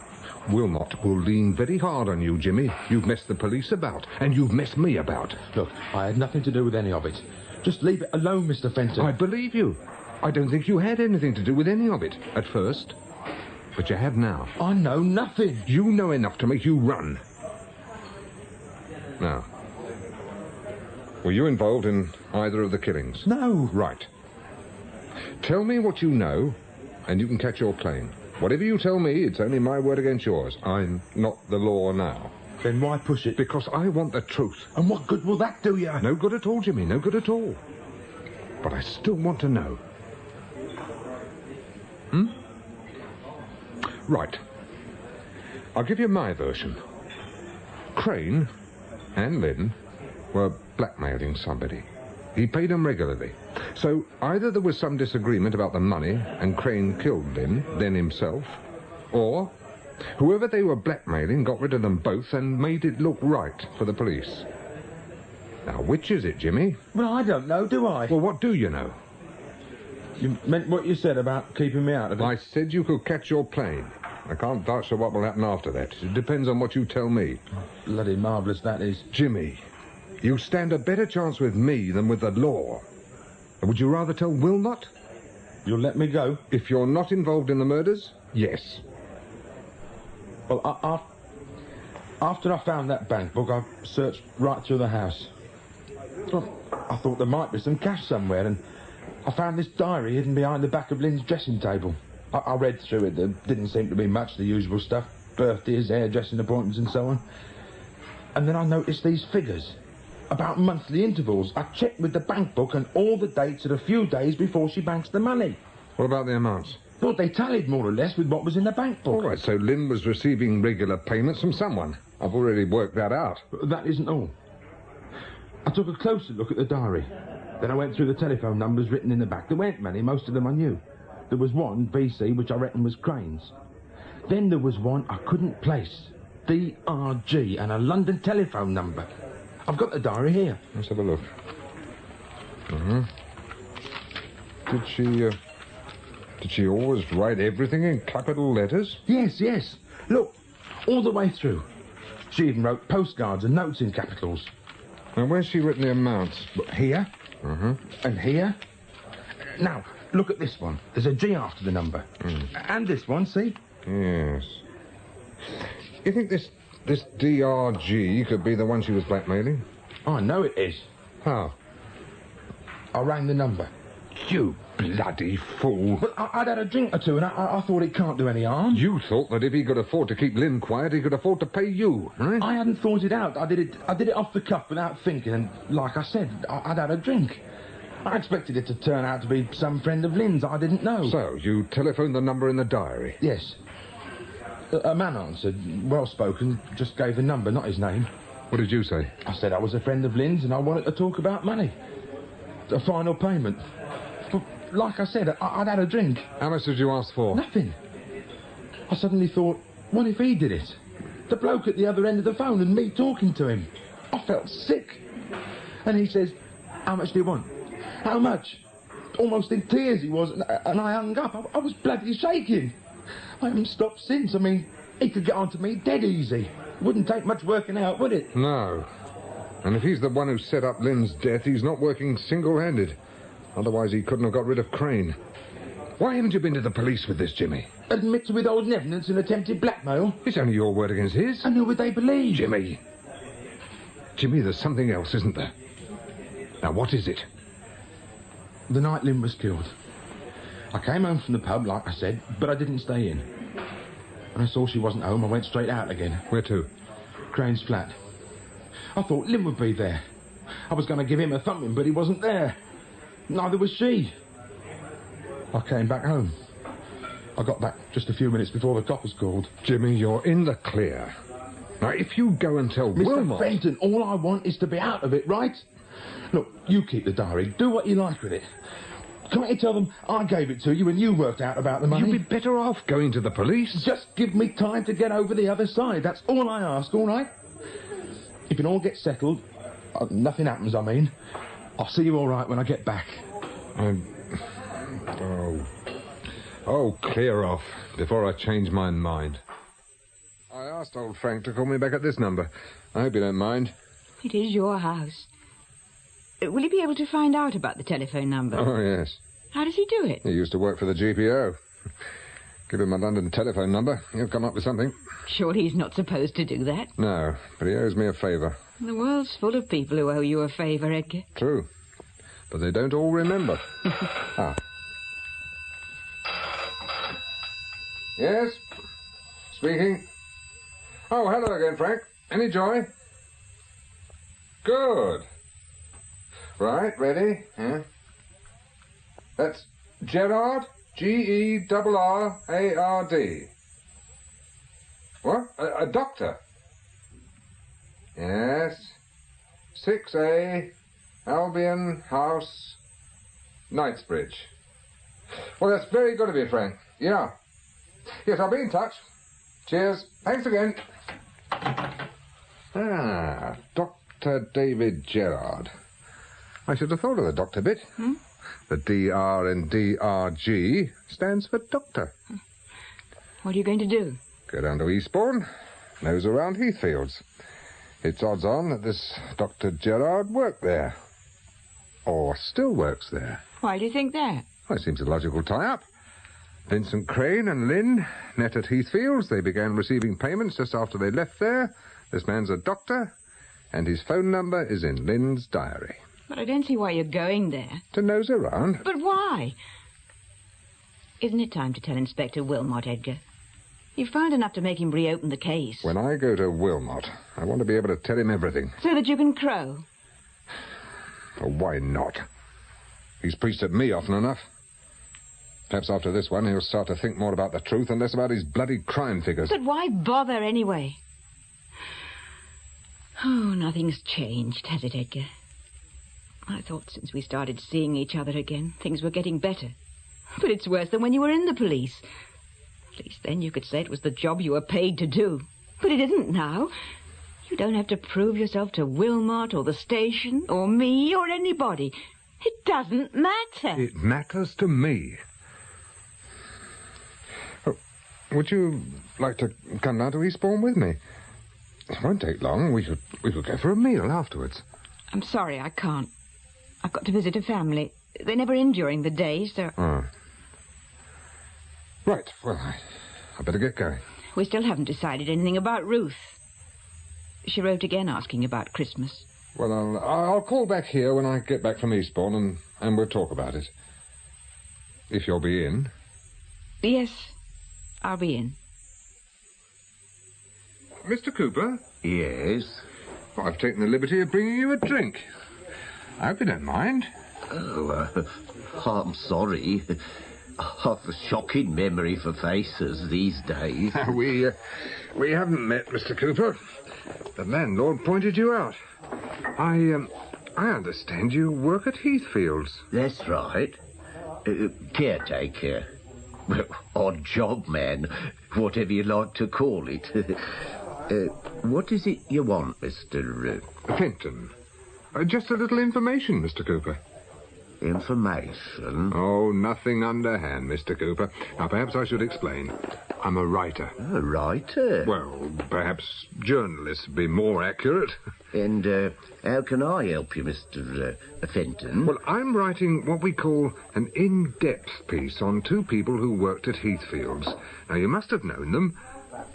Wilmot will lean very hard on you, Jimmy. You've messed the police about, and you've messed me about. Look, I had nothing to do with any of it. Just leave it alone, Mr. Fenton. I believe you. I don't think you had anything to do with any of it at first. But you have now. I know nothing. You know enough to make you run. Now, were you involved in either of the killings? No. Right. Tell me what you know, and you can catch your plane. Whatever you tell me, it's only my word against yours. I'm not the law now. Then why push it? Because I want the truth. And what good will that do you? No good at all, Jimmy, no good at all. But I still want to know. Right. I'll give you my version. Crane and Lynn were blackmailing somebody. He paid them regularly. So either there was some disagreement about the money and Crane killed Lynn, then himself, or whoever they were blackmailing got rid of them both and made it look right for the police. Now, which is it, Jimmy? Well, I don't know, do I? Well, what do you know? You meant what you said about keeping me out of it? I said you could catch your plane. I can't vouch for what will happen after that. It depends on what you tell me. Bloody marvellous, that is. Jimmy, you stand a better chance with me than with the law. Would you rather tell Wilmot? You'll let me go? If you're not involved in the murders, yes. Well, after I found that bank book, I searched right through the house. Well, I thought there might be some cash somewhere, and I found this diary hidden behind the back of Lynn's dressing table. I read through it. There didn't seem to be much, the usual stuff. Birthdays, hairdressing appointments and so on. And then I noticed these figures. About monthly intervals. I checked with the bank book and all the dates are a few days before she banks the money. What about the amounts? Well, they tallied more or less with what was in the bank book. All right, so Lynn was receiving regular payments from someone. I've already worked that out. That isn't all. I took a closer look at the diary. Then I went through the telephone numbers written in the back. There weren't many, most of them I knew. There was one, VC, which I reckon was Crane's. Then there was one I couldn't place. DRG and a London telephone number. I've got the diary here. Let's have a look. Did she always write everything in capital letters? Yes. Look, all the way through. She even wrote postcards and notes in capitals. And where's she written the amounts? Here. And here. Now, look at this one. There's a G after the number. And this one, see? Yes. You think this DRG could be the one she was blackmailing? I know it is. How? I rang the number. You bloody fool. Well, I'd had a drink or two, and I thought it can't do any harm. You thought that if he could afford to keep Lynn quiet, he could afford to pay you, right? I hadn't thought it out. I did it off the cuff without thinking, and like I said, I'd had a drink. I expected it to turn out to be some friend of Lynn's I didn't know. So, you telephoned the number in the diary? Yes. A man answered, well-spoken, just gave the number, not his name. What did you say? I said I was a friend of Lynn's and I wanted to talk about money. A final payment. But like I said, I'd had a drink. How much did you ask for? Nothing. I suddenly thought, what if he did it? The bloke at the other end of the phone and me talking to him. I felt sick. And he says, how much do you want? How much? Almost in tears he was, and I hung up. I was bloody shaking. I haven't stopped since. I mean, he could get onto me dead easy. Wouldn't take much working out, would it? No. And if he's the one who set up Lynn's death, he's not working single-handed. Otherwise, he couldn't have got rid of Crane. Why haven't you been to the police with this, Jimmy? Admit to withholding evidence and attempted blackmail? It's only your word against his. And who would they believe? Jimmy, there's something else, isn't there? Now, what is it? The night Lynn was killed. I came home from the pub, like I said, but I didn't stay in. When I saw she wasn't home, I went straight out again. Where to? Crane's flat. I thought Lynn would be there. I was going to give him a thumping, but he wasn't there. Neither was she. I came back home. I got back just a few minutes before the coppers called. Jimmy, you're in the clear. Now, if you go and tell Mr. Wilmot... Fenton, all I want is to be out of it, right? Look, you keep the diary. Do what you like with it. Can't you tell them I gave it to you and you worked out about the money? You'd be better off going to the police. Just give me time to get over the other side. That's all I ask, all right? If it all gets settled, nothing happens, I mean, I'll see you all right when I get back. Oh, clear off before I change my mind. I asked old Frank to call me back at this number. I hope you don't mind. It is your house. Will you be able to find out about the telephone number? Oh, yes. How does he do it? He used to work for the GPO. Give him my London telephone number. He'll come up with something. Surely he's not supposed to do that. No, but he owes me a favour. The world's full of people who owe you a favour, Edgar. True. But they don't all remember. Ah. Yes? Speaking. Oh, hello again, Frank. Any joy? Good. Right, ready? Yeah. That's Gerard, Gerrard. What? A doctor? Yes. 6A, Albion House, Knightsbridge. Well, that's very good of you, Frank. Yeah. Yes, I'll be in touch. Cheers. Thanks again. Ah, Dr. David Gerrard. I should have thought of the doctor bit. The DR in DRG stands for doctor. What are you going to do? Go down to Eastbourne, nose around Heathfields. It's odds on that this Dr. Gerrard worked there. Or still works there. Why do you think that? Well, it seems a logical tie-up. Vincent Crane and Lynn met at Heathfields. They began receiving payments just after they left there. This man's a doctor, and his phone number is in Lynn's diary. But I don't see why you're going there. To nose around. But why? Isn't it time to tell Inspector Wilmot, Edgar? You've found enough to make him reopen the case. When I go to Wilmot, I want to be able to tell him everything. So that you can crow? Well, why not? He's preached at me often enough. Perhaps after this one, he'll start to think more about the truth and less about his bloody crime figures. But why bother anyway? Oh, nothing's changed, has it, Edgar? I thought since we started seeing each other again, things were getting better. But it's worse than when you were in the police. At least then you could say it was the job you were paid to do. But it isn't now. You don't have to prove yourself to Wilmot or the station or me or anybody. It doesn't matter. It matters to me. Oh, would you like to come down to Eastbourne with me? It won't take long. We could go for a meal afterwards. I'm sorry, I can't. I've got to visit a family. They're never in during the day, so... Oh. Right, well, I better get going. We still haven't decided anything about Ruth. She wrote again asking about Christmas. Well, I'll call back here when I get back from Eastbourne and we'll talk about it. If you'll be in. Yes, I'll be in. Mr. Cooper? Yes? Well, I've taken the liberty of bringing you a drink. I hope you don't mind. Oh, I'm sorry. I've a shocking memory for faces these days. We haven't met, Mr. Cooper. The landlord pointed you out. I understand you work at Heathfields. That's right. Caretaker. Well, odd job, man. Whatever you like to call it. What is it you want, Mr. Fenton? Just a little information, Mr. Cooper. Information? Oh, nothing underhand, Mr. Cooper. Now, perhaps I should explain. I'm a writer. A writer? Well, perhaps journalists would be more accurate. And how can I help you, Mr. Fenton? Well, I'm writing what we call an in-depth piece on two people who worked at Heathfields. Now, you must have known them.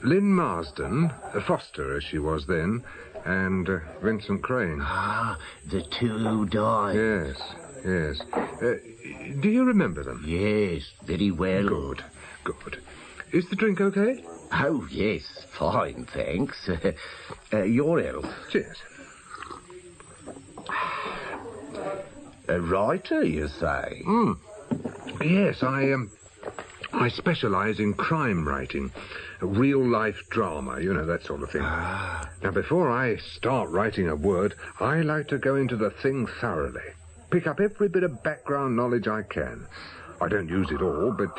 Lynn Marsden, Foster as she was then, and Vincent Crane. Ah, the two who died. Yes. Do you remember them? Yes, very well. Good. Is the drink okay? Oh, yes, fine, thanks. Your health. Cheers. A writer, you say? Yes, I specialise in crime writing. Real-life drama, you know, that sort of thing. Now, before I start writing a word, I like to go into the thing thoroughly. Pick up every bit of background knowledge I can. I don't use it all, but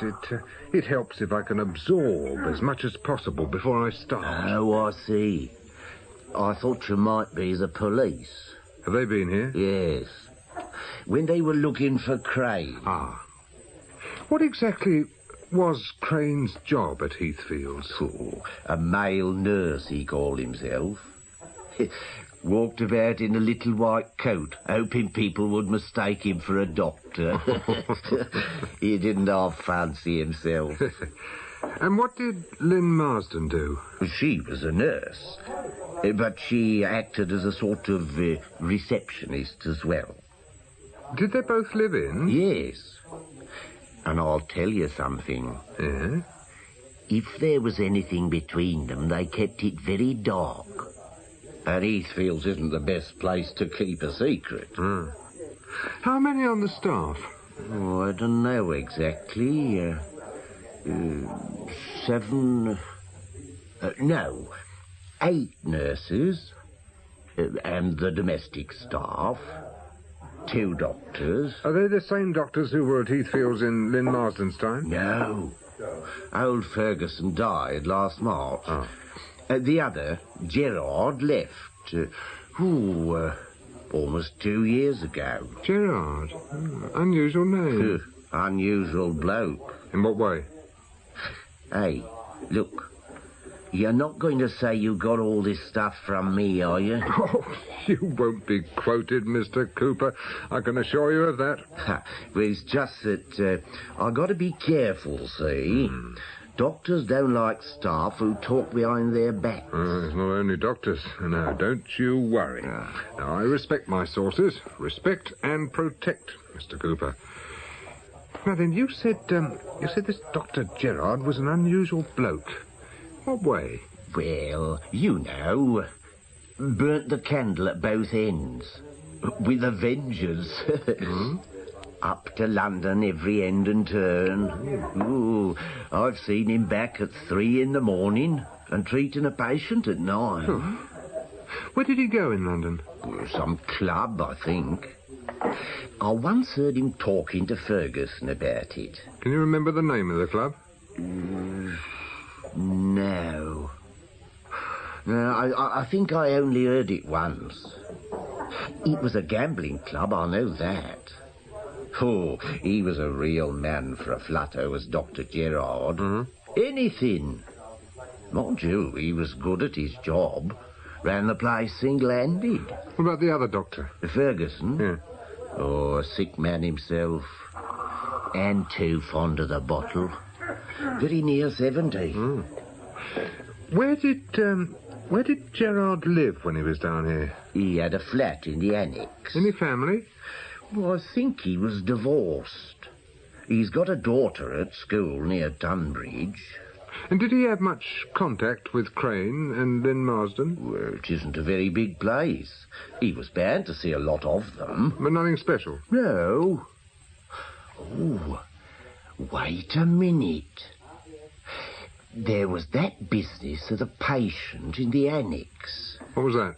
it helps if I can absorb as much as possible before I start. Oh, I see. I thought you might be the police. Have they been here? Yes. When they were looking for Crane. What exactly was Crane's job at Heathfields? Oh, a male nurse, he called himself. Walked about in a little white coat, hoping people would mistake him for a doctor. He didn't half fancy himself. And what did Lynn Marsden do? She was a nurse, but she acted as a sort of receptionist as well. Did they both live in? Yes. And I'll tell you something. Yeah? If there was anything between them, they kept it very dark. And Heathfields isn't the best place to keep a secret. How many on the staff? Oh, I don't know exactly. 7... no, 8 nurses. And the domestic staff. 2 doctors. Are they the same doctors who were at Heathfields in Lynn Marsden's time? No. Old Ferguson died last March. The other, Gerard, left, almost 2 years ago. Gerard? Unusual name. Unusual bloke. In what way? Hey, look. You're not going to say you got all this stuff from me, are you? Oh, you won't be quoted, Mr. Cooper. I can assure you of that. Well, it's just that I got to be careful, see? Doctors don't like staff who talk behind their backs. It's not only doctors. No, don't you worry. Now, I respect my sources. Respect and protect, Mr. Cooper. Now then, you said this Dr. Gerard was an unusual bloke. What way? Well, you know, burnt the candle at both ends. With a vengeance. Up to London every end and turn. Ooh, I've seen him back at 3 in the morning and treating a patient at 9. Where did he go in London? Some club, I think. I once heard him talking to Ferguson about it. Can you remember the name of the club? No. I think I only heard it once. It was a gambling club, I know that. Oh, he was a real man for a flutto, was Dr. Gerard. Anything. Mind you, he was good at his job. Ran the place single-handed. What about the other doctor? Ferguson? Yeah. Oh, a sick man himself. And too fond of the bottle. Very near 70. Where did Gerard live when he was down here? He had a flat in the annex. Any family? Well, I think he was divorced. He's got a daughter at school near Tunbridge. And did he have much contact with Crane and Lynn Marsden? Well, it isn't a very big place. He was bound to see a lot of them. But nothing special? No. Oh, wait a minute. There was that business of the patient in the annex. What was that?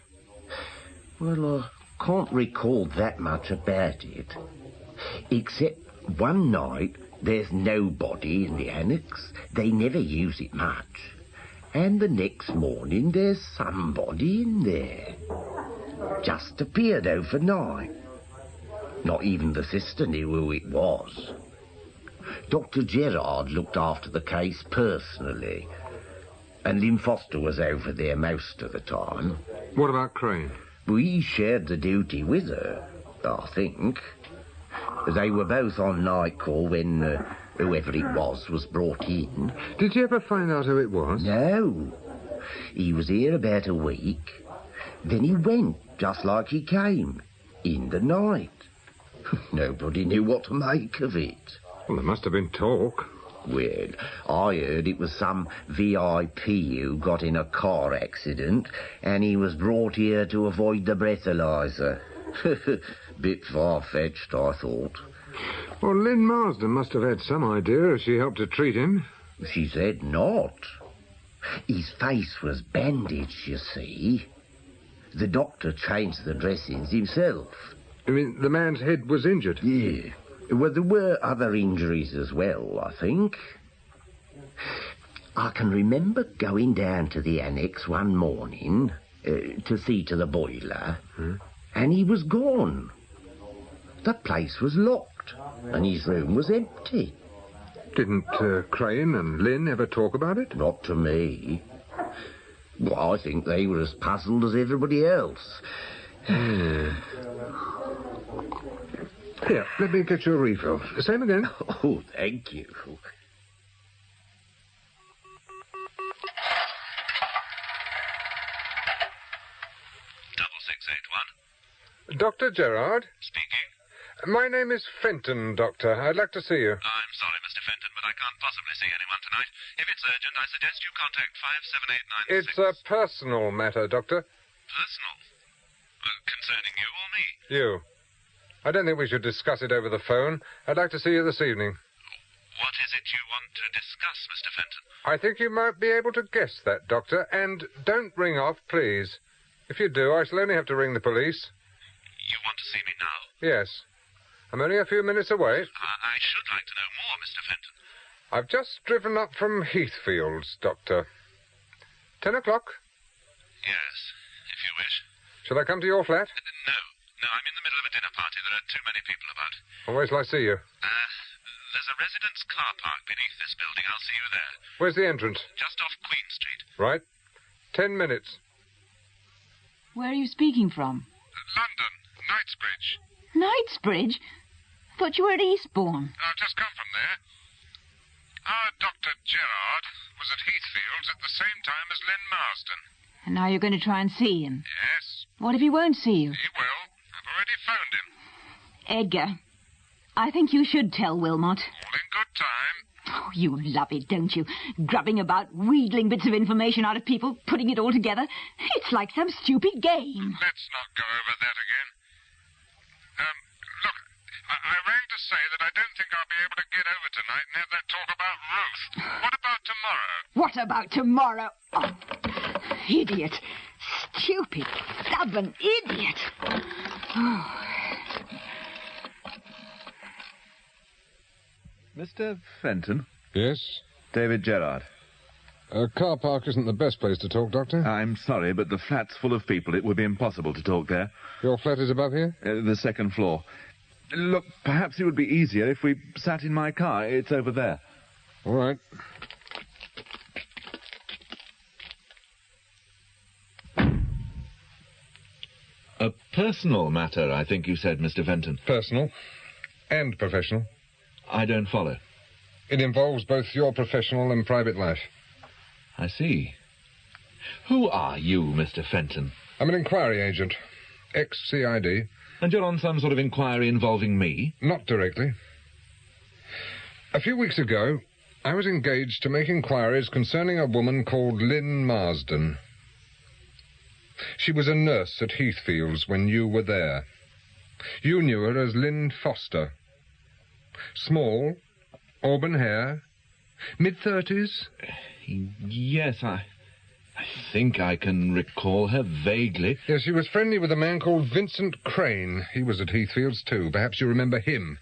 Well, I can't recall that much about it. Except one night, there's nobody in the annex. They never use it much. And the next morning, there's somebody in there. Just appeared overnight. Not even the sister knew who it was. Dr. Gerard looked after the case personally, and Lynn Foster was over there most of the time. What about Crane? We shared the duty with her, I think. They were both on night call when whoever it was brought in. Did you ever find out who it was? No. He was here about a week. Then he went, just like he came, in the night. Nobody knew what to make of it. Well, there must have been talk. Well, I heard it was some VIP who got in a car accident and he was brought here to avoid the breathalyzer. Bit far-fetched, I thought. Well, Lynn Marsden must have had some idea as she helped to treat him. She said not. His face was bandaged, you see. The doctor changed the dressings himself. You mean the man's head was injured? Yeah. Well, there were other injuries as well, I think. I can remember going down to the annex one morning to see to the boiler, and he was gone. The place was locked, and his room was empty. Didn't Crane and Lynn ever talk about it? Not to me. Well, I think they were as puzzled as everybody else. Here, let me get you a refill. Same again. Oh, thank you. 6681. Dr. Gerard? Speaking. My name is Fenton, Doctor. I'd like to see you. I'm sorry, Mr. Fenton, but I can't possibly see anyone tonight. If it's urgent, I suggest you contact 57896. It's a personal matter, Doctor. Personal? Concerning you or me? You. I don't think we should discuss it over the phone. I'd like to see you this evening. What is it you want to discuss, Mr. Fenton? I think you might be able to guess that, Doctor. And don't ring off, please. If you do, I shall only have to ring the police. You want to see me now? Yes. I'm only a few minutes away. I should like to know more, Mr. Fenton. I've just driven up from Heathfields, Doctor. 10 o'clock? Yes, if you wish. Shall I come to your flat? No, I'm in the middle of a dinner party. There are too many people about. Well, where shall I see you? There's a residence car park beneath this building. I'll see you there. Where's the entrance? Just off Queen Street. Right. 10 minutes. Where are you speaking from? London, Knightsbridge. Knightsbridge? Thought you were at Eastbourne. I've just come from there. Our Dr. Gerard was at Heathfields at the same time as Lynn Marsden. And now you're going to try and see him. Yes. What if he won't see you? He will. I've already phoned him. Edgar, I think you should tell Wilmot. All in good time. Oh, you love it, don't you? Grubbing about, wheedling bits of information out of people, putting it all together. It's like some stupid game. Let's not go over that again. Look, I rang to say that I don't think I'll be able to get over tonight and have that talk about Ruth. What about tomorrow? What about tomorrow? Oh, idiot. Stupid, stubborn idiot. Oh. Mr. Fenton? Yes? David Gerard. A car park isn't the best place to talk, Doctor. I'm sorry, but the flat's full of people. It would be impossible to talk there. Your flat is above here? The second floor. Look, perhaps it would be easier if we sat in my car. It's over there. All right. A personal matter, I think you said, Mr. Fenton. Personal and professional. I don't follow. It involves both your professional and private life. I see. Who are you, Mr. Fenton? I'm an inquiry agent. Ex-CID. And you're on some sort of inquiry involving me? Not directly. A few weeks ago, I was engaged to make inquiries concerning a woman called Lynn Marsden. She was a nurse at Heathfields when you were there. You knew her as Lynn Foster. Small, auburn hair, mid-30s? Yes, I think I can recall her vaguely. Yes, she was friendly with a man called Vincent Crane. He was at Heathfields, too. Perhaps you remember him.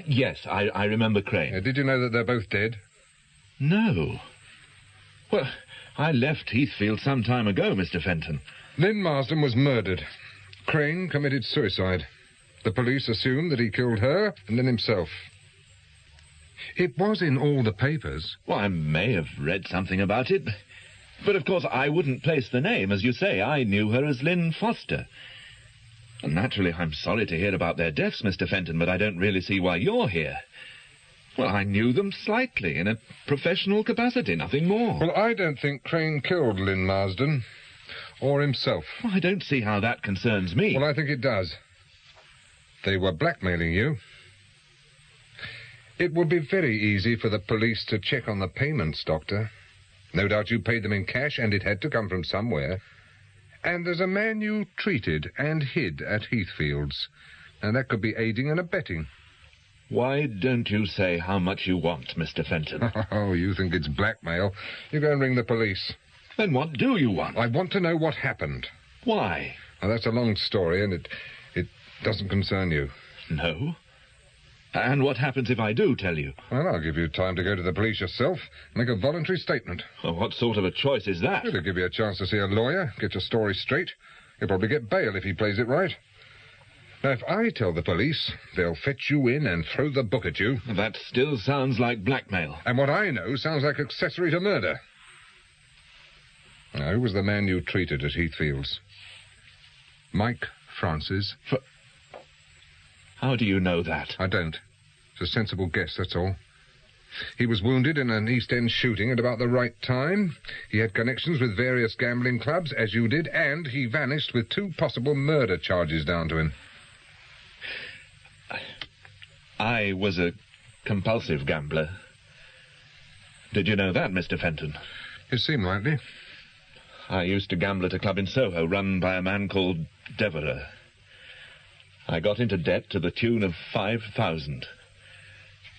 Yes, I remember Crane. Did you know that they're both dead? No. Well, I left Heathfield some time ago, Mr. Fenton. Lynn Marsden was murdered. Crane committed suicide. The police assumed that he killed her and then himself. It was in all the papers. Well, I may have read something about it. But, of course, I wouldn't place the name. As you say, I knew her as Lynn Foster. And naturally, I'm sorry to hear about their deaths, Mr. Fenton, but I don't really see why you're here. Well, I knew them slightly, in a professional capacity, nothing more. Well, I don't think Crane killed Lynn Marsden. Or himself. Well, I don't see how that concerns me. Well, I think it does. They were blackmailing you. It would be very easy for the police to check on the payments, Doctor. No doubt you paid them in cash, and it had to come from somewhere. And there's a man you treated and hid at Heathfield's, and that could be aiding and abetting. Why don't you say how much you want, Mr. Fenton? Oh, you think it's blackmail. You go and ring the police. Then what do you want? I want to know what happened. Why? Now, that's a long story, and it doesn't concern you. No? And what happens if I do tell you? Well, I'll give you time to go to the police yourself, make a voluntary statement. Well, what sort of a choice is that? It'll give you a chance to see a lawyer, get your story straight. You'll probably get bail if he plays it right. Now, if I tell the police, they'll fetch you in and throw the book at you. That still sounds like blackmail. And what I know sounds like accessory to murder. Now, who was the man you treated at Heathfield's? Mike Francis. How do you know that? I don't. It's a sensible guess, that's all. He was wounded in an East End shooting at about the right time. He had connections with various gambling clubs, as you did, and he vanished with 2 possible murder charges down to him. I was a compulsive gambler. Did you know that, Mr. Fenton? It seemed likely. I used to gamble at a club in Soho run by a man called Devereux. I got into debt to the tune of 5,000.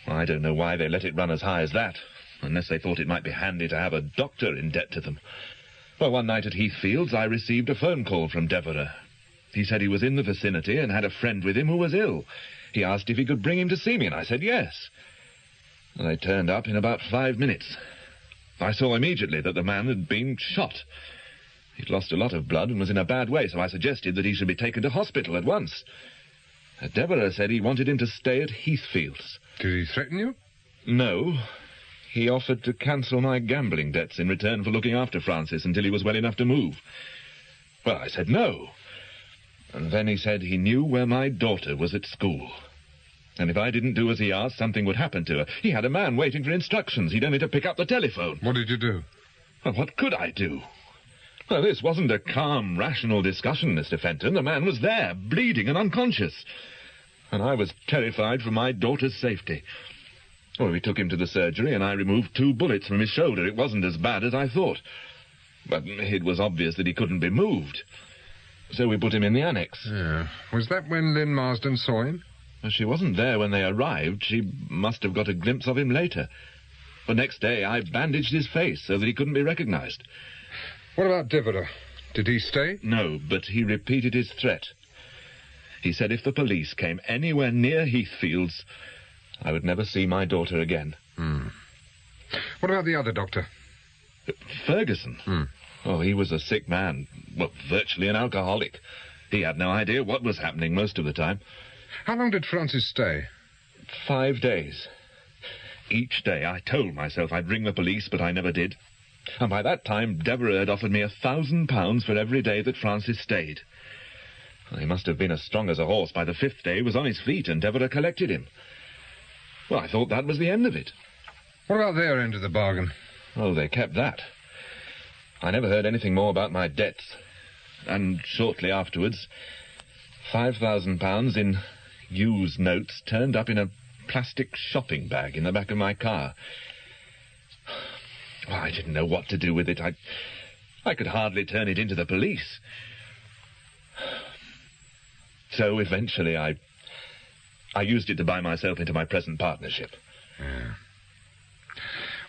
I don't know why they let it run as high as that, unless they thought it might be handy to have a doctor in debt to them. Well, one night at Heathfield's, I received a phone call from Devereux. He said he was in the vicinity and had a friend with him who was ill. He asked if he could bring him to see me, and I said yes. They turned up in about 5 minutes. I saw immediately that the man had been shot. He'd lost a lot of blood and was in a bad way, so I suggested that he should be taken to hospital at once. Devereux said he wanted him to stay at Heathfield's. Did he threaten you? No. He offered to cancel my gambling debts in return for looking after Francis until he was well enough to move. Well, I said no. And then he said he knew where my daughter was at school. And if I didn't do as he asked, something would happen to her. He had a man waiting for instructions. He'd only to pick up the telephone. What did you do? Well, what could I do? Well, this wasn't a calm, rational discussion, Mr. Fenton. The man was there, bleeding and unconscious. And I was terrified for my daughter's safety. Well, we took him to the surgery, and I removed 2 bullets from his shoulder. It wasn't as bad as I thought. But it was obvious that he couldn't be moved. So we put him in the annex. Yeah. Was that when Lynn Marsden saw him? Well, she wasn't there when they arrived. She must have got a glimpse of him later. The next day, I bandaged his face so that he couldn't be recognized. What about Devereux? Did he stay? No, but he repeated his threat. He said if the police came anywhere near Heathfield's, I would never see my daughter again. What about the other doctor? Ferguson? Oh, he was a sick man. Well, virtually an alcoholic. He had no idea what was happening most of the time. How long did Francis stay? 5 days. Each day I told myself I'd ring the police, but I never did. And by that time, Devereux had offered me £1,000 for every day that Francis stayed. He must have been as strong as a horse. By the 5th day, he was on his feet, and Devereux collected him. Well, I thought that was the end of it. What about their end of the bargain? Oh, they kept that. I never heard anything more about my debts. And shortly afterwards, £5,000 in used notes turned up in a plastic shopping bag in the back of my car. Well, I didn't know what to do with it. I could hardly turn it into the police. So eventually I used it to buy myself into my present partnership. Yeah.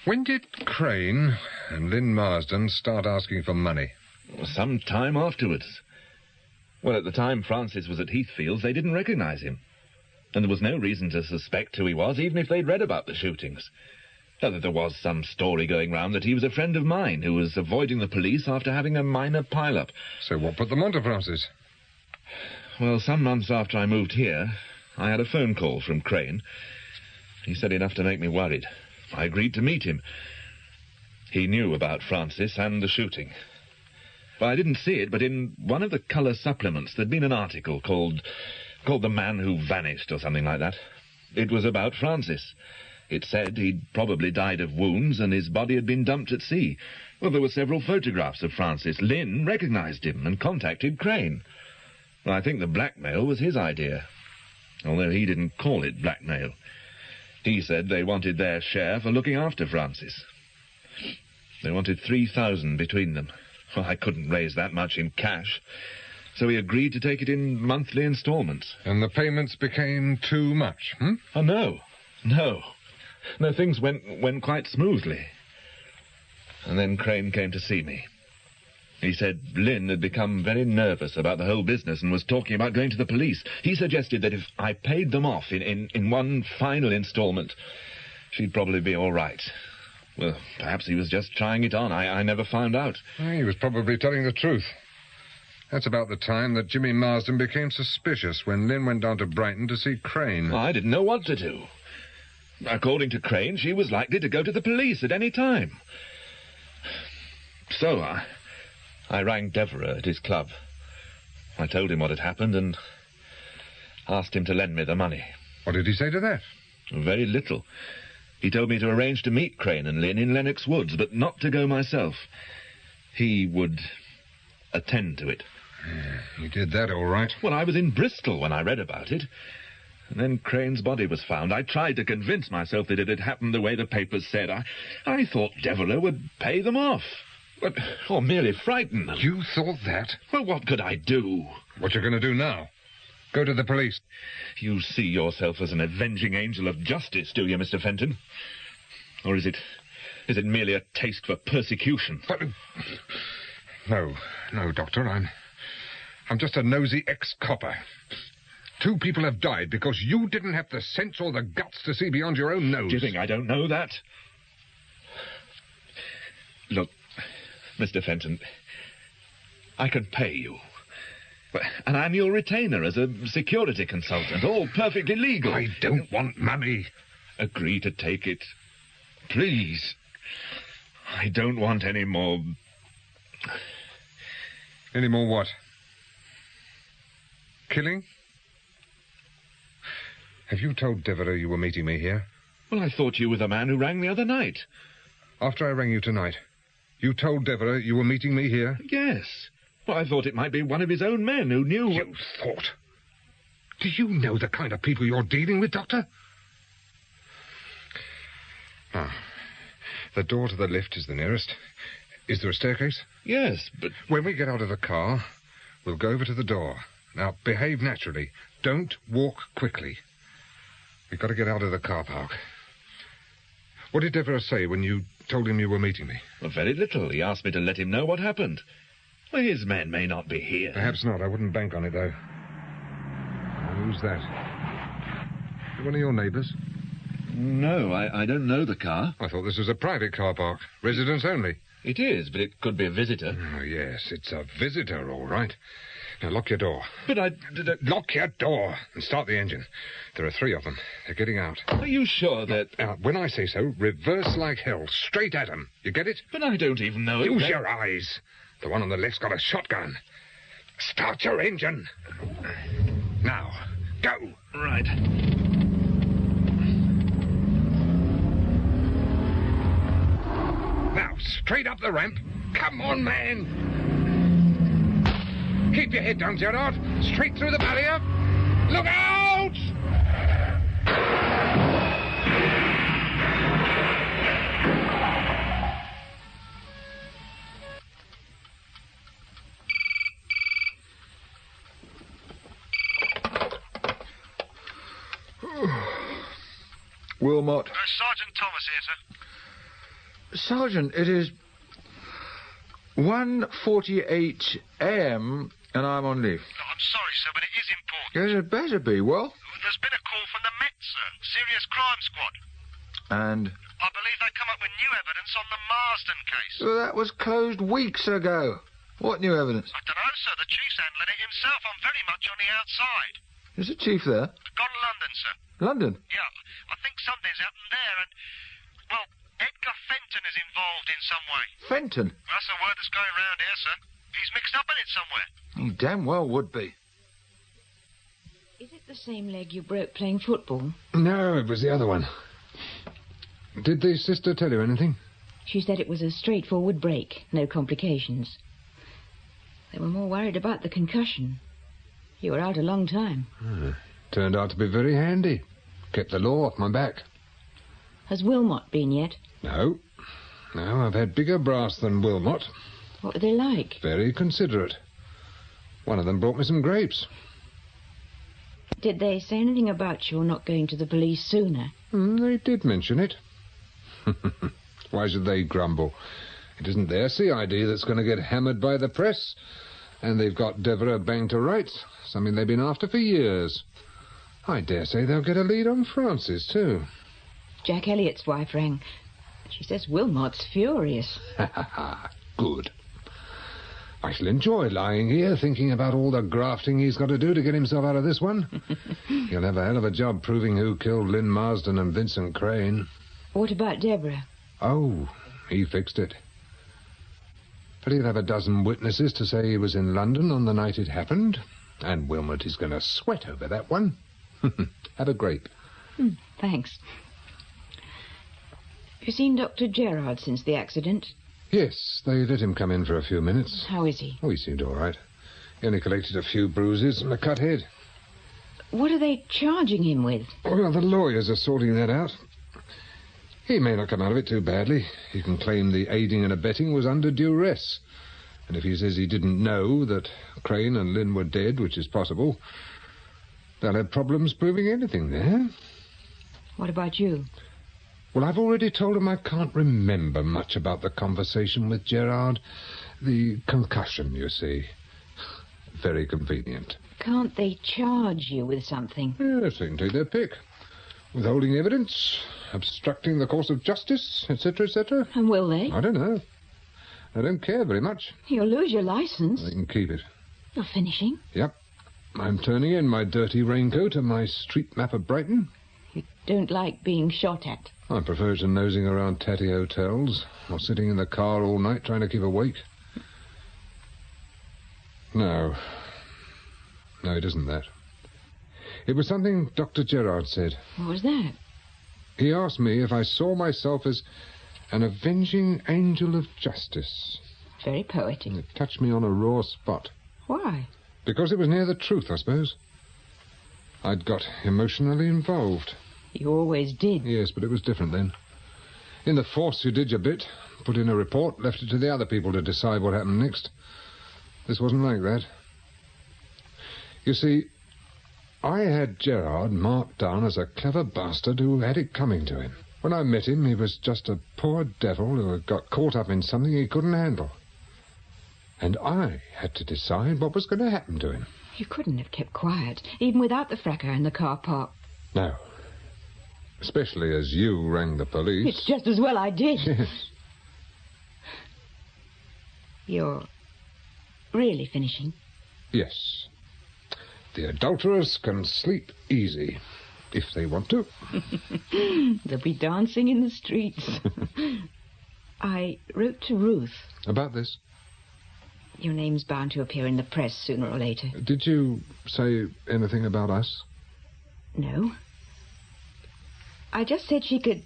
When did Crane and Lynn Marsden start asking for money? Some time afterwards. Well, at the time Francis was at Heathfield's, they didn't recognize him. And there was no reason to suspect who he was, even if they'd read about the shootings. There was some story going round that he was a friend of mine who was avoiding the police after having a minor pile-up. So what put them on to Francis? Well, some months after I moved here, I had a phone call from Crane. He said enough to make me worried. I agreed to meet him. He knew about Francis and the shooting. Well, I didn't see it, but in one of the colour supplements there'd been an article called The Man Who Vanished, or something like that. It was about Francis. It said he'd probably died of wounds and his body had been dumped at sea. Well, there were several photographs of Francis. Lynn recognized him and contacted Crane. Well, I think the blackmail was his idea, although he didn't call it blackmail. He said they wanted their share for looking after Francis. They wanted 3,000 between them. Well, I couldn't raise that much in cash, so he agreed to take it in monthly installments. And the payments became too much, hmm? Oh, no. No, things went quite smoothly. And then Crane came to see me. He said Lynn had become very nervous about the whole business and was talking about going to the police. He suggested that if I paid them off in one final installment, she'd probably be all right. Well, perhaps he was just trying it on. I never found out. He was probably telling the truth. That's about the time that Jimmy Marsden became suspicious when Lynn went down to Brighton to see Crane. I didn't know what to do. According to Crane, she was likely to go to the police at any time. So I rang Devereux at his club. I told him what had happened and asked him to lend me the money. What did he say to that? Very little. He told me to arrange to meet Crane and Lynn in Lennox Woods, but not to go myself. He would attend to it. Yeah, he did that all right. Well, I was in Bristol when I read about it. And then Crane's body was found. I tried to convince myself that it had happened the way the papers said. I thought Devereux would pay them off. Or merely frighten them. You thought that? Well, what could I do? What you going to do now? Go to the police. You see yourself as an avenging angel of justice, do you, Mr. Fenton? Or is it merely a taste for persecution? But, no, Doctor, I'm just a nosy ex-copper. 2 people have died because you didn't have the sense or the guts to see beyond your own nose. Do you think I don't know that? Look, Mr. Fenton, I can pay you. An annual retainer as a security consultant, all perfectly legal. I don't want money. Agree to take it. Please. I don't want any more... Any more what? Killing? Have you told Devereux you were meeting me here? Well, I thought you were the man who rang the other night. After I rang you tonight, you told Devereux you were meeting me here? Yes. Well, I thought it might be one of his own men who knew... You thought? Do you know the kind of people you're dealing with, Doctor? Ah, the door to the lift is the nearest. Is there a staircase? Yes, but... When we get out of the car, we'll go over to the door. Now, behave naturally. Don't walk quickly. We've got to get out of the car park. What did Devereux say when you told him you were meeting me? Well, very little. He asked me to let him know what happened. Well, his men may not be here. Perhaps not. I wouldn't bank on it, though. Who's that? One of your neighbours? No, I don't know the car. I thought this was a private car park. Residents only. It is, but it could be a visitor. Oh, yes, it's a visitor, all right. Now, lock your door. But Lock your door and start the engine. There are 3 of them. They're getting out. Are you sure that... when I say so, reverse like hell. Straight at them. You get it? But I don't even know... Use your eyes. The one on the left's got a shotgun. Start your engine. Now, go. Right. Now, straight up the ramp. Come on, man. Keep your head down, Gerard. Straight through the barrier. Look out! Wilmot. Sergeant Thomas here, sir. Sergeant, it is 1:48 a.m. and I'm on leave. No, I'm sorry, sir, but it is important. Yes, it better be. Well? There's been a call from the Met, sir. Serious crime squad. And? I believe they come up with new evidence on the Marsden case. Well, that was closed weeks ago. What new evidence? I don't know, sir. The chief's handling it himself. I'm very much on the outside. Is the chief there? Gone to London, sir. London? Yeah, I think something's happened there, and, well, Edgar Fenton is involved in some way. Fenton? That's the word that's going round here, sir. He's mixed up in it somewhere. He damn well would be. Is it the same leg you broke playing football? No, it was the other one. Did the sister tell you anything? She said it was a straightforward break, no complications. They were more worried about the concussion. You were out a long time. Turned out to be very handy. Kept the law off my back. Has Wilmot been yet? No. No, I've had bigger brass than Wilmot. What were they like? Very considerate. One of them brought me some grapes. Did they say anything about your not going to the police sooner? They did mention it. Why should they grumble? It isn't their CID that's going to get hammered by the press. And they've got Devereux banged to rights, something they've been after for years. I dare say they'll get a lead on Francis, too. Jack Elliott's wife rang. She says Wilmot's furious. Good. I shall enjoy lying here thinking about all the grafting he's got to do to get himself out of this one. He'll have a hell of a job proving who killed Lynn Marsden and Vincent Crane. What about Deborah? Oh, he fixed it. But he'll have a dozen witnesses to say he was in London on the night it happened, and Wilmot is going to sweat over that one. Have a grape. Thanks. Have you seen Dr. Gerard since the accident? Yes, they let him come in for a few minutes. How is he? Oh, he seemed all right. He only collected a few bruises and a cut head. What are they charging him with? Well, the lawyers are sorting that out. He may not come out of it too badly. He can claim the aiding and abetting was under duress. And if he says he didn't know that Crane and Lynn were dead, which is possible, they'll have problems proving anything there. What about you? Well, I've already told him I can't remember much about the conversation with Gerard. The concussion, you see. Very convenient. Can't they charge you with something? Yes, they can take their pick. Withholding evidence, obstructing the course of justice, etc., etc. And will they? I don't know. I don't care very much. You'll lose your license. They can keep it. You're finishing? Yep. I'm turning in my dirty raincoat and my street map of Brighton. You don't like being shot at? I prefer to nosing around tatty hotels or sitting in the car all night trying to keep awake. No. No, it isn't that. It was something Dr. Gerard said. What was that? He asked me if I saw myself as an avenging angel of justice. Very poetic. It touched me on a raw spot. Why? Because it was near the truth, I suppose. I'd got emotionally involved. You always did. Yes, but it was different then. In the force, you did your bit, put in a report, left it to the other people to decide what happened next. This wasn't like that. You see, I had Gerard marked down as a clever bastard who had it coming to him. When I met him, he was just a poor devil who had got caught up in something he couldn't handle. And I had to decide what was going to happen to him. You couldn't have kept quiet, even without the fracas in the car park. No. Especially as you rang the police. It's just as well I did. Yes. You're really finishing? Yes. The adulterers can sleep easy, if they want to. They'll be dancing in the streets. I wrote to Ruth. About this? Your name's bound to appear in the press sooner or later. Did you say anything about us? No. I just said she could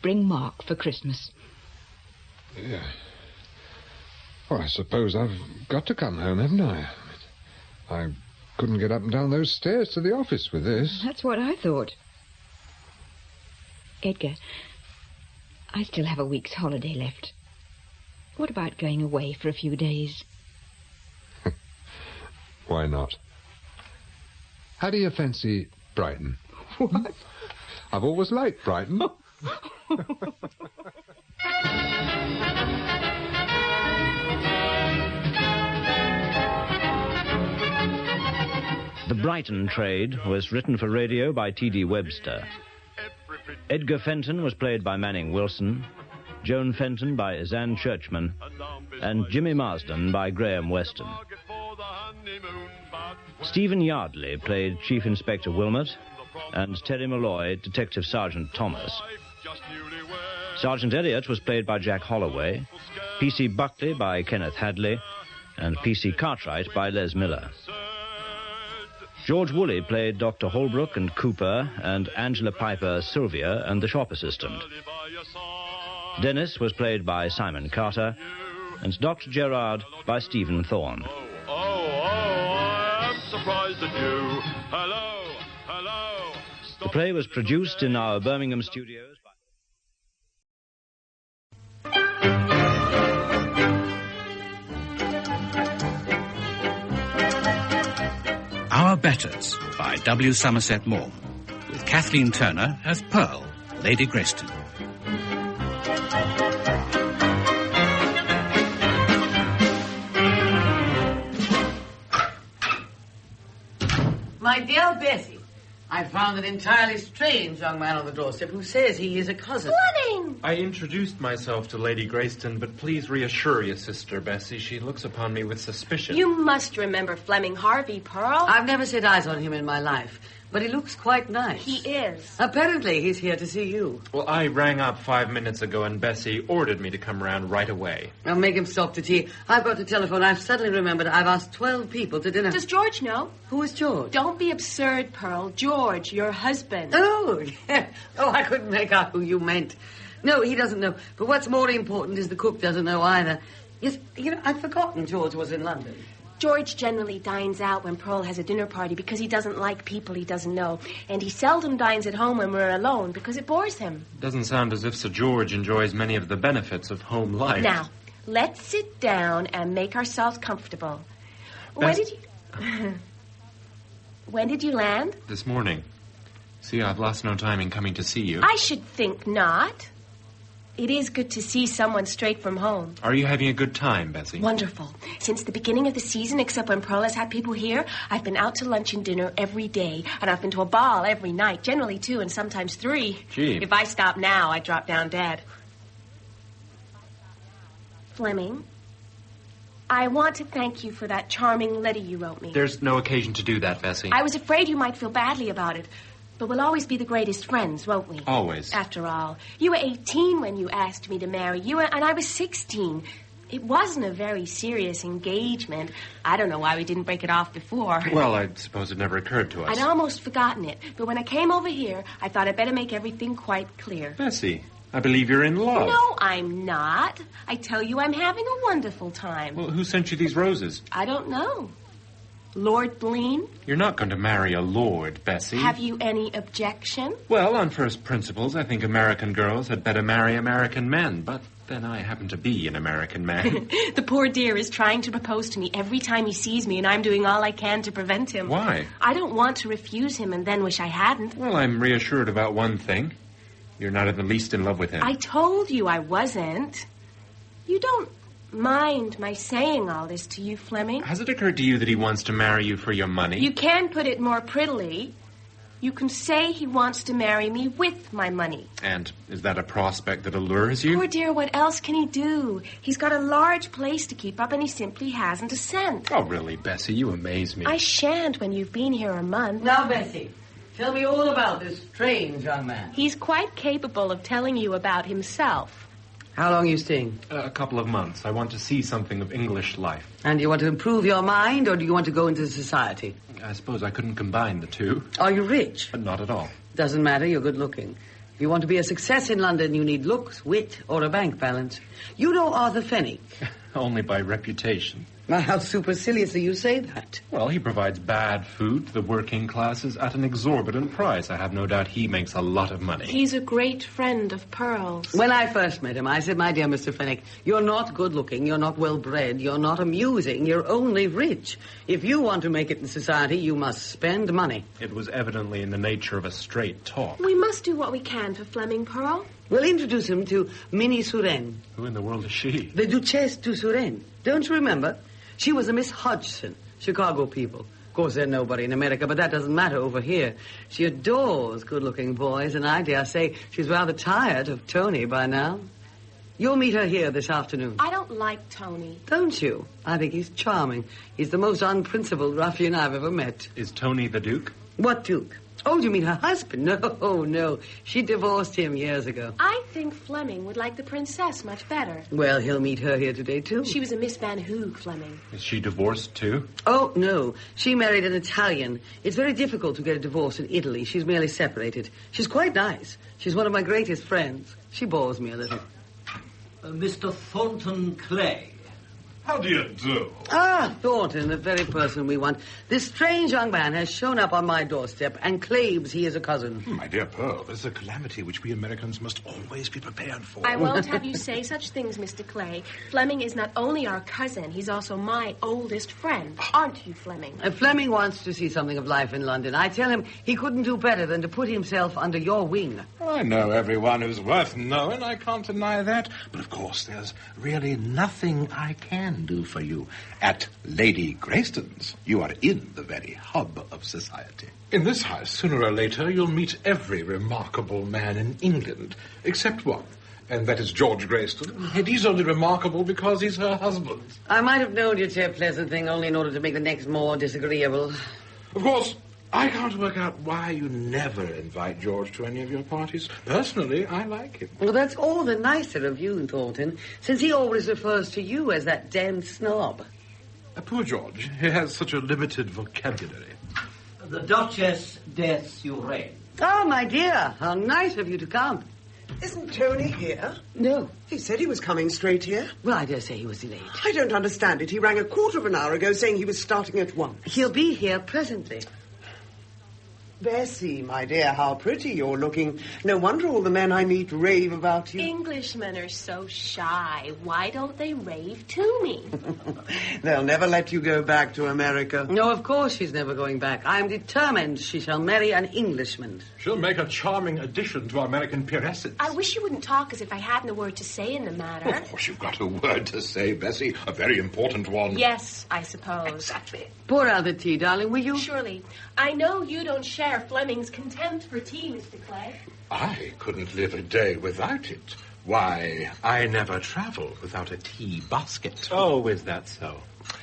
bring Mark for Christmas. Yeah. Well, I suppose I've got to come home, haven't I? I couldn't get up and down those stairs to the office with this. That's what I thought. Edgar, I still have a week's holiday left. What about going away for a few days? Why not? How do you fancy Brighton? What? I've always liked Brighton. The Brighton Trade was written for radio by T.D. Webster. Edgar Fenton was played by Manning Wilson, Joan Fenton by Izanne Churchman, and Jimmy Marsden by Graham Weston. Stephen Yardley played Chief Inspector Wilmot, and Terry Malloy, Detective Sergeant Thomas. Sergeant Elliot was played by Jack Holloway, P.C. Buckley by Kenneth Hadley, and P.C. Cartwright by Les Miller. George Woolley played Dr. Holbrook and Cooper, and Angela Piper, Sylvia, and the shop assistant. Dennis was played by Simon Carter, and Dr. Gerard by Stephen Thorne. I am surprised at you. Hello. The play was produced in our Birmingham studios by... Betters by W. Somerset Maugham, with Kathleen Turner as Pearl, Lady Grayston. My dear Bessie, I found an entirely strange young man on the doorstep who says he is a cousin. Fleming! I introduced myself to Lady Grayston, but please reassure your sister, Bessie. She looks upon me with suspicion. You must remember Fleming Harvey, Pearl. I've never set eyes on him in my life, but he looks quite nice. He is. Apparently he's here to see you. Well, I rang up 5 minutes ago, and Bessie ordered me to come round right away. I'll make him stop to tea. I've got to telephone. I've suddenly remembered I've asked 12 people to dinner. Does George know? Who is George? Don't be absurd, Pearl. George, your husband. Oh, yeah. Oh, I couldn't make out who you meant. No, he doesn't know. But what's more important is the cook doesn't know either. Yes, you know, I'd forgotten George was in London. George generally dines out when Pearl has a dinner party because he doesn't like people he doesn't know. And he seldom dines at home when we're alone because it bores him. Doesn't sound as if Sir George enjoys many of the benefits of home life. Now, let's sit down and make ourselves comfortable. When did you land? This morning. See, I've lost no time in coming to see you. I should think not. It is good to see someone straight from home. Are you having a good time, Bessie? Wonderful. Since the beginning of the season, except when Pearl has had people here, I've been out to lunch and dinner every day. And I've been to a ball every night, generally 2 and sometimes 3. Gee. If I stop now, I drop down dead. Fleming, I want to thank you for that charming letter you wrote me. There's no occasion to do that, Bessie. I was afraid you might feel badly about it. But we'll always be the greatest friends, won't we? Always. After all, you were 18 when you asked me to marry you, and I was 16. It wasn't a very serious engagement. I don't know why we didn't break it off before. Well, I suppose it never occurred to us. I'd almost forgotten it. But when I came over here, I thought I'd better make everything quite clear. Bessie, I believe you're in love. No, I'm not. I tell you, I'm having a wonderful time. Well, who sent you these roses? I don't know. Lord Blean? You're not going to marry a lord, Bessie. Have you any objection? Well, on first principles, I think American girls had better marry American men, but then I happen to be an American man. The poor dear is trying to propose to me every time he sees me, and I'm doing all I can to prevent him. Why? I don't want to refuse him and then wish I hadn't. Well, I'm reassured about one thing. You're not in the least in love with him. I told you I wasn't. You don't mind my saying all this to you, Fleming? Has it occurred to you that he wants to marry you for your money? You can put it more prettily. You can say he wants to marry me with my money. And is that a prospect that allures you? Poor dear, what else can he do? He's got a large place to keep up, and he simply hasn't a cent. Oh, really, Bessie, you amaze me. I shan't when you've been here a month. Now, Bessie, tell me all about this strange young man. He's quite capable of telling you about himself. How long are you staying? A couple of months. I want to see something of English life. And do you want to improve your mind, or do you want to go into society? I suppose I couldn't combine the two. Are you rich? Not at all. Doesn't matter, you're good looking. If you want to be a success in London, you need looks, wit, or a bank balance. You know Arthur Fenwick? Only by reputation. Well, how superciliously you say that. Well, he provides bad food to the working classes at an exorbitant price. I have no doubt he makes a lot of money. He's a great friend of Pearl's. When I first met him, I said, my dear Mr. Fenwick, you're not good-looking, you're not well-bred, you're not amusing, you're only rich. If you want to make it in society, you must spend money. It was evidently in the nature of a straight talk. We must do what we can for Fleming, Pearl. We'll introduce him to Minnie Suren. Who in the world is she? The Duchesse de Suren. Don't you remember? She was a Miss Hodgson, Chicago people. Of course, they're nobody in America, but that doesn't matter over here. She adores good-looking boys, and I dare say she's rather tired of Tony by now. You'll meet her here this afternoon. I don't like Tony. Don't you? I think he's charming. He's the most unprincipled ruffian I've ever met. Is Tony the Duke? What Duke? Oh, you mean her husband? No. She divorced him years ago. I think Fleming would like the princess much better. Well, he'll meet her here today, too. She was a Miss Van Hoog, Fleming. Is she divorced, too? Oh, no. She married an Italian. It's very difficult to get a divorce in Italy. She's merely separated. She's quite nice. She's one of my greatest friends. She bores me a little. Mr. Thornton Clay. How do you do? Ah, Thornton, the very person we want. This strange young man has shown up on my doorstep and claims he is a cousin. My dear Pearl, this is a calamity which we Americans must always be prepared for. I won't have you say such things, Mr. Clay. Fleming is not only our cousin, he's also my oldest friend. Aren't you, Fleming? Fleming wants to see something of life in London. I tell him he couldn't do better than to put himself under your wing. I know everyone who's worth knowing, I can't deny that. But of course, there's really nothing I can do for you. At Lady Greyston's, you are in the very hub of society. In this house, sooner or later, you'll meet every remarkable man in England, except one. And that is George Greyston. And he's only remarkable because he's her husband. I might have known you'd say a pleasant thing only in order to make the next more disagreeable. Of course, I can't work out why you never invite George to any of your parties. Personally, I like him. Well, that's all the nicer of you, Thornton, since he always refers to you as that damned snob. Poor George. He has such a limited vocabulary. The Duchess d'Essuré. Oh, my dear, how nice of you to come. Isn't Tony here? No. He said he was coming straight here. Well, I dare say he was delayed. I don't understand it. He rang a quarter of an hour ago saying he was starting at 1. He'll be here presently. Bessie, my dear, how pretty you're looking. No wonder all the men I meet rave about you. Englishmen are so shy. Why don't they rave to me? They'll never let you go back to America. No, of course she's never going back. I am determined she shall marry an Englishman. She'll make a charming addition to our American peeresses. I wish you wouldn't talk as if I hadn't a word to say in the matter. Of course you've got a word to say, Bessie. A very important one. Yes, I suppose. Exactly. Pour out the tea, darling, will you? Surely. I know you don't share Fleming's contempt for tea, Mr. Clay. I couldn't live a day without it. Why, I never travel without a tea basket. Oh, is that so?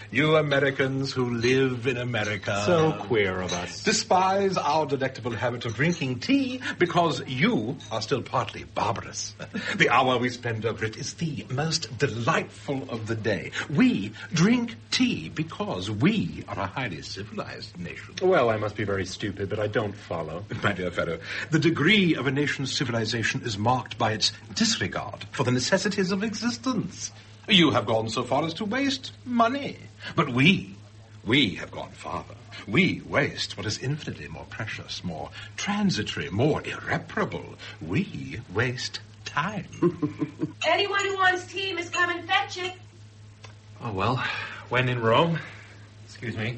You Americans who live in America... So queer of us. ...despise our delectable habit of drinking tea because you are still partly barbarous. The hour we spend over it is the most delightful of the day. We drink tea because we are a highly civilized nation. Well, I must be very stupid, but I don't follow. My dear fellow, the degree of a nation's civilization is marked by its disregard for the necessities of existence. You have gone so far as to waste money. But we have gone farther. We waste what is infinitely more precious, more transitory, more irreparable. We waste time. Anyone who wants tea must come and fetch it. Oh, well, when in Rome. Excuse me.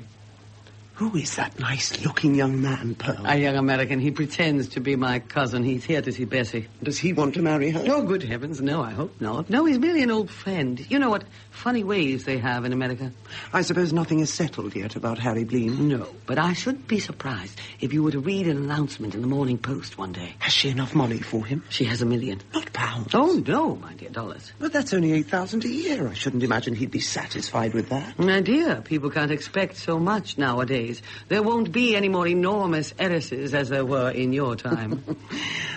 Who is that nice-looking young man, Pearl? A young American. He pretends to be my cousin. He's here to see Bessie. Does he want to marry her? Oh, good heavens, no, I hope not. No, he's merely an old friend. You know what funny ways they have in America. I suppose nothing is settled yet about Harry Blean? No, but I shouldn't be surprised if you were to read an announcement in the Morning Post one day. Has she enough money for him? She has $1 million. Not pounds. Oh, no, my dear, dollars. But that's only $8,000 a year. I shouldn't imagine he'd be satisfied with that. My dear, people can't expect so much nowadays. There won't be any more enormous heiresses as there were in your time.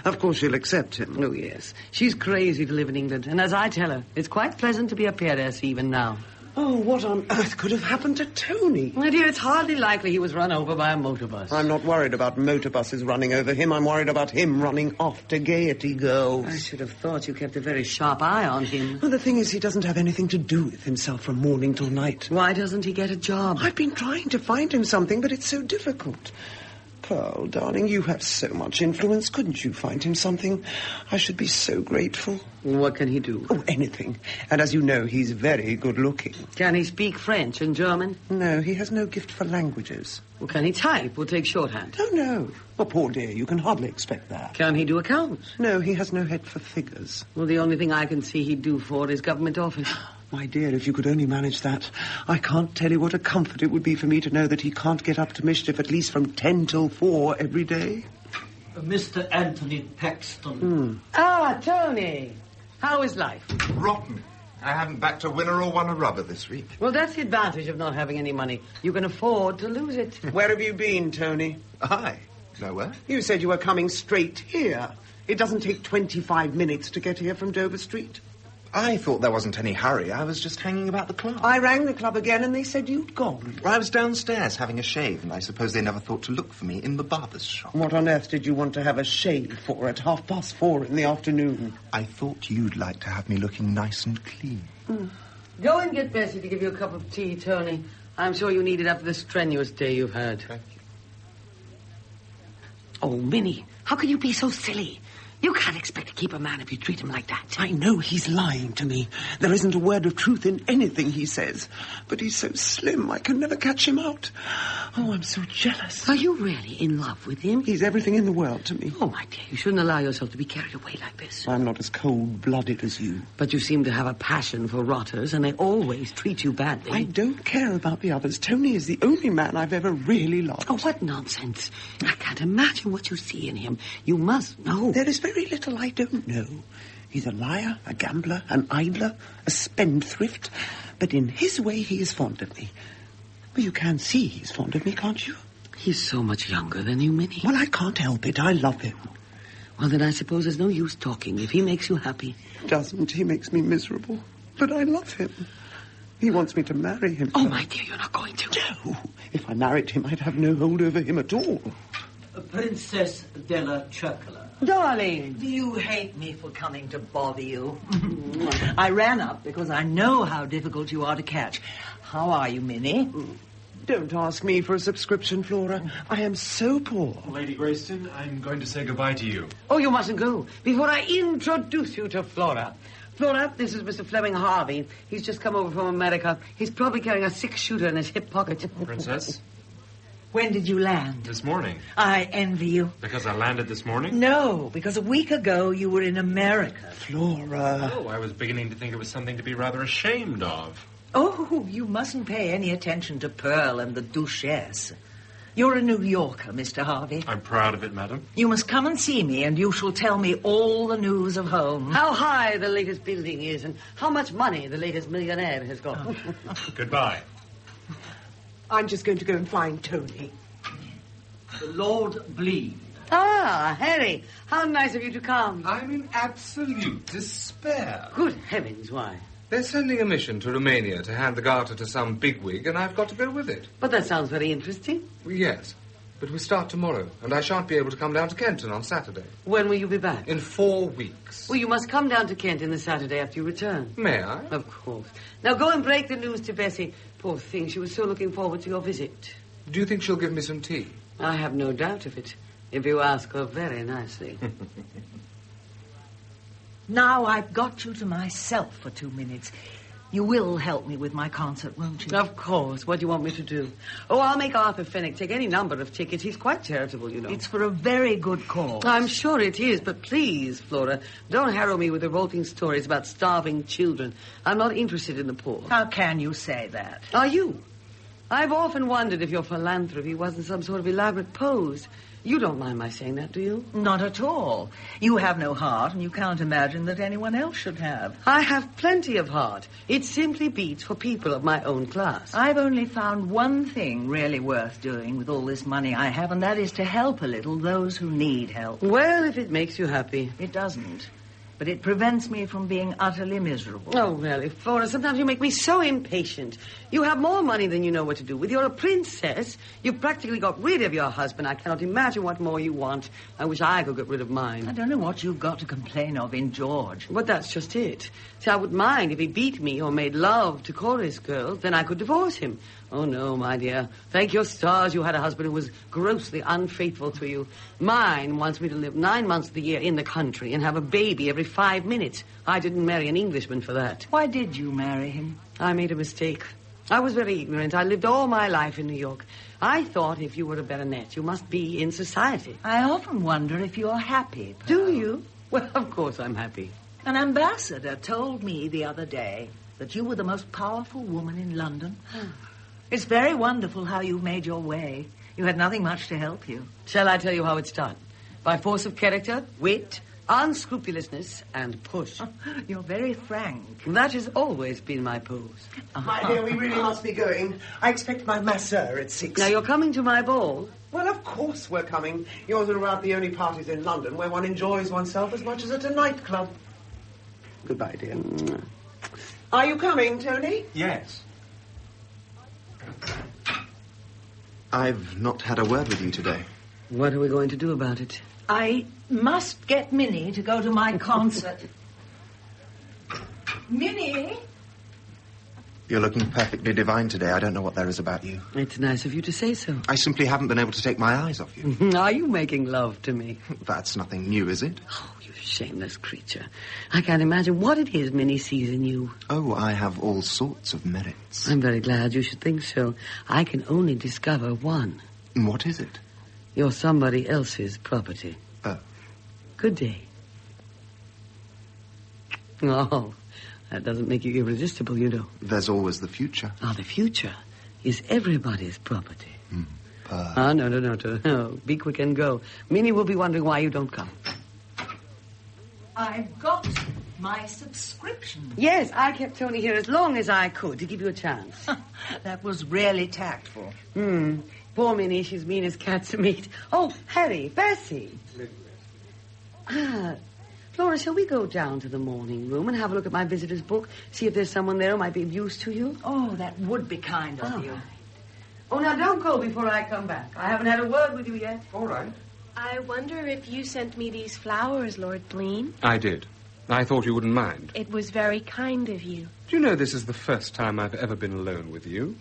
Of course she'll accept him. Oh, yes. She's crazy to live in England. And as I tell her, it's quite pleasant to be a peeress even now. Oh, what on earth could have happened to Tony? My dear, it's hardly likely he was run over by a motor bus. I'm not worried about motor buses running over him. I'm worried about him running off to Gaiety girls. I should have thought you kept a very sharp eye on him. Well, the thing is, he doesn't have anything to do with himself from morning till night. Why doesn't he get a job? I've been trying to find him something, but it's so difficult. Pearl, darling, you have so much influence. Couldn't you find him something? I should be so grateful. What can he do? Oh, anything. And as you know, he's very good-looking. Can he speak French and German? No, he has no gift for languages. Well, can he type or take shorthand? Oh, no. Well, poor dear, you can hardly expect that. Can he do accounts? No, he has no head for figures. Well, the only thing I can see he'd do for is government office. My dear, if you could only manage that. I can't tell you what a comfort it would be for me to know that he can't get up to mischief at least from 10 till 4 every day. Mr. Anthony Paxton. Ah, Tony. How is life? Rotten. I haven't backed a winner or won a rubber this week. Well, that's the advantage of not having any money. You can afford to lose it. Where have you been, Tony? I? Nowhere. You said you were coming straight here. It doesn't take 25 minutes to get here from Dover Street. I thought there wasn't any hurry. I was just hanging about the club. I rang the club again and they said you'd gone. I was downstairs having a shave, and I suppose they never thought to look for me in the barber's shop. What on earth did you want to have a shave for at 4:30 in the afternoon? I thought you'd like to have me looking nice and clean. Go and get Bessie to give you a cup of tea, Tony. I'm sure you need it after the strenuous day you've had. Thank you. Oh, Minnie, how can you be so silly? You can't expect to keep a man if you treat him like that. I know he's lying to me. There isn't a word of truth in anything he says. But he's so slim, I can never catch him out. Oh, I'm so jealous. Are you really in love with him? He's everything in the world to me. Oh, my dear, you shouldn't allow yourself to be carried away like this. I'm not as cold-blooded as you. But you seem to have a passion for rotters, and they always treat you badly. I don't care about the others. Tony is the only man I've ever really loved. Oh, what nonsense. I can't imagine what you see in him. You must know. There is very little I don't know. He's a liar, a gambler, an idler, a spendthrift. But in his way, he is fond of me. Well, you can see he's fond of me, can't you? He's so much younger than you, Minnie. Well, I can't help it. I love him. Well, then I suppose there's no use talking if he makes you happy. Doesn't. He makes me miserable. But I love him. He wants me to marry him. Oh, my dear, you're not going to. No. If I married him, I'd have no hold over him at all. Princess della Cercola. Darling. Do you hate me for coming to bother you? I ran up because I know how difficult you are to catch. How are you, Minnie? Don't ask me for a subscription, Flora. I am so poor. Lady Grayston, I'm going to say goodbye to you. Oh, you mustn't go before I introduce you to Flora. Flora, this is Mr. Fleming Harvey. He's just come over from America. He's probably carrying a 6-shooter in his hip pocket. Princess? When did you land? This morning. I envy you. Because I landed this morning? No, because a week ago you were in America. Flora. Oh, I was beginning to think it was something to be rather ashamed of. Oh, you mustn't pay any attention to Pearl and the Duchess. You're a New Yorker, Mr. Harvey. I'm proud of it, madam. You must come and see me, and you shall tell me all the news of home. How high the latest building is, and how much money the latest millionaire has got. Goodbye. I'm just going to go and find Tony. The Lord Bleed. Ah, Harry, how nice of you to come. I'm in absolute despair. Good heavens, why? They're sending a mission to Romania to hand the Garter to some bigwig, and I've got to go with it. But that sounds very interesting. Yes, but we start tomorrow, and I shan't be able to come down to Kenton on Saturday. When will you be back? In 4 weeks. Well, you must come down to Kent in the Saturday after you return. May I? Of course. Now go and break the news to Bessie. Poor thing, she was so looking forward to your visit. Do you think she'll give me some tea? I have no doubt of it, if you ask her very nicely. Now I've got you to myself for 2 minutes. You will help me with my concert, won't you? Of course. What do you want me to do? Oh, I'll make Arthur Fenwick take any number of tickets. He's quite charitable, you know. It's for a very good cause. I'm sure it is, but please, Flora, don't harrow me with revolting stories about starving children. I'm not interested in the poor. How can you say that? Are you? I've often wondered if your philanthropy wasn't some sort of elaborate pose. You don't mind my saying that, do you? Not at all. You have no heart, and you can't imagine that anyone else should have. I have plenty of heart. It simply beats for people of my own class. I've only found one thing really worth doing with all this money I have, and that is to help a little those who need help. Well, if it makes you happy. It doesn't. But it prevents me from being utterly miserable. Oh, really, Flora, sometimes you make me so impatient. You have more money than you know what to do with. You're a princess. You've practically got rid of your husband. I cannot imagine what more you want. I wish I could get rid of mine. I don't know what you've got to complain of in George. But that's just it. See, I wouldn't mind if he beat me or made love to chorus girls. Then I could divorce him. Oh, no, my dear. Thank your stars you had a husband who was grossly unfaithful to you. Mine wants me to live 9 months of the year in the country and have a baby every 5 minutes. I didn't marry an Englishman for that. Why did you marry him? I made a mistake. I was very ignorant. I lived all my life in New York. I thought if you were a baronet, you must be in society. I often wonder if you're happy, Pearl. Do you? Well, of course I'm happy. An ambassador told me the other day that you were the most powerful woman in London. It's very wonderful how you made your way. You had nothing much to help you. Shall I tell you how it's done? By force of character, wit, unscrupulousness, and push. You're very frank. That has always been my pose. My dear, we really must be going. I expect my masseur at 6. Now, you're coming to my ball? Well, of course we're coming. Yours are about the only parties in London where one enjoys oneself as much as at a nightclub. Goodbye, dear. Are you coming, Tony? Yes. I've not had a word with you today. What are we going to do about it? I must get Minnie to go to my concert. Minnie? You're looking perfectly divine today. I don't know what there is about you. It's nice of you to say so. I simply haven't been able to take my eyes off you. Are you making love to me? That's nothing new, is it? Oh, you shameless creature. I can't imagine what it is Minnie sees in you. Oh, I have all sorts of merits. I'm very glad you should think so. I can only discover one. What is it? You're somebody else's property. Oh. Good day. Oh, that doesn't make you irresistible, you know. There's always the future. Oh, the future is everybody's property. Pearl. No. Be quick and go. Minnie will be wondering why you don't come. I've got my subscription. Yes, I kept Tony here as long as I could to give you a chance. That was really tactful. Poor Minnie, she's mean as cats meat. Oh, Harry, Bessie. Flora, shall we go down to the morning room and have a look at my visitor's book? See if there's someone there who might be of use to you? Oh, that would be kind of you. Oh, now don't go before I come back. I haven't had a word with you yet. All right. I wonder if you sent me these flowers, Lord Blean. I did. I thought you wouldn't mind. It was very kind of you. Do you know this is the first time I've ever been alone with you?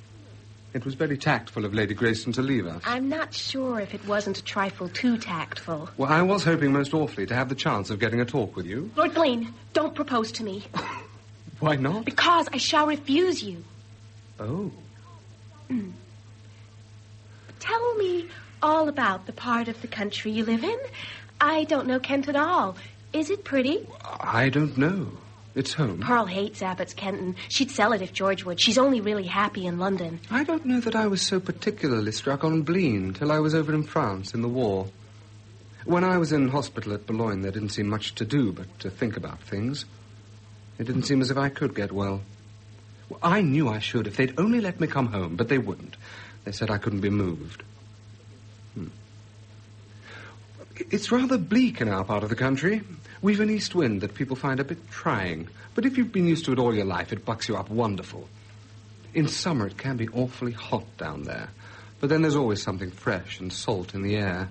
It was very tactful of Lady Greyston to leave us. I'm not sure if it wasn't a trifle too tactful. Well, I was hoping most awfully to have the chance of getting a talk with you. Lord Blean, don't propose to me. Why not? Because I shall refuse you. Oh. Tell me all about the part of the country you live in. I don't know Kent at all. Is it pretty? I don't know. It's home. Pearl hates Abbott's Kenton. She'd sell it if George would. She's only really happy in London. I don't know that I was so particularly struck on Blean till I was over in France in the war. When I was in hospital at Boulogne, there didn't seem much to do but to think about things. It didn't seem as if I could get well. I knew I should if they'd only let me come home, but they wouldn't. They said I couldn't be moved. It's rather bleak in our part of the country. We've an east wind that people find a bit trying. But if you've been used to it all your life, it bucks you up wonderful. In summer, it can be awfully hot down there. But then there's always something fresh and salt in the air.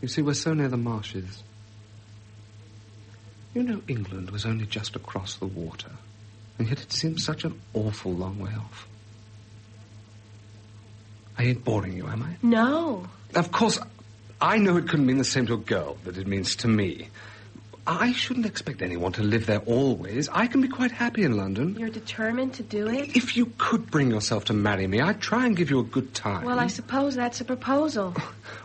You see, we're so near the marshes. You know, England was only just across the water. And yet it seems such an awful long way off. I ain't boring you, am I? No. Of course, I know it couldn't mean the same to a girl that it means to me. I shouldn't expect anyone to live there always. I can be quite happy in London. You're determined to do it? If you could bring yourself to marry me, I'd try and give you a good time. Well, I suppose that's a proposal.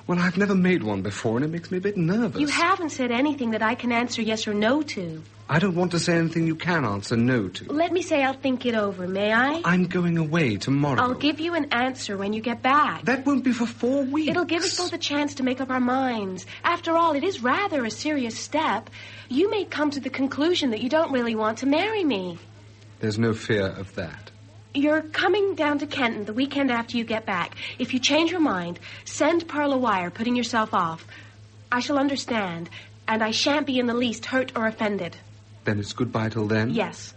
Well, I've never made one before, and it makes me a bit nervous. You haven't said anything that I can answer yes or no to. I don't want to say anything you can answer no to. Let me say I'll think it over, may I? I'm going away tomorrow. I'll give you an answer when you get back. That won't be for 4 weeks. It'll give us both a chance to make up our minds. After all, it is rather a serious step. You may come to the conclusion that you don't really want to marry me. There's no fear of that. You're coming down to Kenton the weekend after you get back. If you change your mind, send Pearl a wire putting yourself off. I shall understand, and I shan't be in the least hurt or offended. Then it's goodbye till then? Yes.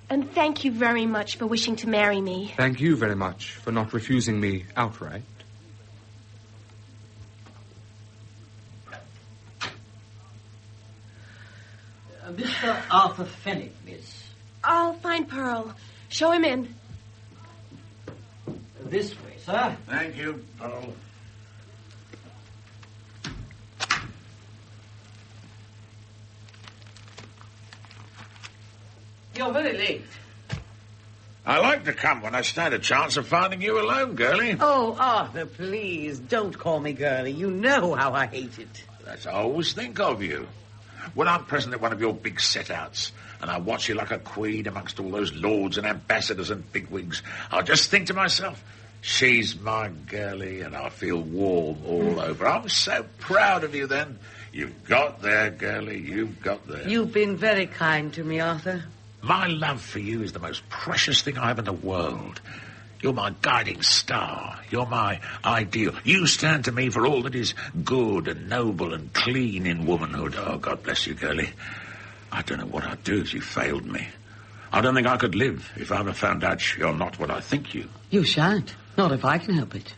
And thank you very much for wishing to marry me. Thank you very much for not refusing me outright. Mr. Arthur Fenwick, miss. I'll find Pearl. Show him in. This way, sir. Thank you, Pearl. You're very late. I like to come when I stand a chance of finding you alone, girlie. Oh, Arthur, please, don't call me girlie. You know how I hate it. That's what I always think of you. When I'm present at one of your big set-outs, and I watch you like a queen amongst all those lords and ambassadors and bigwigs, I'll just think to myself, she's my girlie, and I feel warm all over. I'm so proud of you then. You've got there, girlie, you've got there. You've been very kind to me, Arthur. My love for you is the most precious thing I have in the world. You're my guiding star. You're my ideal. You stand to me for all that is good and noble and clean in womanhood. Oh, God bless you, girlie. I don't know what I'd do if you failed me. I don't think I could live if I ever found out you're not what I think you. You shan't. Not if I can help it.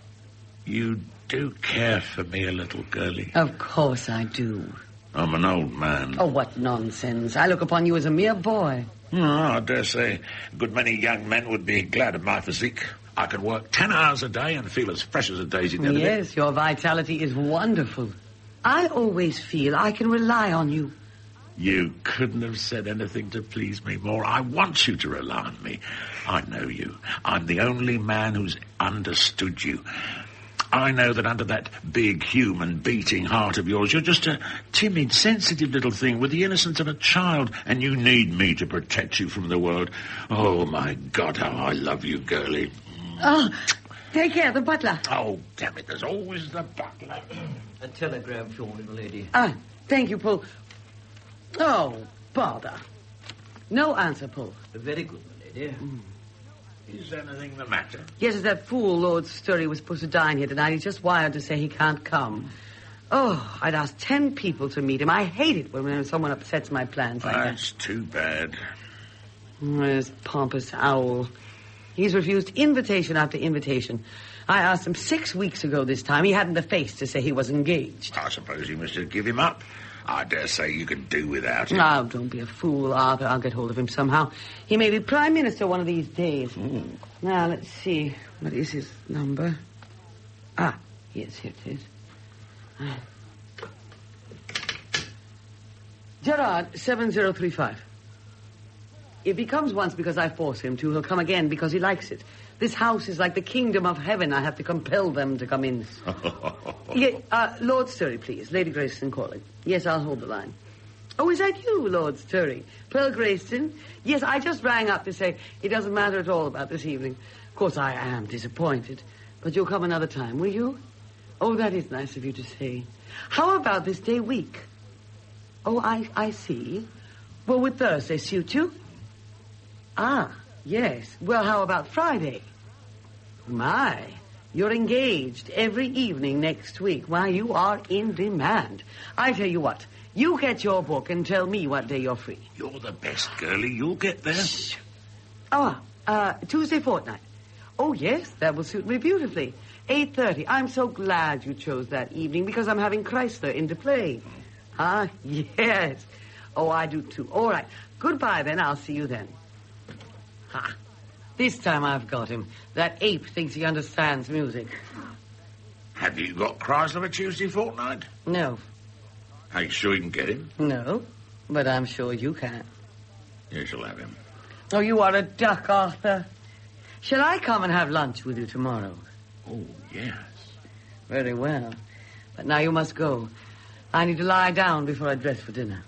You do care for me a little, girlie. Of course I do. I'm an old man. Oh, what nonsense. I look upon you as a mere boy. Oh, I dare say a good many young men would be glad of my physique. I could work 10 hours a day and feel as fresh as a daisy the other day. Yes, your vitality is wonderful. I always feel I can rely on you. You couldn't have said anything to please me more. I want you to rely on me. I know you. I'm the only man who's understood you. I know that under that big, human, beating heart of yours, you're just a timid, sensitive little thing with the innocence of a child, and you need me to protect you from the world. Oh, my God, how I love you, girlie. Oh, take care, the butler. Oh, damn it, there's always the butler. A telegram for you, lady. Thank you, Paul. Oh, bother. No answer, Paul. Very good, my lady. Is anything the matter? Yes, it's that fool Lord Sturry was supposed to dine here tonight. He's just wired to say he can't come. Oh, I'd asked 10 people to meet him. I hate it when someone upsets my plans like that. That's too bad. This pompous owl. He's refused invitation after invitation. I asked him 6 weeks ago this time. He hadn't the face to say he was engaged. I suppose you must have given him up. I dare say you could do without him. Oh, don't be a fool, Arthur. I'll get hold of him somehow. He may be Prime Minister one of these days. Now, let's see. What is his number? Yes, here it is. Gerard, 7035. If he comes once because I force him to, he'll come again because he likes it. This house is like the kingdom of heaven. I have to compel them to come in. Lord Sturry, please. Lady Greyston calling. Yes, I'll hold the line. Oh, is that you, Lord Sturry? Pearl Greyston? Yes, I just rang up to say it doesn't matter at all about this evening. Of course, I am disappointed. But you'll come another time, will you? Oh, that is nice of you to say. How about this day week? Oh, I see. Well, would Thursday suit you? Yes. Well, how about Friday? My, you're engaged every evening next week. Why, you are in demand. I tell you what, you get your book and tell me what day you're free. You're the best, girlie. You'll get there. Shh. Tuesday fortnight. Oh, yes, that will suit me beautifully. 8:30. I'm so glad you chose that evening because I'm having Chrysler in to play. Yes. Oh, I do too. All right. Goodbye, then. I'll see you then. This time I've got him. That ape thinks he understands music. Have you got Chrysler a Tuesday fortnight? No. Are you sure you can get him? No, but I'm sure you can. You shall have him. Oh, you are a duck, Arthur. Shall I come and have lunch with you tomorrow? Oh, yes. Very well. But now you must go. I need to lie down before I dress for dinner.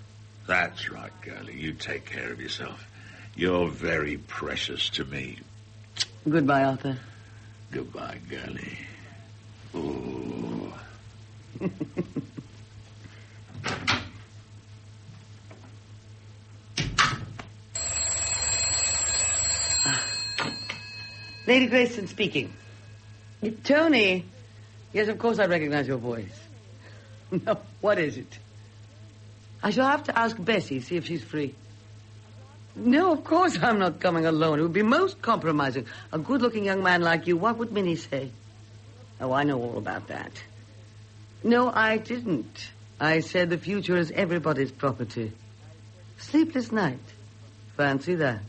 That's right, girlie. You take care of yourself. You're very precious to me. Goodbye, Arthur. Goodbye, girlie. Ooh. Lady Greyston speaking. Tony. Yes, of course I recognize your voice. No, what is it? I shall have to ask Bessie, see if she's free. No, of course I'm not coming alone. It would be most compromising. A good-looking young man like you, what would Minnie say? Oh, I know all about that. No, I didn't. I said the future is everybody's property. Sleepless night. Fancy that.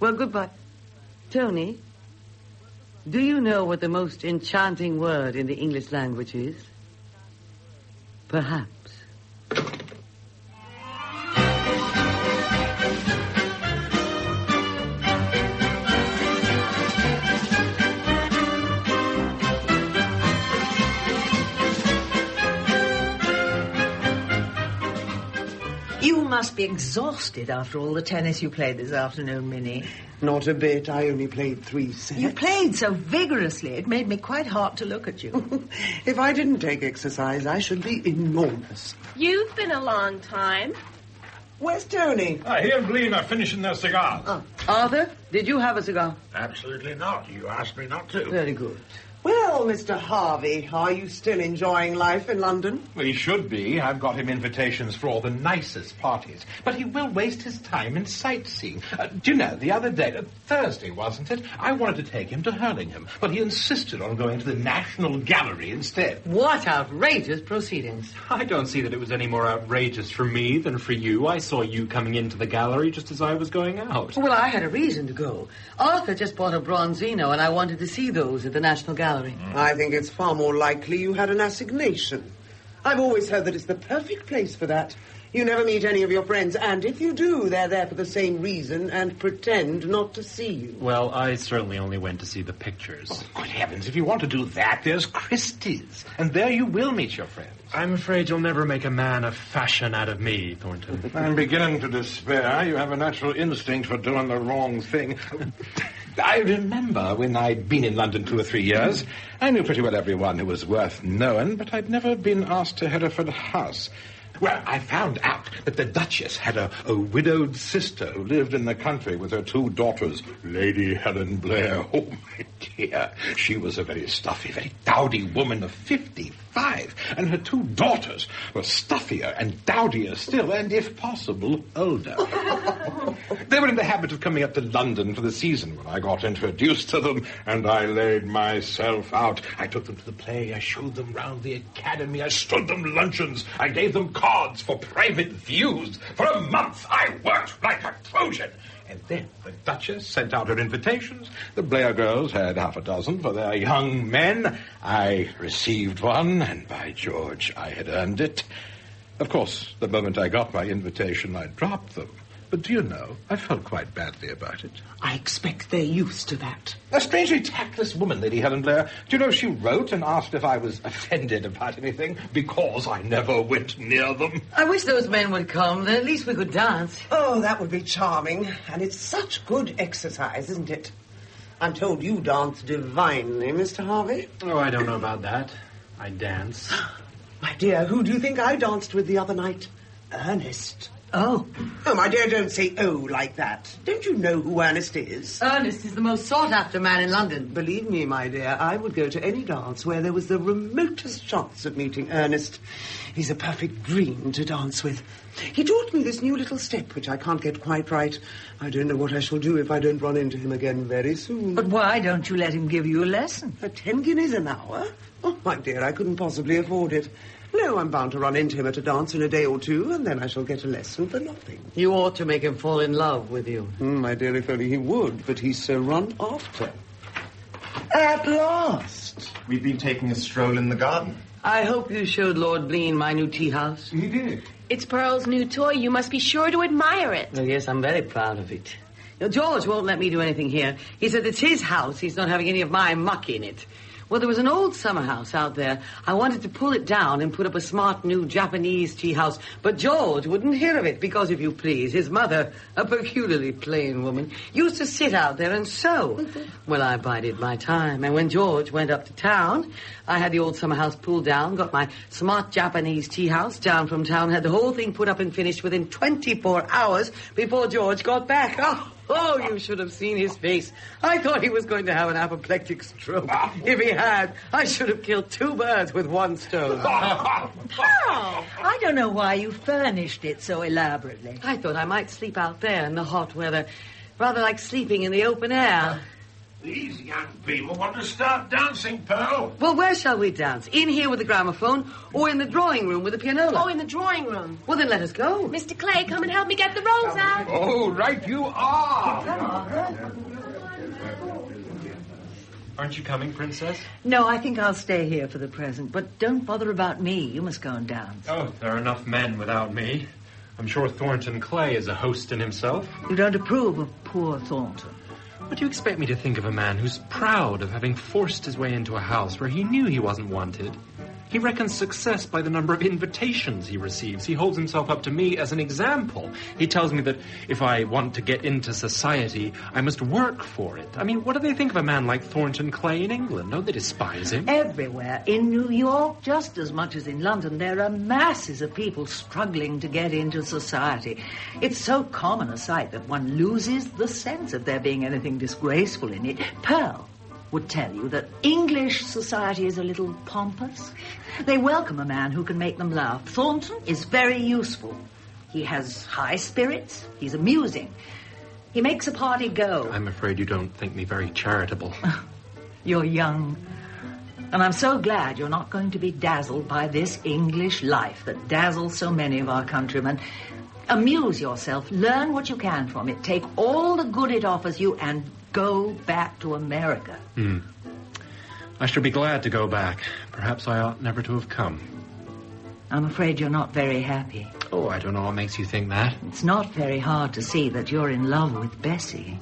Well, goodbye. Tony, do you know what the most enchanting word in the English language is? Perhaps. You must be exhausted after all the tennis you played this afternoon, Minnie. Not a bit. I only played 3 sets. You played so vigorously, it made me quite hot to look at you. If I didn't take exercise, I should be enormous. You've been a long time. Where's Tony? He and Glean are finishing their cigars. Arthur, did you have a cigar? Absolutely not. You asked me not to. Very good. Well, Mr. Harvey, are you still enjoying life in London? Well, he should be. I've got him invitations for all the nicest parties. But he will waste his time in sightseeing. Do you know, the other day, Thursday, wasn't it? I wanted to take him to Hurlingham, but he insisted on going to the National Gallery instead. What outrageous proceedings. I don't see that it was any more outrageous for me than for you. I saw you coming into the gallery just as I was going out. Well, I had a reason to go. Arthur just bought a Bronzino, and I wanted to see those at the National Gallery. I think it's far more likely you had an assignation. I've always heard that it's the perfect place for that. You never meet any of your friends, and if you do, they're there for the same reason and pretend not to see you. Well, I certainly only went to see the pictures. Oh, good heavens, if you want to do that, there's Christie's, and there you will meet your friends. I'm afraid you'll never make a man of fashion out of me, Thornton. I'm beginning to despair. You have a natural instinct for doing the wrong thing. I remember when I'd been in London 2 or 3 years, I knew pretty well everyone who was worth knowing, but I'd never been asked to Hereford House. Well, I found out that the Duchess had a widowed sister who lived in the country with her 2 daughters, Lady Helen Blair. Oh, my dear. She was a very stuffy, very dowdy woman of 55, and her 2 daughters were stuffier and dowdier still, and, if possible, older. They were in the habit of coming up to London for the season when I got introduced to them, and I laid myself out. I took them to the play, I showed them round the academy, I stood them luncheons, I gave them cards for private views. For a month I worked like a Trojan. And then the Duchess sent out her invitations. The Blair girls had half a dozen for their young men. I received one, and by George, I had earned it. Of course, the moment I got my invitation, I dropped them. But do you know, I felt quite badly about it. I expect they're used to that. A strangely tactless woman, Lady Helen Blair. Do you know, she wrote and asked if I was offended about anything because I never went near them. I wish those men would come. Then at least we could dance. Oh, that would be charming. And it's such good exercise, isn't it? I'm told you dance divinely, Mr. Harvey. Oh, I don't know about that. I dance. My dear, who do you think I danced with the other night? Ernest. Oh, my dear, don't say oh like that. Don't you know who Ernest is? Ernest is the most sought-after man in London. Believe me, my dear, I would go to any dance where there was the remotest chance of meeting Ernest. He's a perfect dream to dance with. He taught me this new little step, which I can't get quite right. I don't know what I shall do if I don't run into him again very soon. But why don't you let him give you a lesson? At 10 guineas an hour? Oh, my dear, I couldn't possibly afford it. No, I'm bound to run into him at a dance in a day or 2, and then I shall get a lesson for nothing. You ought to make him fall in love with you. My dear, if only he would, but he's so run after. At last! We've been taking a stroll in the garden. I hope you showed Lord Blean my new tea house. He did. It's Pearl's new toy. You must be sure to admire it. Oh, yes, I'm very proud of it. Now, George won't let me do anything here. He said it's his house. He's not having any of my muck in it. Well, there was an old summer house out there. I wanted to pull it down and put up a smart new Japanese tea house, but George wouldn't hear of it because, if you please, his mother, a peculiarly plain woman, used to sit out there and sew. Well, I bided my time, and when George went up to town, I had the old summer house pulled down, got my smart Japanese tea house down from town, had the whole thing put up and finished within 24 hours before George got back. Oh, you should have seen his face. I thought he was going to have an apoplectic stroke. If he had, I should have killed 2 birds with 1 stone. Pearl, I don't know why you furnished it so elaborately. I thought I might sleep out there in the hot weather, rather like sleeping in the open air. These young people want to start dancing, Pearl. Well, where shall we dance? In here with the gramophone or in the drawing room with the pianola? Oh, in the drawing room. Well, then let us go. Mr. Clay, come and help me get the rolls out. Oh, right you are. Aren't you coming, Princess? No, I think I'll stay here for the present, but don't bother about me. You must go and dance. Oh, there are enough men without me. I'm sure Thornton Clay is a host in himself. You don't approve of poor Thornton. What do you expect me to think of a man who's proud of having forced his way into a house where he knew he wasn't wanted? He reckons success by the number of invitations he receives. He holds himself up to me as an example. He tells me that if I want to get into society, I must work for it. I mean, what do they think of a man like Thornton Clay in England? Don't they despise him? Everywhere, in New York, just as much as in London, there are masses of people struggling to get into society. It's so common a sight that one loses the sense of there being anything disgraceful in it. Pearl would tell you that English society is a little pompous. They welcome a man who can make them laugh. Thornton is very useful. He has high spirits. He's amusing. He makes a party go. I'm afraid you don't think me very charitable. You're young. And I'm so glad you're not going to be dazzled by this English life that dazzles so many of our countrymen. Amuse yourself. Learn what you can from it. Take all the good it offers you and go back to America. I should be glad to go back. Perhaps I ought never to have come. I'm afraid you're not very happy. Oh, I don't know what makes you think that. It's not very hard to see that you're in love with Bessie.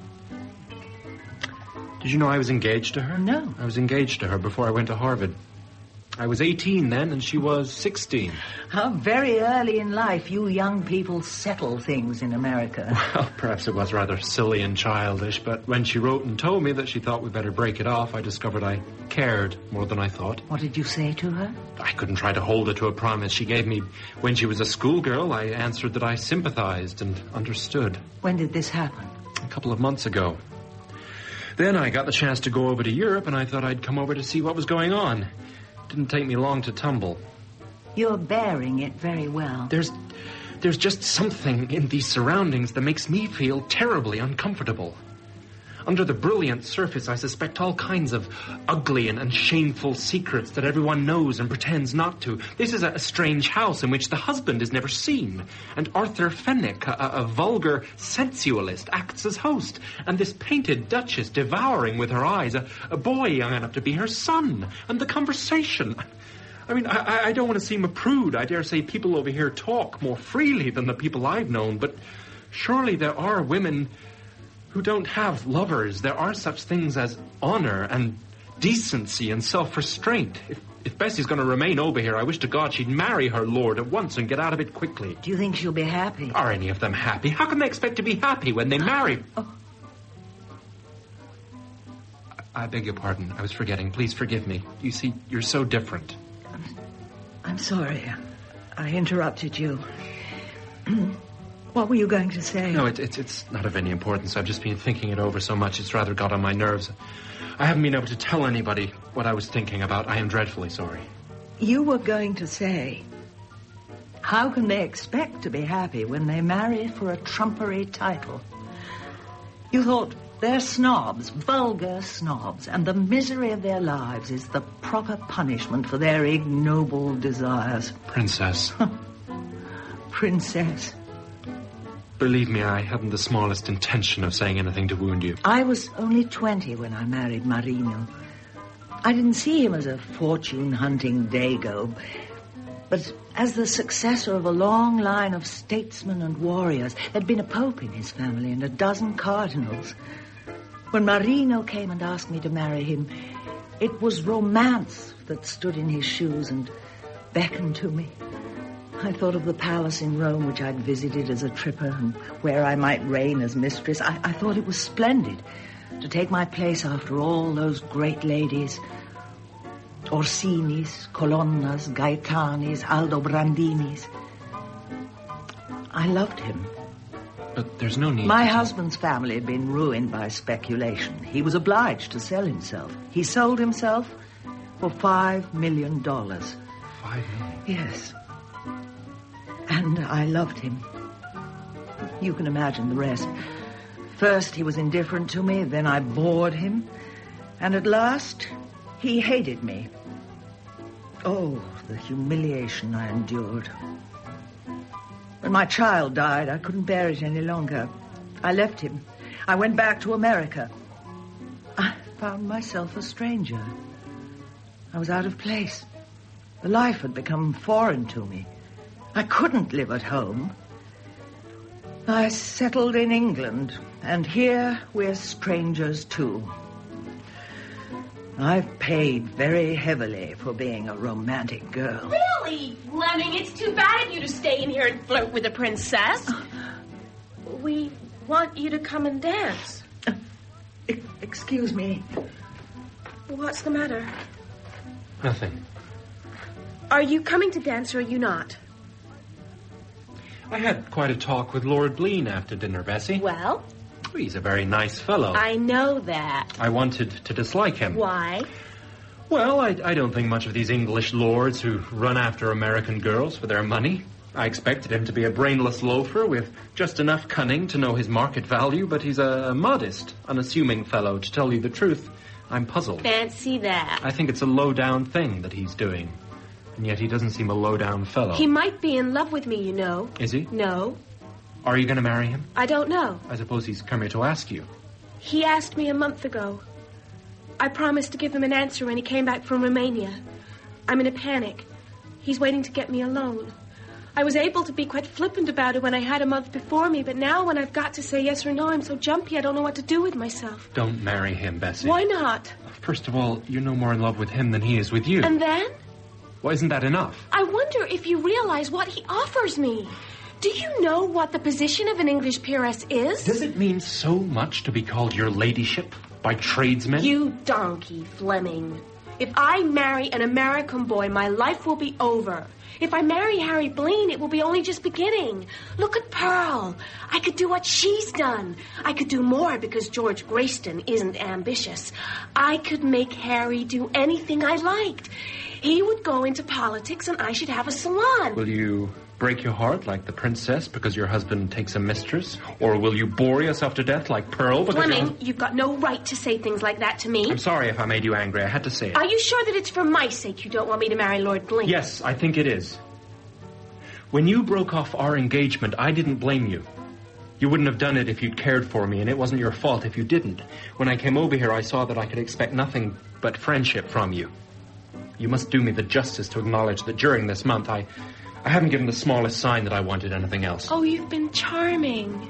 Did you know I was engaged to her? No. I was engaged to her before I went to Harvard. I was 18 then, and she was 16. How very early in life you young people settle things in America. Well, perhaps it was rather silly and childish, but when she wrote and told me that she thought we'd better break it off, I discovered I cared more than I thought. What did you say to her? I couldn't try to hold her to a promise she gave me when she was a schoolgirl. I answered that I sympathized and understood. When did this happen? A couple of months ago. Then I got the chance to go over to Europe, and I thought I'd come over to see what was going on. Didn't take me long to tumble. You're bearing it very well. There's just something in these surroundings that makes me feel terribly uncomfortable. Under the brilliant surface, I suspect all kinds of ugly and shameful secrets that everyone knows and pretends not to. This is a strange house in which the husband is never seen. And Arthur Fenwick, a vulgar sensualist, acts as host. And this painted duchess devouring with her eyes a boy young enough to be her son. And the conversation. I mean, I don't want to seem a prude. I dare say people over here talk more freely than the people I've known. But surely there are women who don't have lovers. There are such things as honor and decency and self-restraint. If Bessie's going to remain over here, I wish to God she'd marry her lord at once and get out of it quickly. Do you think she'll be happy? Are any of them happy? How can they expect to be happy when they marry? Oh. I beg your pardon. I was forgetting. Please forgive me. You see, you're so different. I'm sorry. I interrupted you. What were you going to say? No, it's not of any importance. I've just been thinking it over so much, it's rather got on my nerves. I haven't been able to tell anybody what I was thinking about. I am dreadfully sorry. You were going to say, how can they expect to be happy when they marry for a trumpery title? You thought they're snobs, vulgar snobs, and the misery of their lives is the proper punishment for their ignoble desires. Princess. Princess. Believe me, I hadn't the smallest intention of saying anything to wound you. I was only 20 when I married Marino. I didn't see him as a fortune-hunting dago, but as the successor of a long line of statesmen and warriors. There'd been a pope in his family and a dozen cardinals. When Marino came and asked me to marry him, it was romance that stood in his shoes and beckoned to me. I thought of the palace in Rome which I'd visited as a tripper and where I might reign as mistress. I thought it was splendid to take my place after all those great ladies. Orsinis, Colonnas, Gaetanis, Aldobrandinis. I loved him. But there's no need. My husband's family had been ruined by speculation. He was obliged to sell himself. He sold himself for $5 million. $5 million? Yes. And I loved him. You can imagine the rest. First, he was indifferent to me, then I bored him, and at last, he hated me. Oh, the humiliation I endured. When my child died, I couldn't bear it any longer. I left him. I went back to America. I found myself a stranger. I was out of place. The life had become foreign to me. I couldn't live at home. I settled in England, and here we're strangers too. I've paid very heavily for being a romantic girl. Really, Fleming? It's too bad of you to stay in here and flirt with the princess. We want you to come and dance. Excuse me. What's the matter? Nothing. Are you coming to dance or are you not? I had quite a talk with Lord Blean after dinner, Bessie. Well? He's a very nice fellow. I know that. I wanted to dislike him. Why? Well, I don't think much of these English lords who run after American girls for their money. I expected him to be a brainless loafer with just enough cunning to know his market value, but he's a modest, unassuming fellow, to tell you the truth. I'm puzzled. Fancy that. I think it's a low-down thing that he's doing. And yet he doesn't seem a low-down fellow. He might be in love with me, you know. Is he? No. Are you going to marry him? I don't know. I suppose he's come here to ask you. He asked me a month ago. I promised to give him an answer when he came back from Romania. I'm in a panic. He's waiting to get me alone. I was able to be quite flippant about it when I had a month before me, but now when I've got to say yes or no, I'm so jumpy I don't know what to do with myself. Don't marry him, Bessie. Why not? First of all, you're no more in love with him than he is with you. And then? Well, isn't that enough? I wonder if you realize what he offers me. Do you know what the position of an English peeress is? Does it mean so much to be called your ladyship by tradesmen? You donkey, Fleming. If I marry an American boy, my life will be over. If I marry Harry Blean, it will be only just beginning. Look at Pearl. I could do what she's done. I could do more because George Grayston isn't ambitious. I could make Harry do anything I liked. He would go into politics and I should have a salon. Will you break your heart like the princess because your husband takes a mistress? Or will you bore yourself to death like Pearl because... Fleming, you've got no right to say things like that to me. I'm sorry if I made you angry. I had to say it. Are you sure that it's for my sake you don't want me to marry Lord Blean? Yes, I think it is. When you broke off our engagement, I didn't blame you. You wouldn't have done it if you'd cared for me, and it wasn't your fault if you didn't. When I came over here, I saw that I could expect nothing but friendship from you. You must do me the justice to acknowledge that during this month, I haven't given the smallest sign that I wanted anything else. Oh, you've been charming.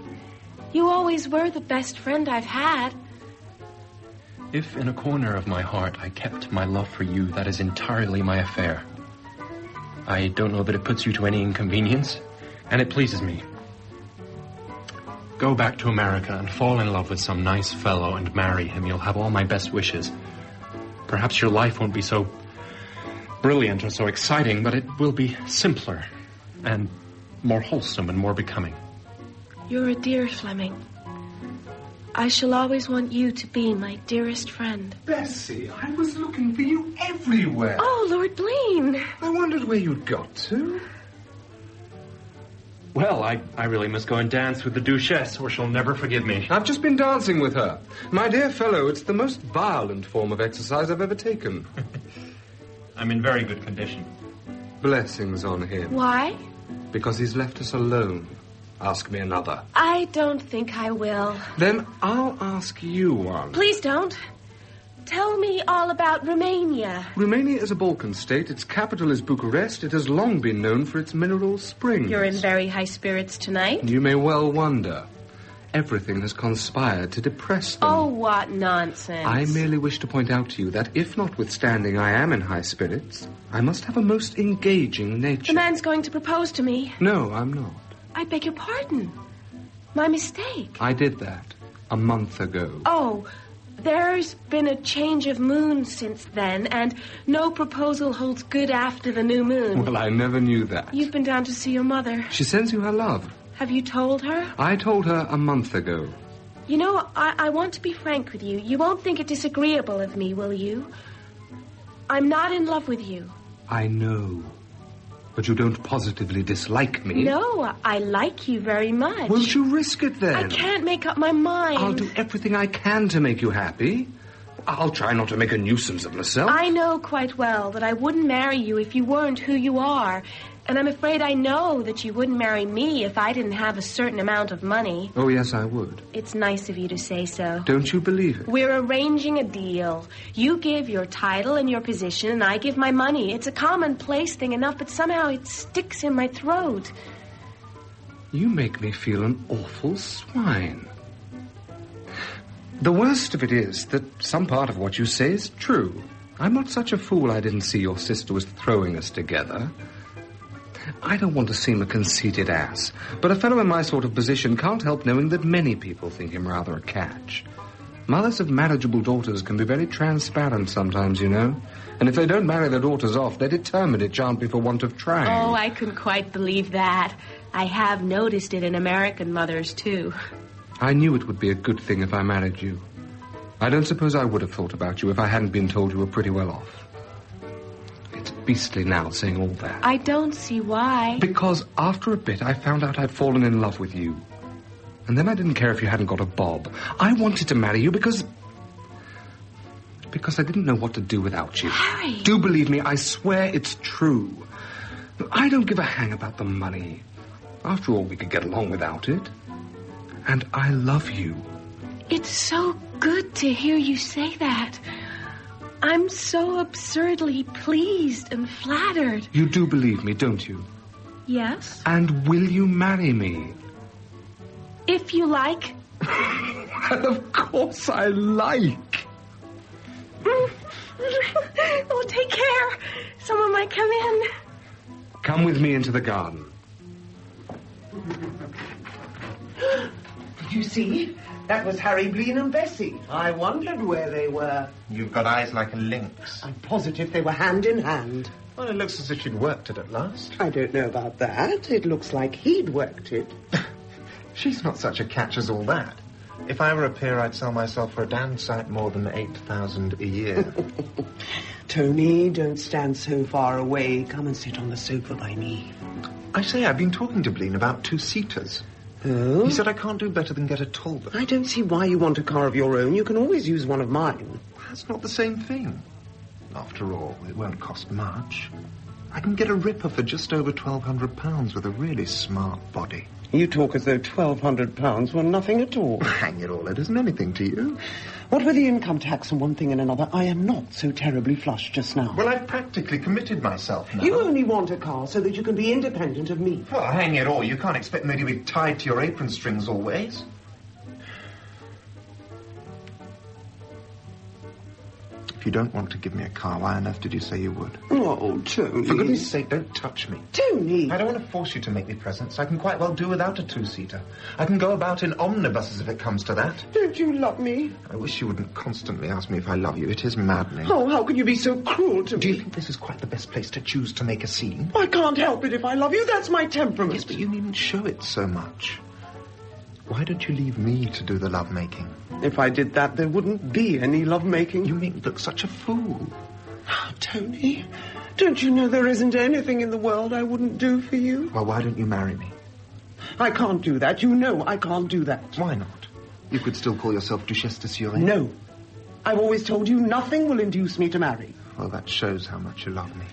You always were the best friend I've had. If in a corner of my heart I kept my love for you, that is entirely my affair. I don't know that it puts you to any inconvenience, and it pleases me. Go back to America and fall in love with some nice fellow and marry him. You'll have all my best wishes. Perhaps your life won't be so brilliant or so exciting, but it will be simpler and more wholesome and more becoming. You're a dear, Fleming. I shall always want you to be my dearest friend. Bessie, I was looking for you everywhere. Oh, Lord Blean. I wondered where you'd got to. Well, I really must go and dance with the Duchess, or she'll never forgive me. I've just been dancing with her. My dear fellow, it's the most violent form of exercise I've ever taken. I'm in very good condition. Blessings on him. Why? Because he's left us alone. Ask me another. I don't think I will. Then I'll ask you one. Please don't. Tell me all about Romania. Romania is a Balkan state. Its capital is Bucharest. It has long been known for its mineral springs. You're in very high spirits tonight. You may well wonder. Everything has conspired to depress them. Oh, what nonsense. I merely wish to point out to you that if notwithstanding I am in high spirits, I must have a most engaging nature. The man's going to propose to me. No, I'm not. I beg your pardon. My mistake. I did that a month ago. Oh, there's been a change of moon since then, and no proposal holds good after the new moon. Well, I never knew that. You've been down to see your mother. She sends you her love. Have you told her? I told her a month ago. You know, I want to be frank with you. You won't think it disagreeable of me, will you? I'm not in love with you. I know. But you don't positively dislike me. No, I like you very much. Won't you risk it then? I can't make up my mind. I'll do everything I can to make you happy. I'll try not to make a nuisance of myself. I know quite well that I wouldn't marry you if you weren't who you are. And I'm afraid I know that you wouldn't marry me if I didn't have a certain amount of money. Oh, yes, I would. It's nice of you to say so. Don't you believe it? We're arranging a deal. You give your title and your position, and I give my money. It's a commonplace thing enough, but somehow it sticks in my throat. You make me feel an awful swine. The worst of it is that some part of what you say is true. I'm not such a fool I didn't see your sister was throwing us together. I don't want to seem a conceited ass, but a fellow in my sort of position can't help knowing that many people think him rather a catch. Mothers of marriageable daughters can be very transparent sometimes, you know. And if they don't marry their daughters off, they're determined it shan't be for want of trying. Oh, I couldn't quite believe that. I have noticed it in American mothers, too. I knew it would be a good thing if I married you. I don't suppose I would have thought about you if I hadn't been told you were pretty well off. It's beastly now saying all that. I don't see why. Because after a bit I found out I'd fallen in love with you. And then I didn't care if you hadn't got a bob. I wanted to marry you because I didn't know what to do without you. Harry! Do believe me, I swear it's true. I don't give a hang about the money. After all, we could get along without it. And I love you. It's so good to hear you say that. I'm so absurdly pleased and flattered. You do believe me, don't you? Yes? And will you marry me? If you like. And of course I like. Oh, take care. Someone might come in. Come with me into the garden. You see? That was Harry Bleen and Bessie. I wondered where they were. You've got eyes like a lynx. I'm positive they were hand in hand. Well, it looks as if she'd worked it at last. I don't know about that. It looks like he'd worked it. She's not such a catch as all that. If I were a peer, I'd sell myself for a damn sight more than 8,000 a year. Tony, don't stand so far away. Come and sit on the sofa by me. I say, I've been talking to Bleen about two-seaters. Oh? He said I can't do better than get a Talbot. I don't see why you want a car of your own. You can always use one of mine. That's not the same thing. After all, it won't cost much. I can get a Ripper for just over £1,200 with a really smart body. You talk as though £1,200 were nothing at all. Hang it all, it isn't anything to you. What with the income tax and one thing and another, I am not so terribly flush just now. Well, I've practically committed myself now. You only want a car so that you can be independent of me. Well, hang it all, you can't expect me to be tied to your apron strings always. If you don't want to give me a car, why on earth did you say you would? Oh, Tony. For goodness sake, don't touch me. Tony! I don't want to force you to make me presents. I can quite well do without a two-seater. I can go about in omnibuses if it comes to that. Don't you love me? I wish you wouldn't constantly ask me if I love you. It is maddening. Oh, how can you be so cruel to me? Do you think this is quite the best place to choose to make a scene? I can't help it if I love you. That's my temperament. Yes, but you needn't show it so much. Why don't you leave me to do the love-making? If I did that, there wouldn't be any love-making. You make me look such a fool. Oh, Tony, don't you know there isn't anything in the world I wouldn't do for you? Well, why don't you marry me? I can't do that. You know I can't do that. Why not? You could still call yourself Duchesse de Surrey. No. I've always told you nothing will induce me to marry. Well, that shows how much you love me.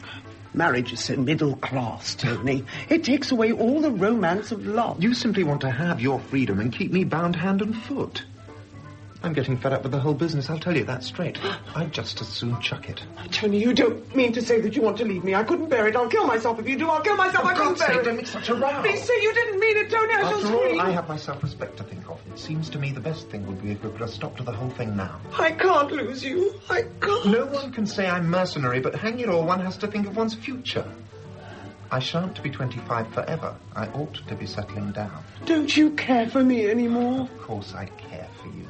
Marriage is so middle class, Tony. It takes away all the romance of love. You simply want to have your freedom and keep me bound hand and foot. I'm getting fed up with the whole business, I'll tell you that straight. I'd just as soon chuck it. Tony, you don't mean to say that you want to leave me. I couldn't bear it. I'll kill myself if you do. I'll kill myself. I couldn't bear it. Don't make such a row. Please say you didn't mean it, Tony. I shall scream. After all, I have my self-respect to think of. It seems to me the best thing would be if we put a stop to the whole thing now. I can't lose you. I can't. No one can say I'm mercenary, but hang it all, one has to think of one's future. I shan't be 25 forever. I ought to be settling down. Don't you care for me anymore? Of course I care for you.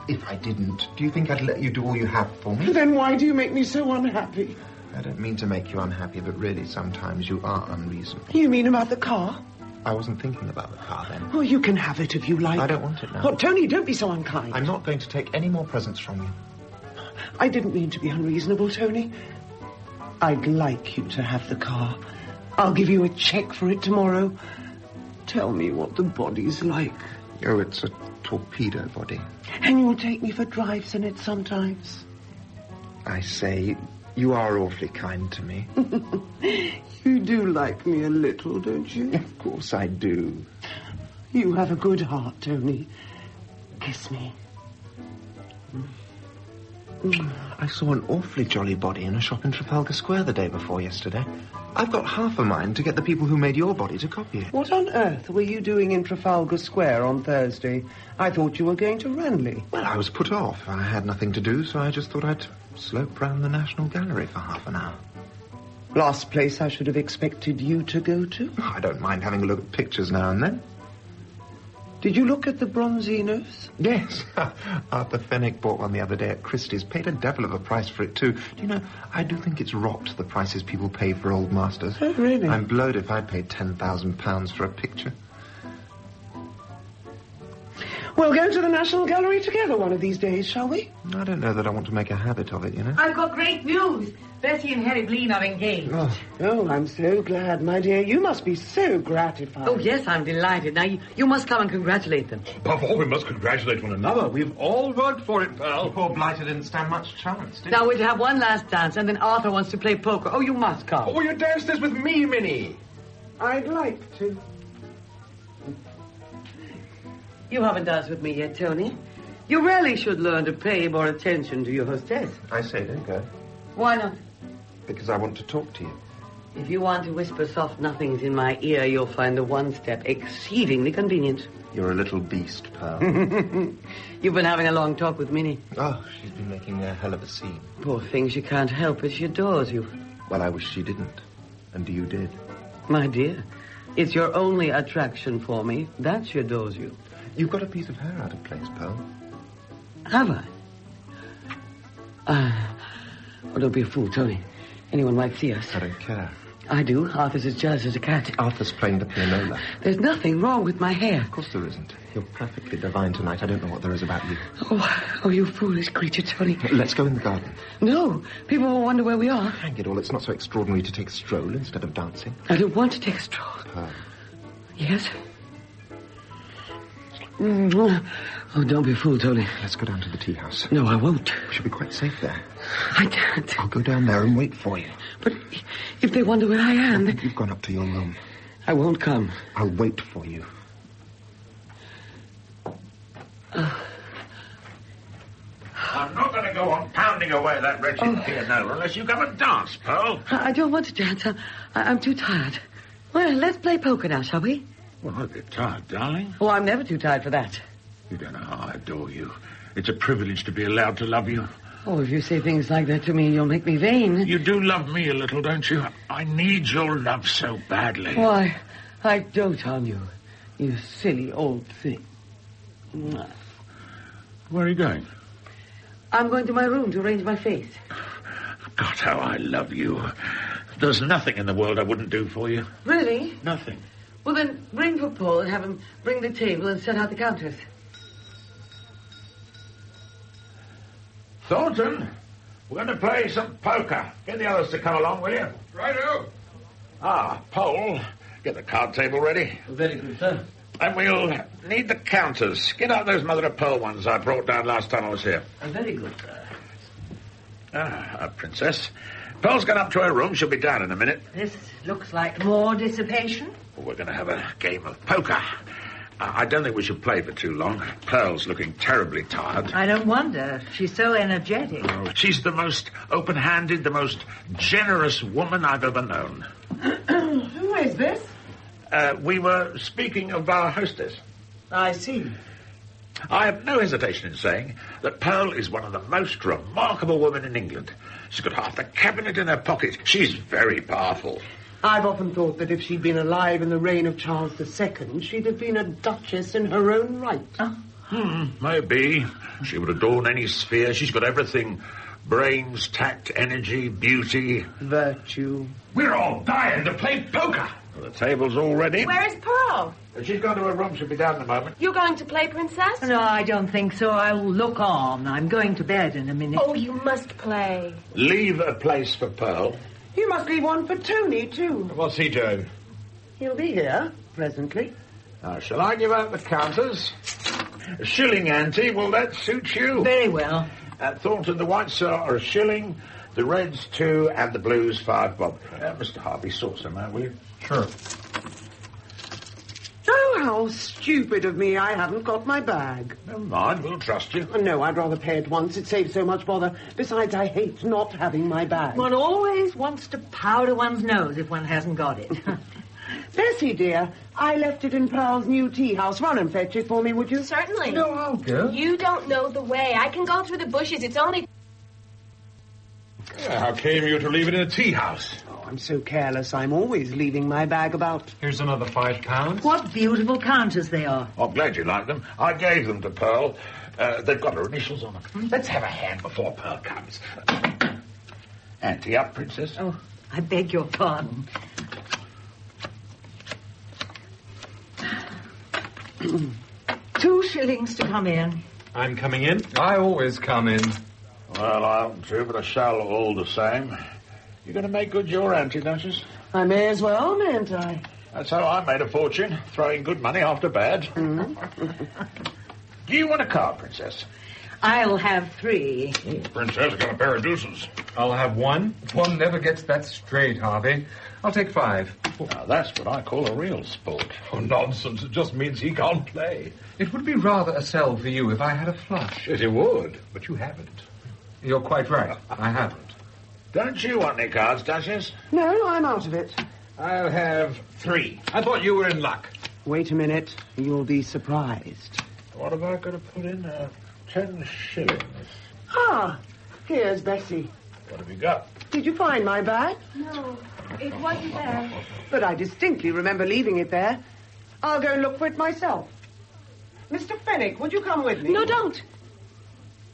If I didn't, do you think I'd let you do all you have for me? Then why do you make me so unhappy? I don't mean to make you unhappy, but really sometimes you are unreasonable. You mean about the car? I wasn't thinking about the car then. Oh, you can have it if you like. I don't want it now. Oh, Tony, don't be so unkind. I'm not going to take any more presents from you. I didn't mean to be unreasonable, Tony. I'd like you to have the car. I'll give you a check for it tomorrow. Tell me what the body's like. Oh, it's a torpedo body. And you'll take me for drives in it sometimes. I say, you are awfully kind to me. You do like me a little, don't you? Of course I do. You have a good heart, Tony. Kiss me. I saw an awfully jolly body in a shop in Trafalgar Square the day before yesterday. I've got half a mind to get the people who made your body to copy it. What on earth were you doing in Trafalgar Square on Thursday? I thought you were going to Ranelagh. Well, I was put off. I had nothing to do, so I just thought I'd slope round the National Gallery for half an hour. Last place I should have expected you to go to. Oh, I don't mind having a look at pictures now and then. Did you look at the Bronzinos? Yes. Arthur Fenwick bought one the other day at Christie's. Paid a devil of a price for it, too. Do you know, I do think it's rot, the prices people pay for old masters. Oh, really? I'm blowed if I paid £10,000 for a picture. We'll go to the National Gallery together one of these days, shall we? I don't know that I want to make a habit of it, you know. I've got great news. Bessie and Harry Blean are engaged. Oh, I'm so glad, my dear. You must be so gratified. Oh, yes, I'm delighted. Now, you must come and congratulate them. Above all, we must congratulate one another. We've all worked for it, pal. Poor Blighter didn't stand much chance, did he? Now, we'll have one last dance, and then Arthur wants to play poker. Oh, you must come. Oh, you dance this with me, Minnie. I'd like to. You haven't danced with me yet, Tony. You really should learn to pay more attention to your hostess. I say, don't go. Why not? Because I want to talk to you. If you want to whisper soft nothings in my ear, you'll find the one step exceedingly convenient. You're a little beast, pal. You've been having a long talk with Minnie. Oh, she's been making a hell of a scene. Poor thing, she can't help it. She adores you. Well, I wish she didn't. And you did. My dear, it's your only attraction for me. That she adores you. You've got a piece of hair out of place, Pearl. Have I? Oh, don't be a fool, Tony. Anyone might see us. I don't care. I do. Arthur's as jealous as a cat. Arthur's playing the pianola. There's nothing wrong with my hair. Of course there isn't. You're perfectly divine tonight. I don't know what there is about you. Oh, you foolish creature, Tony. Let's go in the garden. No. People will wonder where we are. Hang it all. It's not so extraordinary to take a stroll instead of dancing. I don't want to take a stroll. Pearl. Yes? Oh, don't be a fool, Tony. Let's go down to the tea house. No, I won't. We should be quite safe there. I can't. I'll go down there and wait for you. But if they wonder where I am... You've gone up to your room. I won't come. I'll wait for you. I'm not going to go on pounding away that wretched piano unless you come and dance, Pearl. I don't want to dance. I'm too tired. Well, let's play poker now, shall we? Well, I'll get tired, darling. Oh, I'm never too tired for that. You don't know how I adore you. It's a privilege to be allowed to love you. Oh, if you say things like that to me, you'll make me vain. You do love me a little, don't you? I need your love so badly. Why, I dote on you, you silly old thing. Where are you going? I'm going to my room to arrange my face. God, how I love you. There's nothing in the world I wouldn't do for you. Really? Nothing. Well, then, ring for Paul and have him bring the table and set out the counters. Thornton, we're going to play some poker. Get the others to come along, will you? Righto. Paul, get the card table ready. Very good, sir. And we'll need the counters. Get out those mother-of-pearl ones I brought down last time I was here. Very good, sir. Princess. Pearl's gone up to her room. She'll be down in a minute. This looks like more dissipation. We're going to have a game of poker. I don't think we should play for too long. Pearl's looking terribly tired. I don't wonder. She's so energetic. Oh, she's the most open-handed, the most generous woman I've ever known. Who is this? We were speaking of our hostess. I see. I have no hesitation in saying that Pearl is one of the most remarkable women in England. She's got half the cabinet in her pocket. She's very powerful. I've often thought that if she'd been alive in the reign of Charles II, she'd have been a duchess in her own right. Maybe. She would adorn any sphere. She's got everything. Brains, tact, energy, beauty. Virtue. We're all dying to play poker. Well, the table's all ready. Where is Pearl? She's gone to her room. She'll be down in a moment. You're going to play, Princess? No, I don't think so. I'll look on. I'm going to bed in a minute. Oh, you must play. Leave a place for Pearl. You must leave one for Tony, too. What's he doing? He'll be here presently. Now, shall I give out the counters? A shilling, Auntie. Will that suit you? Very well. Thornton, the whites are a shilling, the reds 2, and the blues 5 bob. Mr. Harvey, sort some out, will you? Sure. Oh, how How stupid of me. I haven't got my bag. Never mind, we'll trust you. No, I'd rather pay at once. It saves so much bother. Besides, I hate not having my bag. One always wants to powder one's nose if one hasn't got it. Bessie, dear, I left it in Pearl's new tea house. Run and fetch it for me, would you? Certainly. No, I'll go. You don't know the way. I can go through the bushes. It's only... How came you to leave it in a tea house? Oh, I'm so careless. I'm always leaving my bag about. Here's another £5. What beautiful counters they are. I'm glad you like them. I gave them to Pearl. They've got her initials on them. Let's have a hand before Pearl comes. Ante up, Princess. Oh, I beg your pardon. $2 to come in. I'm coming in. I always come in. Well, I oughtn't to, but I shall all the same. You're going to make good your ante, Duchess? I may as well, mayn't I? That's how I made a fortune, throwing good money after bad. Do you want a card, Princess? I'll have 3. Princess got a pair of deuces. I'll have 1. One never gets that straight, Harvey. I'll take 5. Now, that's what I call a real sport. Oh, nonsense. It just means he can't play. It would be rather a sell for you if I had a flush. Yes, it would, but you haven't. You're quite right. I haven't. Don't you want any cards, Duchess? No, I'm out of it. I'll have 3. I thought you were in luck. Wait a minute. You'll be surprised. What have I got to put in? 10 shillings. Ah, here's Bessie. What have you got? Did you find my bag? No, it wasn't there. But I distinctly remember leaving it there. I'll go and look for it myself. Mr. Fenwick, would you come with me? No, don't.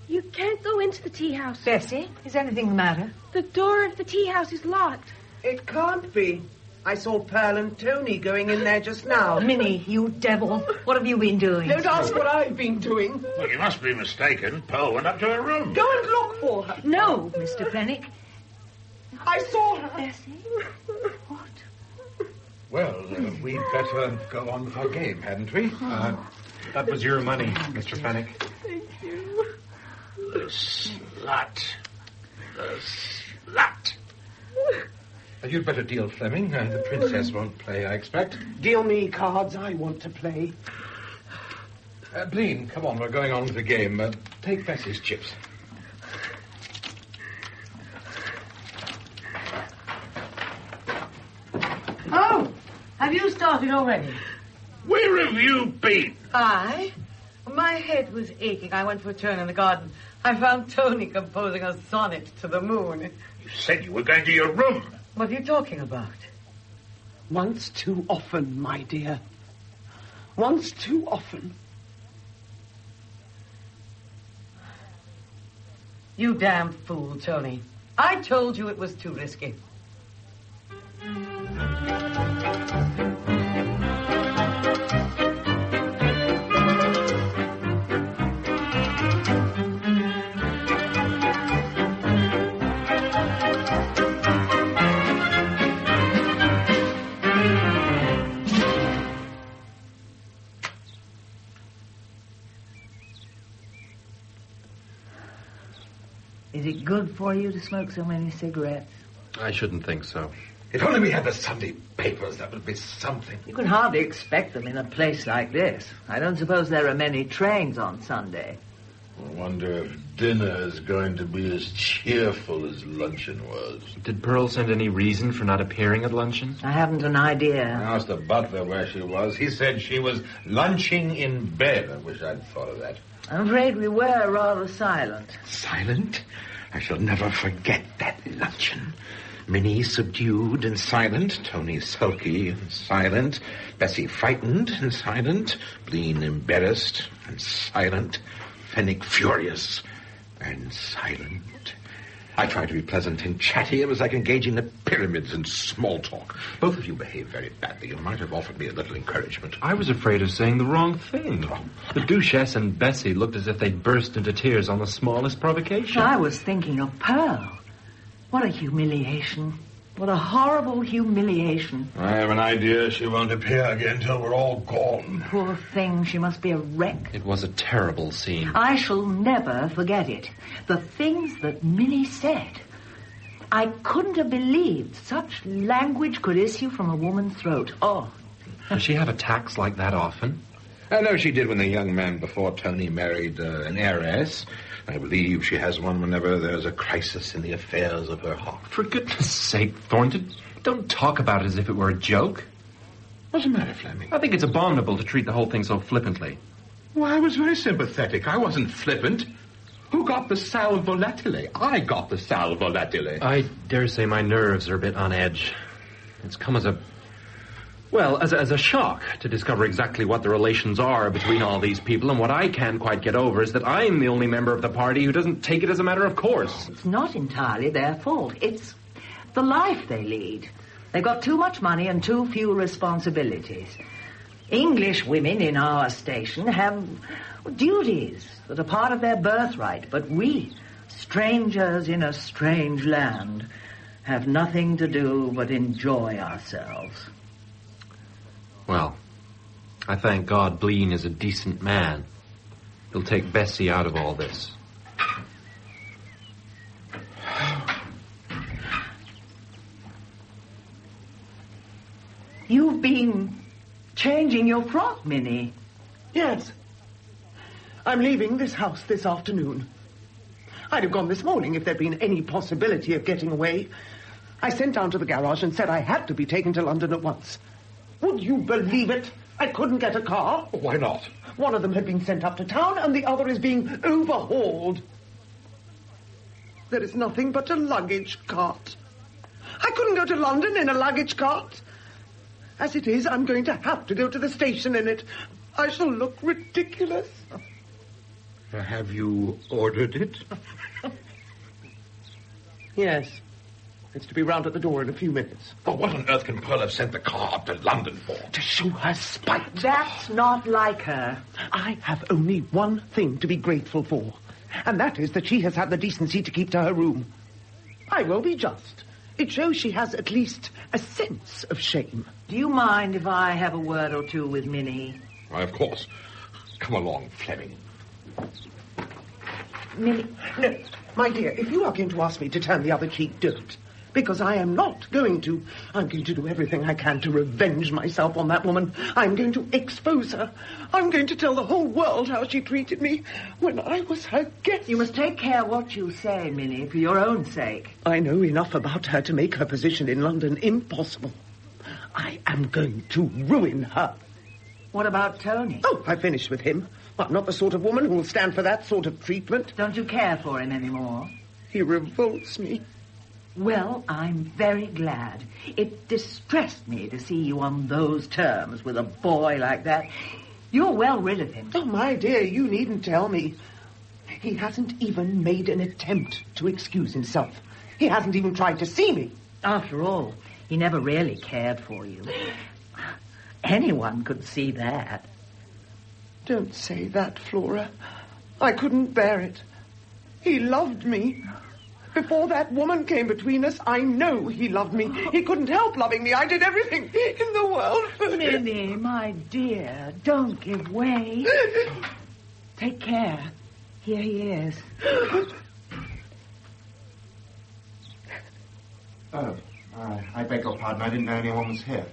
You can't go into the tea house. Bessie, is anything the matter? The door of the tea house is locked. It can't be. I saw Pearl and Tony going in there just now. Minnie, you devil. What have you been doing? Don't ask what I've been doing. Well, you must be mistaken. Pearl went up to her room. Go and look for her. No, Mr. Fenwick. I saw her. Bessie? What? Well, we'd better go on with our game, hadn't we? That was your money, Mr. Fenwick. Thank you. The slut. The slut. You'd better deal, Fleming. The princess won't play, I expect. Deal me cards. I want to play. Bleen, come on. We're going on with the game. Take Bessie's chips. Oh, have you started already? Where have you been? I? My head was aching. I went for a turn in the garden. I found Tony composing a sonnet to the moon. You said you were going to your room. What are you talking about? Once too often, my dear. Once too often. You damn fool, Tony. I told you it was too risky. Is it good for you to smoke so many cigarettes? I shouldn't think so. If only we had the Sunday papers, that would be something. You can hardly expect them in a place like this. I don't suppose there are many trains on Sunday. I wonder if dinner is going to be as cheerful as luncheon was. Did Pearl send any reason for not appearing at luncheon? I haven't an idea. I asked the butler where she was. He said she was lunching in bed. I wish I'd thought of that. I'm afraid we were rather silent. Silent? I shall never forget that luncheon. Minnie subdued and silent, Tony sulky and silent, Bessie frightened and silent, Bleen embarrassed and silent, Fenwick furious and silent. I tried to be pleasant and chatty. It was like engaging the pyramids in small talk. Both of you behaved very badly. You might have offered me a little encouragement. I was afraid of saying the wrong thing. The Duchess and Bessie looked as if they'd burst into tears on the smallest provocation. I was thinking of Pearl. What a humiliation. What a horrible humiliation. I have an idea she won't appear again till we're all gone. Poor thing, she must be a wreck. It was a terrible scene. I shall never forget it. The things that Minnie said. I couldn't have believed such language could issue from a woman's throat. Oh, Does she have attacks like that often? I know she did when the young man before Tony married an heiress. I believe she has one whenever there's a crisis in the affairs of her heart. For goodness sake, Thornton, don't talk about it as if it were a joke. What's the matter, Fleming? I think it's abominable to treat the whole thing so flippantly. Well, I was very sympathetic. I wasn't flippant. Who got the sal volatile? I got the sal volatile. I dare say my nerves are a bit on edge. It's come as a... Well, as a shock to discover exactly what the relations are between all these people, and what I can't quite get over is that I'm the only member of the party who doesn't take it as a matter of course. It's not entirely their fault. It's the life they lead. They've got too much money and too few responsibilities. English women in our station have duties that are part of their birthright, but we, strangers in a strange land, have nothing to do but enjoy ourselves. Well, I thank God Bleen is a decent man. He'll take Bessie out of all this. You've been changing your frock, Minnie. Yes. I'm leaving this house this afternoon. I'd have gone this morning if there'd been any possibility of getting away. I sent down to the garage and said I had to be taken to London at once. Would you believe it? I couldn't get a car. Why not? One of them had been sent up to town and the other is being overhauled. There is nothing but a luggage cart. I couldn't go to London in a luggage cart. As it is, I'm going to have to go to the station in it. I shall look ridiculous. Have you ordered it? Yes. It's to be round at the door in a few minutes. Oh, what on earth can Pearl have sent the car up to London for? To show her spite. That's not like her. I have only one thing to be grateful for, and that is that she has had the decency to keep to her room. I will be just. It shows she has at least a sense of shame. Do you mind if I have a word or two with Minnie? Why, of course. Come along, Fleming. Minnie... No, my dear, if you are going to ask me to turn the other cheek, don't. Because I am not going to. I'm going to do everything I can to revenge myself on that woman. I'm going to expose her. I'm going to tell the whole world how she treated me when I was her guest. You must take care what you say, Minnie, for your own sake. I know enough about her to make her position in London impossible. I am going to ruin her. What about Tony? Oh, I finished with him. I'm not the sort of woman who will stand for that sort of treatment. Don't you care for him anymore? He revolts me. Well, I'm very glad. It distressed me to see you on those terms with a boy like that. You're well rid of him. Oh, my dear, you needn't tell me. He hasn't even made an attempt to excuse himself. He hasn't even tried to see me. After all, he never really cared for you. Anyone could see that. Don't say that, Flora. I couldn't bear it. He loved me. Before that woman came between us, I know he loved me. He couldn't help loving me. I did everything in the world for him. Minnie, my dear, don't give way. Take care. Here he is. Oh, I beg your pardon. I didn't know anyone was here.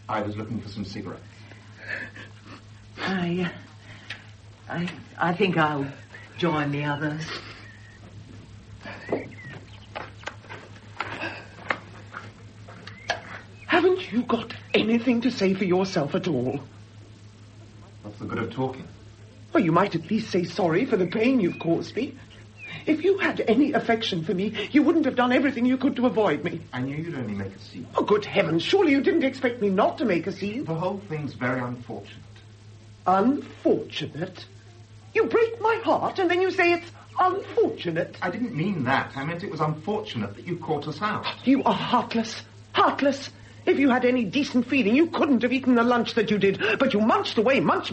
I was looking for some cigarettes. I think I'll join the others. Haven't you got anything to say for yourself at all? What's the good of talking? Well, you might at least say sorry for the pain you've caused me. If you had any affection for me, you wouldn't have done everything you could to avoid me. I knew you'd only make a scene. Oh, good heavens, surely you didn't expect me not to make a scene? The whole thing's very unfortunate. Unfortunate? You break my heart and then you say it's unfortunate. I didn't mean that. I meant it was unfortunate that you caught us out. You are heartless. Heartless. If you had any decent feeling, you couldn't have eaten the lunch that you did. But you munched away, munched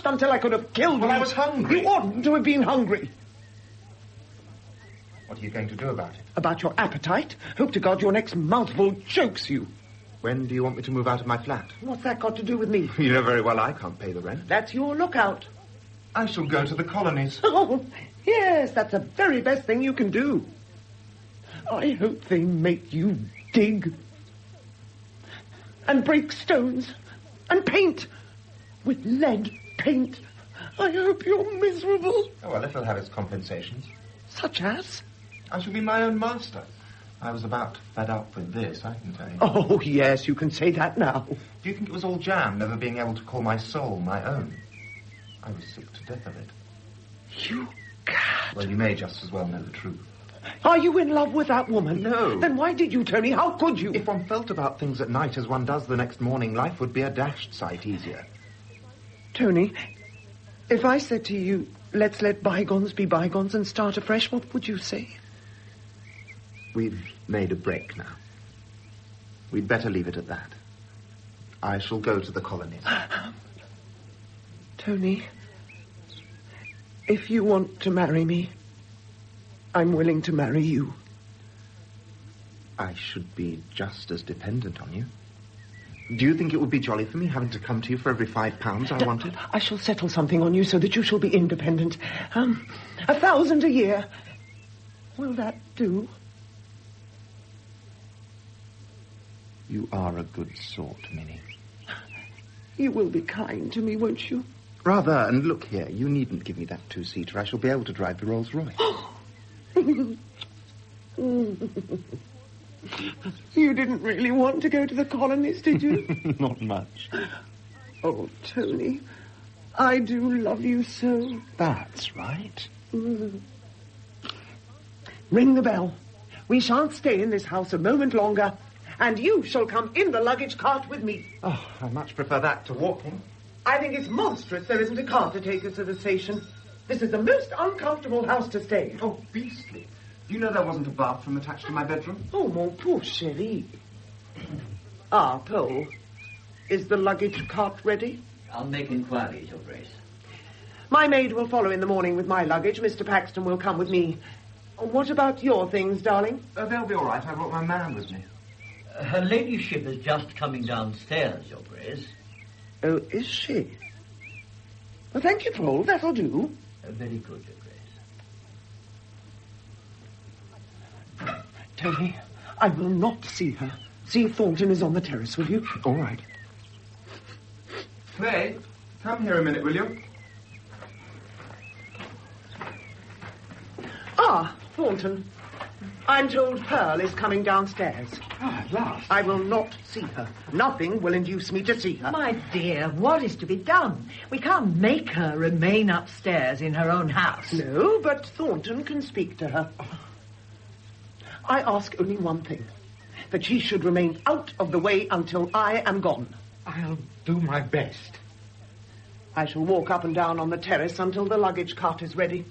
until I could have killed you. Well, I was hungry. You oughtn't to have been hungry. What are you going to do about it? About your appetite? Hope to God your next mouthful chokes you. When do you want me to move out of my flat? What's that got to do with me? You know very well I can't pay the rent. That's your lookout. I shall go to the colonies. Oh, yes, that's the very best thing you can do. I hope they make you dig. and break stones and paint with lead paint. I hope you're miserable. Oh, well, it'll have its compensations. Such as? I shall be my own master. I was about fed up with this, I can tell you. Oh, yes, you can say that now. Do you think it was all jam, never being able to call my soul my own? I was sick to death of it. You cat. Well, you may just as well know the truth. Are you in love with that woman? No. Then why did you, Tony? How could you? If one felt about things at night as one does the next morning, life would be a dashed sight easier. Tony, if I said to you, let's let bygones be bygones and start afresh, what would you say? We've made a break now. We'd better leave it at that. I shall go to the colonies. Tony, if you want to marry me, I'm willing to marry you. I should be just as dependent on you. Do you think it would be jolly for me having to come to you for every £5 I wanted? I shall settle something on you so that you shall be independent. 1,000 a year. Will that do? You are a good sort, Minnie. You will be kind to me, won't you? Rather, and look here, you needn't give me that two-seater. I shall be able to drive the Rolls-Royce. You didn't really want to go to the colonies, did you? Not much. Oh, Tony, I do love you so. That's right. Ring the bell. We shan't stay in this house a moment longer, and you shall come in the luggage cart with me. Oh, I much prefer that to walking. I think it's monstrous there isn't a car to take us to the station. This is the most uncomfortable house to stay in. Oh, beastly. Do you know there wasn't a bathroom attached to my bedroom? Oh, mon pauvre chéri. Ah, Paul, is the luggage cart ready? I'll make inquiries, Your Grace. My maid will follow in the morning with my luggage. Mr. Paxton will come with me. What about your things, darling? They'll be all right. I brought my man with me. Her ladyship is just coming downstairs, Your Grace. Oh, is she? Well, thank you, Paul. That'll do. Very good, Your Grace. Tony, I will not see her. See if Thornton is on the terrace, will you? All right. Clay, come here a minute, will you? Ah, Thornton. I'm told Pearl is coming downstairs. Ah, at last. I will not see her. Nothing will induce me to see her. My dear, what is to be done? We can't make her remain upstairs in her own house. No, but Thornton can speak to her. I ask only one thing. That she should remain out of the way until I am gone. I'll do my best. I shall walk up and down on the terrace until the luggage cart is ready.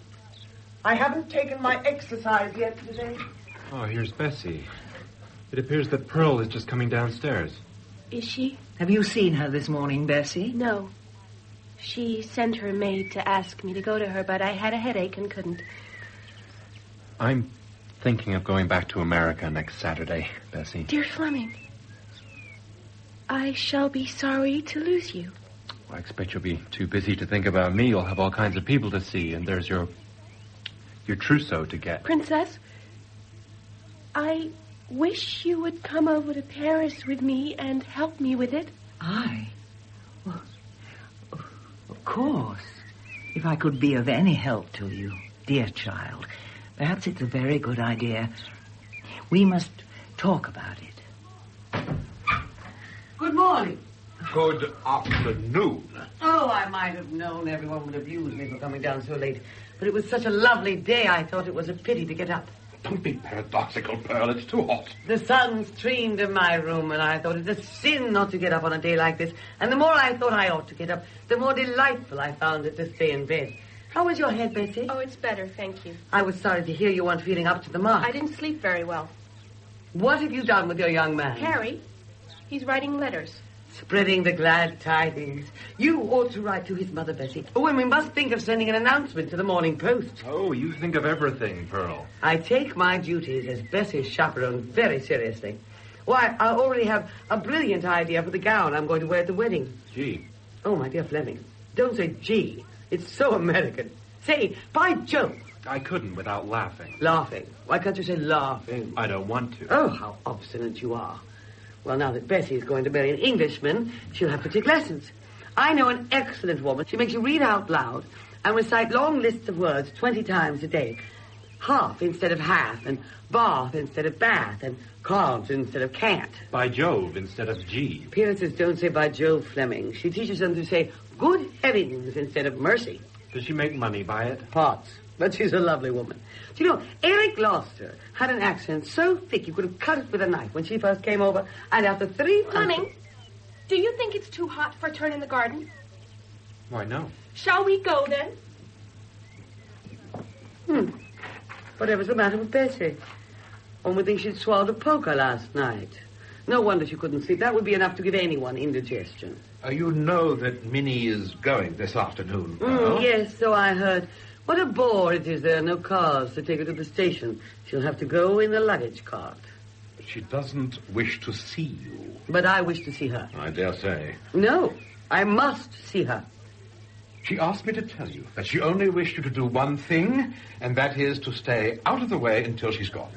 I haven't taken my exercise yet today. Oh, here's Bessie. It appears that Pearl is just coming downstairs. Is she? Have you seen her this morning, Bessie? No. She sent her maid to ask me to go to her, but I had a headache and couldn't. I'm thinking of going back to America next Saturday, Bessie. Dear Fleming, I shall be sorry to lose you. I expect you'll be too busy to think about me. You'll have all kinds of people to see, and there's your trousseau to get. Princess, I wish you would come over to Paris with me and help me with it. I? Well, of course. If I could be of any help to you, dear child, perhaps it's a very good idea. We must talk about it. Good morning. Good afternoon. Oh, I might have known everyone would abuse me for coming down so late. But it was such a lovely day, I thought it was a pity to get up. Don't be paradoxical, Pearl. It's too hot. The sun streamed in my room, and I thought it's a sin not to get up on a day like this. And the more I thought I ought to get up, the more delightful I found it to stay in bed. How was your head, Bessie? Oh, it's better, thank you. I was sorry to hear you weren't feeling up to the mark. I didn't sleep very well. What have you done with your young man? Harry, he's writing letters. Spreading the glad tidings. You ought to write to his mother, Bessie. Oh, and we must think of sending an announcement to the Morning Post. Oh, you think of everything, Pearl. I take my duties as Bessie's chaperone very seriously. Why, I already have a brilliant idea for the gown I'm going to wear at the wedding. Gee. Oh, my dear Fleming, don't say gee. It's so American. Say, by Jove. I couldn't without laughing. Laughing? Why can't you say laughing? I don't want to. Oh, how obstinate you are. Well, now that Bessie's going to marry an Englishman, she'll have to take lessons. I know an excellent woman. She makes you read out loud and recite long lists of words 20 times a day. Half instead of half, and bath instead of bath, and can't instead of can't. By Jove instead of G. Appearances don't say by Jove, Fleming. She teaches them to say good heavens instead of mercy. Does she make money by it? Parts. But she's a lovely woman. Do you know, Eric Gloucester had an accent so thick you could have cut it with a knife when she first came over, and after 3 months... Fleming, do you think it's too hot for a turn in the garden? Why, no. Shall we go, then? Whatever's the matter with Bessie? One would think she'd swallowed a poker last night. No wonder she couldn't sleep. That would be enough to give anyone indigestion. You know that Minnie is going this afternoon, Pearl? Yes, so I heard. What a bore it is there are no cars to take her to the station. She'll have to go in the luggage cart. She doesn't wish to see you. But I wish to see her. I dare say. No, I must see her. She asked me to tell you that she only wished you to do one thing, and that is to stay out of the way until she's gone.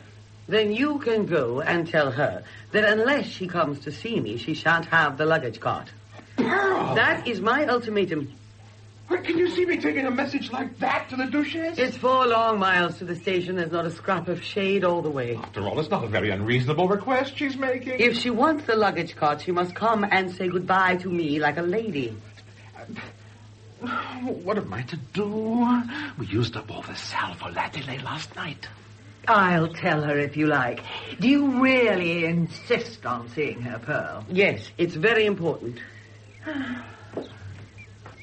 Then you can go and tell her that unless she comes to see me, she shan't have the luggage cart. Pearl! That is my ultimatum. But can you see me taking a message like that to the Duchess? It's 4 long miles to the station. There's not a scrap of shade all the way. After all, it's not a very unreasonable request she's making. If she wants the luggage cart, she must come and say goodbye to me like a lady. What am I to do? We used up all the sal volatile last night. I'll tell her if you like. Do you really insist on seeing her, Pearl? Yes, it's very important.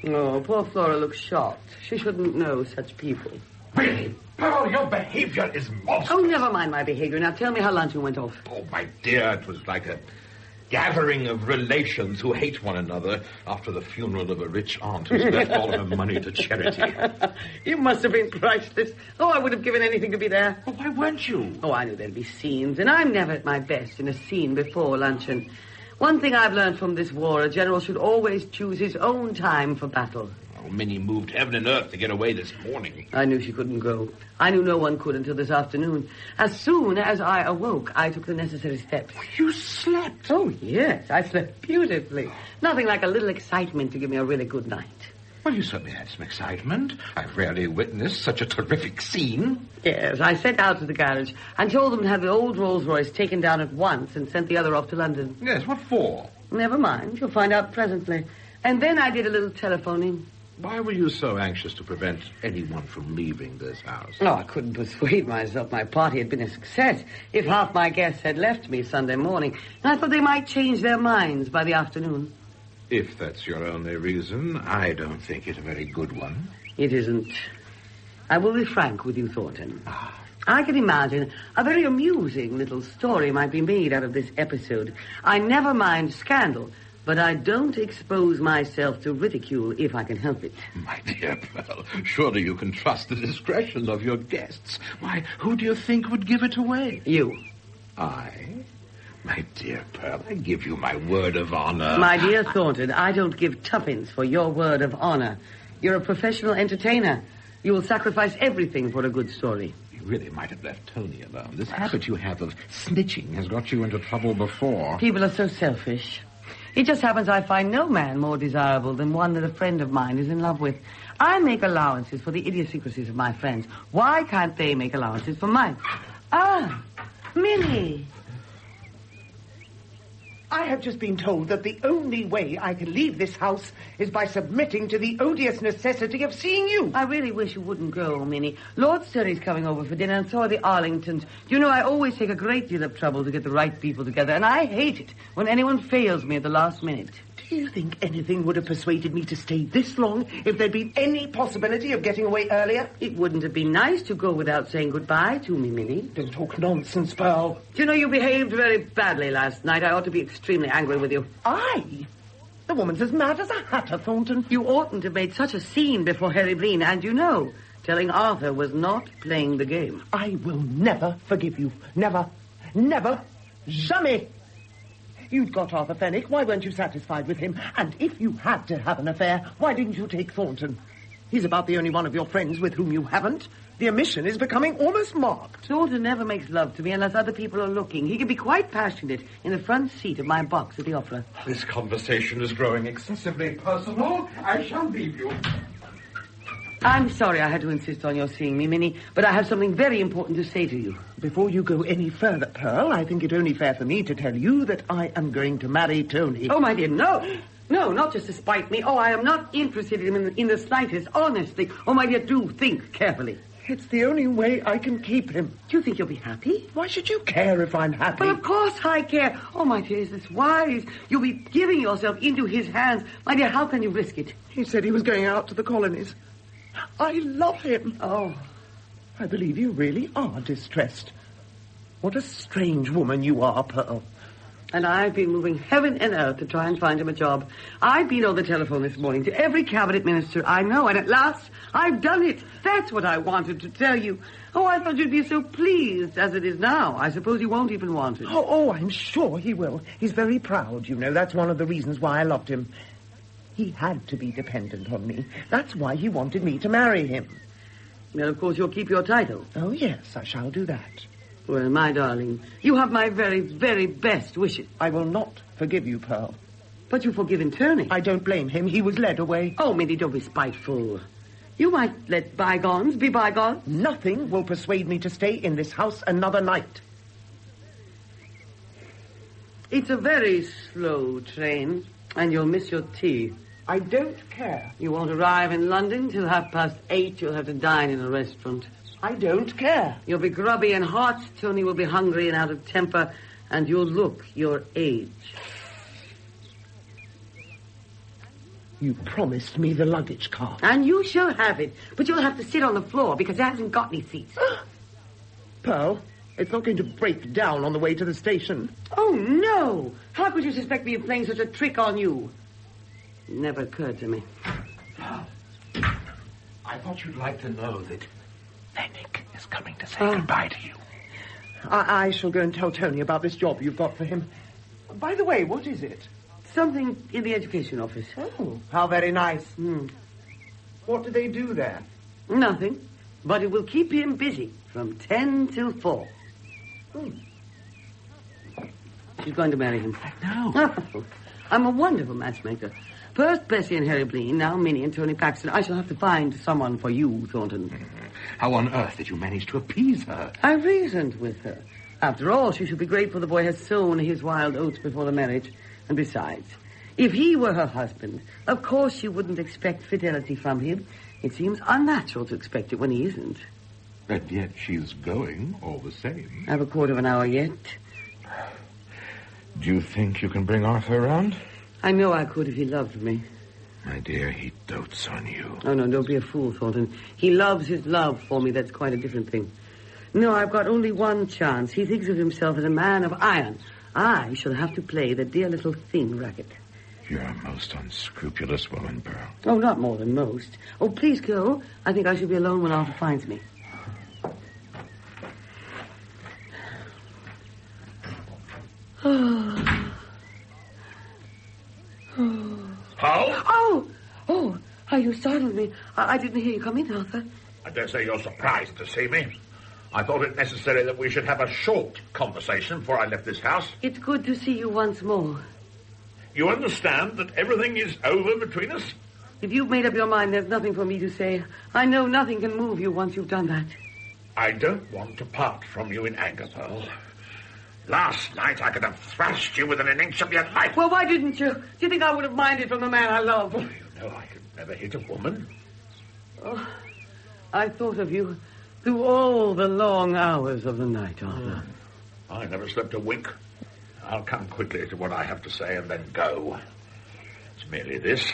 Oh, poor Flora looks shocked. She shouldn't know such people. Really? Pearl, your behavior is monstrous. Oh, never mind my behavior. Now tell me how luncheon went off. Oh, my dear, it was like a gathering of relations who hate one another after the funeral of a rich aunt who's left all her money to charity. You must have been priceless. Oh, I would have given anything to be there. Oh, why weren't you? Oh, I knew there'd be scenes, and I'm never at my best in a scene before luncheon. One thing I've learned from this war, a general should always choose his own time for battle. Oh, Minnie moved heaven and earth to get away this morning. I knew she couldn't go. I knew no one could until this afternoon. As soon as I awoke, I took the necessary steps. You slept? Oh, yes, I slept beautifully. Nothing like a little excitement to give me a really good night. Well, you certainly had some excitement. I've rarely witnessed such a terrific scene. Yes, I sent out to the garage and told them to have the old Rolls-Royce taken down at once and sent the other off to London. Yes, what for? Never mind, you'll find out presently. And then I did a little telephoning. Why were you so anxious to prevent anyone from leaving this house? Oh, I couldn't persuade myself my party had been a success if half my guests had left me Sunday morning. And I thought they might change their minds by the afternoon. If that's your only reason, I don't think it a very good one. It isn't. I will be frank with you, Thornton. I can imagine a very amusing little story might be made out of this episode. I never mind scandal, but I don't expose myself to ridicule if I can help it. My dear Pearl, surely you can trust the discretion of your guests. Why, who do you think would give it away? You. I? My dear Pearl, I give you my word of honor. My dear Thornton, I don't give tuppence for your word of honor. You're a professional entertainer. You will sacrifice everything for a good story. You really might have left Tony alone. This habit you have of snitching has got you into trouble before. People are so selfish. It just happens I find no man more desirable than one that a friend of mine is in love with. I make allowances for the idiosyncrasies of my friends. Why can't they make allowances for mine? Ah, Minnie. I have just been told that the only way I can leave this house is by submitting to the odious necessity of seeing you. I really wish you wouldn't go, Minnie. Lord Surrey's coming over for dinner, and so are the Arlingtons. You know, I always take a great deal of trouble to get the right people together, and I hate it when anyone fails me at the last minute. Do you think anything would have persuaded me to stay this long if there'd been any possibility of getting away earlier? It wouldn't have been nice to go without saying goodbye to me, Minnie. Don't talk nonsense, Pearl. Do you know, you behaved very badly last night. I ought to be extremely angry with you. I? The woman's as mad as a hatter, Thornton. You oughtn't to have made such a scene before Harry Breen, and you know, telling Arthur was not playing the game. I will never forgive you. Never. Never. Jamais. You'd got Arthur Fenwick. Why weren't you satisfied with him? And if you had to have an affair, why didn't you take Thornton? He's about the only one of your friends with whom you haven't. The omission is becoming almost marked. Thornton never makes love to me unless other people are looking. He can be quite passionate in the front seat of my box at the opera. This conversation is growing excessively personal. I shall leave you. I'm sorry I had to insist on your seeing me, Minnie, but I have something very important to say to you. Before you go any further, Pearl, I think it only fair for me to tell you that I am going to marry Tony. Oh, my dear, no. No, not just to spite me. Oh, I am not interested in him in the slightest, honestly. Oh, my dear, do think carefully. It's the only way I can keep him. Do you think you'll be happy? Why should you care if I'm happy? Well, of course I care. Oh, my dear, is this wise? You'll be giving yourself into his hands. My dear, how can you risk it? He said he was going out to the colonies. I love him. Oh. I believe you really are distressed. What a strange woman you are, Pearl. And I've been moving heaven and earth to try and find him a job. I've been on the telephone this morning to every cabinet minister I know, and at last I've done it. That's what I wanted to tell you. Oh, I thought you'd be so pleased as it is now. I suppose you won't even want it. Oh, I'm sure he will. He's very proud, you know. That's one of the reasons why I loved him. He had to be dependent on me. That's why he wanted me to marry him. Well, of course, you'll keep your title. Oh, yes, I shall do that. Well, my darling, you have my very, very best wishes. I will not forgive you, Pearl. But you've forgiven Turney. I don't blame him. He was led away. Oh, Minnie, don't be spiteful. You might let bygones be bygones. Nothing will persuade me to stay in this house another night. It's a very slow train, and you'll miss your tea. I don't care. You won't arrive in London till 8:30. You'll have to dine in a restaurant. I don't care. You'll be grubby and hot. Tony will be hungry and out of temper, and you'll look your age. You promised me the luggage car. And you shall have it, but you'll have to sit on the floor because it hasn't got any seats. Pearl, it's not going to break down on the way to the station. Oh, no. How could you suspect me of playing such a trick on you? It never occurred to me. I thought you'd like to know that Fenwick is coming to say goodbye to you. I shall go and tell Tony about this job you've got for him. By the way, what is it? Something in the education office. Oh, how very nice. What do they do there? Nothing, but it will keep him busy from 10 till 4. She's going to marry him. I know. I'm a wonderful matchmaker. First Bessie and Harry Bleen, now Minnie and Tony Paxton. I shall have to find someone for you, Thornton. How on earth did you manage to appease her? I reasoned with her. After all, she should be grateful the boy has sown his wild oats before the marriage. And besides, if he were her husband, of course she wouldn't expect fidelity from him. It seems unnatural to expect it when he isn't. And yet she's going all the same. I have a quarter of an hour yet. Do you think you can bring Arthur around? I know I could if he loved me. My dear, he dotes on you. Oh, no, don't be a fool, Thornton. He loves his love for me. That's quite a different thing. No, I've got only one chance. He thinks of himself as a man of iron. I shall have to play the dear little thing racket. You're a most unscrupulous woman, Pearl. Oh, not more than most. Oh, please go. I think I shall be alone when Arthur finds me. How? Oh, how you startled me. I didn't hear you come in, Arthur. I dare say you're surprised to see me. I thought it necessary that we should have a short conversation before I left this house. It's good to see you once more. You understand that everything is over between us? If you've made up your mind, there's nothing for me to say. I know nothing can move you once you've done that. I don't want to part from you in anger, Pearl. Last night I could have thrashed you within an inch of your life. Well, why didn't you? Do you think I would have minded from the man I love? Well, you know I could never hit a woman. Oh, I thought of you through all the long hours of the night, Arthur. I never slept a wink. I'll come quickly to what I have to say and then go. It's merely this.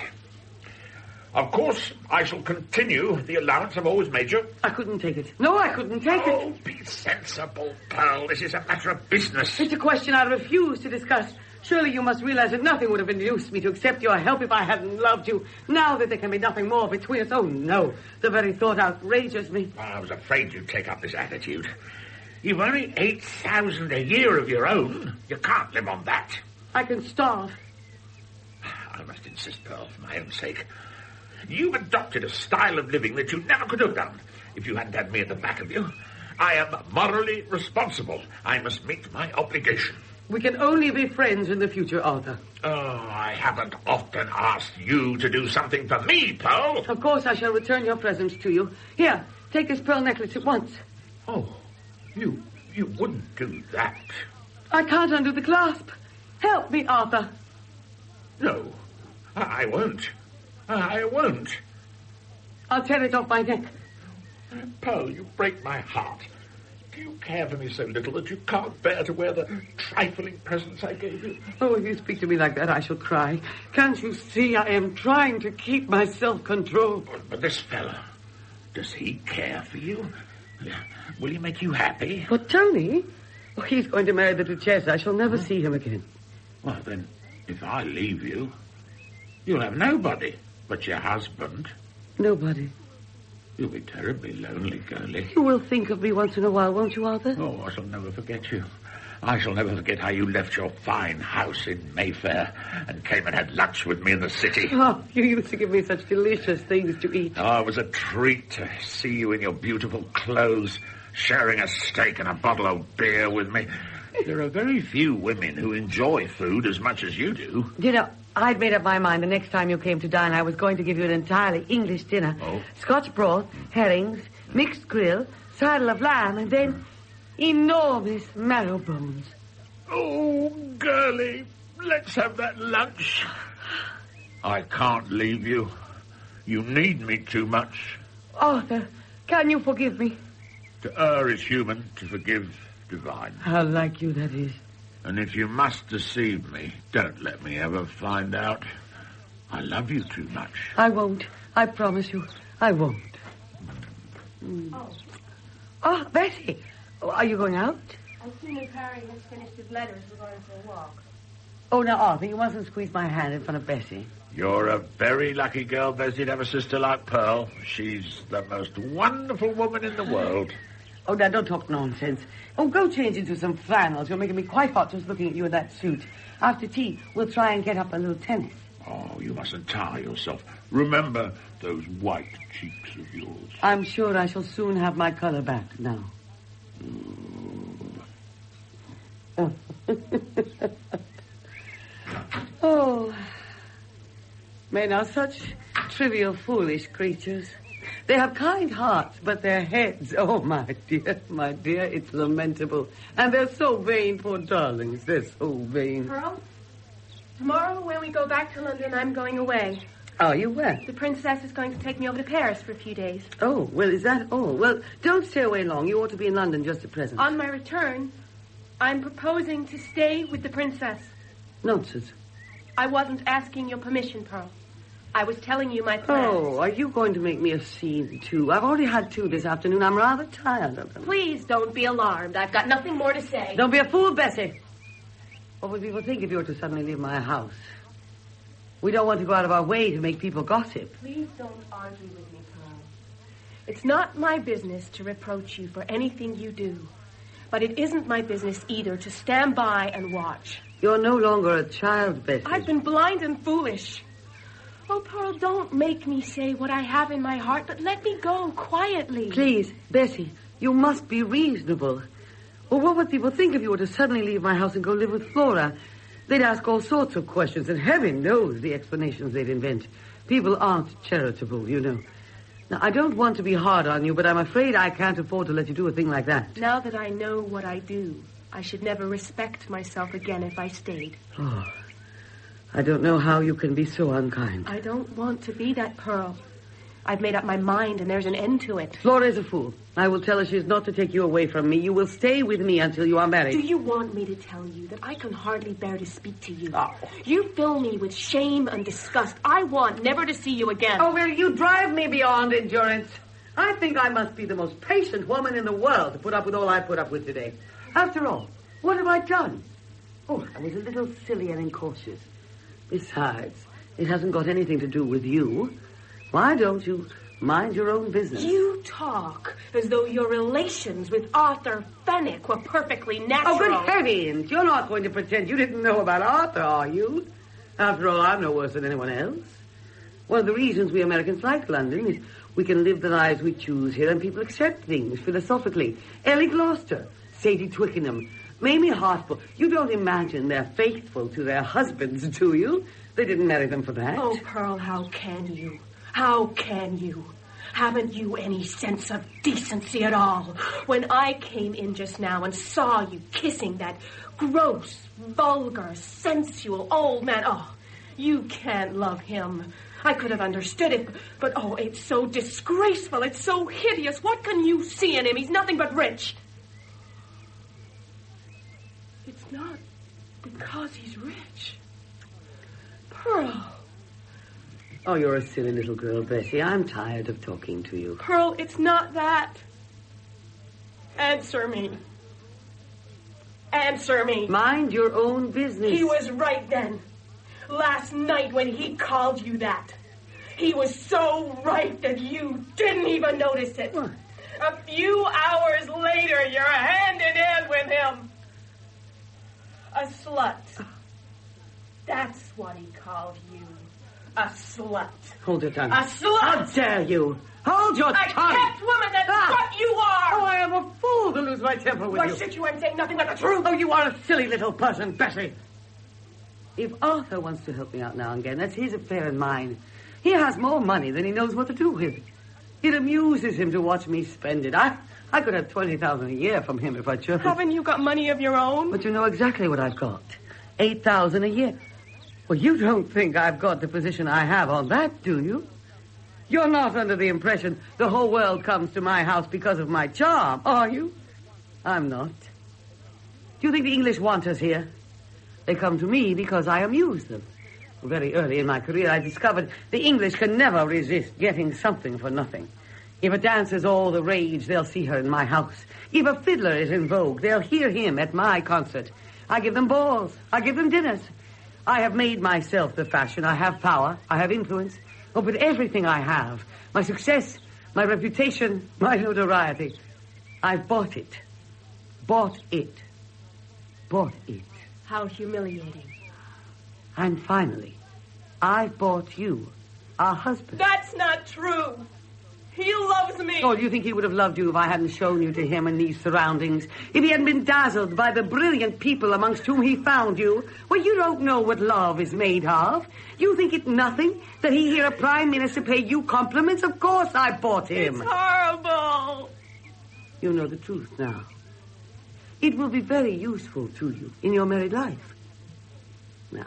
Of course, I shall continue the allowance I've always made you. I couldn't take it. No, I couldn't take it. Oh, be sensible, Pearl. This is a matter of business. It's a question I refuse to discuss. Surely you must realize that nothing would have induced me to accept your help if I hadn't loved you. Now that there can be nothing more between us, oh, no. The very thought outrages me. I was afraid you'd take up this attitude. You've only 8,000 a year of your own. You can't live on that. I can starve. I must insist, Pearl, for my own sake. You've adopted a style of living that you never could have done if you hadn't had me at the back of you. I am morally responsible. I must meet my obligation. We can only be friends in the future, Arthur. Oh, I haven't often asked you to do something for me, Pearl. Of course I shall return your presents to you. Here, take this pearl necklace at once. Oh, you wouldn't do that. I can't undo the clasp. Help me, Arthur. No, I won't. I won't. I'll tear it off my neck. Pearl, you break my heart. Do you care for me so little that you can't bear to wear the trifling presents I gave you? Oh, if you speak to me like that, I shall cry. Can't you see I am trying to keep my self-control? But this fellow, does he care for you? Will he make you happy? But Tony? Oh, he's going to marry the Duchess. I shall never see him again. Well, then, if I leave you, you'll have nobody but your husband. Nobody. You'll be terribly lonely, girlie. You will think of me once in a while, won't you, Arthur? Oh, I shall never forget you. I shall never forget how you left your fine house in Mayfair and came and had lunch with me in the city. Oh, you used to give me such delicious things to eat. Oh, it was a treat to see you in your beautiful clothes, sharing a steak and a bottle of beer with me. There are very few women who enjoy food as much as you do. You know, I'd made up my mind the next time you came to dine, I was going to give you an entirely English dinner. Oh? Scotch broth, herrings, mixed grill, saddle of lamb, and then enormous marrow bones. Oh, girlie, let's have that lunch. I can't leave you. You need me too much. Arthur, can you forgive me? To err is human, to forgive divine. How like you that is. And if you must deceive me, don't let me ever find out. I love you too much. I won't. I promise you, I won't. Oh, Bessie, are you going out? As soon as Harry has finished his letters, we're going for a walk. Oh, now, Arthur, you mustn't squeeze my hand in front of Bessie. You're a very lucky girl, Bessie, to have a sister like Pearl. She's the most wonderful woman in the world. Oh, now, don't talk nonsense. Oh, go change into some flannels. You're making me quite hot just looking at you in that suit. After tea, we'll try and get up a little tennis. Oh, you mustn't tire yourself. Remember those white cheeks of yours. I'm sure I shall soon have my color back now. Oh. Men are such trivial, foolish creatures. They have kind hearts, but their heads, oh, my dear, it's lamentable. And they're so vain, poor darlings. They're so vain. Pearl, tomorrow when we go back to London, I'm going away. Are you where? The princess is going to take me over to Paris for a few days. Oh, well, is that all? Well, don't stay away long. You ought to be in London just at present. On my return, I'm proposing to stay with the princess. Nonsense. I wasn't asking your permission, Pearl. I was telling you my plans. Oh, are you going to make me a scene, too? I've already had 2 this afternoon. I'm rather tired of them. Please don't be alarmed. I've got nothing more to say. Don't be a fool, Bessie. What would people think if you were to suddenly leave my house? We don't want to go out of our way to make people gossip. Please don't argue with me, Pearl. It's not my business to reproach you for anything you do. But it isn't my business either to stand by and watch. You're no longer a child, Bessie. I've been blind and foolish. Oh, Pearl, don't make me say what I have in my heart, but let me go quietly. Please, Bessie, you must be reasonable. Well, what would people think if you were to suddenly leave my house and go live with Flora? They'd ask all sorts of questions, and heaven knows the explanations they'd invent. People aren't charitable, you know. Now, I don't want to be hard on you, but I'm afraid I can't afford to let you do a thing like that. Now that I know what I do, I should never respect myself again if I stayed. Oh, I don't know how you can be so unkind. I don't want to be that, Pearl. I've made up my mind, and there's an end to it. Flora is a fool. I will tell her she is not to take you away from me. You will stay with me until you are married. Do you want me to tell you that I can hardly bear to speak to you? Oh. You fill me with shame and disgust. I want never to see you again. Oh, well, you drive me beyond endurance. I think I must be the most patient woman in the world to put up with all I put up with today. After all, what have I done? Oh, I was a little silly and incautious. Besides, it hasn't got anything to do with you. Why don't you mind your own business? You talk as though your relations with Arthur Fenwick were perfectly natural. Oh, good heavens! You're not going to pretend you didn't know about Arthur, are you? After all, I'm no worse than anyone else. One of the reasons we Americans like London is we can live the lives we choose here and people accept things philosophically. Ellie Gloucester, Sadie Twickenham, Mamie Hartwell. You don't imagine they're faithful to their husbands, do you? They didn't marry them for that. Oh, Pearl, how can you? How can you? Haven't you any sense of decency at all? When I came in just now and saw you kissing that gross, vulgar, sensual old man, oh, you can't love him. I could have understood it, but oh, it's so disgraceful. It's so hideous. What can you see in him? He's nothing but rich. It's not because he's rich. Pearl. Oh, you're a silly little girl, Bessie. I'm tired of talking to you. Pearl, it's not that. Answer me. Answer me. Mind your own business. He was right then. Last night when he called you that. He was so right that you didn't even notice it. What? A few hours later, you're hand in hand with him. A slut. That's what he called you. A slut. Hold your tongue. A slut! How dare you? Hold your tongue! A kept woman, that's what you are! Oh, I am a fool to lose my temper with Why you. sit you and say nothing but the truth? Oh, you are a silly little person, Bessie. If Arthur wants to help me out now and again, that's his affair and mine. He has more money than he knows what to do with. It amuses him to watch me spend it. I could have $20,000 a year from him if I chose. Haven't you got money of your own? But you know exactly what I've got. $8,000 a year. Well, you don't think I've got the position I have on that, do you? You're not under the impression the whole world comes to my house because of my charm, are you? I'm not. Do you think the English want us here? They come to me because I amuse them. Very early in my career, I discovered the English can never resist getting something for nothing. If a dancer's all the rage, they'll see her in my house. If a fiddler is in vogue, they'll hear him at my concert. I give them balls. I give them dinners. I have made myself the fashion. I have power. I have influence. Oh, but everything I have, my success, my reputation, my notoriety, I've bought it. Bought it. Bought it. How humiliating. And finally, I've bought you, our husband. That's not true. He loves me. Oh, do you think he would have loved you if I hadn't shown you to him in these surroundings? If he hadn't been dazzled by the brilliant people amongst whom he found you? Well, you don't know what love is made of. You think it nothing that he hear a prime minister pay you compliments? Of course I bought him. It's horrible. You know the truth now. It will be very useful to you in your married life. Now,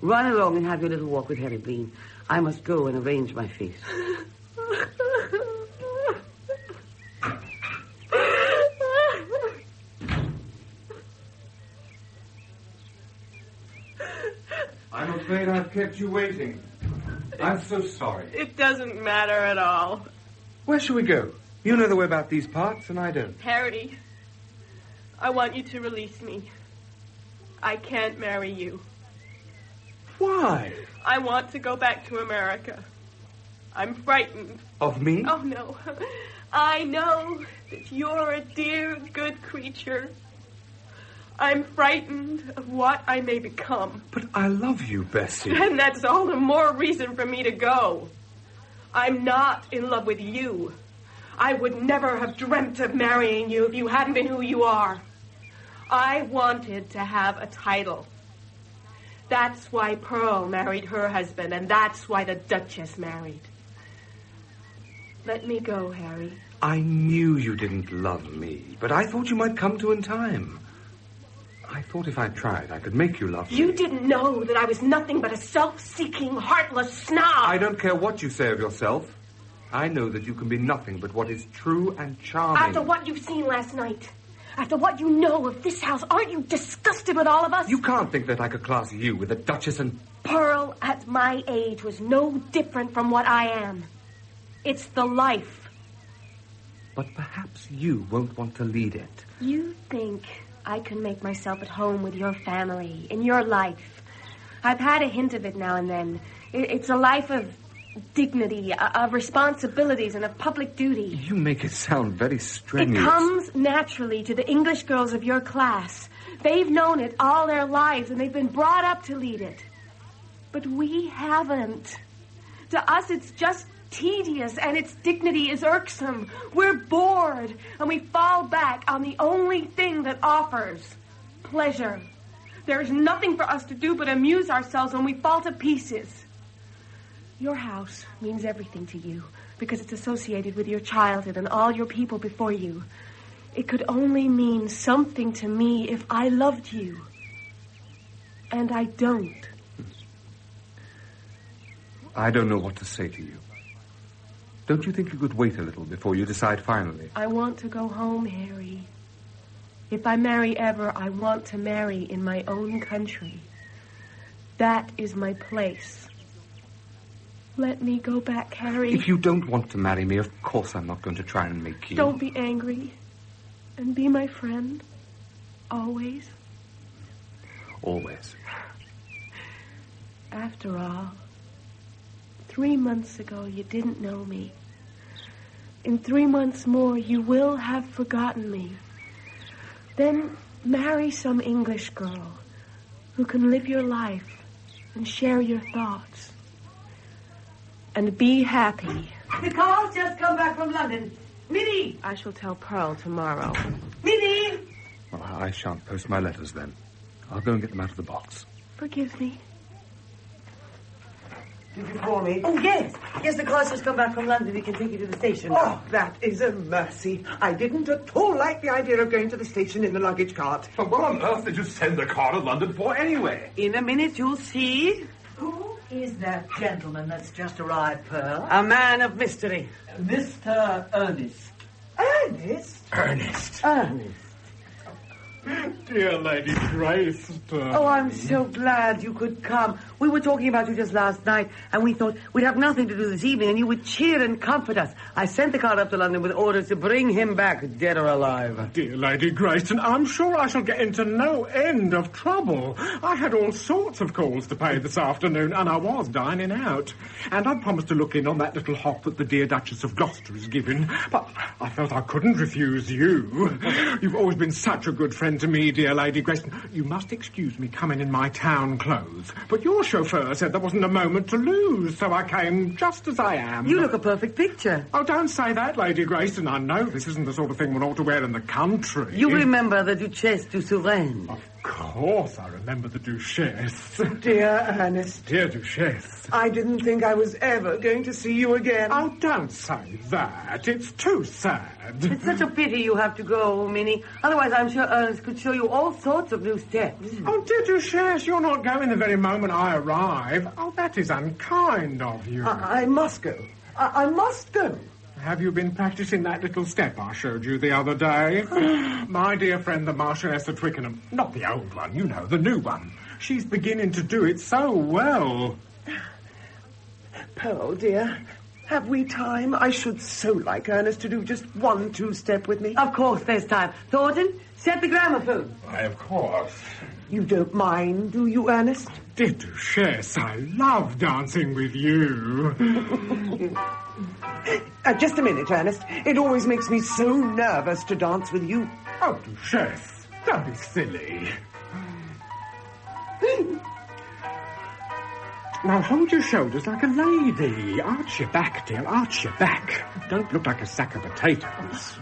run along and have your little walk with Harry Bean. I must go and arrange my face. I'm afraid I've kept you waiting. I'm so sorry. It doesn't matter at all. Where shall we go? You know the way about these parts, and I don't. Harry, I want you to release me. I can't marry you. Why? I want to go back to America. I'm frightened. Of me? Oh, no. I know that you're a dear, good creature. I'm frightened of what I may become. But I love you, Bessie. And that's all the more reason for me to go. I'm not in love with you. I would never have dreamt of marrying you if you hadn't been who you are. I wanted to have a title. That's why Pearl married her husband, and that's why the Duchess married. Let me go, Harry. I knew you didn't love me, but I thought you might come to in time. I thought if I tried, I could make you love me. You didn't know that I was nothing but a self-seeking, heartless snob. I don't care what you say of yourself. I know that you can be nothing but what is true and charming. After what you've seen last night, after what you know of this house, aren't you disgusted with all of us? You can't think that I could class you with the Duchess and... Pearl, at my age, was no different from what I am. It's the life. But perhaps you won't want to lead it. You think I can make myself at home with your family, in your life. I've had a hint of it now and then. It's a life of dignity, of responsibilities, and of public duty. You make it sound very strenuous. It comes naturally to the English girls of your class. They've known it all their lives, and they've been brought up to lead it. But we haven't. To us, it's just tedious, and its dignity is irksome. We're bored, and we fall back on the only thing that offers pleasure. There's nothing for us to do but amuse ourselves when we fall to pieces. Your house means everything to you because it's associated with your childhood and all your people before you. It could only mean something to me if I loved you. And I don't. I don't know what to say to you. Don't you think you could wait a little before you decide finally? I want to go home, Harry. If I marry ever, I want to marry in my own country. That is my place. Let me go back, Harry. If you don't want to marry me, of course I'm not going to try and make you. Don't be angry. And be my friend. Always. Always. After all, 3 months ago you didn't know me. In 3 months more you will have forgotten me. Then marry some English girl who can live your life and share your thoughts. And be happy. The car's just come back from London. Minnie! I shall tell Pearl tomorrow. Minnie! Well, I shan't post my letters then. I'll go and get them out of the box. Forgive me. Did you call me? Oh, yes. Yes, the car's just come back from London. We can take you to the station. Oh, that is a mercy. I didn't at all like the idea of going to the station in the luggage cart. But what on earth did you send the car to London for anyway? In a minute, you'll see. Who is that gentleman that's just arrived, Pearl? A man of mystery. Mr. Ernest. Ernest? Ernest. Ernest. Dear Lady Grace. Oh, I'm so glad you could come. We were talking about you just last night, and we thought we'd have nothing to do this evening, and you would cheer and comfort us. I sent the car up to London with orders to bring him back, dead or alive. Dear Lady Grayson, I'm sure I shall get into no end of trouble. I had all sorts of calls to pay this afternoon, and I was dining out. And I'd promised to look in on that little hop that the dear Duchess of Gloucester is giving, but I felt I couldn't refuse you. You've always been such a good friend to me, dear Lady Grayson. You must excuse me coming in my town clothes, but your chauffeur said there wasn't a moment to lose, so I came just as I am. You look a perfect picture. Oh, don't say that, Lady Grayson. I know this isn't the sort of thing one ought to wear in the country. You remember the Duchesse de Suresnes? Of course I remember the Duchesse. Dear Ernest. Dear Duchesse. I didn't think I was ever going to see you again. Oh, don't say that. It's too sad. It's such a pity you have to go, Minnie. Otherwise, I'm sure Ernest could show you all sorts of new steps. Oh, dear Duchesse, you're not going the very moment I arrive. Oh, that is unkind of you. I must go. I must go. Have you been practicing that little step I showed you the other day? My dear friend, the Marchioness of Twickenham. Not the old one, you know, the new one. She's beginning to do it so well. Pearl, dear, have we time? I should so like Ernest to do just 1 2-step with me. Of course there's time. Thornton, set the gramophone. Why, of course. You don't mind, do you, Ernest? Dear Duchesse, I love dancing with you. Just a minute, Ernest. It always makes me so nervous to dance with you. Oh, Duchesse, don't be silly. Now hold your shoulders like a lady. Arch your back, dear, arch your back. Don't look like a sack of potatoes.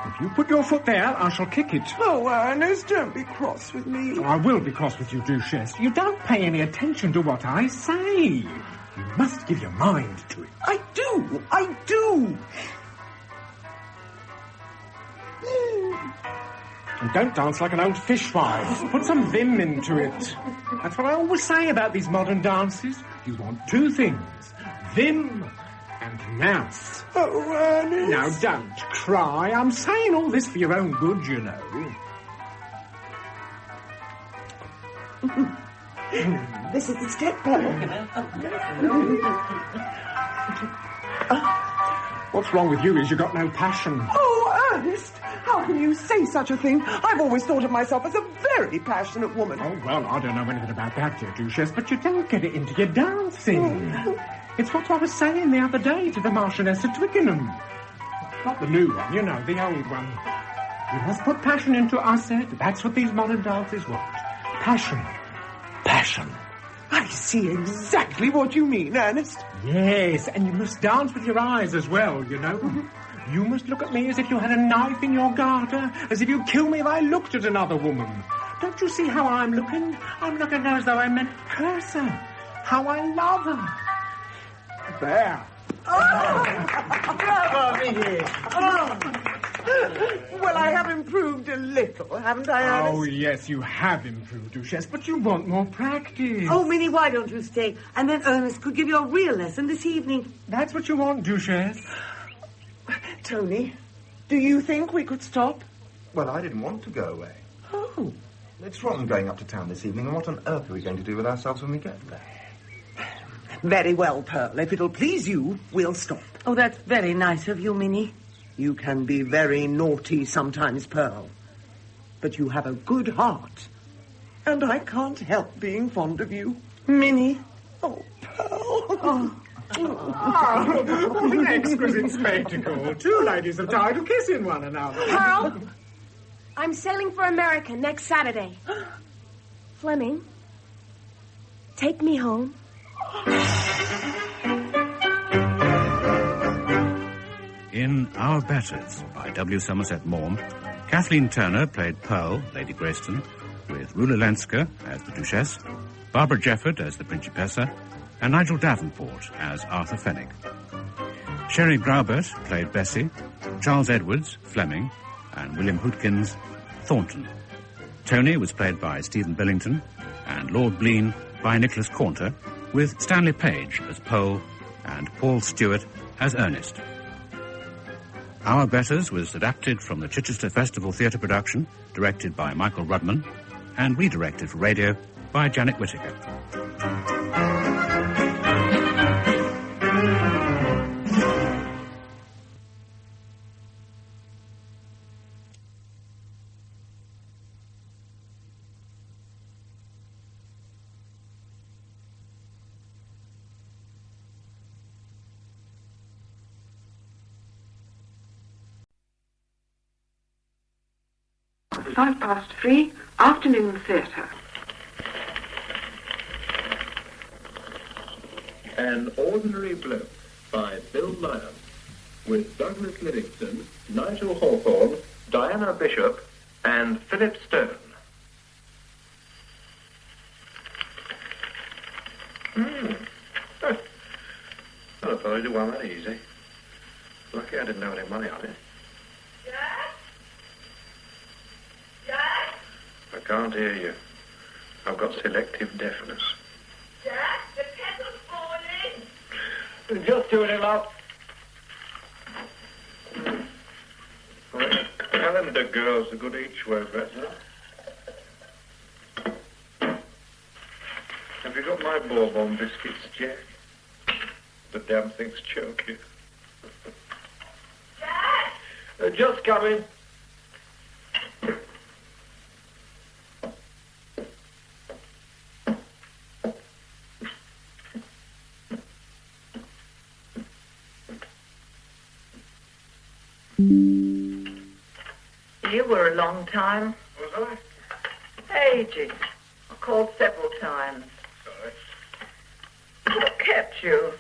If you put your foot there, I shall kick it. Oh, Ernest, don't be cross with me. I will be cross with you, Duchesse. You don't pay any attention to what I say. You must give your mind to it. I do. And don't dance like an old fishwife. Put some vim into it. That's what I always say about these modern dances. You want 2 things. Vim and nous. Oh, Ernest. Now, don't cry. I'm saying all this for your own good, you know. This is the step, Pearl. What's wrong with you is you got no passion. Oh, Ernest, how can you say such a thing? I've always thought of myself as a very passionate woman. Oh, well, I don't know anything about that, dear Duchesse, but you don't get it into your dancing. It's what I was saying the other day to the Marchioness of Twickenham. Not the new one, you know, the old one. You must put passion into it, I said. That's what these modern dancers want. passion. Passion. I see exactly what you mean, Ernest. Yes, and you must dance with your eyes as well, you know. You must look at me as if you had a knife in your garter, as if you'd kill me if I looked at another woman. Don't you see how I'm looking? I'm looking as though I meant curse her. How I love her. There. Bravo, Minnie. Well, I have improved a little, haven't I, Ernest? Oh, yes, you have improved, Duchess, but you want more practice. Oh, Minnie, why don't you stay? And then Ernest could give you a real lesson this evening. That's what you want, Duchess. Tony, do you think we could stop? Well, I didn't want to go away. Oh. It's rotten going up to town this evening, and what on earth are we going to do with ourselves when we get there? Very well, Pearl. If it'll please you, we'll stop. Oh, that's very nice of you, Minnie. You can be very naughty sometimes, Pearl. But you have a good heart. And I can't help being fond of you. Minnie. Oh, Pearl. Oh, what an exquisite spectacle. Two ladies have died of kissing one another. Pearl, I'm sailing for America next Saturday. Fleming, take me home. In Our Betters by W. Somerset Maugham, Kathleen Turner played Pearl, Lady Greyston, with Rula Lenska as the Duchess, Barbara Jefford as the Principessa, and Nigel Davenport as Arthur Fenwick. Sherry Graubert played Bessie, Charles Edwards, Fleming, and William Hootkins, Thornton. Tony was played by Stephen Billington, and Lord Blean by Nicholas Caunter, with Stanley Page as Pole and Paul Stewart as Ernest. Our Betters was adapted from the Chichester Festival Theatre production, directed by Michael Rudman, and redirected for radio by Janet Whittaker. At 3:05, afternoon theatre. An Ordinary Bloke by Bill Lyon, with Douglas Livingston, Nigel Hawthorne, Diana Bishop, and Philip Stone. Well, I thought I'd do one that easy. Lucky I didn't have any money on it. I can't hear you. I've got selective deafness. Jack, the kettle's boiling. Just doing it, love. Well, tell them the girls are good each way better. Have you got my bourbon biscuits, Jack? The damn thing's choking. Jack! Just coming. You were a long time. Was I? Ages. I called several times. Sorry. What kept you?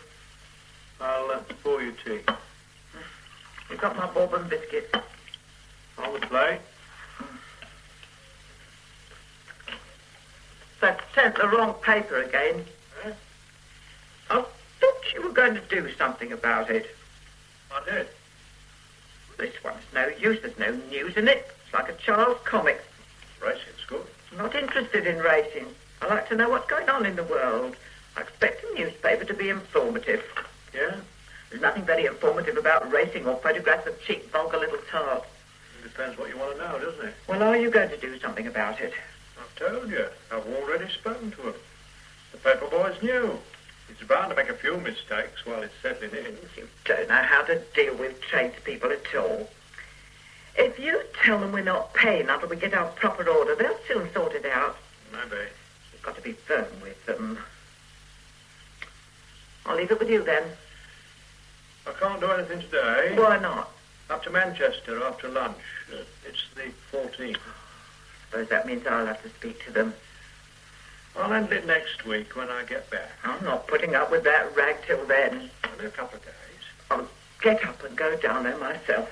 I'll pour you tea. You got my bourbon biscuits. On the plate. They've sent the wrong paper again. Eh? I thought you were going to do something about it. I did. This one's no use. There's no news in it. It's like a child's comic. Racing's good. I'm not interested in racing. I like to know what's going on in the world. I expect a newspaper to be informative. Yeah? There's nothing very informative about racing or photographs of cheap, vulgar little tarts. It depends what you want to know, doesn't it? Well, are you going to do something about it? I've told you. I've already spoken to him. The paper boy's new. He's bound to make a few mistakes while it's settling in. You don't know how to deal with tradespeople at all. If you tell them we're not paying until we get our proper order, they'll soon sort it out. Maybe. You've got to be firm with them. I'll leave it with you then. I can't do anything today. Why not? Up to Manchester after lunch. It's the 14th. Suppose that means I'll have to speak to them. I'll handle it next week when I get back. I'm not putting up with that rag till then. Only a couple of days. I'll get up and go down there myself.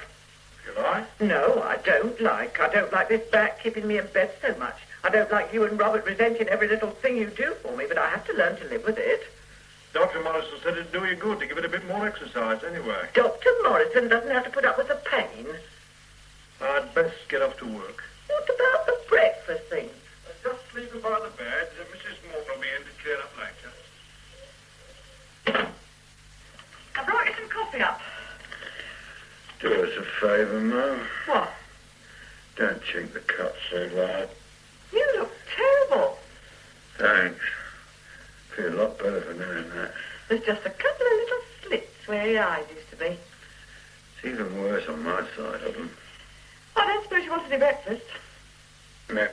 You like? No, I don't like. I don't like this back keeping me in bed so much. I don't like you and Robert resenting every little thing you do for me, but I have to learn to live with it. Dr. Morrison said it'd do you good to give it a bit more exercise anyway. Dr. Morrison doesn't have to put up with the pain. I'd best get off to work. What about the breakfast thing? Just leave it by the bed. Mrs. Morgan will be in to clear up later. I brought you some coffee up. Do us a favour, Ma. What? Don't cheek the cut so loud. You look terrible. Thanks. Feel a lot better for doing that. There's just a couple of little slits where your eyes used to be. It's even worse on my side of them. I don't suppose you want any breakfast. No.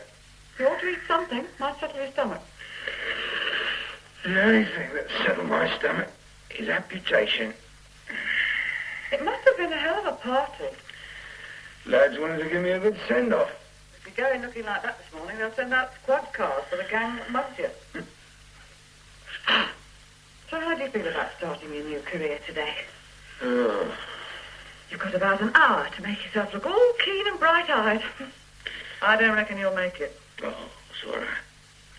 You ought to eat something. Might settle your stomach. The only thing that settled my stomach is amputation. It must have been a hell of a party. Lads wanted to give me a good send-off. If you go in looking like that this morning, they'll send out squad cars for the gang that mugged you. So how do you feel about starting your new career today? Oh. You've got about an hour to make yourself look all keen and bright-eyed. I don't reckon you'll make it. Oh, sorry.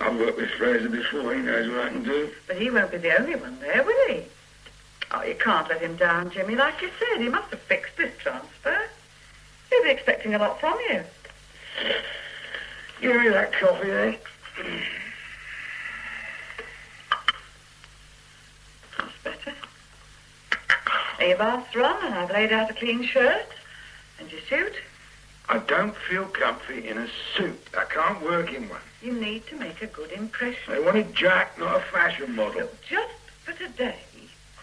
I've worked with Fraser before. He knows what I can do. But he won't be the only one there, will he? Oh, you can't let him down, Jimmy. Like you said, he must have fixed this transfer. He'll be expecting a lot from you. Give me that coffee, then. That's better. Your bath's run, and I've laid out a clean shirt. And your suit. I don't feel comfy in a suit. I can't work in one. You need to make a good impression. They wanted Jack, not a fashion model. Look, just for today,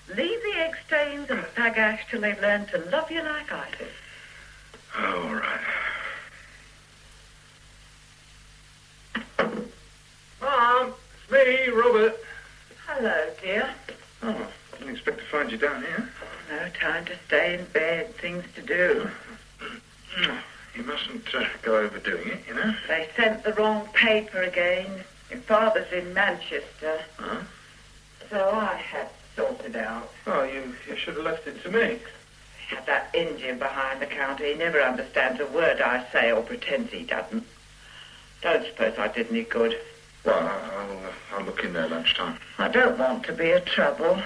leave the egg stains and the fag ash till they've learned to love you like I do. Oh, all right. Mom, it's me, Robert. Hello, dear. Oh, I didn't expect to find you down here. No time to stay in bed, things to do. You mustn't go overdoing it, you know. They sent the wrong paper again. Your father's in Manchester. Huh? So I had to sort it out. Oh, you should have left it to me. Had that Indian behind the counter. He never understands a word I say or pretends he doesn't. Don't suppose I did any good. Well, I'll look in there lunchtime. I don't want to be a trouble.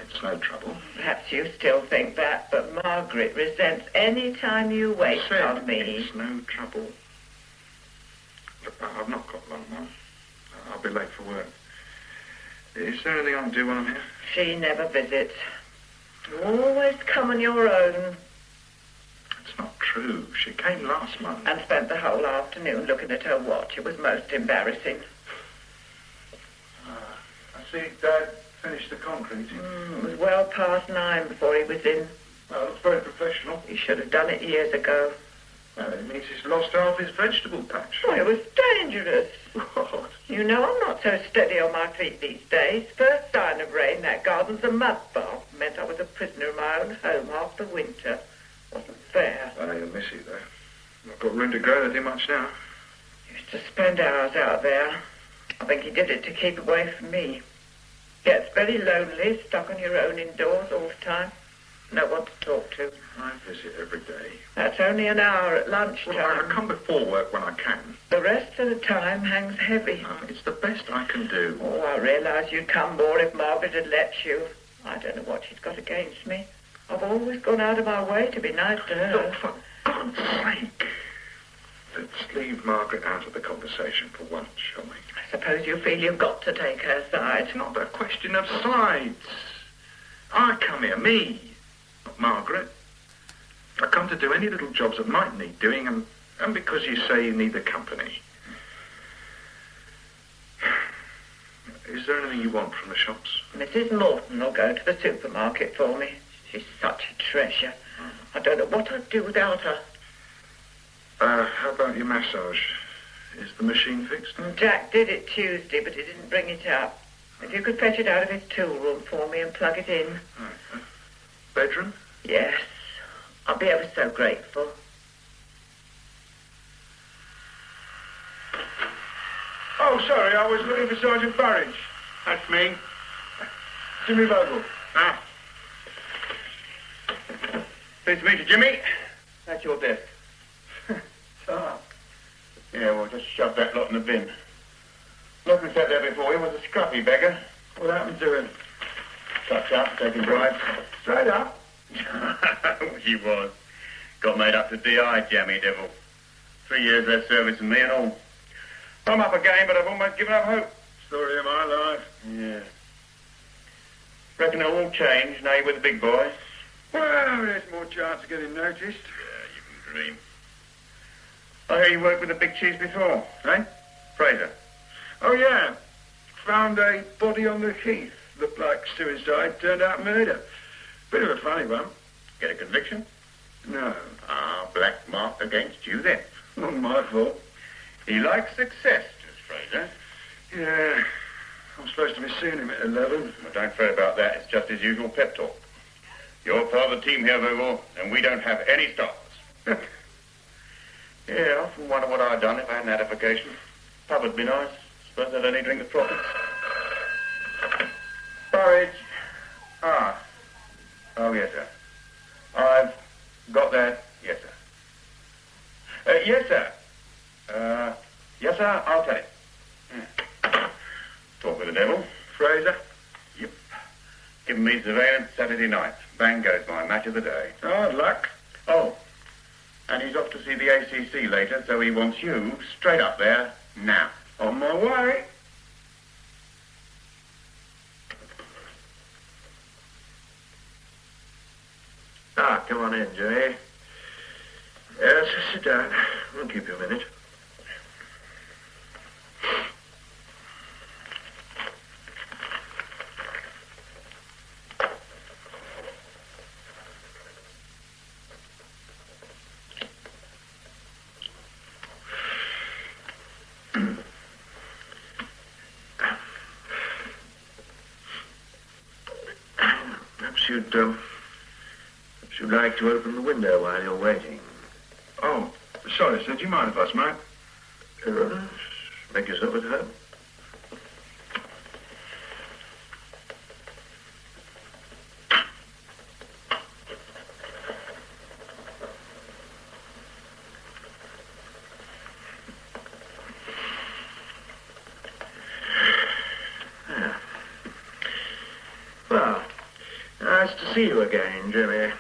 It's no trouble. Perhaps you still think that, but Margaret resents any time you wait on me. It's no trouble. Look, I've not got long, Mum. I'll be late for work. Is there anything I can do while I'm here? She never visits. You always come on your own. It's not true. She came last month. And spent the whole afternoon looking at her watch. It was most embarrassing. I see Dad finished the concrete. It was well past 9 before he was in. Well, it's very professional. He should have done it years ago. Well, it means he's lost half his vegetable patch. Oh, it was dangerous. What? You know, I'm not so steady on my feet these days. First sign of rain, that garden's a mud bath. Meant I was a prisoner in my own home half the winter. Wasn't fair. Well, you'll miss it, though. Not got room to grow anything much now. Used to spend hours out there. I think he did it to keep away from me. Gets very lonely, stuck on your own indoors all the time. No one to talk to. I visit every day. That's only an hour at lunchtime. Well, I come before work when I can. The rest of the time hangs heavy. It's the best I can do. Oh, I realise you'd come more if Margaret had let you. I don't know what she's got against me. I've always gone out of my way to be nice to her. Look, for God's sake. Let's leave Margaret out of the conversation for once, shall we? I suppose you feel you've got to take her side. It's not a question of sides. I come here, me, not Margaret. I come to do any little jobs that might need doing, and because you say you need the company. Is there anything you want from the shops? Mrs. Morton will go to the supermarket for me. She's such a treasure. I don't know what I'd do without her. How about your massage? Is the machine fixed? Jack did it Tuesday, but he didn't bring it up. If you could fetch it out of his tool room for me and plug it in. Right. Bedroom? Yes. I'll be ever so grateful. Oh, Oh, sorry, I was looking for Sergeant Burridge. That's me. Jimmy Vogel. Ah. Pleased to meet you, Jimmy. That's your desk. Ah. Yeah, well, just shove that lot in the bin. Look who sat there before you was a scruffy beggar. What happened to him? Tucked up, taking bribes. Straight up. He was. Got made up to DI, jammy devil. 3 years less service than me and all. I'm up again, but I've almost given up hope. Story of my life. Yeah. Reckon it'll all change now you're with the big boys. Well, there's more chance of getting noticed. Yeah, you can dream. I hear you worked with the big cheese before, eh? Fraser. Oh, yeah. Found a body on the heath. Looked like suicide, turned out murder. Bit of a funny one. Get a conviction? No. Ah, black mark against you then. Not my fault. He likes success, does Fraser. Yeah. I'm supposed to be seeing him at 11. Well, don't fret about that. It's just his usual pep talk. You're part of the team here, Vogel, and we don't have any stars. Yeah, I often wonder what I'd done if I hadn't had a vacation. Pub would be nice. Suppose they'd only drink the profits. Burridge. Ah. Oh, yes, sir. I've got that. Yes, sir. Yes, sir. Yes, sir, I'll tell him. Talk with the devil. Fraser? Yep. Giving me surveillance Saturday night. Bang goes my match of the day. Hard luck. Oh. And he's off to see the ACC later, so he wants you straight up there now. On my way. Ah, come on in, Jimmy. Yes, sit down. I'll keep you a minute. Perhaps you'd like to open the window while you're waiting. Oh, sorry, sir. Do you mind if I smoke? Make yourself at home. Well, nice to see you again, Jimmy.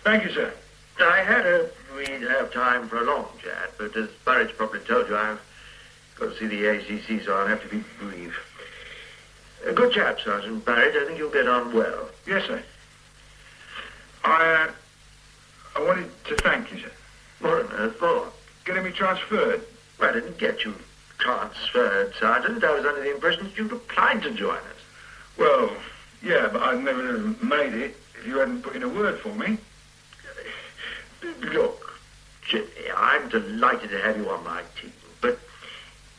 Thank you, sir. I had hoped we'd have time for a long chat, but as Burridge probably told you, I've got to see the ACC, so I'll have to be brief. A good chap, Sergeant Burridge. I think you'll get on well. Yes, sir. I wanted to thank you, sir. What on earth for? Getting me transferred. Well, I didn't get you transferred, Sergeant. I was under the impression that you'd applied to join us. Well, yeah, but I'd never have made it if you hadn't put in a word for me. Look, Jimmy, I'm delighted to have you on my team, but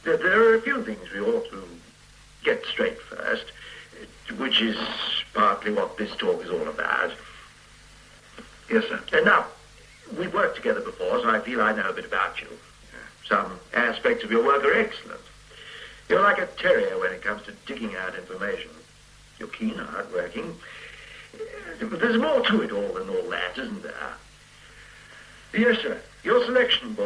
there are a few things we ought to get straight first, which is partly what this talk is all about. Yes, sir. And now, we've worked together before, so I feel I know a bit about you. Some aspects of your work are excellent. You're like a terrier when it comes to digging out information. You're keen, hard-working. There's more to it all than all that, isn't there? Yes, sir. Your selection board